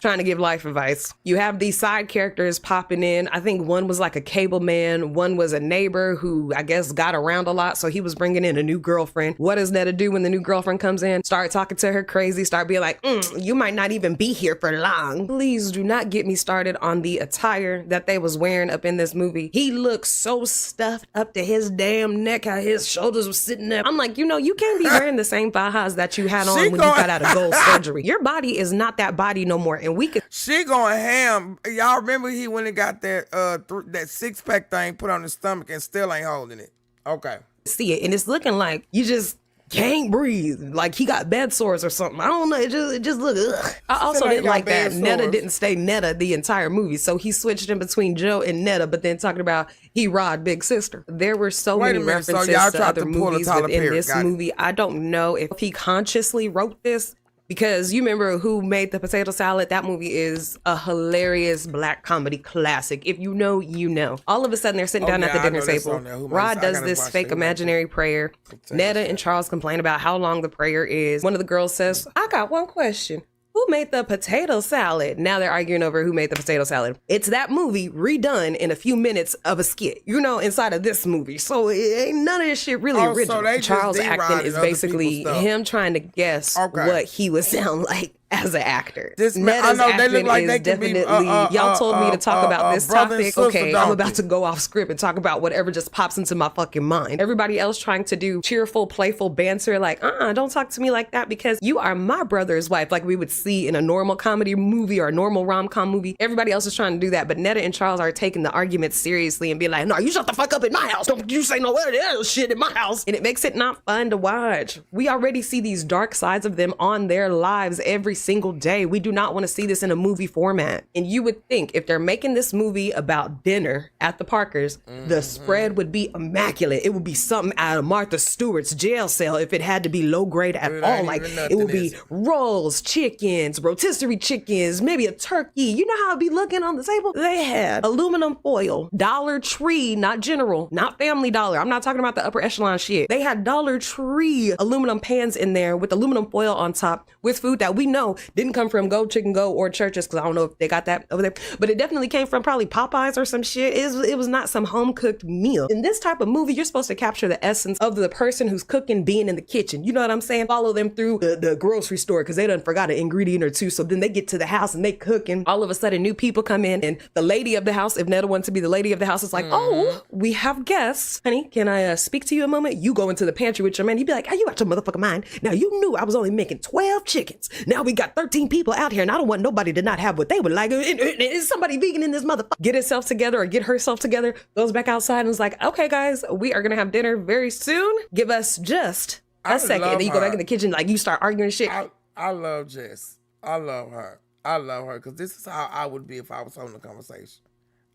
trying to give life advice. You have these side characters popping in. I think one was like a cable man. One was a neighbor who I guess got around a lot. So he was bringing in a new girlfriend. What does Netta do when the new girlfriend comes in? Start talking to her crazy. Start being like, you might not even be here for long. Please do not get me started on the attire that they was wearing up in this movie. He looks so stuffed up to his damn neck, how his shoulders were sitting there. I'm like, you know, you can't be wearing the same fajas that you had on when you got out of gold surgery. Your body is not that body no more. And we could. She going ham. Y'all remember he went and got that that 6-pack thing put on his stomach and still ain't holding it. Okay. See it. And it's looking like you just can't breathe, like he got bed sores or something. I don't know. It just look. Ugh. I also didn't like that Netta didn't stay Netta the entire movie, so he switched in between Joe and Netta. But then talking about he Rod big sister. There were so many references to other movies within this movie. I don't know if he consciously wrote this. Because you remember Who Made the Potato Salad? That movie is a hilarious black comedy classic. If you know, you know. All of a sudden, they're sitting down at the dinner table. Rod does this fake imaginary prayer. Netta and Charles complain about how long the prayer is. One of the girls says, I got one question. Who made the potato salad? Now they're arguing over who made the potato salad. It's that movie redone in a few minutes of a skit, you know, inside of this movie. So it ain't none of this shit really original. Charles acting is basically him trying to guess what he would sound like. as an actor. I know they look like they could be. Y'all told me to talk about this topic. Okay, I'm about to to go off script and talk about whatever just pops into my fucking mind. Everybody else trying to do cheerful, playful banter, like, don't talk to me like that because you are my brother's wife, like we would see in a normal comedy movie or a normal rom-com movie. Everybody else is trying to do that, but Netta and Charles are taking the argument seriously and be like, no, you shut the fuck up in my house. Don't you say no other shit in my house. And it makes it not fun to watch. We already see these dark sides of them on their lives every single day. We do not want to see this in a movie format. And you would think if they're making this movie about dinner at the Parkers, the spread would be immaculate. It would be something out of Martha Stewart's jail cell if it had to be low grade at all. Like it would be rolls, chickens, rotisserie chickens, maybe a turkey. You know how it'd be looking on the table? They had aluminum foil, Dollar Tree, not General, not Family Dollar. I'm not talking about the upper echelon shit. They had Dollar Tree aluminum pans in there with aluminum foil on top with food that we know didn't come from Go Chicken Go or Church's, because I don't know if they got that over there, but it definitely came from probably Popeyes or some shit. It was not some home cooked meal. In this type of movie, you're supposed to capture the essence of the person who's cooking being in the kitchen. You know what I'm saying? Follow them through the grocery store because they done forgot an ingredient or two. So then they get to the house and they cooking. All of a sudden, new people come in and the lady of the house, if Netta wants to be the lady of the house, is like, oh, we have guests. Honey, can I speak to you a moment? You go into the pantry with your man. You'd be like, are you out your motherfucking mind? Now you knew I was only making 12 chickens. Now we got 13 people out here and I don't want nobody to not have what they would like. Is somebody vegan in this motherfucker? Get itself together or get herself together, goes back outside and is like, okay guys, we are gonna have dinner very soon. Give us just a second. And then you go back in the kitchen, like you start arguing and shit. I love Jess. I love her. I love her because this is how I would be if I was holding the conversation.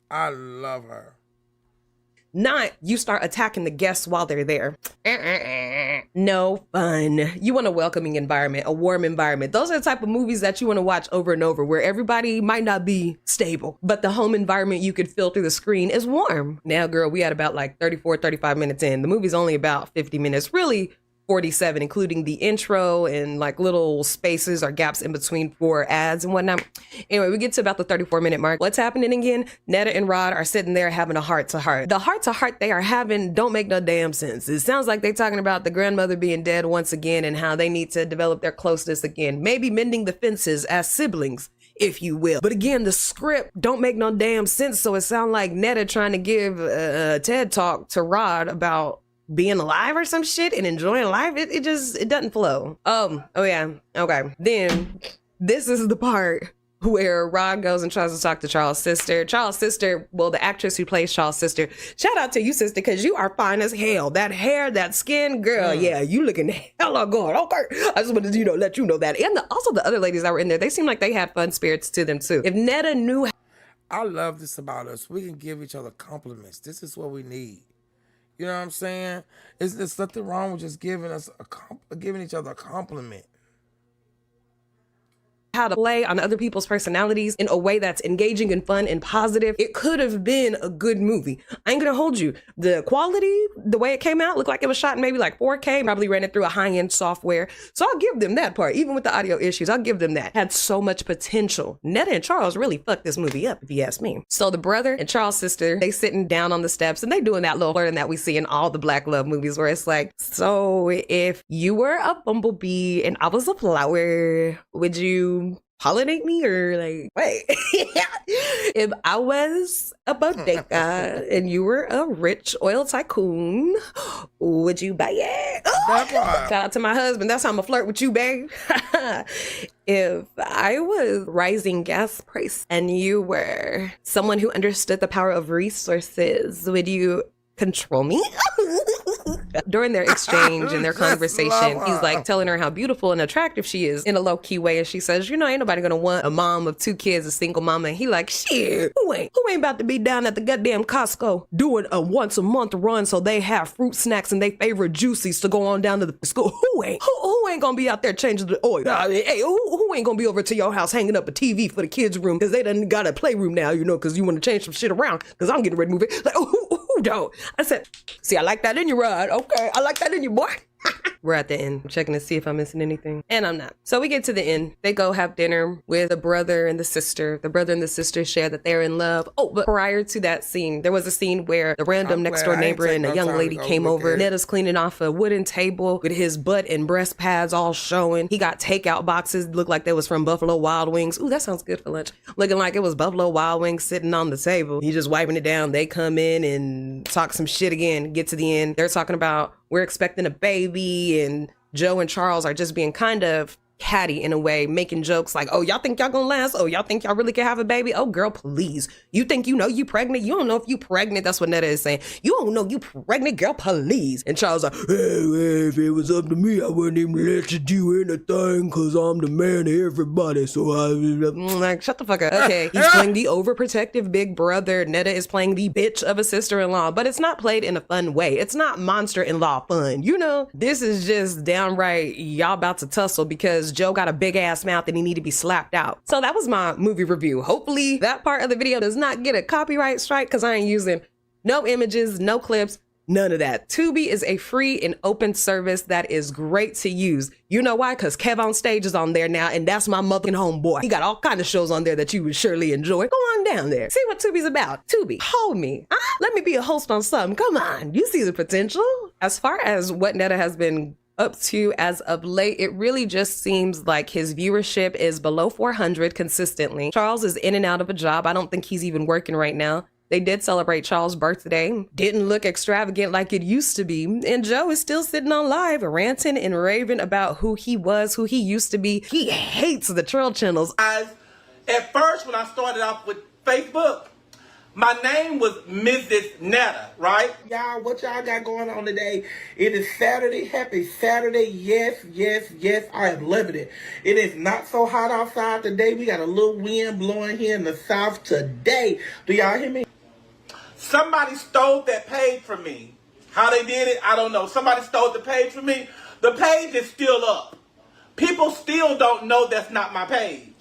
I love her. Not you start attacking the guests while they're there. No fun. You want a welcoming environment, a warm environment. Those are the type of movies that you want to watch over and over, where everybody might not be stable, but the home environment you could feel through the screen is warm. Now, girl, we had about like 34, 35 minutes in. The movie's only about 50 minutes, really 47, including the intro and like little spaces or gaps in between for ads and whatnot. Anyway, we get to about the 34-minute mark. What's happening again? Netta and Rod are sitting there having a heart-to-heart. The heart-to-heart they are having don't make no damn sense. It sounds like they're talking about the grandmother being dead once again and how they need to develop their closeness again. Maybe mending the fences as siblings, if you will. But again, the script don't make no damn sense, so it sounds like Netta trying to give a TED talk to Rod about being alive or some shit and enjoying life. It doesn't flow. Oh yeah, okay. Then this is the part where Rod goes and tries to talk to Charles' sister. Charles' sister, well, the actress who plays Charles' sister, shout out to you, sister, because you are fine as hell. That hair, that skin, girl, yeah, you looking hella good. Okay, I just wanted to, let you know that. And also the other ladies that were in there, they seem like they had fun spirits to them too. If Netta knew... I love this about us. We can give each other compliments. This is what we need. You know what I'm saying? There's nothing wrong with just giving each other a compliment. How to play on other people's personalities in a way that's engaging and fun and positive. It could have been a good movie. I ain't gonna hold you. The quality, the way it came out, looked like it was shot in maybe like 4K, probably ran it through a high-end software. So I'll give them that part. Even with the audio issues, I'll give them that. Had so much potential. Netta and Charles really fucked this movie up, if you ask me. So the brother and Charles' sister, they sitting down on the steps and they doing that little flirting that we see in all the Black love movies where it's like, so if you were a bumblebee and I was a flower, would you pollinate me or like wait? If I was a bodega and you were a rich oil tycoon, would you buy it? Oh, shout out to my husband. That's how I'm gonna flirt with you, babe. If I was rising gas price and you were someone who understood the power of resources, would you control me? During their exchange and their conversation, he's like telling her how beautiful and attractive she is in a low-key way, and she says, ain't nobody gonna want a mom of 2 kids, a single mama. And he like, shit, who ain't about to be down at the goddamn Costco doing a once a month run so they have fruit snacks and they favorite juices to go on down to the school? Who ain't gonna be out there changing the oil? Hey, who ain't gonna be over to your house hanging up a TV for the kids' room because they done got a playroom now, because you want to change some shit around because I'm getting ready to move it. Like, who don't? I said, see, I like that in you, Rod. Okay, I like that in you, boy. We're at the end. I'm checking to see if I'm missing anything. And I'm not. So we get to the end. They go have dinner with the brother and the sister. The brother and the sister share that they're in love. Oh, but prior to that scene, there was a scene where the random next door neighbor and a young lady came over. Neda's cleaning off a wooden table with his butt and breast pads all showing. He got takeout boxes, looked like they was from Buffalo Wild Wings. Ooh, that sounds good for lunch. Looking like it was Buffalo Wild Wings sitting on the table. He just wiping it down. They come in and talk some shit again. Get to the end. They're talking about we're expecting a baby, and Joe and Charles are just being kind of catty in a way, making jokes like, oh, y'all think y'all gonna last? Oh, y'all think y'all really can have a baby? Oh, girl, please. You think you know you pregnant? You don't know if you pregnant. That's what Neda is saying. You don't know you pregnant, girl, please. And Charles like, hey, if it was up to me, I wouldn't even let you do anything because I'm the man of everybody. So I'm like, shut the fuck up. Okay, he's playing the overprotective big brother. Neda is playing the bitch of a sister-in-law, but it's not played in a fun way. It's not monster-in-law fun. You know, this is just downright y'all about to tussle because Joe got a big ass mouth and he need to be slapped out. So that was my movie review. Hopefully that part of the video does not get a copyright strike because I ain't using no images, no clips, none of that. Tubi is a free and open service that is great to use. You know why? Because Kev on Stage is on there now, and that's my motherfucking homeboy. He got all kind of shows on there that you would surely enjoy. Go on down there. See what Tubi's about. Tubi, hold me. Let me be a host on something. Come on. You see the potential. As far as what Neda has been up to as of late, it really just seems like his viewership is below 400 consistently. Charles is in and out of a job. I don't think he's even working right now. They did celebrate Charles' birthday. Didn't look extravagant like it used to be. And Joe is still sitting on live, ranting and raving about who he was, who he used to be. He hates the trail channels. At first, when I started off with Facebook, my name was Mrs. Neda, right? Y'all, what y'all got going on today? It is Saturday. Happy Saturday. Yes, yes, yes. I am loving it. It is not so hot outside today. We got a little wind blowing here in the south today. Do y'all hear me? Somebody stole that page from me. How they did it, I don't know. Somebody stole the page from me. The page is still up. People still don't know that's not my page.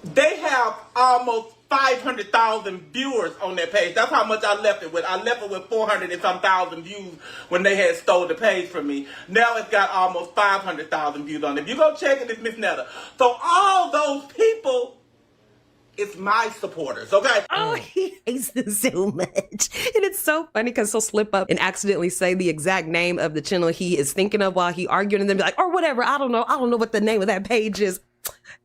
They have almost 500,000 viewers on that page. That's how much I left it with. I left it with 400 and some thousand views when they had stole the page from me. Now it's got almost 500,000 views on it. If you go check it, it's Miss Neda. So all those people, it's my supporters, okay? Oh, he hates this so much. And it's so funny because he'll slip up and accidentally say the exact name of the channel he is thinking of while he arguing and then be like, or whatever, I don't know what the name of that page is.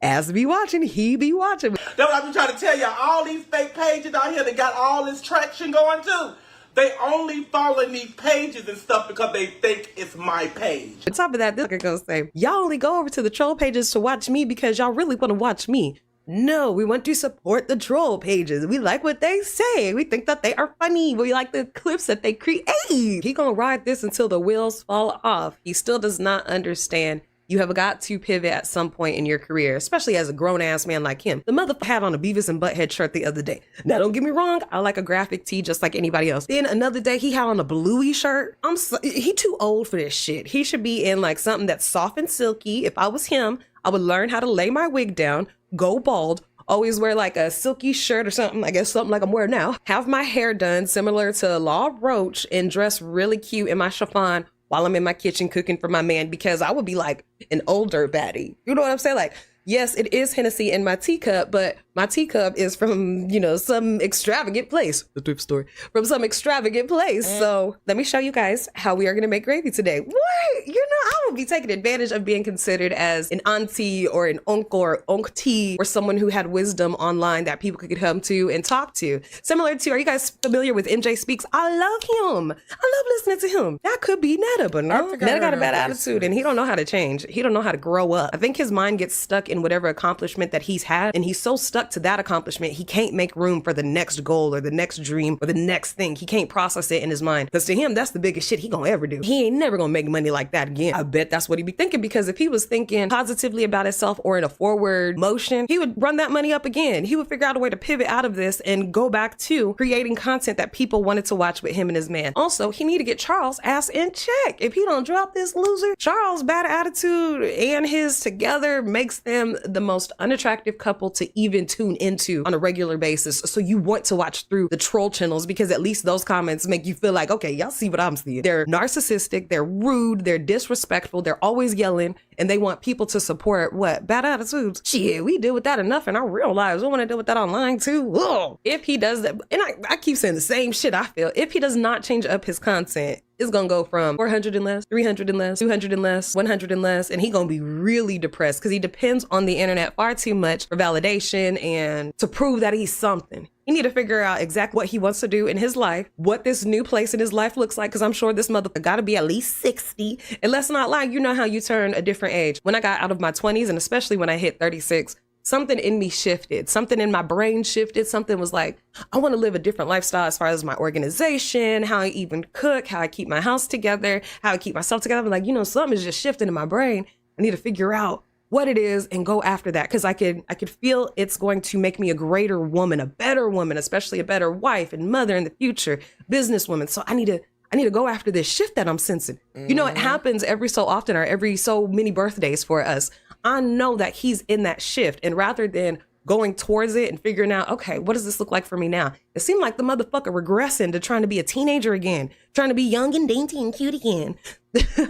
As be watching, he be watching. That's what I've been trying to tell y'all. All these fake pages out here that got all this traction going too, they only follow these pages and stuff because they think it's my page. On top of that, this is gonna say, y'all only go over to the troll pages to watch me because y'all really want to watch me. No, we want to support the troll pages. We like what they say. We think that they are funny. We like the clips that they create. He gonna ride this until the wheels fall off. He still does not understand. You have got to pivot at some point in your career, especially as a grown-ass man like him. The motherfucker had on a Beavis and Butthead shirt the other day. Now, don't get me wrong, I like a graphic tee just like anybody else. Then another day, he had on a Bluey shirt. He too old for this shit. He should be in like something that's soft and silky. If I was him, I would learn how to lay my wig down, go bald, always wear like a silky shirt or something, I guess something like I'm wearing now. Have my hair done similar to Law Roach and dress really cute in my chiffon while I'm in my kitchen cooking for my man, because I would be like an older baddie. You know what I'm saying? Like, yes, it is Hennessy in my teacup, but my teacup is from, you know, some extravagant place. The thrift store. From some extravagant place. So let me show you guys how we are going to make gravy today. What? You know, I would be taking advantage of being considered as an auntie or an uncle or auntie or someone who had wisdom online that people could come to and talk to. Similar to, are you guys familiar with MJ Speaks? I love him. I love listening to him. That could be Neda, but no. Neda got a bad attitude and he don't know how to change. He don't know how to grow up. I think his mind gets stuck in whatever accomplishment that he's had, and he's so stuck to that accomplishment, he can't make room for the next goal or the next dream or the next thing. He can't process it in his mind, because to him, that's the biggest shit he gonna ever do. He ain't never gonna make money like that again. I bet that's what he be thinking, because if he was thinking positively about himself or in a forward motion, he would run that money up again. He would figure out a way to pivot out of this and go back to creating content that people wanted to watch with him and his man. Also, he need to get Charles' ass in check. If he don't drop this loser, Charles' bad attitude and his together makes them the most unattractive couple to even tune into on a regular basis. So you want to watch through the troll channels because at least those comments make you feel like, okay, y'all see what I'm seeing. They're narcissistic, they're rude, they're disrespectful, they're always yelling, and they want people to support what? Bad attitudes. Shit, we deal with that enough in our real lives. We want to deal with that online too. Ugh. If he does that, and I keep saying the same shit, I feel, if he does not change up his content, it's gonna go from 400 and less, 300 and less, 200 and less, 100 and less, and he gonna be really depressed because he depends on the internet far too much for validation and to prove that he's something. He need to figure out exactly what he wants to do in his life, what this new place in his life looks like, because I'm sure this motherfucker gotta be at least 60. And let's not lie, you know how you turn a different age. When I got out of my 20s, and especially when I hit 36, something in me shifted, something in my brain shifted, something was like, I want to live a different lifestyle as far as my organization, how I even cook, how I keep my house together, how I keep myself together. I'm like, you know, something is just shifting in my brain. I need to figure out what it is and go after that, because I could feel it's going to make me a greater woman, a better woman, especially a better wife and mother in the future, businesswoman. So I need to go after this shift that I'm sensing. You know, it happens every so often or every so many birthdays for us. I know that he's in that shift, and rather than going towards it and figuring out, okay, what does this look like for me now? It seemed like the motherfucker regressing to trying to be a teenager again, trying to be young and dainty and cute again.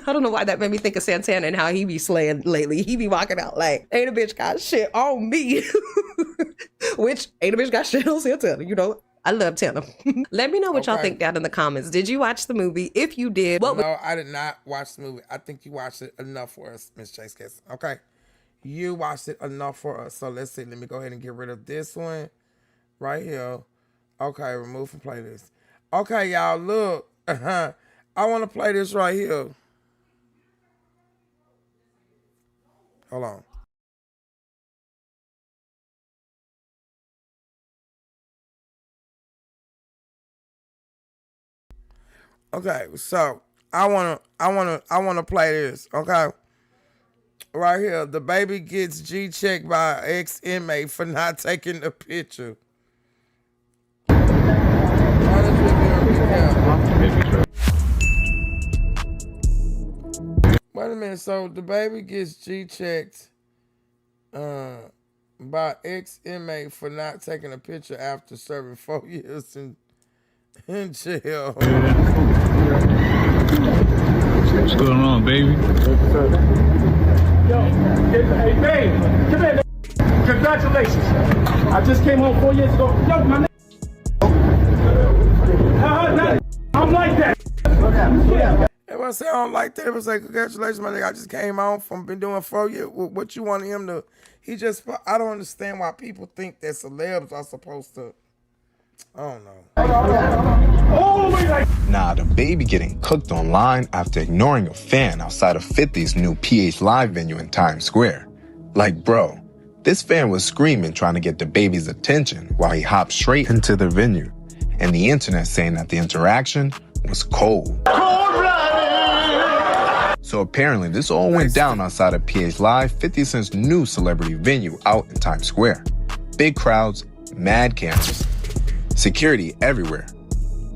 I don't know why that made me think of Santana and how he be slaying lately. He be walking out like, ain't a bitch got shit on me. Which ain't a bitch got shit on Santana, you know? I love Tanner. Let me know what y'all think down in the comments. Did you watch the movie? If you did, what? No, I did not watch the movie. I think you watched it enough for us, Miss Chase Kiss. Okay. You watched it enough for us. So let's see. Let me go ahead and get rid of this one right here. Okay, remove from playlist. Okay, y'all, look. I want to play this right here. Hold on. Okay, so I wanna play this. Okay. Right here, the baby gets G-checked by an ex-inmate for not taking the picture. Wait a minute, so the baby gets G-checked by ex-inmate for not taking a picture after serving 4 years in jail. What's going on, baby? Yo, hey, babe, come here. Congratulations. I just came home 4 years ago. Yo, my name. I'm like that. Everyone say I don't like that. Everyone say congratulations, my nigga. I just came home from been doing 4 years. What you want him to? He just. I don't understand why people think that celebs are supposed to. I don't know. Nah, the baby getting cooked online after ignoring a fan outside of 50's new PH Live venue in Times Square. Like, bro, this fan was screaming trying to get the baby's attention while he hopped straight into the venue. And the internet saying that the interaction was cold. So apparently this all went down outside of PH Live, 50 Cent's new celebrity venue out in Times Square. Big crowds, mad cameras, security everywhere.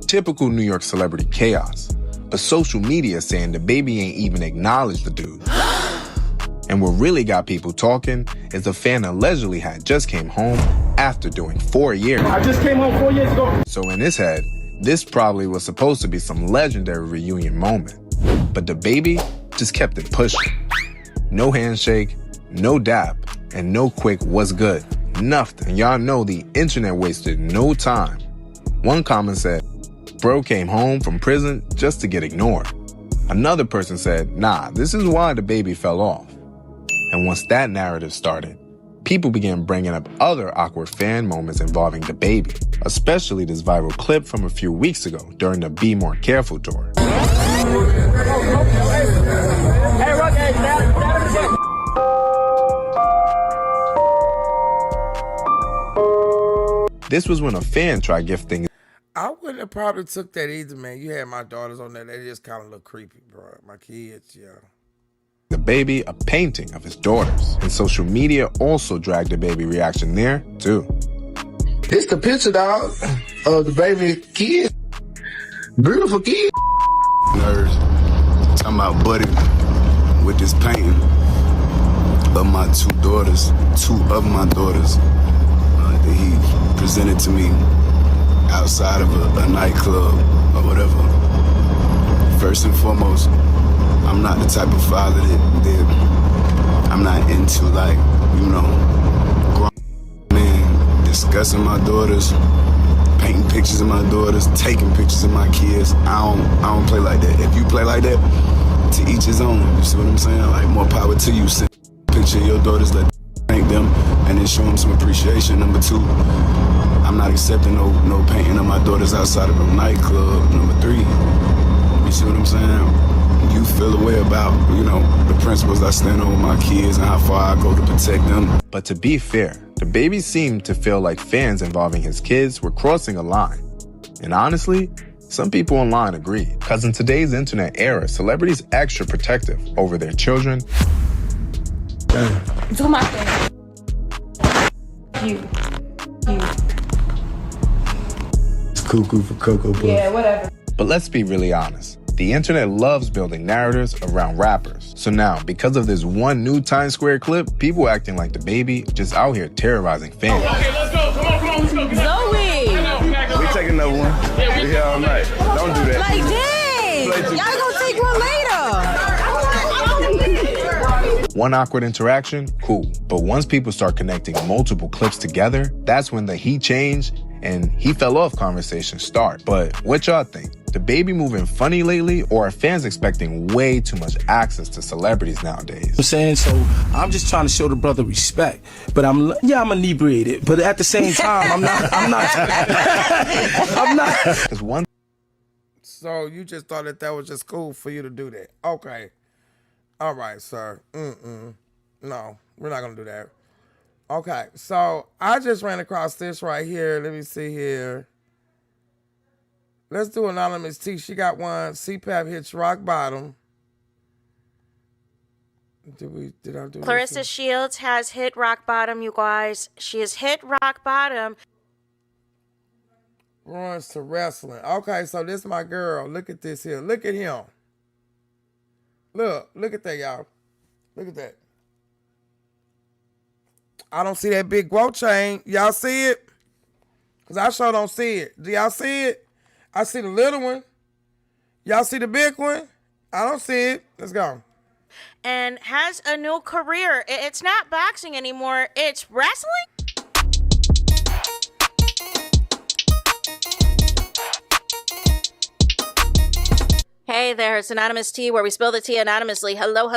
Typical New York celebrity chaos. But social media saying the baby ain't even acknowledged the dude. And what really got people talking is the fan allegedly had just came home after doing 4 years. I just came home 4 years ago. So in his head, this probably was supposed to be some legendary reunion moment. But the baby just kept it pushing. No handshake, no dap, and no quick what's good. Nothing. And y'all know the internet wasted no time. One comment said, bro came home from prison just to get ignored. Another person said, nah, this is why the baby fell off. And once that narrative started, people began bringing up other awkward fan moments involving the baby, especially this viral clip from a few weeks ago during the Be More Careful tour. This was when a fan tried gifting. I wouldn't have probably took that either, man. You had my daughters on there. They just kind of look creepy, bro. My kids, yeah. The baby a painting of his daughters. And social media also dragged the baby reaction there, too. It's the picture, dog, of the baby kid. Beautiful kid. Nerds talking about Buddy with this painting of my two of my daughters. that he presented to me outside of a nightclub or whatever. First and foremost, I'm not the type of father that I'm not into, like, you know, grown men discussing my daughters, painting pictures of my daughters, taking pictures of my kids. I don't play like that. If you play like that, to each his own. You see what I'm saying? Like, more power to you. Send a picture of your daughters, let thank them, and then show them some appreciation. Number two, I'm not accepting no painting of my daughters outside of a nightclub. Number three, you see what I'm saying? You feel a way about, you know, the principles I stand on with my kids and how far I go to protect them. But to be fair, the baby seemed to feel like fans involving his kids were crossing a line. And honestly, some people online agree, because in today's internet era, celebrities are extra protective over their children. Do my thing. You. It's cuckoo for Cocoa Puffs. Yeah, whatever. But let's be really honest. The internet loves building narratives around rappers. So now, because of this one new Times Square clip, people acting like the baby just out here terrorizing fans. Okay, let's go. Come on, let's go. Zoe! We take another one. We here all night. Don't do that. Like, dang! Y'all gonna take one later. One awkward interaction, cool. But once people start connecting multiple clips together, that's when the he changed and he fell off conversations start. But what y'all think? The baby moving funny lately, or are fans expecting way too much access to celebrities nowadays? I'm saying, so I'm just trying to show the brother respect, but I'm inebriated, but at the same time, I'm not. So you just thought that was just cool for you to do that? Okay. All right, sir. No, we're not gonna do that. Okay, so I just ran across this right here. Let me see here. Let's do Anonymous T. She got one. CPAP hits rock bottom. Did I do ClaressaShields has hit rock bottom, you guys. She has hit rock bottom. Runs to wrestling. Okay, so this is my girl. Look at this here. Look at him. Look at that, y'all. Look at that. I don't see that big growth chain. Y'all see it? Because I sure don't see it. Do y'all see it? I see the little one. Y'all see the big one? I don't see it. Let's go. And has a new career. It's not boxing anymore. It's wrestling. Hey there, it's Anonymous Tea, where we spill the tea anonymously. Hello,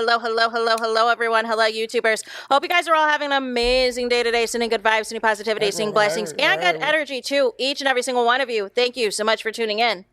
everyone. Hello, YouTubers. Hope you guys are all having an amazing day today, sending good vibes, sending positivity, sending blessings, and good energy to each and every single one of you. Thank you so much for tuning in.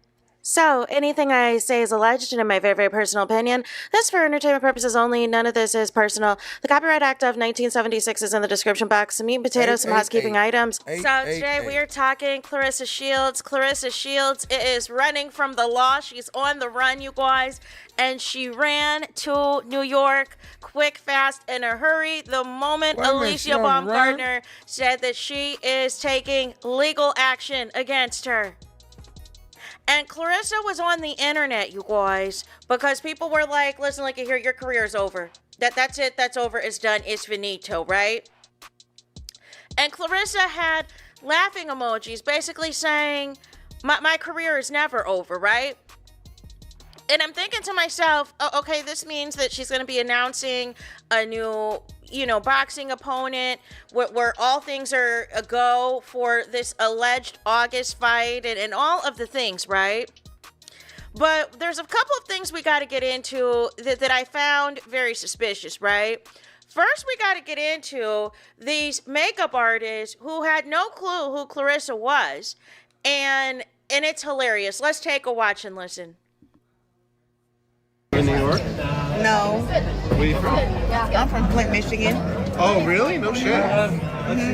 So, anything I say is alleged and in my very, very personal opinion. This is for entertainment purposes only. None of this is personal. The Copyright Act of 1976 is in the description box. Some meat and potatoes, some housekeeping items. So today we are talking ClaressaShields. ClaressaShields is running from the law. She's on the run, you guys. And she ran to New York quick, fast, in a hurry the moment Alicia Baumgartner said that she is taking legal action against her. And Claressa was on the internet, you guys, because people were like, listen, like, your career's over. That's it. That's over. It's done. It's finito, right? And Claressa had laughing emojis basically saying, my career is never over, right? And I'm thinking to myself, oh, okay, this means that she's going to be announcing a new, boxing opponent where all things are a go for this alleged August fight and all of the things, right? But there's a couple of things we got to get into that I found very suspicious, right? First, we got to get into these makeup artists who had no clue who Claressa was. And it's hilarious. Let's take a watch and listen. In New York? No. Where are you from? I'm from Flint, Michigan. Oh, really? No shit.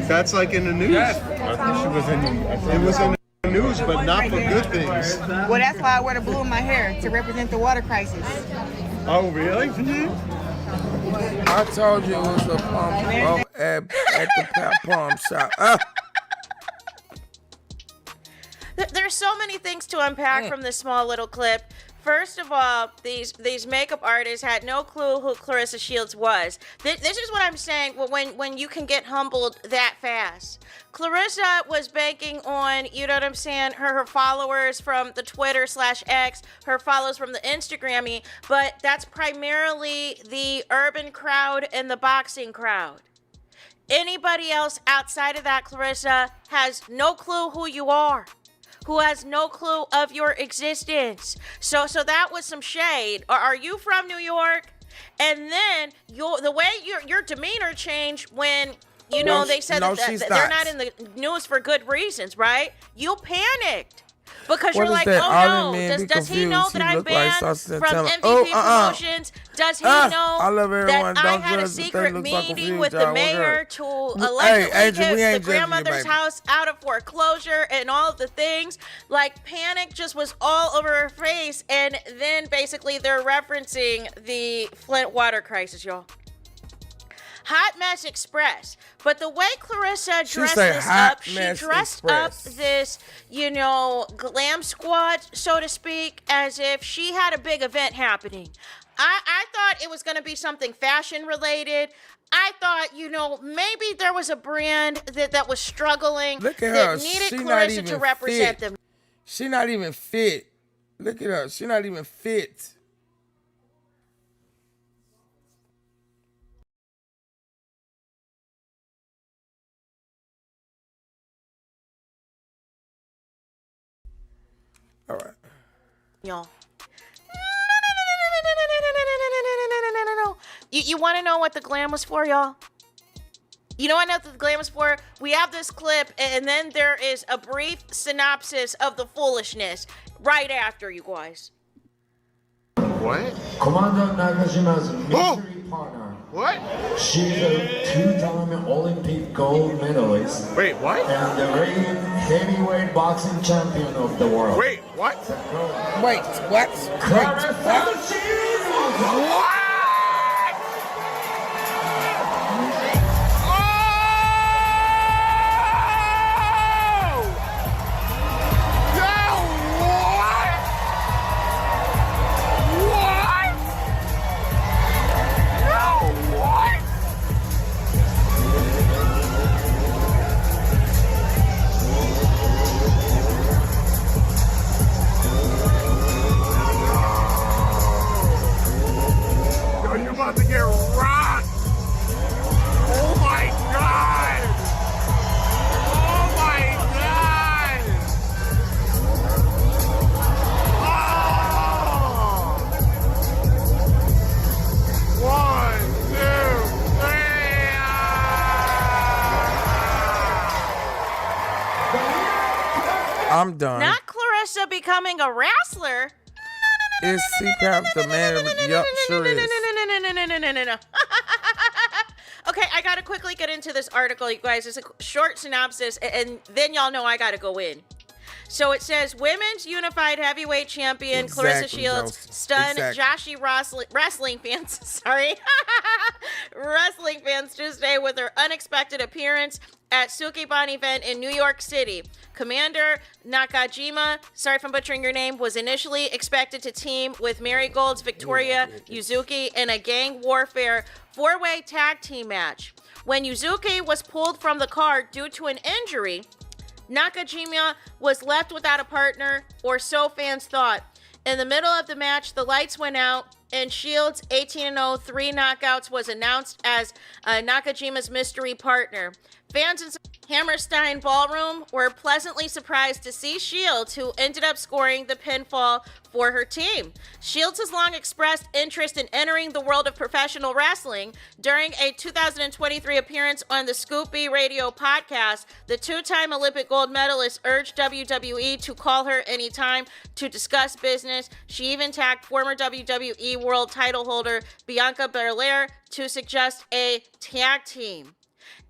That's like in the news. Yes. It was in the news, but not for good things. Well, that's why I wear the blue in my hair, to represent the water crisis. Oh, really? I told you it was a pump at the pump shop. There's so many things to unpack from this small little clip. First of all, these makeup artists had no clue who Claressa Shields was. This is what I'm saying when you can get humbled that fast. Claressa was banking on, you know what I'm saying, her followers from the Twitter/X, her followers from the Instagrammy, but that's primarily the urban crowd and the boxing crowd. Anybody else outside of that, Claressa, has no clue who you are, who has no clue of your existence. So that was some shade. Are you from New York? And then the way your demeanor changed when, you know, they said that they're not in the news for good reasons, right? You panicked. Because you're like, oh no, does he know that I'm banned from MVP promotions? Does he know that I had a secret meeting with the mayor to allegedly get the grandmother's house out of foreclosure and all of the things? Like, panic just was all over her face, and then basically they're referencing the Flint water crisis, y'all. Hot Mess Express. But the way Claressa dressed this up, she dressed up this, you know, glam squad, so to speak, as if she had a big event happening. I thought it was going to be something fashion related. I thought, you know, maybe there was a brand that was struggling. Look at that her. Needed Claressa to represent them. She not even fit. Look at her. She not even fit. All right. Y'all. No. You want to know what the glam was for, y'all? You know what the glam was for? We have this clip, and then there is a brief synopsis of the foolishness right after, you guys. What? Commander Nagajima's mystery partner. What? She's a two-time Olympic gold medalist. Wait, what? And the reigning heavyweight boxing champion of the world. Wait, what? Wait, what? Claressashields! What? About to get rocked! Oh my god! Oh my god! Oh! 1, 2, 3. I'm done. Not Claressa becoming a wrestler. Is CPAP the man? Yup, sure is. No. Okay, I gotta quickly get into this article, you guys. It's a short synopsis, and then y'all know I gotta go in. So it says, Women's Unified Heavyweight Champion Claressa Shields stunned Joshi wrestling fans, wrestling fans Tuesday with her unexpected appearance at Sukiban event in New York City. Commander Nakajima, sorry if I'm butchering your name, was initially expected to team with Marigold's Victoria Yuzuki in a gang warfare 4-way tag team match. When Yuzuki was pulled from the card due to an injury, Nakajima was left without a partner, or so fans thought. In the middle of the match, the lights went out, and Shields, 18-0, 3 knockouts, was announced as Nakajima's mystery partner. Fans in Hammerstein Ballroom were pleasantly surprised to see Shields, who ended up scoring the pinfall for her team. Shields has long expressed interest in entering the world of professional wrestling. During a 2023 appearance on the Scoop B Radio podcast, the two-time Olympic gold medalist urged WWE to call her anytime to discuss business. She even tagged former WWE world title holder Bianca Belair to suggest a tag team.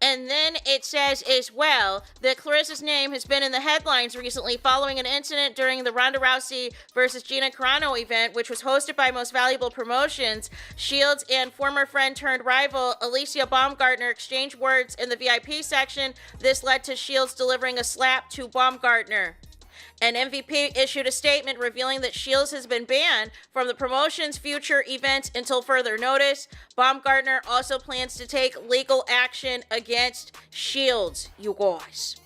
And then it says as well that Claressa's name has been in the headlines recently following an incident during the Ronda Rousey versus Gina Carano event, which was hosted by Most Valuable Promotions. Shields and former friend turned rival Alicia Baumgartner exchanged words in the VIP section. This led to Shields delivering a slap to Baumgartner. And MVP issued a statement revealing that Shields has been banned from the promotion's future events until further notice. Baumgartner also plans to take legal action against Shields, you guys.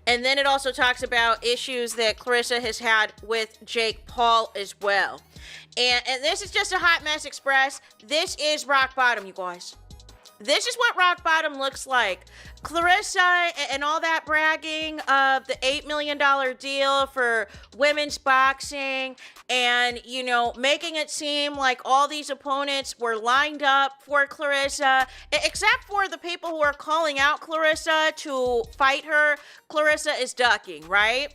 And then it also talks about issues that Claressa has had with Jake Paul as well. And this is just a hot mess express. This is rock bottom, you guys. This is what rock bottom looks like. Claressa and all that bragging of the $8 million deal for women's boxing and, you know, making it seem like all these opponents were lined up for Claressa, except for the people who are calling out Claressa to fight her. Claressa is ducking, right?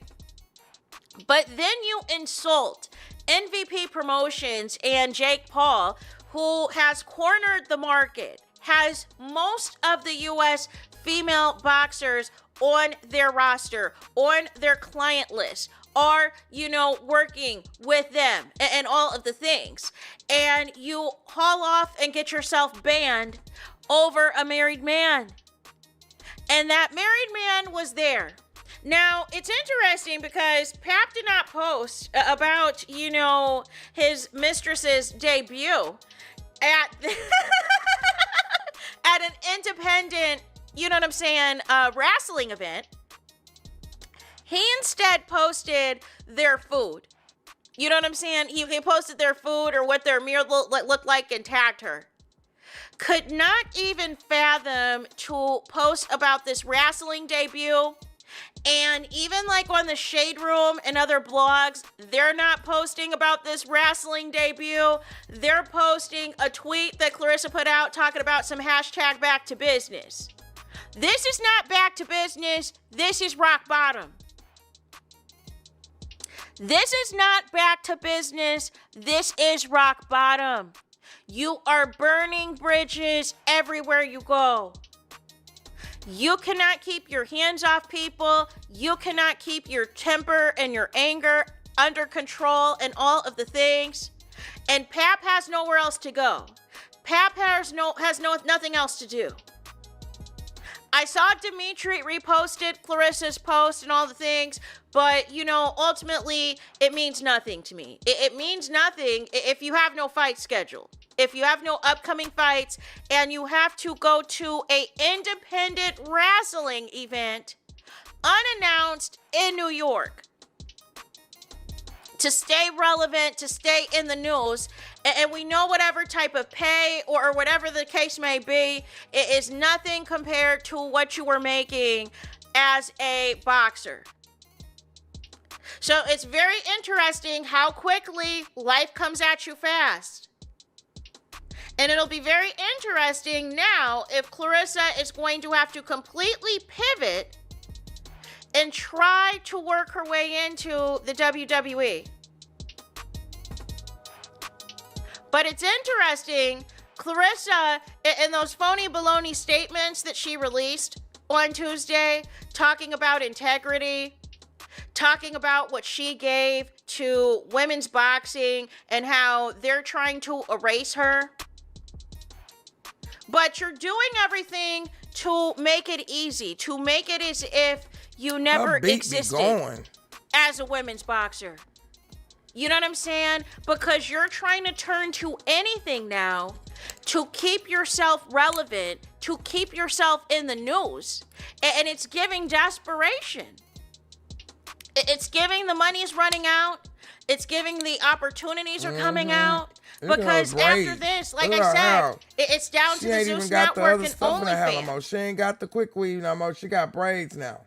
But then you insult MVP Promotions and Jake Paul, who has cornered the market, has most of the U.S. female boxers on their roster, on their client list, are, you know, working with them and all of the things. And you haul off and get yourself banned over a married man. And that married man was there. Now, it's interesting because Pap did not post about, you know, his mistress's debut at at an independent, you know what I'm saying, wrestling event. He instead posted their food. You know what I'm saying? He posted their food or what their meal looked like and tagged her. Could not even fathom to post about this wrestling debut. And even like on the Shade Room and other blogs, they're not posting about this wrestling debut. They're posting a tweet that Claressa put out talking about some hashtag back to business. This is not back to business. This is rock bottom. This is not back to business. This is rock bottom. You are burning bridges everywhere you go. You cannot keep your hands off people. You cannot keep your temper and your anger under control and all of the things. And Pap has nowhere else to go. Pap has nothing else to do. I saw Dimitri reposted Claressa's post and all the things, but, you know, ultimately, it means nothing to me. It means nothing if you have no fight scheduled. If you have no upcoming fights and you have to go to an independent wrestling event unannounced in New York to stay relevant, to stay in the news, and we know whatever type of pay or whatever the case may be, it is nothing compared to what you were making as a boxer. So it's very interesting how quickly life comes at you fast. And it'll be very interesting now if Claressa is going to have to completely pivot and try to work her way into the WWE. But it's interesting, Claressa, in those phony baloney statements that she released on Tuesday, talking about integrity, talking about what she gave to women's boxing and how they're trying to erase her. But you're doing everything to make it easy, to make it as if you never existed as a women's boxer. You know what I'm saying? Because you're trying to turn to anything now to keep yourself relevant, to keep yourself in the news. And it's giving desperation. It's giving the money's running out. It's giving the opportunities are coming out. Because after this, like I said, it's down to the Zeus Network and OnlyFans. She ain't got the quick weave no more. She got braids now.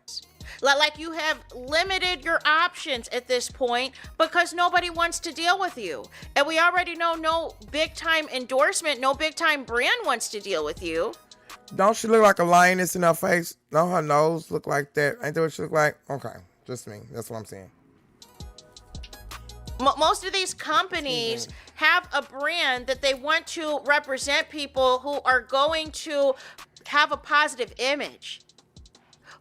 Like you have limited your options at this point because nobody wants to deal with you. And we already know no big time endorsement, no big time brand wants to deal with you. Don't she look like a lioness in her face? No, her nose look like that. Ain't that what she look like? Okay, just me. That's what I'm saying. Most of these companies have a brand that they want to represent people who are going to have a positive image,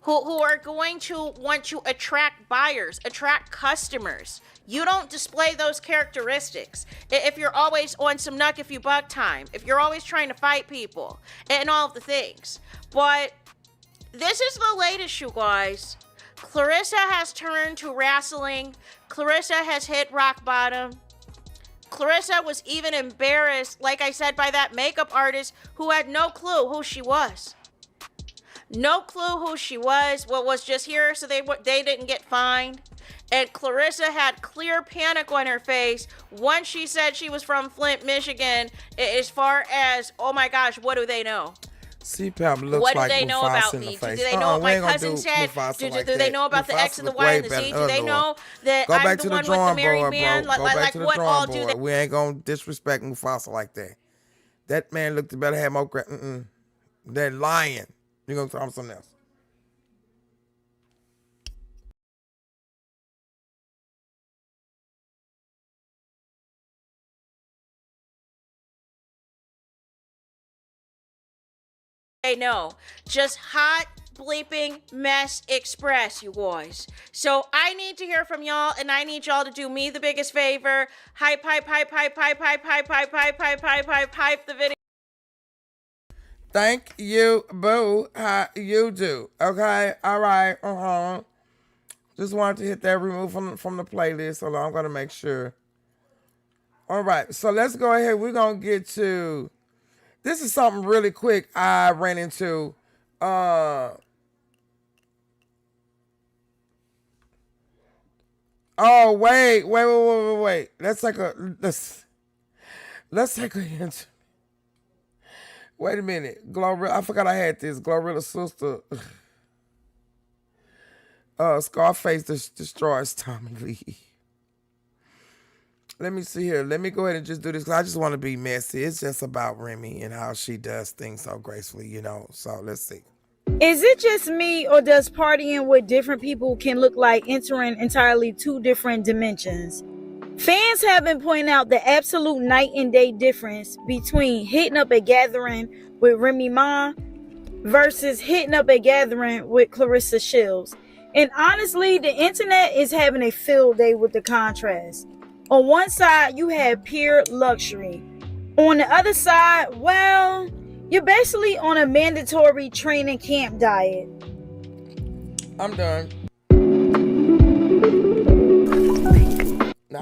who are going to want to attract buyers, attract customers. You don't display those characteristics if you're always on some knuck if you buck time, if you're always trying to fight people and all of the things. But this is the latest, you guys. Clarissa has turned to wrestling. Clarissa has hit rock bottom. Clarissa was even embarrassed, like I said, by that makeup artist who had no clue who she was. No clue who she was. What was just here so they didn't get fined. And Clarissa had clear panic on her face once she said she was from Flint, Michigan, as far as, oh my gosh, what do they know? CPAP looks what do like they know about me? Do they know what my cousin said? Do they know about the X and the Y and the Z? Do they know that I'm the one with the married man? Like what all do they? We ain't gonna disrespect Mufasa like that. That man looked better have more. They're lying. You're gonna tell him something else. They know. Just hot bleeping mess express, you guys. So I need to hear from y'all, and I need y'all to do me the biggest favor. Hype the video. Thank you, boo. How you do? Okay, all right. Just wanted to hit that remove from the playlist, so I'm gonna make sure. All right, so let's go ahead. We're gonna get to. This is something really quick I ran into. Oh, wait. Let's take a hint. Wait a minute. Glorilla, I forgot I had this. Glorilla's sister. Scarface destroys Tommy Lee. Let me see here. Let me go ahead and just do this because I just want to be messy. It's just about Remy and how she does things so gracefully, you know. So let's see. Is it just me, or does partying with different people can look like entering entirely two different dimensions? Fans have been pointing out the absolute night and day difference between hitting up a gathering with remyma versus hitting up a gathering with claressashields. And honestly, the internet is having a field day with the contrast. On one side, you have pure luxury. On the other side, well, you're basically on a mandatory training camp diet. I'm done.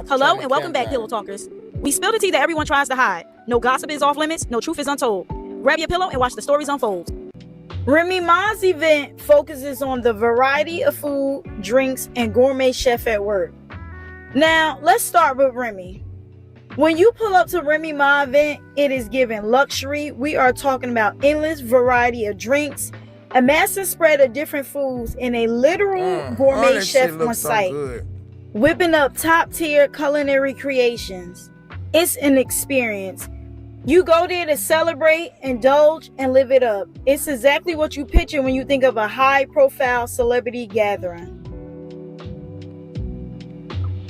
Hello and welcome back, Pillow Talkers. We spill the tea that everyone tries to hide. No gossip is off limits, no truth is untold. Grab your pillow and watch the stories unfold. remyma's event focuses on the variety of food, drinks, and gourmet chef at work. Now, let's start with Remy. When you pull up to remyma event, it is given luxury. We are talking about endless variety of drinks, a massive spread of different foods, and a literal gourmet chef on site, whipping up top-tier culinary creations. It's an experience. You go there to celebrate, indulge, and live it up. It's exactly what you picture when you think of a high-profile celebrity gathering.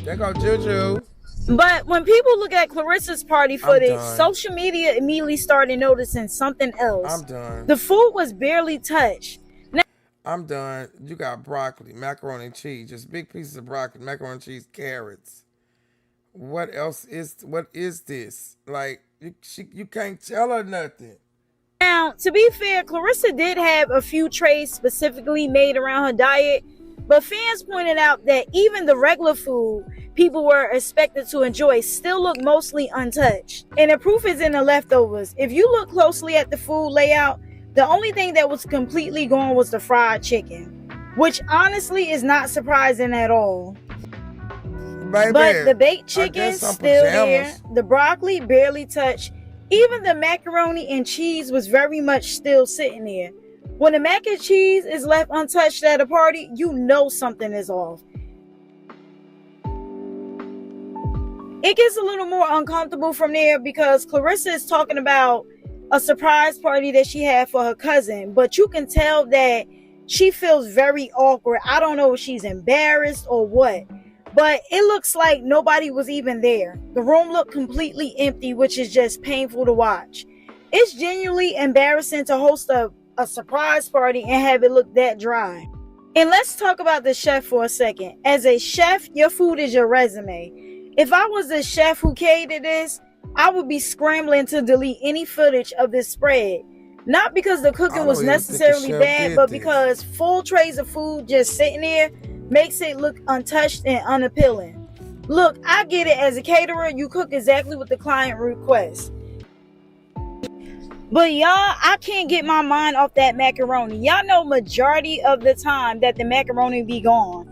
There go Juju. But when people look at Clarissa's party footage, social media immediately started noticing something else. I'm done. The food was barely touched. Now, I'm done. You got broccoli, macaroni and cheese, just big pieces of broccoli, macaroni and cheese, carrots. What is this? Like, you can't tell her nothing. Now, to be fair, Clarissa did have a few trays specifically made around her diet, but fans pointed out that even the regular food people were expected to enjoy still looked mostly untouched. And the proof is in the leftovers. If you look closely at the food layout, the only thing that was completely gone was the fried chicken, which honestly is not surprising at all. Baby, but the baked chicken still there, the broccoli barely touched, even the macaroni and cheese was very much still sitting there. When the mac and cheese is left untouched at a party, you know something is off. It gets a little more uncomfortable from there because Clarissa is talking about a surprise party that she had for her cousin, but you can tell that she feels very awkward. I don't know if she's embarrassed or what, but it looks like nobody was even there. The room looked completely empty, which is just painful to watch. It's genuinely embarrassing to host a surprise party and have it look that dry. And let's talk about the chef for a second. As a chef, your food is your resume. If I was the chef who catered this, I would be scrambling to delete any footage of this spread. Not because the cooking was necessarily bad, but because full trays of food just sitting there makes it look untouched and unappealing. Look, I get it. As a caterer, you cook exactly what the client requests. But y'all, I can't get my mind off that macaroni. Y'all know majority of the time that the macaroni be gone.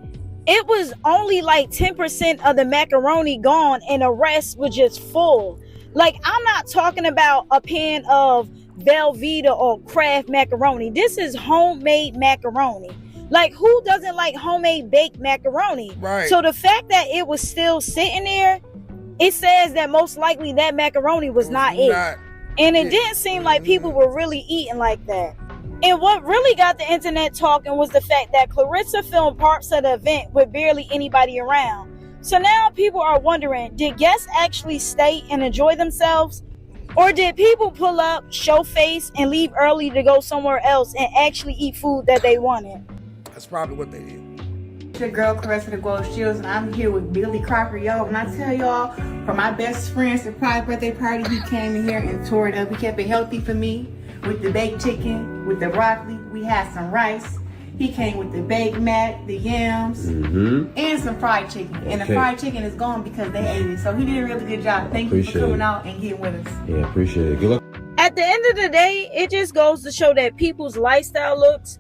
It was only like 10% of the macaroni gone and the rest was just full. Like, I'm not talking about a pan of Velveeta or Kraft macaroni. This is homemade macaroni. Like, who doesn't like homemade baked macaroni? Right. So the fact that it was still sitting there, it says that most likely that macaroni was not it. And it didn't seem like people were really eating like that. And what really got the internet talking was the fact that Claressa filmed parts of the event with barely anybody around. So now people are wondering, did guests actually stay and enjoy themselves? Or did people pull up, show face, and leave early to go somewhere else and actually eat food that they wanted? That's probably what they did. It's your girl Claressa the Gold Shields, and I'm here with Billy Crocker. Yo, when I tell y'all, for my best friend's surprise birthday party, he came in here and tore it up. He kept it healthy for me with the baked chicken, with the broccoli. We had some rice. He came with the baked mac, the yams, and some fried chicken. And the fried chicken is gone because they ate it. So he did a really good job. Thank you for coming out and getting with us. Yeah, appreciate it. Good luck. At the end of the day, it just goes to show that people's lifestyle looks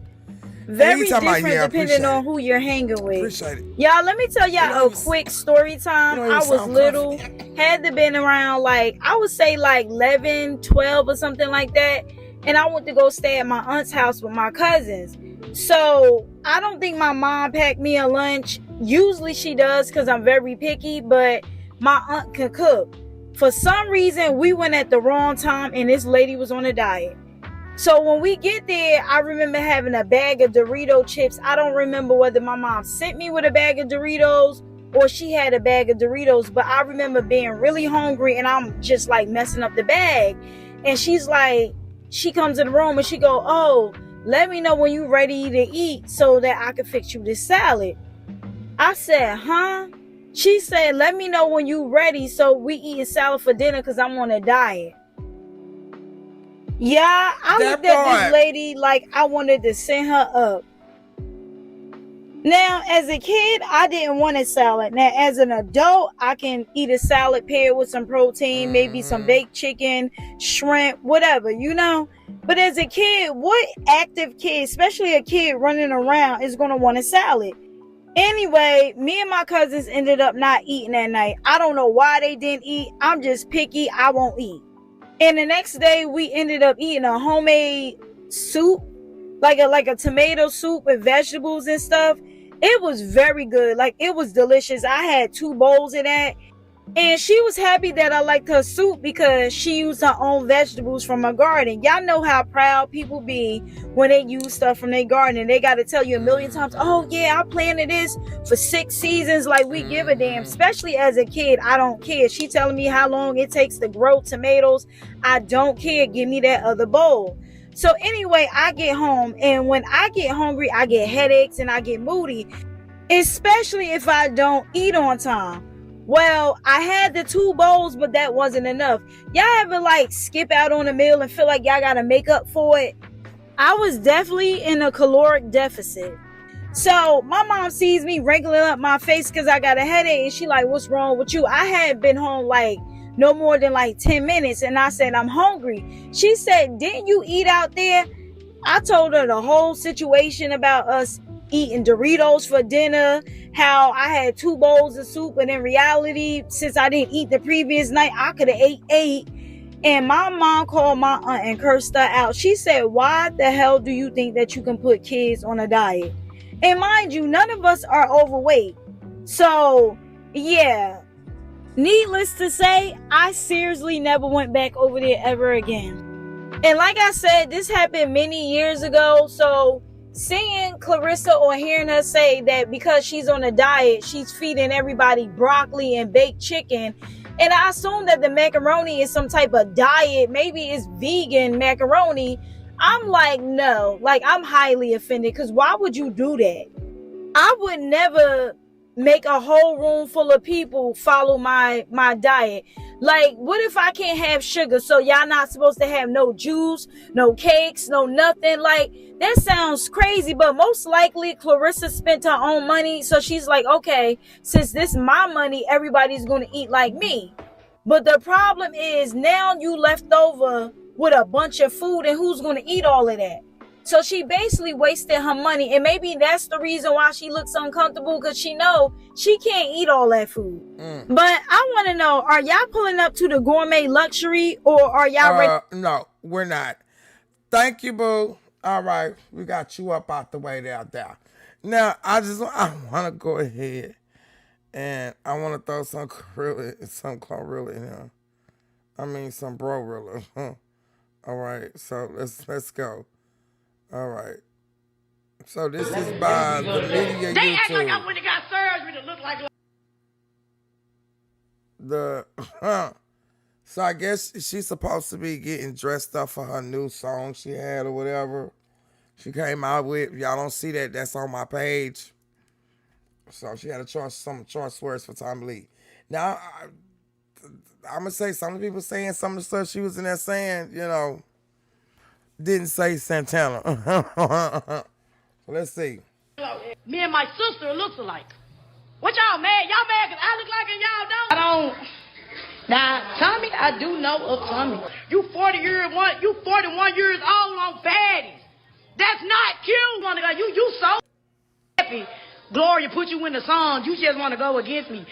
very different depending on who you're hanging with. Y'all, let me tell y'all a quick story time. I was little, had to been around like, I would say like 11, 12 or something like that. And I went to go stay at my aunt's house with my cousins. So I don't think my mom packed me a lunch. Usually she does because I'm very picky, but my aunt can cook. For some reason, we went at the wrong time and this lady was on a diet. So when we get there, I remember having a bag of Dorito chips. I don't remember whether my mom sent me with a bag of Doritos or she had a bag of Doritos, but I remember being really hungry and I'm just like messing up the bag. And she's like, she comes in the room and she go, oh, let me know when you're ready to eat so that I can fix you this salad. I said, huh? She said, let me know when you're ready so we eating salad for dinner because I'm on a diet. Yeah, I looked at this lady like I wanted to send her up. Now, as a kid, I didn't want a salad. Now, as an adult, I can eat a salad paired with some protein, maybe some baked chicken, shrimp, whatever, you know? But as a kid, what active kid, especially a kid running around, is going to want a salad? Anyway, me and my cousins ended up not eating that night. I don't know why they didn't eat. I'm just picky. I won't eat. And the next day, we ended up eating a homemade soup, like a tomato soup with vegetables and stuff. It was very good. Like, it was delicious. I had 2 bowls of that. And she was happy that I liked her soup because she used her own vegetables from her garden. Y'all know how proud people be when they use stuff from their garden. And they got to tell you a million times, oh, yeah, I planted this for 6 seasons. Like, we give a damn. Especially as a kid, I don't care. She telling me how long it takes to grow tomatoes. I don't care. Give me that other bowl. So anyway, I get home. And when I get hungry, I get headaches and I get moody. Especially if I don't eat on time. Well, I had the 2 bowls, but that wasn't enough. Y'all ever like skip out on a meal and feel like y'all gotta make up for it? I was definitely in a caloric deficit. So my mom sees me wrinkling up my face because I got a headache and she like, what's wrong with you? I had been home like no more than like 10 minutes and I said, I'm hungry. She said, didn't you eat out there? I told her the whole situation about us eating Doritos for dinner, how I had 2 bowls of soup, and in reality, since I didn't eat the previous night, I could have ate 8. And my mom called my aunt and cursed her out. She said, why the hell do you think that you can put kids on a diet? And mind you, none of us are overweight. So, yeah. Needless to say, I seriously never went back over there ever again. And like I said, this happened many years ago, so seeing Claressa or hearing her say that because she's on a diet, she's feeding everybody broccoli and baked chicken. And I assume that the macaroni is some type of diet. Maybe it's vegan macaroni. I'm like, no. Like, I'm highly offended because why would you do that? I would never make a whole room full of people follow my diet. Like, what if I can't have sugar? So y'all not supposed to have no juice, no cakes, no nothing? Like, that sounds crazy, but most likely Claressa spent her own money. So she's like, okay, since this is my money, everybody's going to eat like me. But the problem is now you left over with a bunch of food, and who's going to eat all of that? So she basically wasted her money, and maybe that's the reason why she looks uncomfortable, because she know she can't eat all that food. But I want to know, are y'all pulling up to the gourmet luxury, or are y'all ready? No, we're not. Thank you, boo. All right, we got you up out the way there. Now, I want to go ahead and I want to throw some Chlorilla in here. I mean, some Brorilla. All right, so let's go. All right. So this is by the media They act like YouTube. I went and got surgery to look like. So I guess she's supposed to be getting dressed up for her new song she had or whatever she came out with. Y'all don't see that. That's on my page. So she had some choice words for Tommy Lee. Now, I'm going to say some of the people saying some of the stuff she was in there saying, you know, didn't say Santana. So let's see. Me and my sister looks alike. What y'all mad? Y'all mad because I look like and y'all don't? I don't. Now, Tommy, I do know of Tommy. You 41 years old on baddies. That's not cute. You so happy. Gloria put you in the song. You just want to go against me.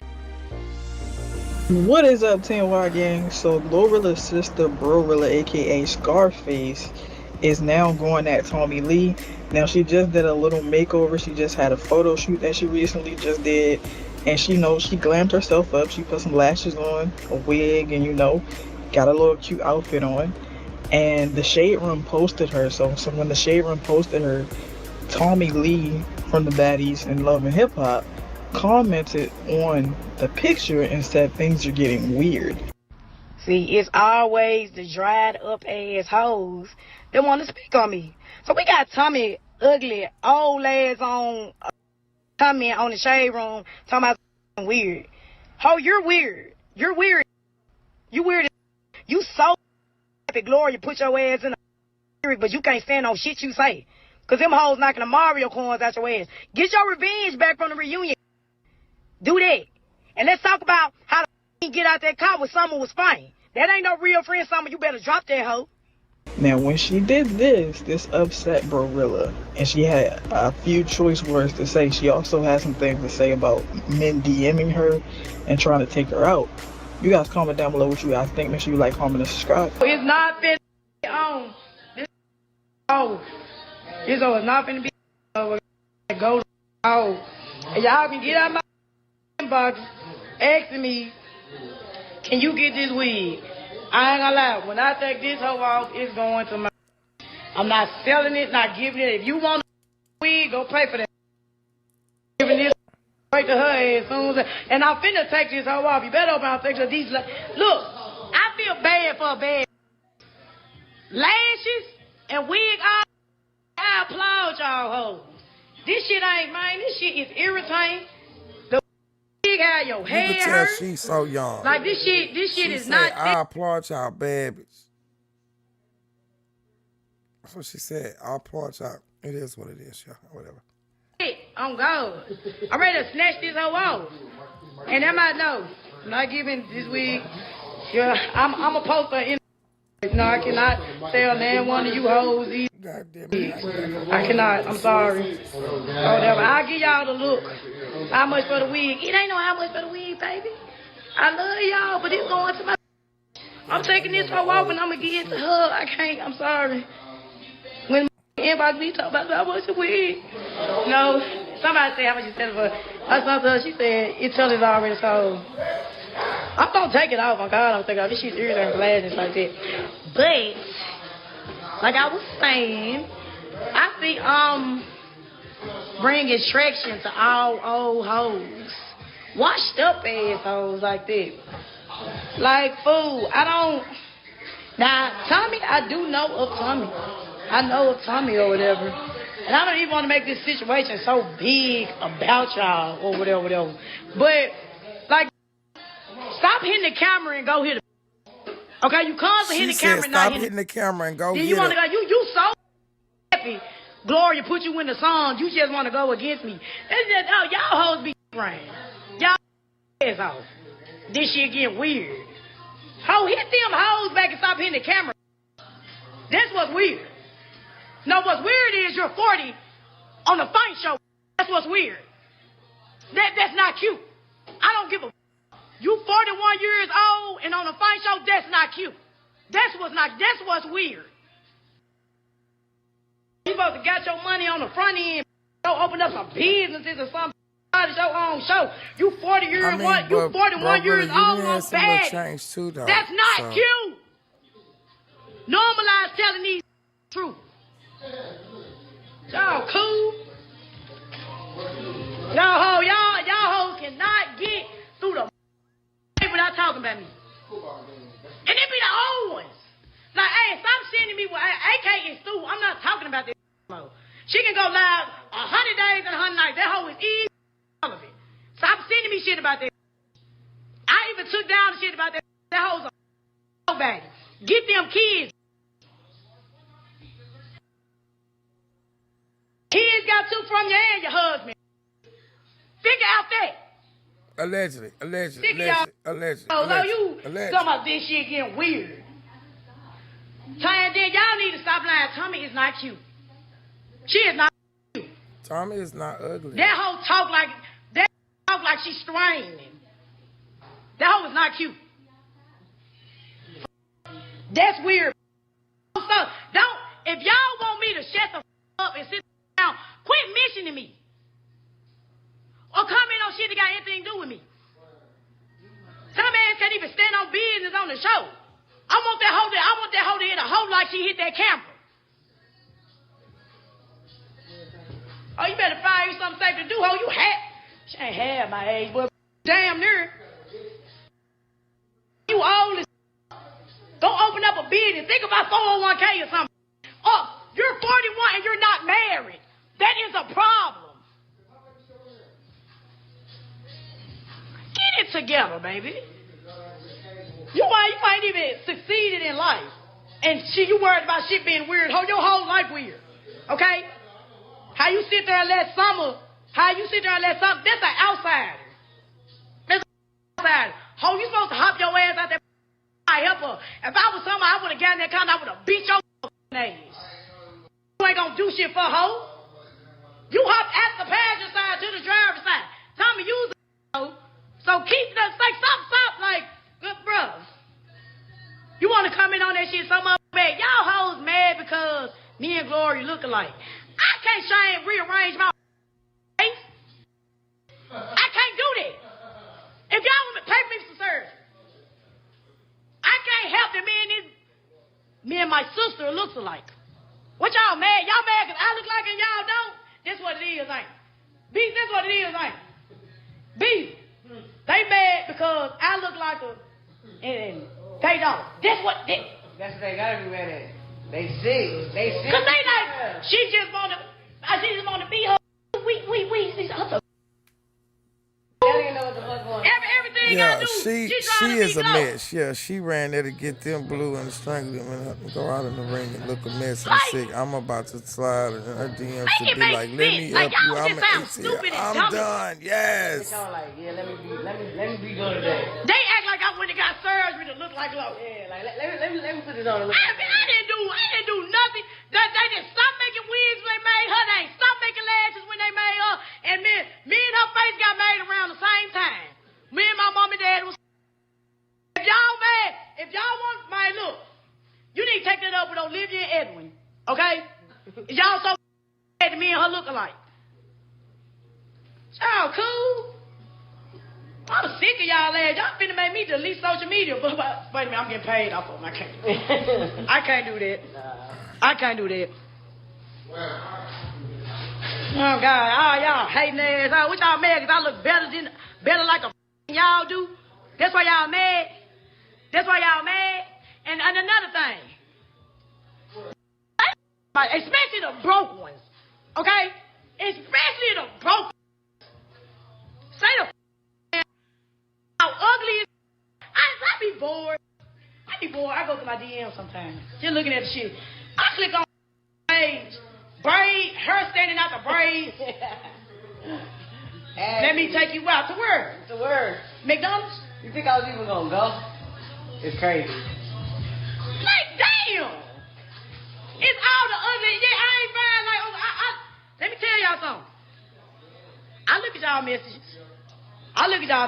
What is up, TNY gang? So Glorilla's sister Brorilla, aka Scarface, is now going at Tommy Lee. Now she just did a little makeover. She just had a photo shoot that she recently just did, and she glammed herself up. She put some lashes on, a wig, and got a little cute outfit on. And the Shade Room posted her. So when the Shade Room posted her, Tommy Lee from the Baddies and Love and Hip Hop commented on the picture and said things are getting weird. See, it's always the dried up ass hoes that want to speak on me. So we got Tommy ugly, old ass on Tommy on the Shade Room talking about weird. Ho, you're weird. You're weird. You weird. You so happy Gloria put your ass in a but you can't stand no shit you say. Cause them hoes knocking the Mario coins out your ass. Get your revenge back from the reunion. Do that. And let's talk about how the get out that car when Summer was fine. That ain't no real friend, Summer. You better drop that hoe. Now, when she did this upset Brorilla, and she had a few choice words to say. She also had some things to say about men DMing her and trying to take her out. You guys comment down below what you guys think. Make sure you like, comment, and subscribe. It's not been on. This is not finna be go out. And y'all can get out my inbox asking me, can you get this wig? I ain't gonna lie, when I take this hoe off, it's going to my. I'm not selling it, not giving it. If you want a wig, go pay for that. Giving this right to her as soon as. And I'm finna take this hoe off. You better open my face of these. Look, I feel bad for a bad. Lashes and wig, I applaud y'all hoes. This shit ain't mine. This shit is irritating. The wig had your hair. You can tell she's so young. Like this shit is not. I applaud y'all, bad bitch. That's what she said. I applaud y'all. It is what it is, y'all. Whatever. I'm gone. I'm ready to snatch this hoe off. And that might know. I'm not giving this wig. Yeah, I'm a poster in. No, I cannot sell none one of you hoes either. I cannot. I'm sorry. Whatever. I'll give y'all the look. How much for the wig? It ain't no how much for the wig, baby. I love y'all, but it's going to my. I'm taking this hoe off and I'm gonna give it to her. I can't. I'm sorry. When inbox me talk about how much the wig. No, somebody said how much you said for. I saw her. She said it till it's already sold. I'm gonna take it off. On God, I'm taking off. This shit's irritating glasses like that. But like I was saying, I see bringing traction to all old hoes, washed up ass hoes like that. Like fool, I don't. Now Tommy, I do know of Tommy. I know of Tommy or whatever, and I don't even want to make this situation so big about y'all or whatever. But like. Stop hitting the camera and go hit it. Okay, you constantly hitting the camera and not hitting the camera and go then hit you want to it. go, you so happy. Gloria put you in the song. You just want to go against me. That's just, oh, y'all hoes be praying. Y'all ass off. This shit get weird. Ho, hit them hoes back and stop hitting the camera. That's what's weird. No, what's weird is you're 40 on the fight show. That's what's weird. That's not cute. I don't give a. You 41 years old and on a fight show. That's not cute. That's what's weird. You supposed to got your money on the front end. Go open up some businesses or something. Your own show. You 40 years old. You 41 years old on bad. Too, though, that's not cute. Normalize telling these truth. Y'all cool. Y'all hoes cannot get through the without talking about me. And it be the old ones. Like, hey, stop sending me. AK is through. I'm not talking about this. She can go live 100 days and 100 nights. That hoe is easy. Stop sending me shit about that. I even took down the shit about that. That hoe's a bag. Get them kids. Kids got two from you and your husband. Figure out that. Allegedly. Although you talking about this shit getting weird. And then y'all need to stop lying. Tommy is not cute. She is not cute. Tommy is not ugly. That hoe talk like she's straining. That hoe is not cute. That's weird. So don't. If y'all want me to shut the up and sit down, quit mentioning me. Or comment on shit that got anything to do with me. Some man can't even stand on business on the show. I want that hoe to hit a hoe like she hit that camera. Oh, you better find you something safe to do, hoe. You she ain't half my age, but damn near. You old as go open up a business. Think about 401k or something. Oh, you're 41 and you're not married. That is a problem. Get it together, baby. You ain't even succeeded in life. And you worried about shit being weird. Your whole life weird. Okay? How you sit there and let summer, that's an outsider. That's an outsider. How you supposed to hop your ass out there? I help her. If I was somebody, I would have gotten that kind, I would have beat your ass. You ain't gonna do shit for a hoe. You hop at the passenger side to the driver's side. Tommy, use it. So keep the stop, like, good bro. You want to comment on that shit so much bad? Y'all hoes mad because me and Glory look alike. I can't rearrange my face. I can't do that. If y'all want to pay me some service, I can't help that me and my sister looks alike. What y'all mad? Y'all mad because I look like and y'all don't? That's what it is, ain't it? B, that's what it is, ain't it? B, they mad because I look like her and they don't. That's what they gotta be mad at. They sick. Cause they like, she just wanna be her. Everything I do, she is a mess. Yeah, she ran there to get them blue and strangle them and go out in the ring and look a mess and sick. I'm about to slide in her DMs to be like, let me help you. I'm done. Yes. Like, yeah, let me be good today. They act like I went and got surgery to look like Lowe. Yeah, like let me put it on. I didn't do nothing. They just stopped making wigs when they made her. They stopped making lashes when they made her. And me and her face got made around the same time. Me and my mom and dad was. If y'all mad, if y'all want my look, you need to take that up with Olivia and Edwin. Okay? Y'all so mad to me and her look alike. Y'all cool? I'm sick of y'all ass. Y'all finna make me delete social media. But wait a minute, I'm getting paid off of them. I can't do that. I can't do that. Oh God, all y'all hating ass. Oh, what y'all mad? Cause I look better like a y'all do. That's why y'all mad. And another thing, especially the broke ones. Okay, especially the broke. Say the how ugly is bored. I go to my DM sometimes. Just looking at the shit. I click on page. Braid, her standing out the braids. Let me take you out to where? To where? McDonald's? You think I was even gonna go? It's crazy. Like, damn! It's all the ugly. Yeah, I ain't fine. Like, let me tell y'all something. I look at y'all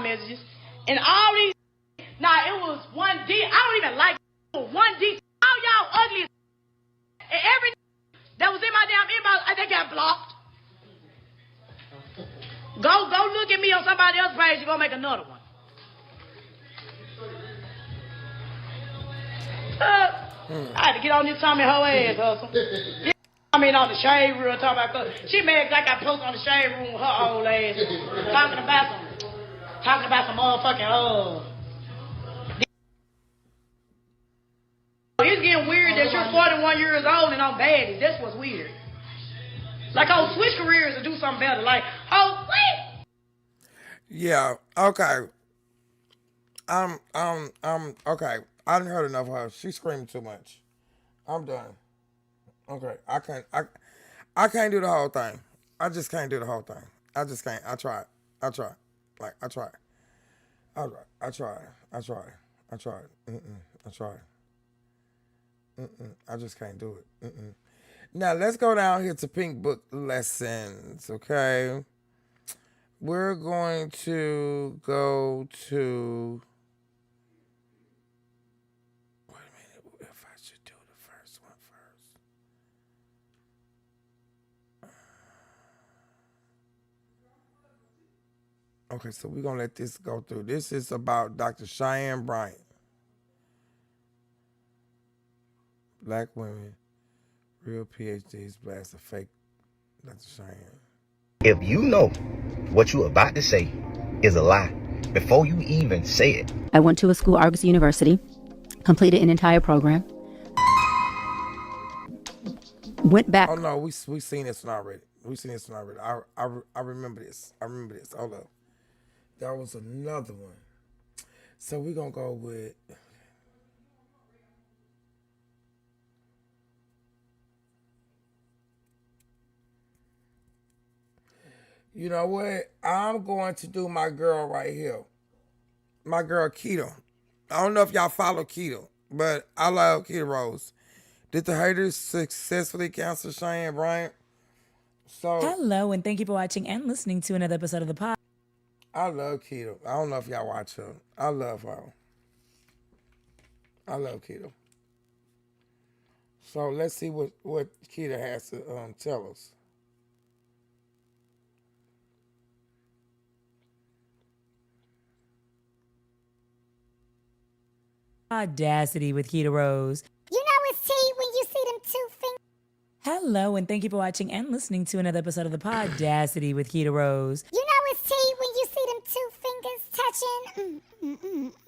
messages. And all these, it was 1D. I don't even like 1D. All y'all ugly as and every that was in my damn inbox, they got blocked. Go look at me on somebody else's page. You're gonna make another one. I had to get on this Tommy hoe ass hustle. I mean on the shade room talking about she mad like I post on the shade room with her old ass talking about some motherfucking It's getting weird that you're 41 years old and I'm baddie. That's what's weird. Like, switch careers and do something better. Like, wait. Yeah, okay. Okay. I didn't heard enough of her. She screamed too much. I'm done. Okay. I can't do the whole thing. I just can't do the whole thing. I just can't. I tried. Like, I tried. I tried. I just can't do it. Now, let's go down here to Pink Book Lessons, okay? We're going to go to... Wait a minute, if I should do the first one first. Okay, so we're going to let this go through. This is about Dr. Cheyenne Bryant. Black women, real PhDs, blast a fake Dr. Cheyenne. If you know what you're about to say is a lie before you even say it. I went to a school, Argos University, completed an entire program, went back. Oh no, we seen this one already. I remember this. Hold up. That was another one. So we're gonna go with. You know what? I'm going to do my girl right here. My girl Keto. I don't know if y'all follow Keto, but I love Keto Rose. Did the haters successfully cancel Cheyenne Bryant? So hello, and thank you for watching and listening to another episode of the pod. I love Keto. I don't know if y'all watch her. I love her. I love Keto. So let's see what Keto has to tell us. Audacity with Keto Rose. You know it's tea when you see them two fingers. Hello, and thank you for watching and listening to another episode of the Audacity with Keto Rose. You know it's tea when you see them two fingers touching.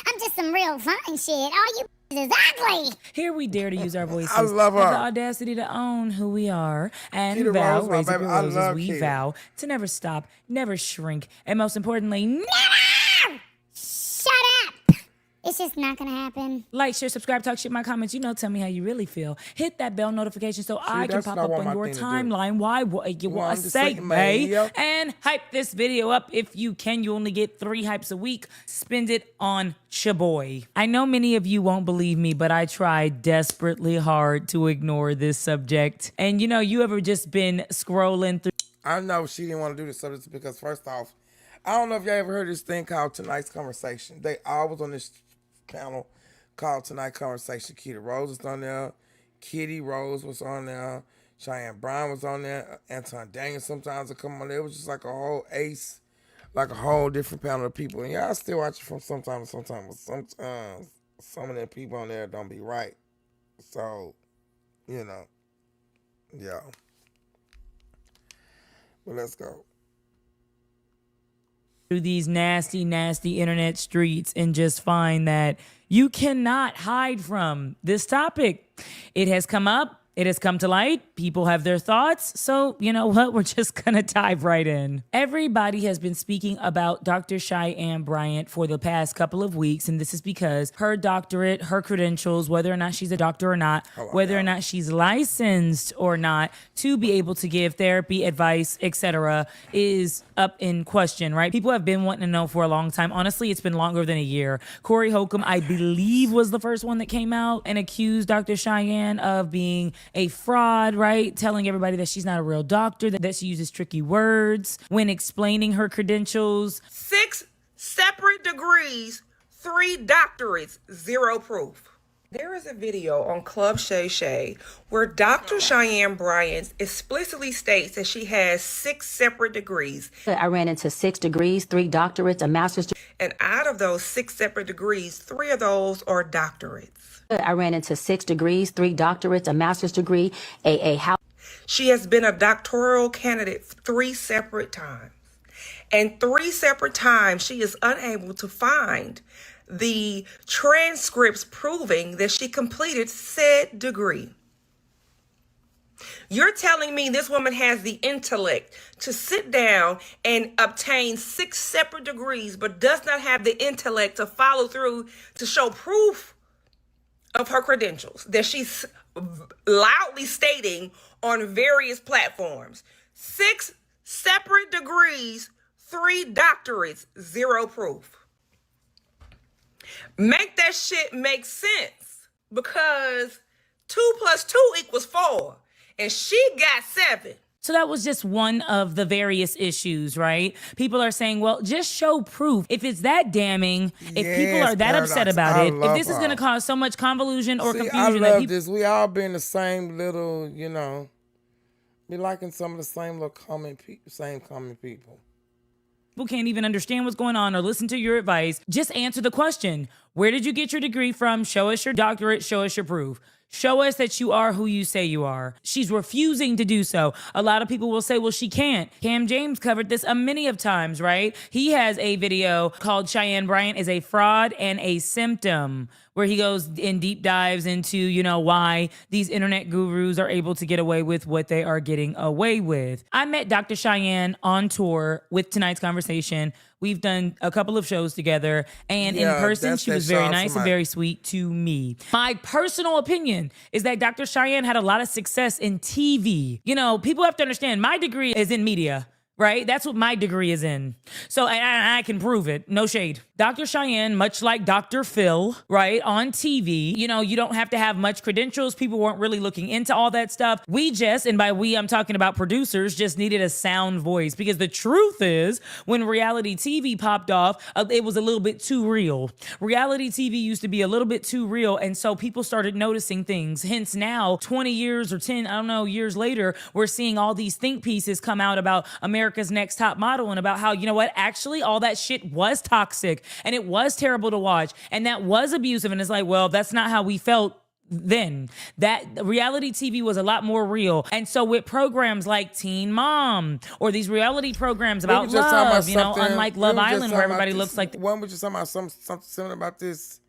I'm just some real fine shit. All you is ugly. Here we dare to use our voices. I love her. Have the audacity to own who we are and Keto vow, Rose, raise up your I roses, love we Keto. vow to never stop, never shrink, and most importantly, Never! Shut up! It's just not gonna happen. like, share, subscribe, talk shit in my comments. Tell me how you really feel. Hit that bell notification so I can that's pop not up what on my your thing to do. timeline. Why? What you Well, want I'm to just say, saying, May? man, And hype this video up if you can. You only get 3 hypes a week. Spend it on Chaboy. I know many of you won't believe me, but I tried desperately hard to ignore this subject. And you ever just been scrolling through? I know she didn't want to do this subject because first off, I don't know if y'all ever heard this thing called Tonight's Conversation. They always on this panel called Tonight Conversation. Keto Rose was on there. Kitty Rose was on there. Cheyenne Brown was on there. Anton Daniel sometimes would come on there. It was just like a whole ace, like a whole different panel of people. And y'all still watch it from sometime to sometime. But sometimes some of them people on there don't be right. So, yeah. But let's go. Through these nasty, nasty internet streets and just find that you cannot hide from this topic. It has come up It has come to light. People have their thoughts. So, you know what? We're just going to dive right in. Everybody has been speaking about Dr. Cheyenne Bryant for the past couple of weeks, and this is because her doctorate, her credentials, whether or not she's a doctor or not, whether or not she's licensed or not to be able to give therapy, advice, etc., is up in question, right? People have been wanting to know for a long time. Honestly, it's been longer than a year. Corey Holcomb, I believe, was the first one that came out and accused Dr. Cheyenne of being a fraud, right? Telling everybody that she's not a real doctor, that she uses tricky words when explaining her credentials. 6 separate degrees, 3 doctorates, 0 proof. There is a video on Club Shay Shay where Dr. Cheyenne Bryant explicitly states that she has 6 separate degrees. I ran into 6 degrees, 3 doctorates, a master's degree. And out of those 6 separate degrees, 3 of those are doctorates. I ran into 6 degrees, 3 doctorates, a master's degree, a house. She has been a doctoral candidate 3 separate times. And 3 separate times she is unable to find the transcripts proving that she completed said degree. You're telling me this woman has the intellect to sit down and obtain 6 separate degrees, but does not have the intellect to follow through to show proof of her credentials that she's loudly stating on various platforms. 6 separate degrees, 3 doctorates, 0 proof. Make that shit make sense, because 2 + 2 = 4, and she got 7. So that was just one of the various issues, right? People are saying, well, just show proof. If it's that damning, if people are that upset about it, if this is going to cause so much convolution or confusion. I love this. We all been the same little, be liking some of the same little common people. People can't even understand what's going on or listen to your advice. Just answer the question. Where did you get your degree from? Show us your doctorate. Show us your proof. Show us that you are who you say you are. She's refusing to do so. A lot of people will say, well, she can't. Cam James covered this many of times, right? He has a video called Cheyenne Bryant is a Fraud and a Symptom, where he goes in deep dives into, why these internet gurus are able to get away with what they are getting away with. I met Dr. Cheyenne on tour with tonight's conversation. We've done a couple of shows together, and in person, she was very nice and very sweet to me. My personal opinion is that Dr. Cheyenne had a lot of success in TV. People have to understand, my degree is in media. Right? That's what my degree is in. So I can prove it. No shade. Dr. Cheyenne, much like Dr. Phil, right, on TV, you don't have to have much credentials. People weren't really looking into all that stuff. We just, and by we, I'm talking about producers, just needed a sound voice. Because the truth is, when reality TV popped off, it was a little bit too real. Reality TV used to be a little bit too real. And so people started noticing things. Hence now, 20 years or 10, years later, we're seeing all these think pieces come out about America's Next Top Model and about how, actually all that shit was toxic and it was terrible to watch and that was abusive. And it's like, well, that's not how we felt then. That reality TV was a lot more real. And so with programs like Teen Mom or these reality programs about love, unlike Love Island where everybody looks like... When we just talking about something similar about this,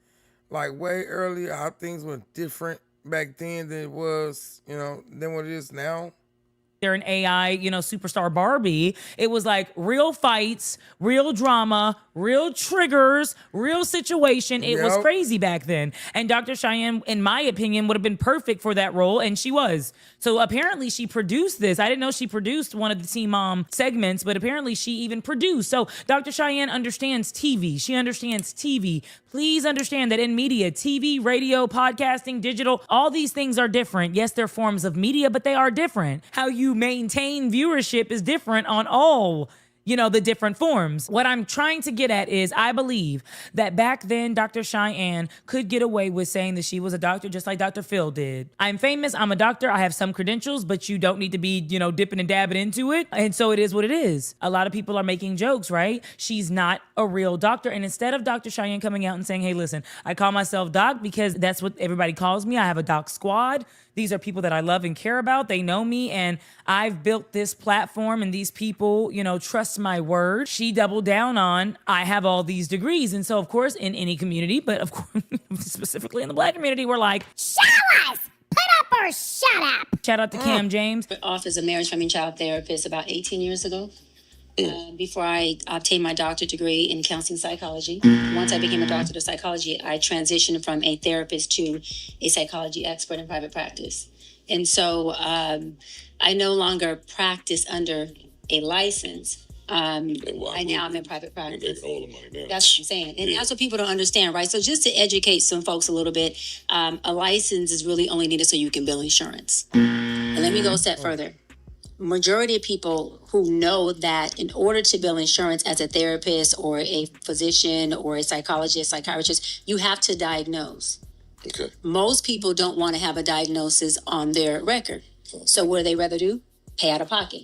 like way earlier, how things were different back then than it was, than what it is now. They're an AI, superstar Barbie. It was like real fights, real drama, real triggers, real situation. It was crazy back then. And Dr. Cheyenne, in my opinion, would have been perfect for that role. And she was. So apparently she produced this. I didn't know she produced one of the Teen Mom segments, but apparently she even produced. So Dr. Cheyenne understands TV. She understands TV. Please understand that in media, TV, radio, podcasting, digital, all these things are different. Yes, they're forms of media, but they are different. How you maintain viewership is different on all the different forms. What I'm trying to get at is I believe that back then, Dr. Cheyenne could get away with saying that she was a doctor just like Dr. Phil did. I'm famous, I'm a doctor, I have some credentials, but you don't need to be, dipping and dabbing into it. And so it is what it is. A lot of people are making jokes, right? She's not a real doctor. And instead of Dr. Cheyenne coming out and saying, hey, listen, I call myself doc because that's what everybody calls me. I have a doc squad. These are people that I love and care about. They know me, and I've built this platform, and these people, trust my word. She doubled down on, I have all these degrees. And so, of course, in any community, but of course, specifically in the Black community, we're like, show us up or shut up. Shout out to Cam James. Off as a marriage, family, and child therapist about 18 years ago. Before I obtained my doctorate degree in counseling psychology. Once I became a doctor of psychology, I transitioned from a therapist to a psychology expert in private practice. And so I no longer practice under a license. I now am in private practice. That's what I'm saying. And that's what people don't understand, right? So just to educate some folks a little bit, a license is really only needed so you can bill insurance. And let me go a step further. Majority of people who know that in order to bill insurance as a therapist or a physician or a psychologist, psychiatrist, you have to diagnose. Okay. Most people don't want to have a diagnosis on their record. So what do they rather do? Pay out of pocket.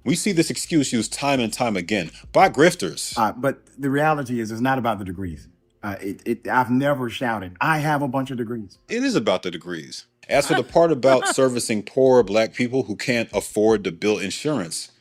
We see this excuse used time and time again by grifters. But the reality is, it's not about the degrees. I've never shouted, I have a bunch of degrees. It is about the degrees. As for the part about servicing poor Black people who can't afford to bill insurance,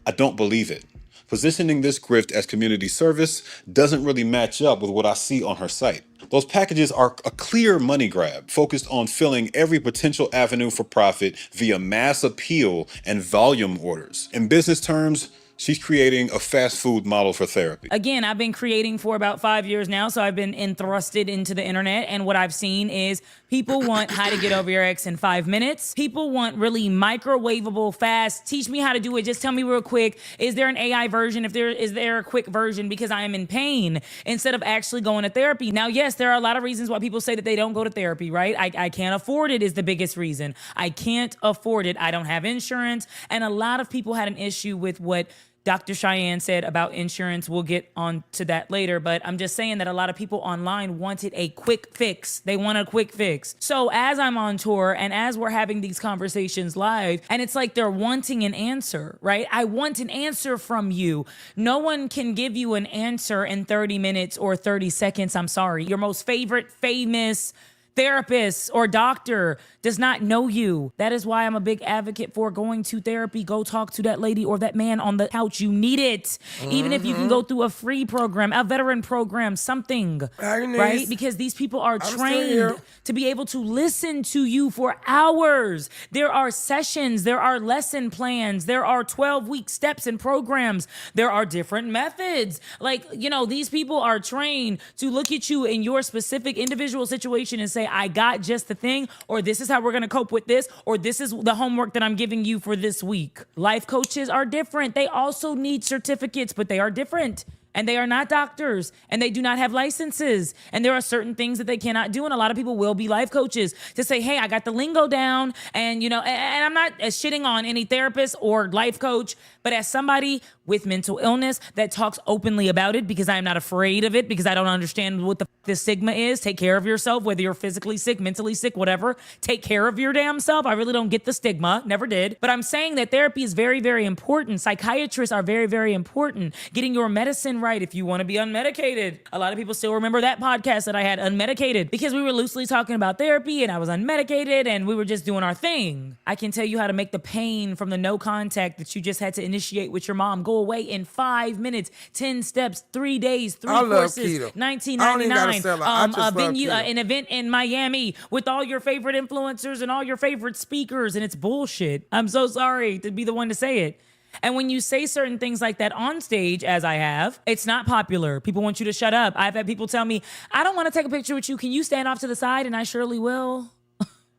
I don't believe it. Positioning this grift as community service doesn't really match up with what I see on her site. Those packages are a clear money grab, focused on filling every potential avenue for profit via mass appeal and volume orders. In business terms, she's creating a fast food model for therapy. Again, I've been creating for about 5 years now, so I've been enthrusted into the internet, and what I've seen is people want how to get over your ex in 5 minutes. People want really microwavable, fast, teach me how to do it, just tell me real quick, is there an AI version? Is there a quick version because I am in pain, instead of actually going to therapy. Now, yes, there are a lot of reasons why people say that they don't go to therapy, right? I can't afford it is the biggest reason. I can't afford it. I don't have insurance, and a lot of people had an issue with what Dr. Cheyenne said about insurance. We'll get on to that later, but I'm just saying that a lot of people online wanted a quick fix. They want a quick fix. So as I'm on tour and as we're having these conversations live, and it's like they're wanting an answer, right? I want an answer from you. No one can give you an answer in 30 minutes or 30 seconds. I'm sorry. Your most favorite famous therapist or doctor does not know you. That is why I'm a big advocate for going to therapy. Go talk to that lady or that man on the couch. You need it. Even if you can go through a free program, a veteran program, something, right? Because these people are trained to be able to listen to you for hours. There are sessions, there are lesson plans, there are 12-week steps and programs. There are different methods. Like, you know, these people are trained to look at you in your specific individual situation and say, I got just the thing, or this is how we're going to cope with this, or this is the homework that I'm giving you for this week. Life coaches are different. They also need certificates, but they are different. And they are not doctors, and they do not have licenses. And there are certain things that they cannot do. And a lot of people will be life coaches to say, hey, I got the lingo down. And, you know, and I'm not shitting on any therapist or life coach, but as somebody with mental illness that talks openly about it, because I am not afraid of it, because I don't understand what the stigma is. Take care of yourself, whether you're physically sick, mentally sick, whatever. Take care of your damn self. I really don't get the stigma. Never did. But I'm saying that therapy is very, very important. Psychiatrists are very, very important. Getting your medicine right if you want to be unmedicated. A lot of people still remember that podcast that I had, Unmedicated, because we were loosely talking about therapy and I was unmedicated and we were just doing our thing. I can tell you how to make the pain from the no contact that you just had to initiate with your mom go away in 5 minutes, 10 steps, 3 days, 3 courses, $19.99, venue, an event in Miami with all your favorite influencers and all your favorite speakers, and it's bullshit. I'm so sorry to be the one to say it. And when you say certain things like that on stage, as I have, it's not popular. People want you to shut up. I've had people tell me, I don't want to take a picture with you. Can you stand off to the side? And I surely will.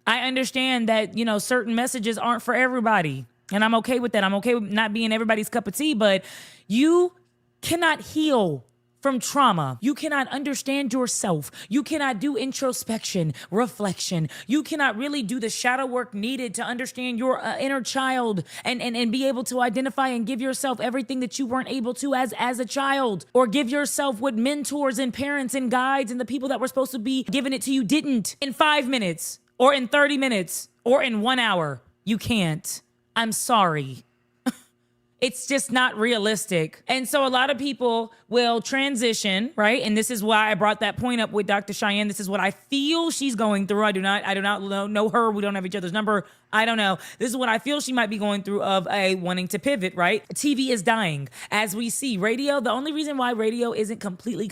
I understand that, you know, certain messages aren't for everybody. And I'm okay with that. I'm okay with not being everybody's cup of tea, but you cannot heal from trauma. You cannot understand yourself. You cannot do introspection, reflection. You cannot really do the shadow work needed to understand your inner child and be able to identify and give yourself everything that you weren't able to as a child, or give yourself what mentors and parents and guides and the people that were supposed to be giving it to you didn't in 5 minutes or in 30 minutes or in 1 hour. You can't. I'm sorry. It's just not realistic. And so a lot of people will transition, right? And this is why I brought that point up with Dr. Cheyenne. This is what I feel she's going through. I do not know her. We don't have each other's number. I don't know. This is what I feel she might be going through of wanting to pivot, right? TV is dying. As we see, radio, the only reason why radio isn't completely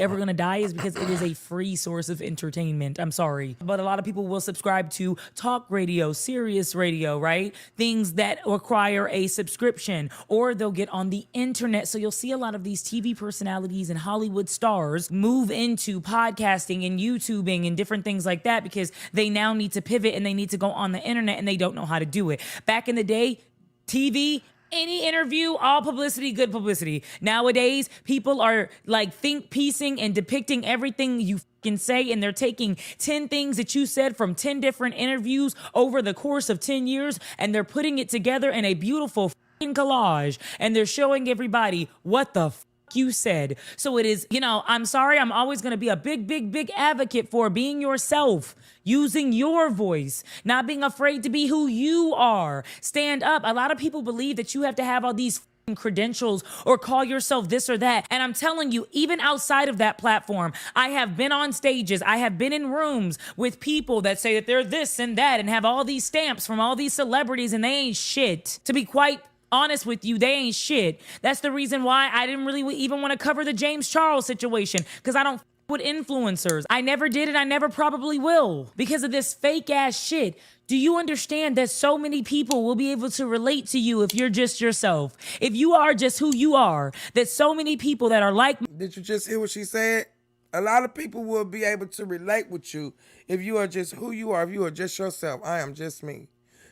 ever going to die is because it is a free source of entertainment. I'm sorry. But a lot of people will subscribe to talk radio, Sirius radio, right? Things that require a subscription, or they'll get on the internet. So you'll see a lot of these TV personalities and Hollywood stars move into podcasting and YouTubing and different things like that because they now need to pivot and they need to go on the internet and they don't know how to do it. Back in the day, TV, any interview, all publicity, good publicity. Nowadays, people are like think piecing and depicting everything you can say, and they're taking 10 things that you said from 10 different interviews over the course of 10 years, and they're putting it together in a beautiful collage, and they're showing everybody what the you said. So it is, I'm sorry, I'm always going to be a big advocate for being yourself, using your voice, not being afraid to be who you are. Stand up. A lot of people believe that you have to have all these credentials or call yourself this or that. And I'm telling you, even outside of that platform, I have been on stages, I have been in rooms with people that say that they're this and that and have all these stamps from all these celebrities and they ain't shit. To be quite honest with you, they ain't shit. That's the reason why I didn't really even want to cover the James Charles situation, because I don't with influencers. I never did and I never probably will because of this fake ass shit. Do you understand that so many people will be able to relate to you if you're just yourself? If you are just who you are, that so many people that are like... Did you just hear what she said? A lot of people will be able to relate with you if you are just who you are, if you are just yourself. I am just me.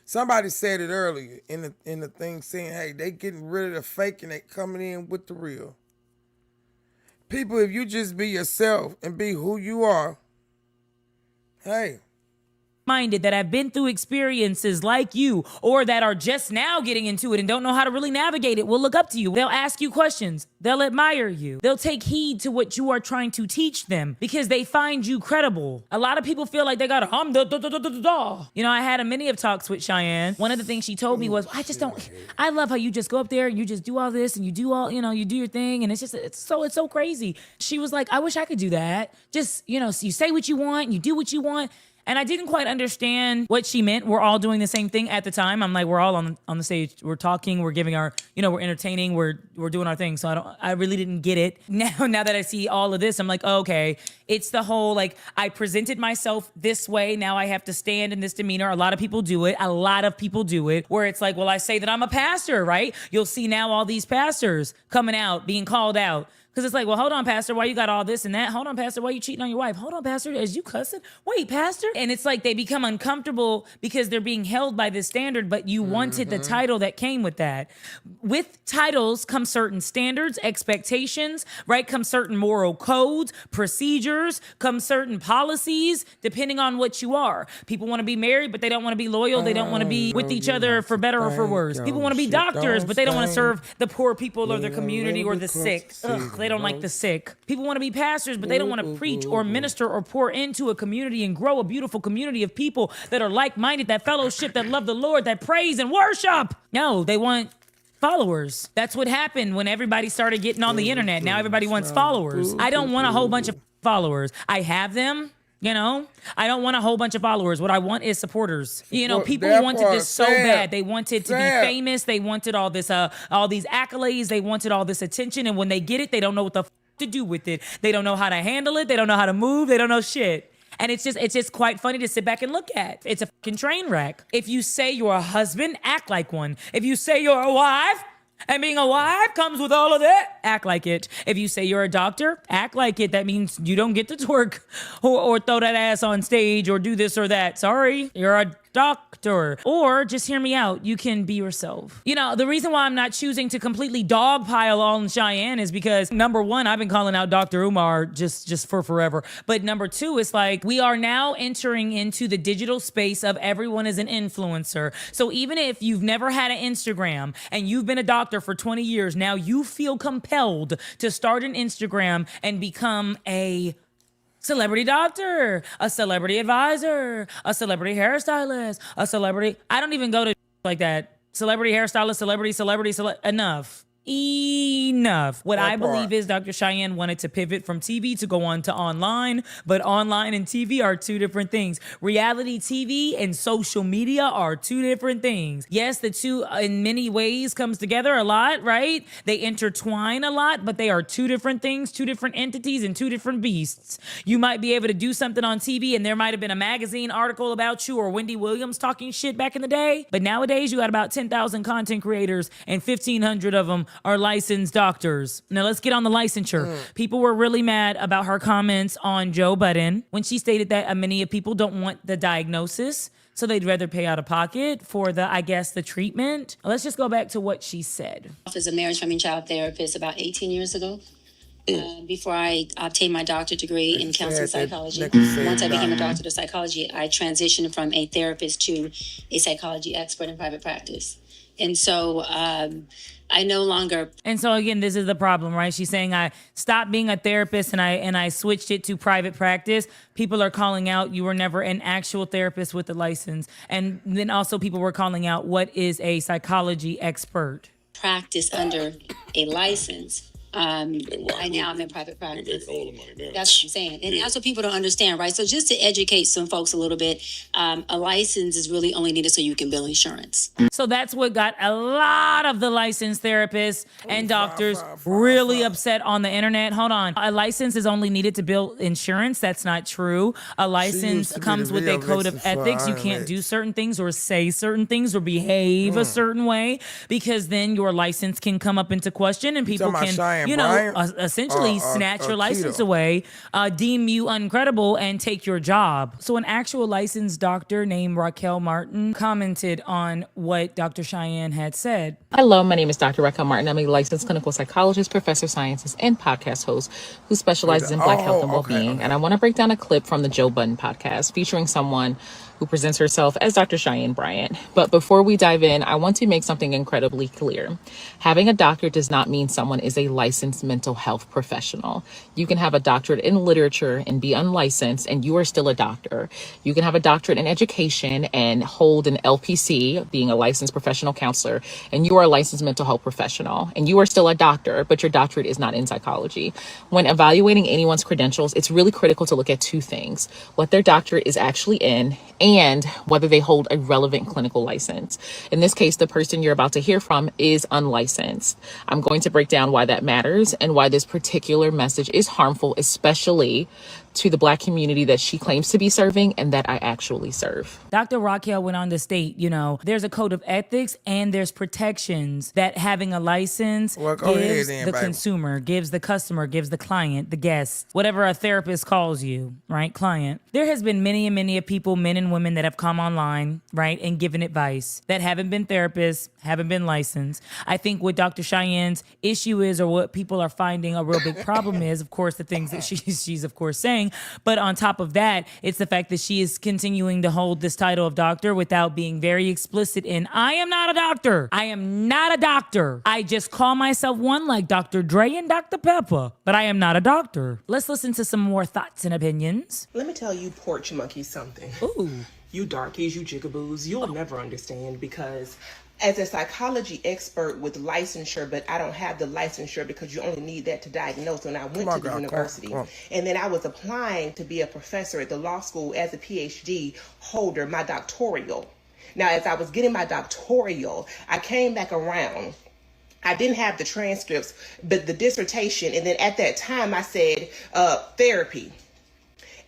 Somebody said it earlier in the thing saying, hey, they getting rid of the fake and they coming in with the real. People, if you just be yourself and be who you are, hey. Minded that have been through experiences like you, or that are just now getting into it and don't know how to really navigate it, will look up to you. They'll ask you questions. They'll admire you. They'll take heed to what you are trying to teach them because they find you credible. A lot of people feel like they got I had many of talks with Cheyenne. One of the things she told me was, I love how you just go up there and you just do all this and you do all, you do your thing. And it's so crazy. She was like, I wish I could do that. Just, so you say what you want and you do what you want. And I didn't quite understand what she meant. We're all doing the same thing at the time. I'm like, we're all on the stage. We're talking. We're giving our, we're entertaining. We're doing our thing. So I really didn't get it. Now that I see all of this, I'm like, oh, okay. It's the whole, like, I presented myself this way. Now I have to stand in this demeanor. A lot of people do it. Where it's like, well, I say that I'm a pastor, right? You'll see now all these pastors coming out, being called out. Because it's like, well, hold on, Pastor, why you got all this and that? Hold on, Pastor, why you cheating on your wife? Hold on, Pastor, is you cussing? Wait, Pastor? And it's like they become uncomfortable because they're being held by this standard, but you wanted the title that came with that. With titles come certain standards, expectations, right? Come certain moral codes, procedures, come certain policies, depending on what you are. People want to be married, but they don't want to be loyal. They don't want to be with each other for better or for worse. People want to be doctors, but they don't want to serve the poor people or their community or the sick. Ugh, they don't like the sick. People want to be pastors, but they don't want to preach or minister or pour into a community and grow a beautiful community of people that are like-minded, that fellowship, that love the Lord, that praise and worship. No, they want followers. That's what happened when everybody started getting on the internet. Now everybody wants followers. I don't want a whole bunch of followers. I have them. I don't want a whole bunch of followers. What I want is supporters. People wanted this so bad. They wanted to be famous. They wanted all this, all these accolades. They wanted all this attention. And when they get it, they don't know what the to do with it. They don't know how to handle it. They don't know how to move. They don't know shit. And it's just quite funny to sit back and look at. It's a fucking train wreck. If you say you're a husband, act like one. If you say you're a wife, and being a wife comes with all of that, act like it. If you say you're a doctor, act like it. That means you don't get to twerk or throw that ass on stage or do this or that. Sorry, you're a doctor. Or just hear me out. You can be yourself. The reason why I'm not choosing to completely dogpile on Cheyenne is because, number one, I've been calling out Dr. Umar just for forever. But number two, it's like we are now entering into the digital space of everyone is an influencer. So even if you've never had an Instagram and you've been a doctor for 20 years, now you feel compelled to start an Instagram and become a celebrity doctor, a celebrity advisor, a celebrity hairstylist, a celebrity. I don't even go to like that. Celebrity hairstylist, enough. Enough. What I believe is Dr. Cheyenne wanted to pivot from TV to go on to online, but online and TV are two different things. Reality TV and social media are two different things. Yes, the two in many ways comes together a lot, right? They intertwine a lot, but they are two different things, two different entities, and two different beasts. You might be able to do something on TV and there might have been a magazine article about you or Wendy Williams talking shit back in the day, but nowadays you got about 10,000 content creators and 1,500 of them are licensed doctors. Now let's get on the licensure. People were really mad about her comments on Joe Budden when she stated that many people don't want the diagnosis, so they'd rather pay out of pocket for the treatment. Let's just go back to what she said. As a marriage, family, and child therapist about 18 years ago. Before I obtained my doctorate degree in counseling psychology. Once I became a doctor of psychology, I transitioned from a therapist to a psychology expert in private practice. And so I no longer. And so again, this is the problem, right? She's saying I stopped being a therapist and I switched it to private practice. People are calling out you were never an actual therapist with a license. And then also people were calling out what is a psychology expert. Practice under a license. I now am in private practice. That's what I'm saying. And that's what people don't understand, right? So just to educate some folks a little bit, a license is really only needed so you can bill insurance. So that's what got a lot of the licensed therapists and doctors really upset on the internet. Hold on. A license is only needed to bill insurance. That's not true. A license comes with a code of ethics. You can't do certain things or say certain things or behave a certain way because then your license can come up into question and people can, essentially snatch your license away, deem you uncredible, and take your job. So an actual licensed doctor named Raquel Martin commented on what Dr. Cheyenne had said. Hello, my name is Dr. Raquel Martin. I'm a licensed clinical psychologist, professor of sciences, and podcast host who specializes in Black health and well-being. And I want to break down a clip from the Joe Budden podcast featuring someone who presents herself as Dr. Cheyenne Bryant. But before we dive in, I want to make something incredibly clear. Having a doctorate does not mean someone is a licensed mental health professional. You can have a doctorate in literature and be unlicensed, and you are still a doctor. You can have a doctorate in education and hold an LPC, being a licensed professional counselor, and you are a licensed mental health professional, and you are still a doctor, but your doctorate is not in psychology. When evaluating anyone's credentials, it's really critical to look at two things: what their doctorate is actually in, and whether they hold a relevant clinical license. In this case, the person you're about to hear from is unlicensed. I'm going to break down why that matters and why this particular message is harmful, especially to the Black community that she claims to be serving and that I actually serve. Dr. Raquel went on to state, there's a code of ethics and there's protections that having a license gives the consumer, gives the customer, gives the client, the guest, whatever a therapist calls you, right? Client. There has been many and many people, men and women, that have come online, right, and given advice that haven't been therapists, haven't been licensed. I think what Dr. Cheyenne's issue is, or what people are finding a real big problem is, of course, the things that she's of course saying. But on top of that, it's the fact that she is continuing to hold this title of doctor without being very explicit in, I am not a doctor. I am not a doctor. I just call myself one like Dr. Dre and Dr. Pepper, but I am not a doctor. Let's listen to some more thoughts and opinions. Let me tell you porch monkeys something. Ooh. You darkies, you jigaboos, you'll never understand, because as a psychology expert with licensure, but I don't have the licensure because you only need that to diagnose. When I went to the university, and then I was applying to be a professor at the law school as a PhD holder, my doctoral. Now, as I was getting my doctoral, I came back around. I didn't have the transcripts, but the dissertation, and then at that time I said therapy.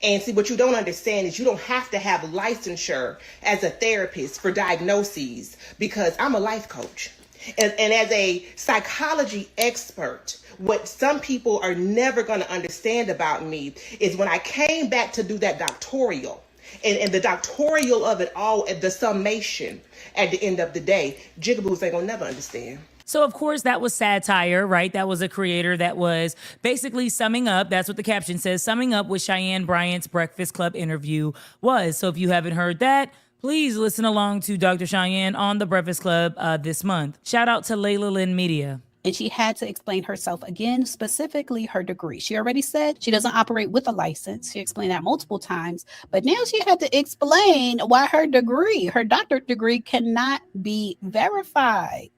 And see, what you don't understand is you don't have to have licensure as a therapist for diagnoses, because I'm a life coach. And as a psychology expert, what some people are never going to understand about me is when I came back to do that doctoral, and the doctoral of it all, the summation at the end of the day, jigaboos ain't going to never understand. So, of course, that was satire, right? That was a creator that was basically summing up. That's what the caption says, summing up what Cheyenne Bryant's Breakfast Club interview was. So if you haven't heard that, please listen along to Dr. Cheyenne on the Breakfast Club this month. Shout out to Leila Ali Media. and she had to explain herself again, specifically her degree. She already said she doesn't operate with a license. She explained that multiple times, but now she had to explain why her degree, her doctorate degree, cannot be verified.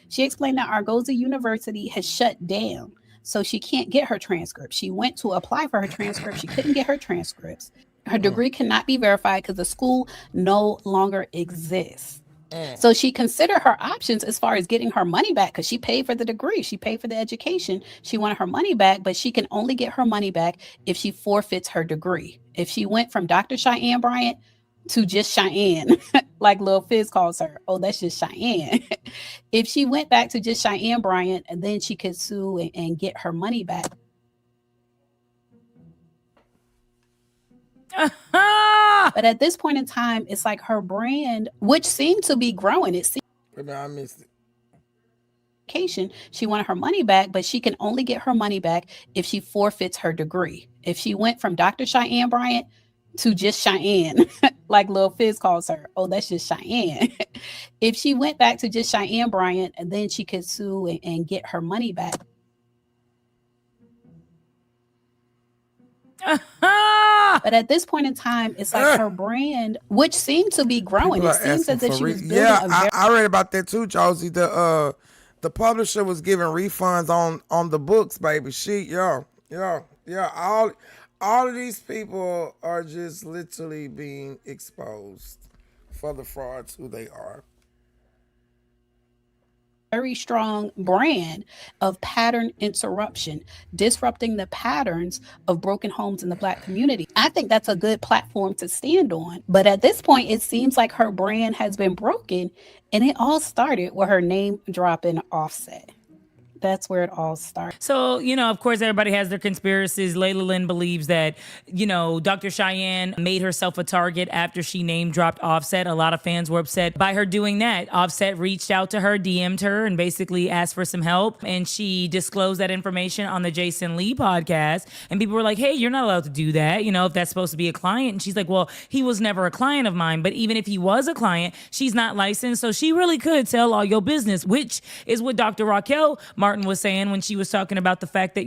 She explained that Argosy University has shut down, so she can't get her transcript. She went to apply for her transcript. She couldn't get her transcripts. Her degree cannot be verified because the school no longer exists. So she considered her options as far as getting her money back, because she paid for the degree, she paid for the education, she wanted her money back, but she can only get her money back if she forfeits her degree. If she went from Dr. Cheyenne Bryant to just Cheyenne, like Lil Fizz calls her, oh, that's just Cheyenne. If she went back to just Cheyenne Bryant, and then she could sue and get her money back. But at this point in time, it's like her brand, which seemed to be growing, it seemed I missed it. She wanted her money back, but she can only get her money back if she forfeits her degree. If she went from Dr. Cheyenne Bryant to just Cheyenne, like Lil Fizz calls her, oh, that's just Cheyenne. If she went back to just Cheyenne Bryant, and then she could sue and get her money back. But at this point in time, it's like her brand, which seemed to be growing. It seems as if she was building I read about that too, Josie. The publisher was giving refunds on the books, baby. All of these people are just literally being exposed for the frauds who they are. Very strong brand of pattern interruption, disrupting the patterns of broken homes in the Black community. I think that's a good platform to stand on. But at this point, it seems like her brand has been broken, and it all started with her name dropping Offset. That's where it all starts. So, of course, everybody has their conspiracies. Leila Lynn believes that, Dr. Cheyenne made herself a target after she name dropped Offset. A lot of fans were upset by her doing that. Offset reached out to her, DM'd her, and basically asked for some help. And she disclosed that information on the Jason Lee podcast. And people were like, hey, you're not allowed to do that, if that's supposed to be a client. And she's like, well, he was never a client of mine. But even if he was a client, she's not licensed. So she really could tell all your business, which is what Dr. Raquel Martin was saying when she was talking about the fact that,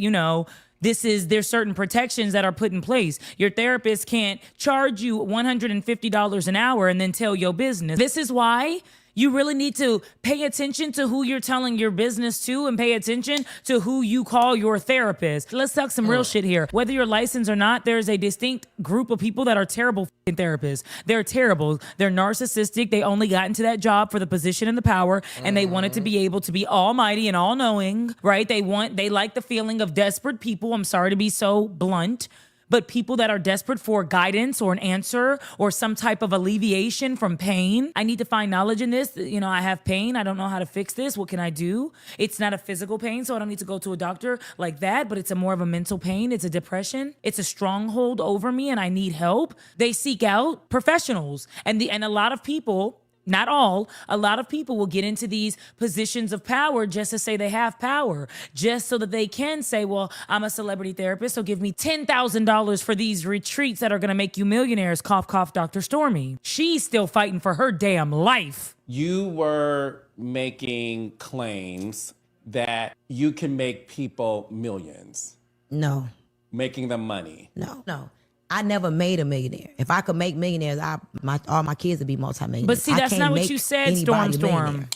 there's certain protections that are put in place. Your therapist can't charge you $150 an hour and then tell your business. This is why you really need to pay attention to who you're telling your business to, and pay attention to who you call your therapist. Let's talk some real shit here. Whether you're licensed or not, there's a distinct group of people that are terrible therapists. They're terrible. They're narcissistic. They only got into that job for the position and the power, and they wanted to be able to be almighty and all-knowing, right? They like the feeling of desperate people. I'm sorry to be so blunt. But people that are desperate for guidance or an answer or some type of alleviation from pain. I need to find knowledge in this. I have pain. I don't know how to fix this. What can I do? It's not a physical pain, so I don't need to go to a doctor like that, but it's more of a mental pain. It's a depression. It's a stronghold over me, and I need help. They seek out professionals. And a lot of people, not all, a lot of people will get into these positions of power just to say they have power, just so that they can say, well, I'm a celebrity therapist, so give me $10,000 for these retreats that are going to make you millionaires, cough, cough, Dr. Stormy. She's still fighting for her damn life. You were making claims that you can make people millions. No. Making them money. No. I never made a millionaire. If I could make millionaires, all my kids would be multimillionaires. But see, that's not what you said, Storm.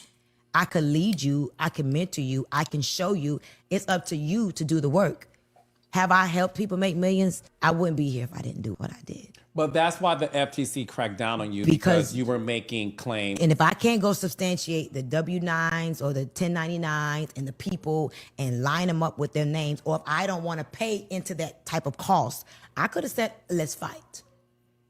I could lead you. I can mentor you. I can show you. It's up to you to do the work. Have I helped people make millions? I wouldn't be here if I didn't do what I did. But that's why the FTC cracked down on you, because you were making claims. And if I can't go substantiate the W-9s or the 1099s and the people and line them up with their names, or if I don't want to pay into that type of cost, I could have said, let's fight.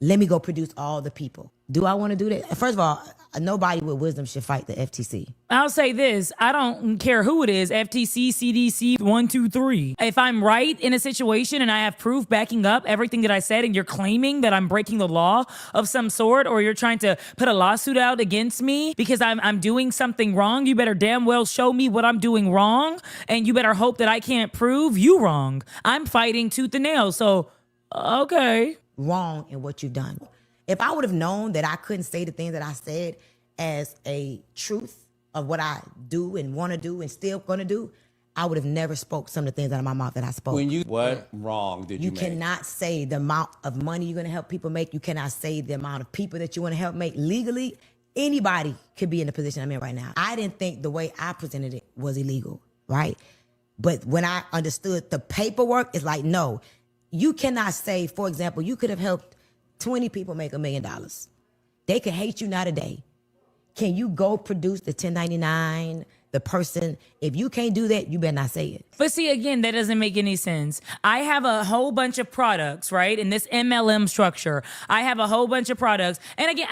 Let me go produce all the people. Do I want to do that? First of all, nobody with wisdom should fight the FTC. I'll say this. I don't care who it is. FTC, CDC, 1, 2, 3. If I'm right in a situation and I have proof backing up everything that I said, and you're claiming that I'm breaking the law of some sort, or you're trying to put a lawsuit out against me because I'm doing something wrong, you better damn well show me what I'm doing wrong, and you better hope that I can't prove you wrong. I'm fighting tooth and nail, so okay. Wrong in what you've done. If I would have known that I couldn't say the things that I said as a truth of what I do and want to do and still going to do, I would have never spoke some of the things out of my mouth that I spoke. What wrong did you make? You cannot say the amount of money you're going to help people make. You cannot say the amount of people that you want to help make. Legally, anybody could be in the position I'm in right now. I didn't think the way I presented it was illegal, right? But when I understood the paperwork, it's like, no, you cannot say, for example, you could have helped 20 people make $1 million. They could hate you not a day. Can you go produce the 1099, the person? If you can't do that, you better not say it. But see, again, that doesn't make any sense. I have a whole bunch of products, right? In this MLM structure, I have a whole bunch of products. And again,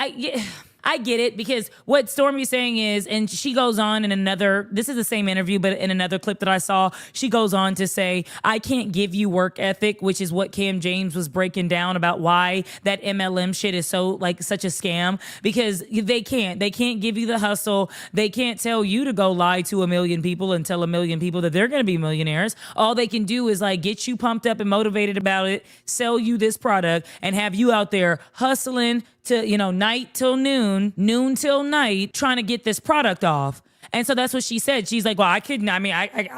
I get it, because what Stormy's saying is, and she goes on in another, this is the same interview, but in another clip that I saw, she goes on to say, I can't give you work ethic, which is what Cam James was breaking down about why that MLM shit is so like such a scam, because they can't give you the hustle. They can't tell you to go lie to 1 million people and tell 1 million people that they're going to be millionaires. All they can do is like get you pumped up and motivated about it, sell you this product, and have you out there hustling to, night till noon till night, trying to get this product off. And so that's what she said. She's like, well, I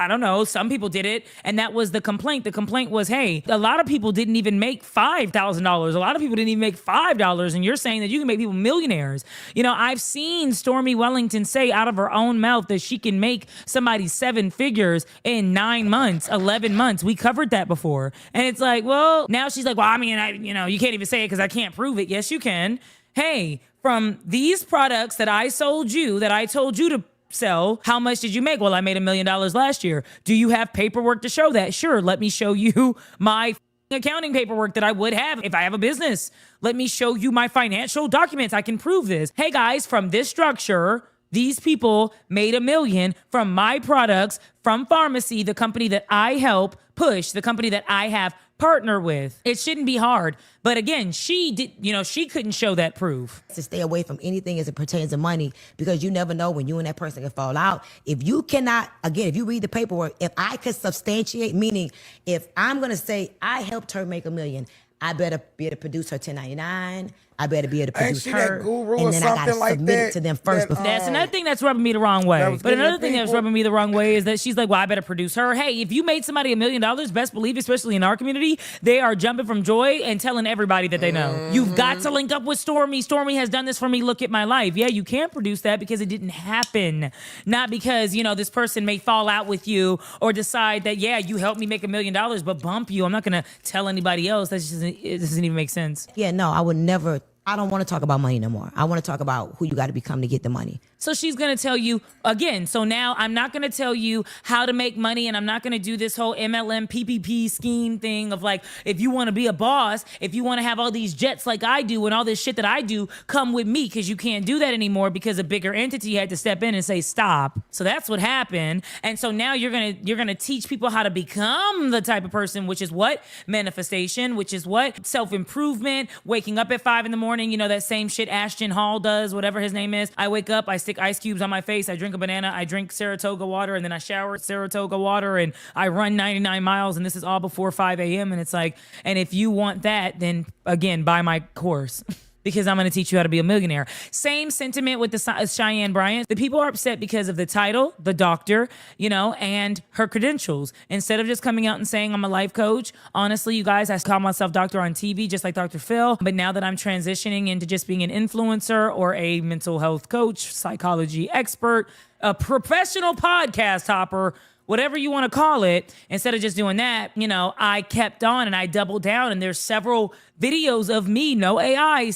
don't know. Some people did it. And that was the complaint. The complaint was, hey, a lot of people didn't even make $5,000. A lot of people didn't even make $5. And you're saying that you can make people millionaires. I've seen Stormy Wellington say out of her own mouth that she can make somebody 7 figures in 9 months, 11 months. We covered that before. And it's like, well, now she's like, well, you can't even say it because I can't prove it. Yes, you can. Hey, from these products that I sold you, that I told you to sell, how much did you make? Well, I made $1 million last year. Do you have paperwork to show that? Sure. Let me show you my accounting paperwork that I would have if I have a business. Let me show you my financial documents. I can prove this. Hey guys, from this structure, these people made $1 million from my products, from Pharmacy, the company that I help push, the company that I have partner with. It shouldn't be hard. But again, she couldn't show that proof. To stay away from anything as it pertains to money, because you never know when you and that person can fall out. If you cannot, again, if you read the paperwork, if I could substantiate, meaning if I'm going to say I helped her make $1 million, I better be able to produce her 1099. I better be able to produce her, and then I got to submit it to them first. That's another thing that's rubbing me the wrong way. But another thing that's rubbing me the wrong way is that she's like, well, I better produce her. Hey, if you made somebody $1 million, best believe, especially in our community, they are jumping from joy and telling everybody that they know. You've got to link up with Stormy. Stormy has done this for me. Look at my life. Yeah, you can't produce that because it didn't happen. Not because, this person may fall out with you or decide that, yeah, you helped me make $1 million, but bump you. I'm not going to tell anybody else. It doesn't even make sense. Yeah, no, I would never. I don't want to talk about money no more. I want to talk about who you got to become to get the money. So she's going to tell you again. So now I'm not going to tell you how to make money, and I'm not going to do this whole MLM PPP scheme thing of like, if you want to be a boss, if you want to have all these jets like I do and all this shit that I do, come with me, because you can't do that anymore because a bigger entity had to step in and say stop. So that's what happened. And so now you're going to teach people how to become the type of person, which is what? Manifestation, which is what? Self-improvement, waking up at 5 a.m, that same shit Ashton Hall does, whatever his name is. I wake up, I stick ice cubes on my face, I drink a banana, I drink Saratoga water, and then I shower with Saratoga water, and I run 99 miles, and this is all before 5 a.m. And it's like, and if you want that, then again, buy my course. Because I'm going to teach you how to be a millionaire. Same sentiment with the Cheyenne Bryant. The people are upset because of the title, the doctor, and her credentials. Instead of just coming out and saying I'm a life coach, honestly, you guys, I call myself doctor on TV, just like Dr. Phil. But now that I'm transitioning into just being an influencer or a mental health coach, psychology expert, a professional podcast hopper, whatever you want to call it, instead of just doing that, I kept on and I doubled down, and there's several videos of me, no AI,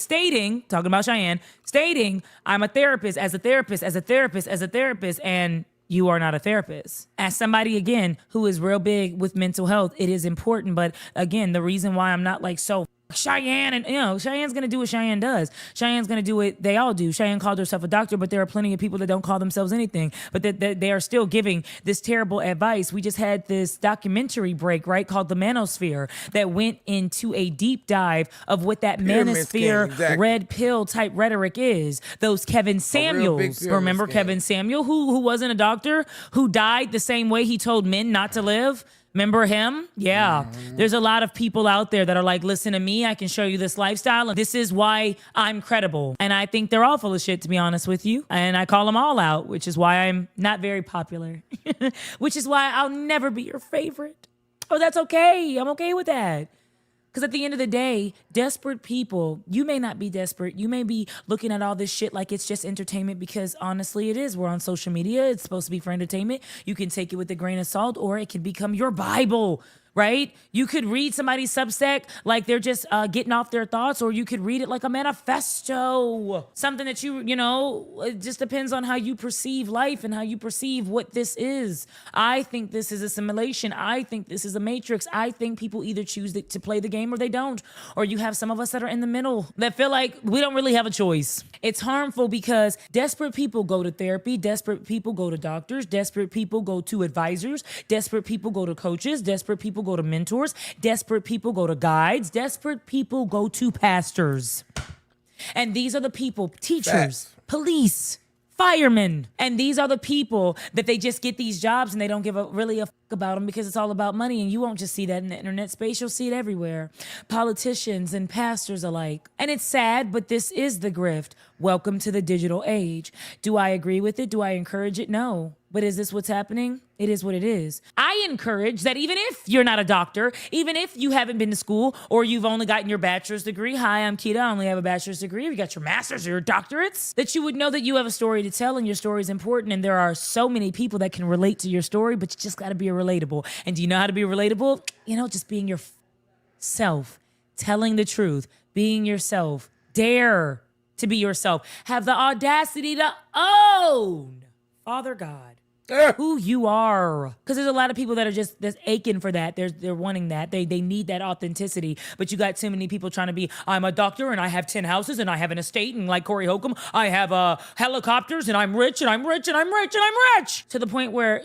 talking about Cheyenne, stating I'm a therapist, as a therapist, and you are not a therapist. As somebody, again, who is real big with mental health, it is important, but again, the reason why I'm not like so Cheyenne, and Cheyenne's gonna do what Cheyenne does. Cheyenne's gonna do what they all do. Cheyenne called herself a doctor, but there are plenty of people that don't call themselves anything, but that they are still giving this terrible advice. We just had this documentary break, right, called The Manosphere, that went into a deep dive of what that manosphere red pill type rhetoric is. Those Kevin Samuels, remember Kevin Samuel, who wasn't a doctor, who died the same way he told men not to live? Remember him? Yeah. There's a lot of people out there that are like, listen to me, I can show you this lifestyle, and this is why I'm credible. And I think they're all full of shit, to be honest with you. And I call them all out, which is why I'm not very popular. Which is why I'll never be your favorite. Oh, that's okay. I'm okay with that. Because at the end of the day, desperate people, you may not be desperate. You may be looking at all this shit like it's just entertainment, because honestly it is. We're on social media. It's supposed to be for entertainment. You can take it with a grain of salt, or it can become your Bible, right? You could read somebody's Substack like they're just getting off their thoughts, or you could read it like a manifesto. Something that you know, it just depends on how you perceive life and how you perceive what this is. I think this is a simulation. I think this is a matrix. I think people either choose to play the game or they don't. Or you have some of us that are in the middle that feel like we don't really have a choice. It's harmful because desperate people go to therapy. Desperate people go to doctors. Desperate people go to advisors. Desperate people go to coaches. Desperate people go to mentors. Desperate people go to guides. Desperate people go to pastors. And these are the people, teachers, police, firemen. And these are the people that they just get these jobs and they don't give really a fuck about them because it's all about money. And you won't just see that in the internet space. You'll see it everywhere. Politicians and pastors alike. And it's sad, but this is the grift. Welcome to the digital age. Do I agree with it? Do I encourage it? No. But is this what's happening? It is what it is. I encourage that even if you're not a doctor, even if you haven't been to school or you've only gotten your bachelor's degree, hi, I'm Keita, I only have a bachelor's degree, you got your master's or your doctorates, that you would know that you have a story to tell and your story is important, and there are so many people that can relate to your story, but you just gotta be relatable. And do you know how to be relatable? You know, just being yourself, telling the truth, being yourself, dare to be yourself, have the audacity to own Father God. Who you are. Because there's a lot of people that are just aching for that. They're wanting that. They need that authenticity. But you got too many people trying to be, I'm a doctor and I have 10 houses and I have an estate, and like Corey Holcomb, I have helicopters and I'm rich and I'm rich and I'm rich and I'm rich. To the point where,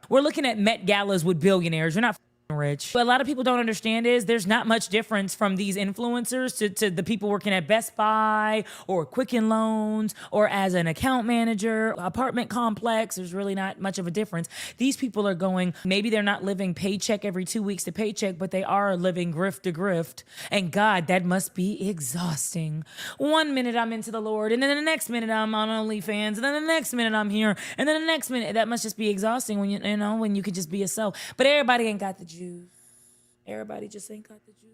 we're looking at Met Galas with billionaires. You're not rich. What a lot of people don't understand is there's not much difference from these influencers to the people working at Best Buy or Quicken Loans or as an account manager, apartment complex. There's really not much of a difference. These people are going, maybe they're not living paycheck every 2 weeks to paycheck, but they are living grift to grift. And God, that must be exhausting. 1 minute I'm into the Lord, and then the next minute I'm on OnlyFans, and then the next minute I'm here, and then the next minute, that must just be exhausting when when you could just be yourself. But everybody ain't got the juice. Everybody just ain't got the juice.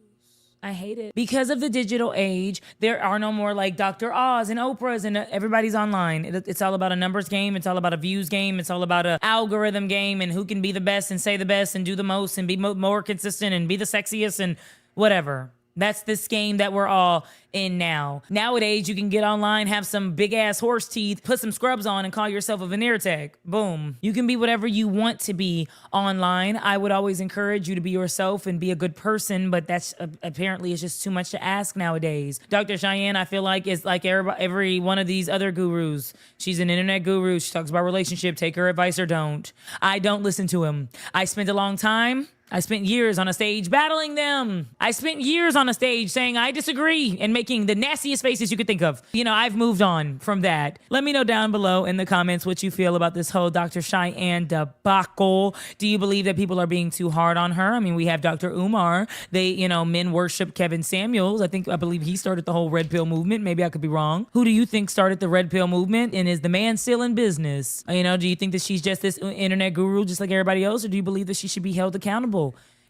I hate it. Because of the digital age, there are no more like Dr. Oz and Oprah's, and everybody's online. It's all about a numbers game. It's all about a views game. It's all about an algorithm game and who can be the best and say the best and do the most and be more consistent and be the sexiest and whatever. That's this game that we're all in now. Nowadays, you can get online, have some big ass horse teeth, put some scrubs on, and call yourself a veneer tech. Boom. You can be whatever you want to be online. I would always encourage you to be yourself and be a good person, but that's apparently is just too much to ask nowadays. Dr. Cheyenne, I feel like, is like every one of these other gurus. She's an internet guru. She talks about relationship. Take her advice or don't. I don't listen to him. I spent years on a stage battling them. I spent years on a stage saying I disagree and making the nastiest faces you could think of. I've moved on from that. Let me know down below in the comments what you feel about this whole Dr. Cheyenne debacle. Do you believe that people are being too hard on her? I mean, we have Dr. Umar. Men worship Kevin Samuels. I believe he started the whole red pill movement. Maybe I could be wrong. Who do you think started the red pill movement, and is the man still in business? Do you think that she's just this internet guru just like everybody else, or do you believe that she should be held accountable?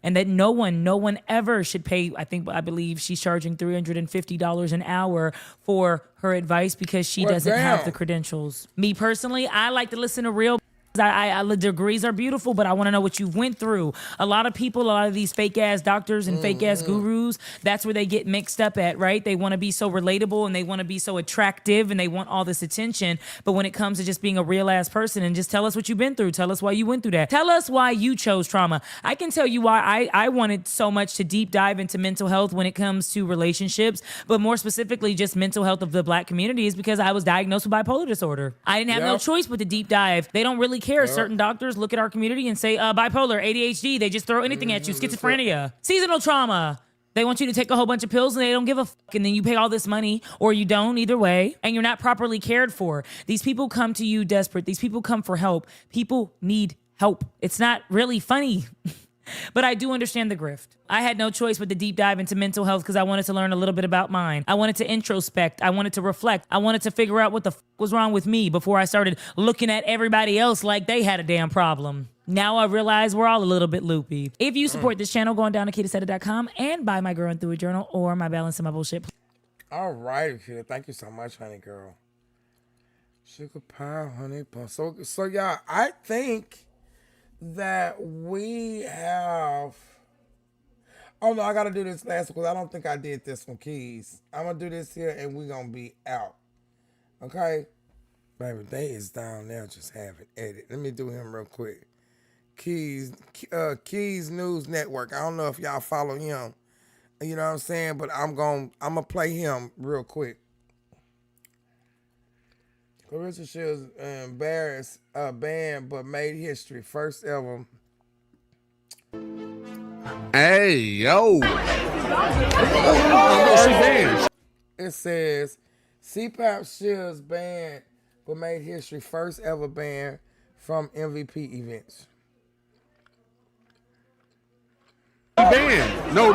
And that no one ever should pay. I believe she's charging $350 an hour for her advice because she doesn't have the credentials. Me personally, I like to listen to real. The degrees are beautiful, but I want to know what you went through. A lot of people, a lot of these fake ass doctors and fake ass gurus, that's where they get mixed up at, right? They want to be so relatable and they want to be so attractive and they want all this attention. But when it comes to just being a real ass person, and just tell us what you've been through. Tell us why you went through that. Tell us why you chose trauma. I can tell you why I wanted so much to deep dive into mental health when it comes to relationships, but more specifically just mental health of the Black community, is because I was diagnosed with bipolar disorder. I didn't have no choice but to deep dive. They don't really care. Certain doctors look at our community and say, bipolar, ADHD, they just throw anything at you, schizophrenia, seasonal trauma. They want you to take a whole bunch of pills and they don't give a fuck, and then you pay all this money, or you don't, either way, and you're not properly cared for. These people come to you desperate. These people come for help. People need help. It's not really funny. But I do understand the grift. I had no choice but to deep dive into mental health because I wanted to learn a little bit about mine. I wanted to introspect. I wanted to reflect. I wanted to figure out what the was wrong with me before I started looking at everybody else like they had a damn problem. Now I realize we're all a little bit loopy. If you support this channel, go on down to KitaSetta.com and buy my Girl Through a Journal or my Balance and My Bullshit. All right, Kita. Thank you so much, honey girl. Sugar pie, honey bun. So y'all, I think that we have... Oh, no, I got to do this last one because I don't think I did this one, Keys. I'm going to do this here and we're going to be out. Okay? Baby, they is down there just having edit. Let me do him real quick. Keys News Network. I don't know if y'all follow him. You know what I'm saying? But I'm going to play him real quick. Claressa Shields embarrassed banned but made history. First ever. Hey, yo. It says CPAP Shields banned but made history. First ever ban from MVP events. Banned. No.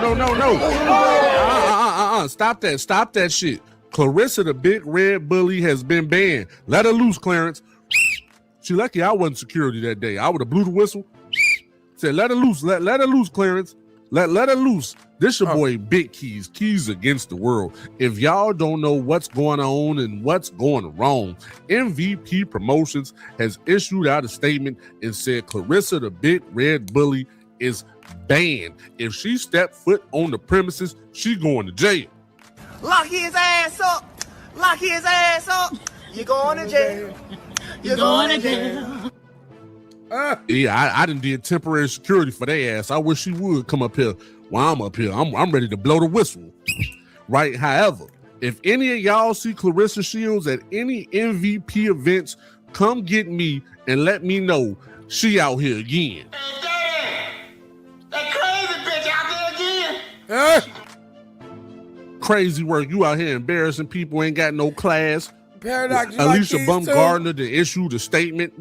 Stop that shit. Claressa the Big Red Bully has been banned. Let her loose, Clarence. She lucky I wasn't security that day. I would have blew the whistle. Said, let her loose. Let her loose, Clarence. Let her loose. This your boy Big Keys. Keys against the world. If y'all don't know what's going on and what's going wrong, MVP Promotions has issued out a statement and said Claressa the Big Red Bully is banned. If she stepped foot on the premises, she going to jail. Lock his ass up. Lock his ass up. You're going to jail. You're going to jail. Yeah, I done did temporary security for their ass. I wish she would come up here while I'm up here. I'm ready to blow the whistle. Right? However, if any of y'all see Claressa Shields at any MVP events, come get me and let me know she out here again. That crazy bitch out there again. Crazy work. You out here embarrassing people, ain't got no class. Paradox, Alicia Bumgardner to issue the statement.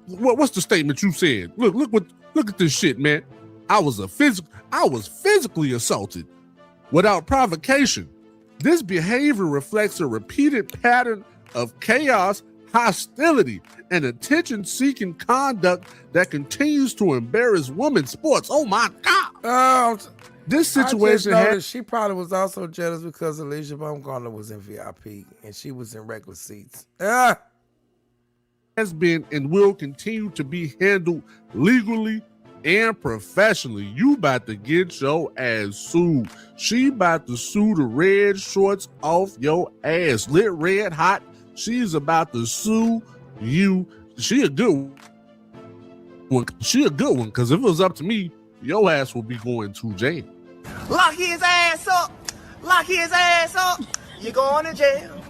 What's the statement you said? Look at this shit, man. I was physically assaulted without provocation. This behavior reflects a repeated pattern of chaos, hostility, and attention-seeking conduct that continues to embarrass women's sports. Oh my God! This situation she probably was also jealous because Alicia Baumgartner was in VIP and she was in regular seats. Has been and will continue to be handled legally and professionally. You about to get your ass sued. She about to sue the red shorts off your ass. Lit red hot. She's about to sue you. She a good one. Because if it was up to me, your ass will be going to jail. Lock his ass up. Lock his ass up. You're going to jail.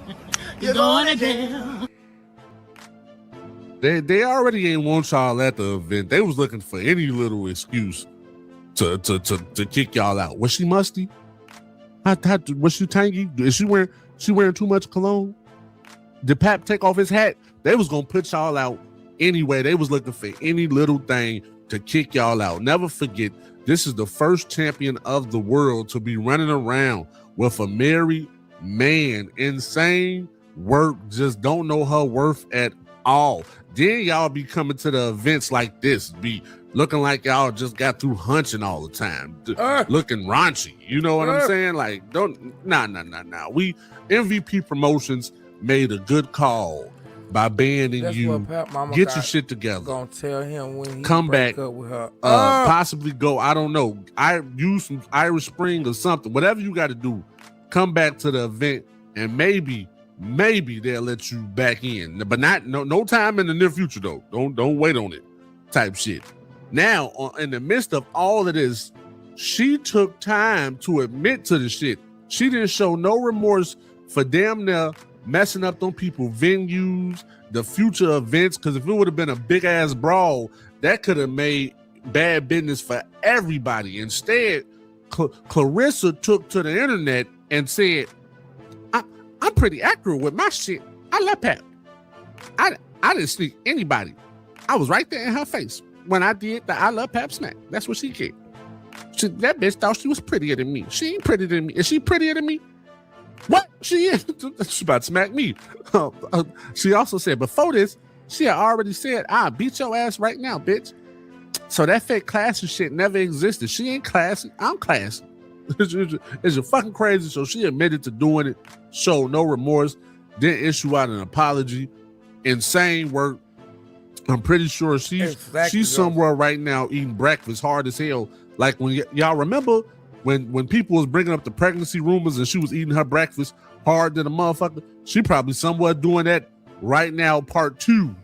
You're going to jail. They already ain't want y'all at the event. They was looking for any little excuse to kick y'all out. Was she musty? Was she tangy? Is she wearing too much cologne? Did Pap take off his hat? They was gonna put y'all out anyway. They was looking for any little thing to kick y'all out. Never forget, this is the first champion of the world to be running around with a married man. Insane work. Just don't know her worth at all. Then y'all be coming to the events like this, be looking like y'all just got through hunching all the time, looking raunchy. You know what I'm saying? Like, nah. We MVP Promotions made a good call by banning you. Get your shit together. Gonna tell him when he come break back up with her. Possibly go, I don't know, I use some Irish Spring or something, whatever you got to do. Come back to the event and maybe they'll let you back in, but no time in the near future though. Don't wait on it type shit. Now, in the midst of all of this, she took time to admit to the shit. She didn't show no remorse for damn near messing up them people venues, the future events, because if it would have been a big ass brawl, that could have made bad business for everybody. Instead, Claressa took to the internet and said, I'm pretty accurate with my shit. I love Pap. I didn't sneak anybody. I was right there in her face when I did the I love Pap snack. That's what she did. That bitch thought she was prettier than me. She ain't prettier than me. Is she prettier than me? What? She is. She's about to smack me. She also said before this, she had already said, I'll beat your ass right now, bitch. So that fake classy shit never existed. She ain't classy. I'm classy. It's fucking crazy. So she admitted to doing it, showed no remorse, didn't issue out an apology. Insane work. I'm pretty sure she's somewhere right now eating breakfast hard as hell. Like when y'all remember when people was bringing up the pregnancy rumors and she was eating her breakfast hard than a motherfucker, she probably somewhere doing that right now, part 2.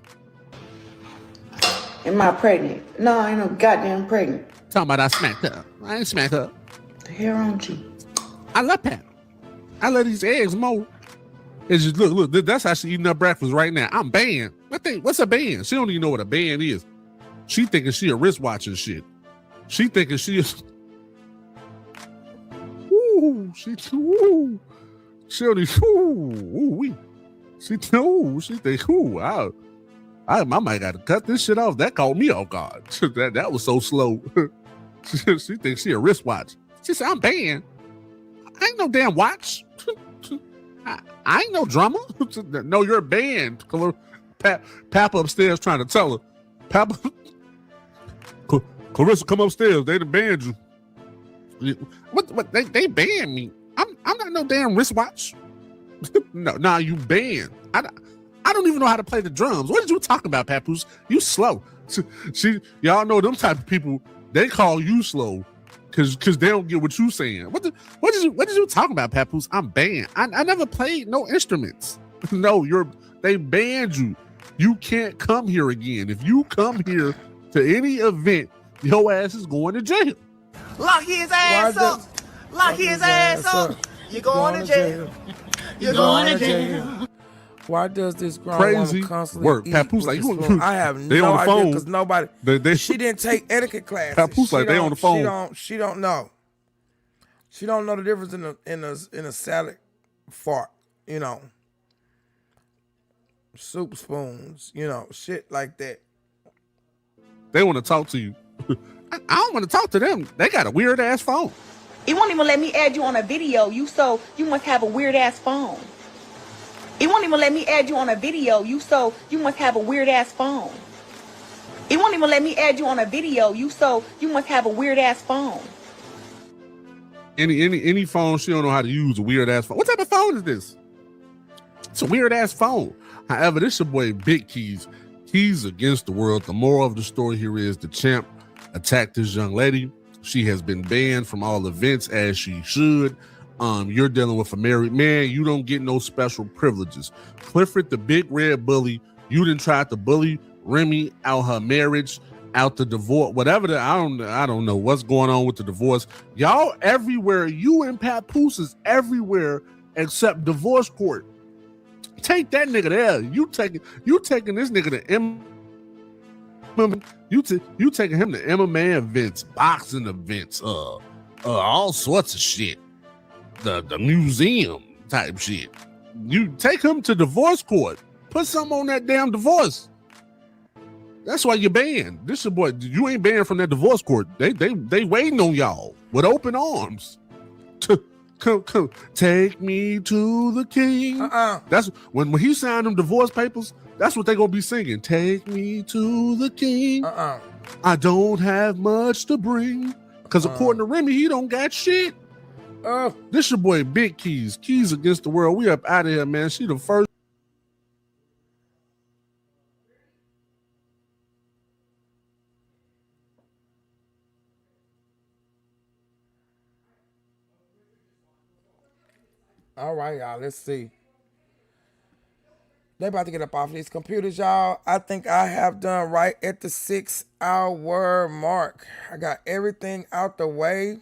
Am I pregnant? No, I ain't no goddamn pregnant. Talking about I smacked her. I ain't smacked her. The hair on you. I love that. I love these eggs more. It's just look, that's how she eating her breakfast right now. I'm banned. What's a band? She don't even know what a band is. She thinking she a wristwatch and shit. She thinking she is. Ooh, she don't even. She think I might got to cut this shit off. That caught me off guard. that was so slow. She thinks she a wristwatch. She said I'm banned. I ain't no damn watch. I ain't no drummer. No, you're banned. Papa upstairs trying to tell her. Papa, Clarissa, come upstairs. They done banned you. What? They banned me. I'm not no damn wristwatch. No, you banned. I don't even know how to play the drums. What did you talking about, Papoose? You slow. Y'all know them type of people. They call you slow. Cause they don't get what you saying. What did you talking about, Papoose? I'm banned. I never played no instruments. No, they banned you. You can't come here again. If you come here to any event, your ass is going to jail. Lock his ass up. Lock his ass up. You're going to jail. You're going to jail. Why does this grown Crazy woman constantly work? eat Papoose with like the spoon? I have no idea because nobody. She didn't take etiquette classes. Papoose like they on the phone. She don't know. She don't know the difference in a salad fork. You know, soup spoons. You know, shit like that. They want to talk to you. I don't want to talk to them. They got a weird ass phone. It won't even let me add you on a video. You must have a weird ass phone. It won't even let me add you on a video. You must have a weird ass phone. It won't even let me add you on a video. You must have a weird ass phone. Any phone she don't know how to use, a weird ass phone. What type of phone is this? It's a weird ass phone. However, this your boy Big Keys. He's against the world. The moral of the story here is the champ attacked this young lady. She has been banned from all events as she should. You're dealing with a married man. You don't get no special privileges. Clifford, the big red bully, you done tried to bully Remy out her marriage, out the divorce, whatever. I don't know what's going on with the divorce. Y'all everywhere. You and Papoose is everywhere except divorce court. Take that nigga there. You taking this nigga to you taking him to MMA events, boxing events, all sorts of shit. The museum type shit. You take him to divorce court. Put something on that damn divorce. That's why you're banned. This your boy. You ain't banned from that divorce court. They waiting on y'all with open arms. Come, take me to the king. That's when he signed them divorce papers. That's what they gonna be singing. Take me to the king. I don't have much to bring. Cause according to Remy, he don't got shit. This your boy Big Keys. Keys against the world. We up out of here, man. She the first. All right, y'all. Let's see. They about to get up off these computers, y'all. I think I have done right at the 6-hour mark. I got everything out the way.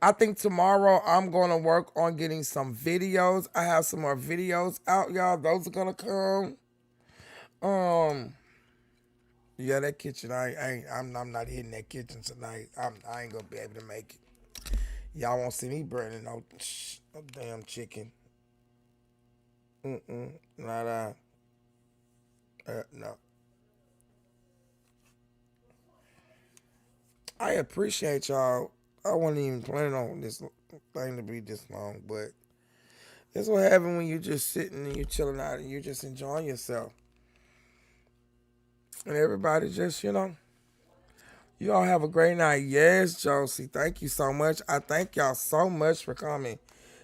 I think tomorrow I'm going to work on getting some videos. I have some more videos out, y'all. Those are going to come. Yeah, that kitchen, I'm not hitting that kitchen tonight. I ain't going to be able to make it. Y'all won't see me burning no damn chicken. Not no. I appreciate y'all. I wasn't even planning on this thing to be this long, but that's what happens when you just sitting and you chilling out and you just enjoying yourself. And everybody just, you all have a great night. Yes, Josie, thank you so much. I thank y'all so much for coming.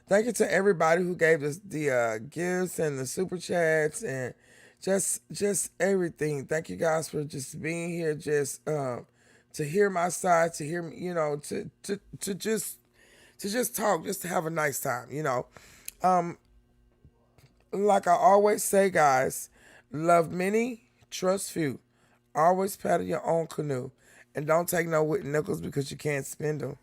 Thank you to everybody who gave us the gifts and the super chats and just everything. Thank you guys for just being here, just to hear my side, to hear me, to just talk, just to have a nice time, Like I always say, guys, love many, trust few. Always paddle your own canoe. And don't take no wooden nickels because you can't spend them.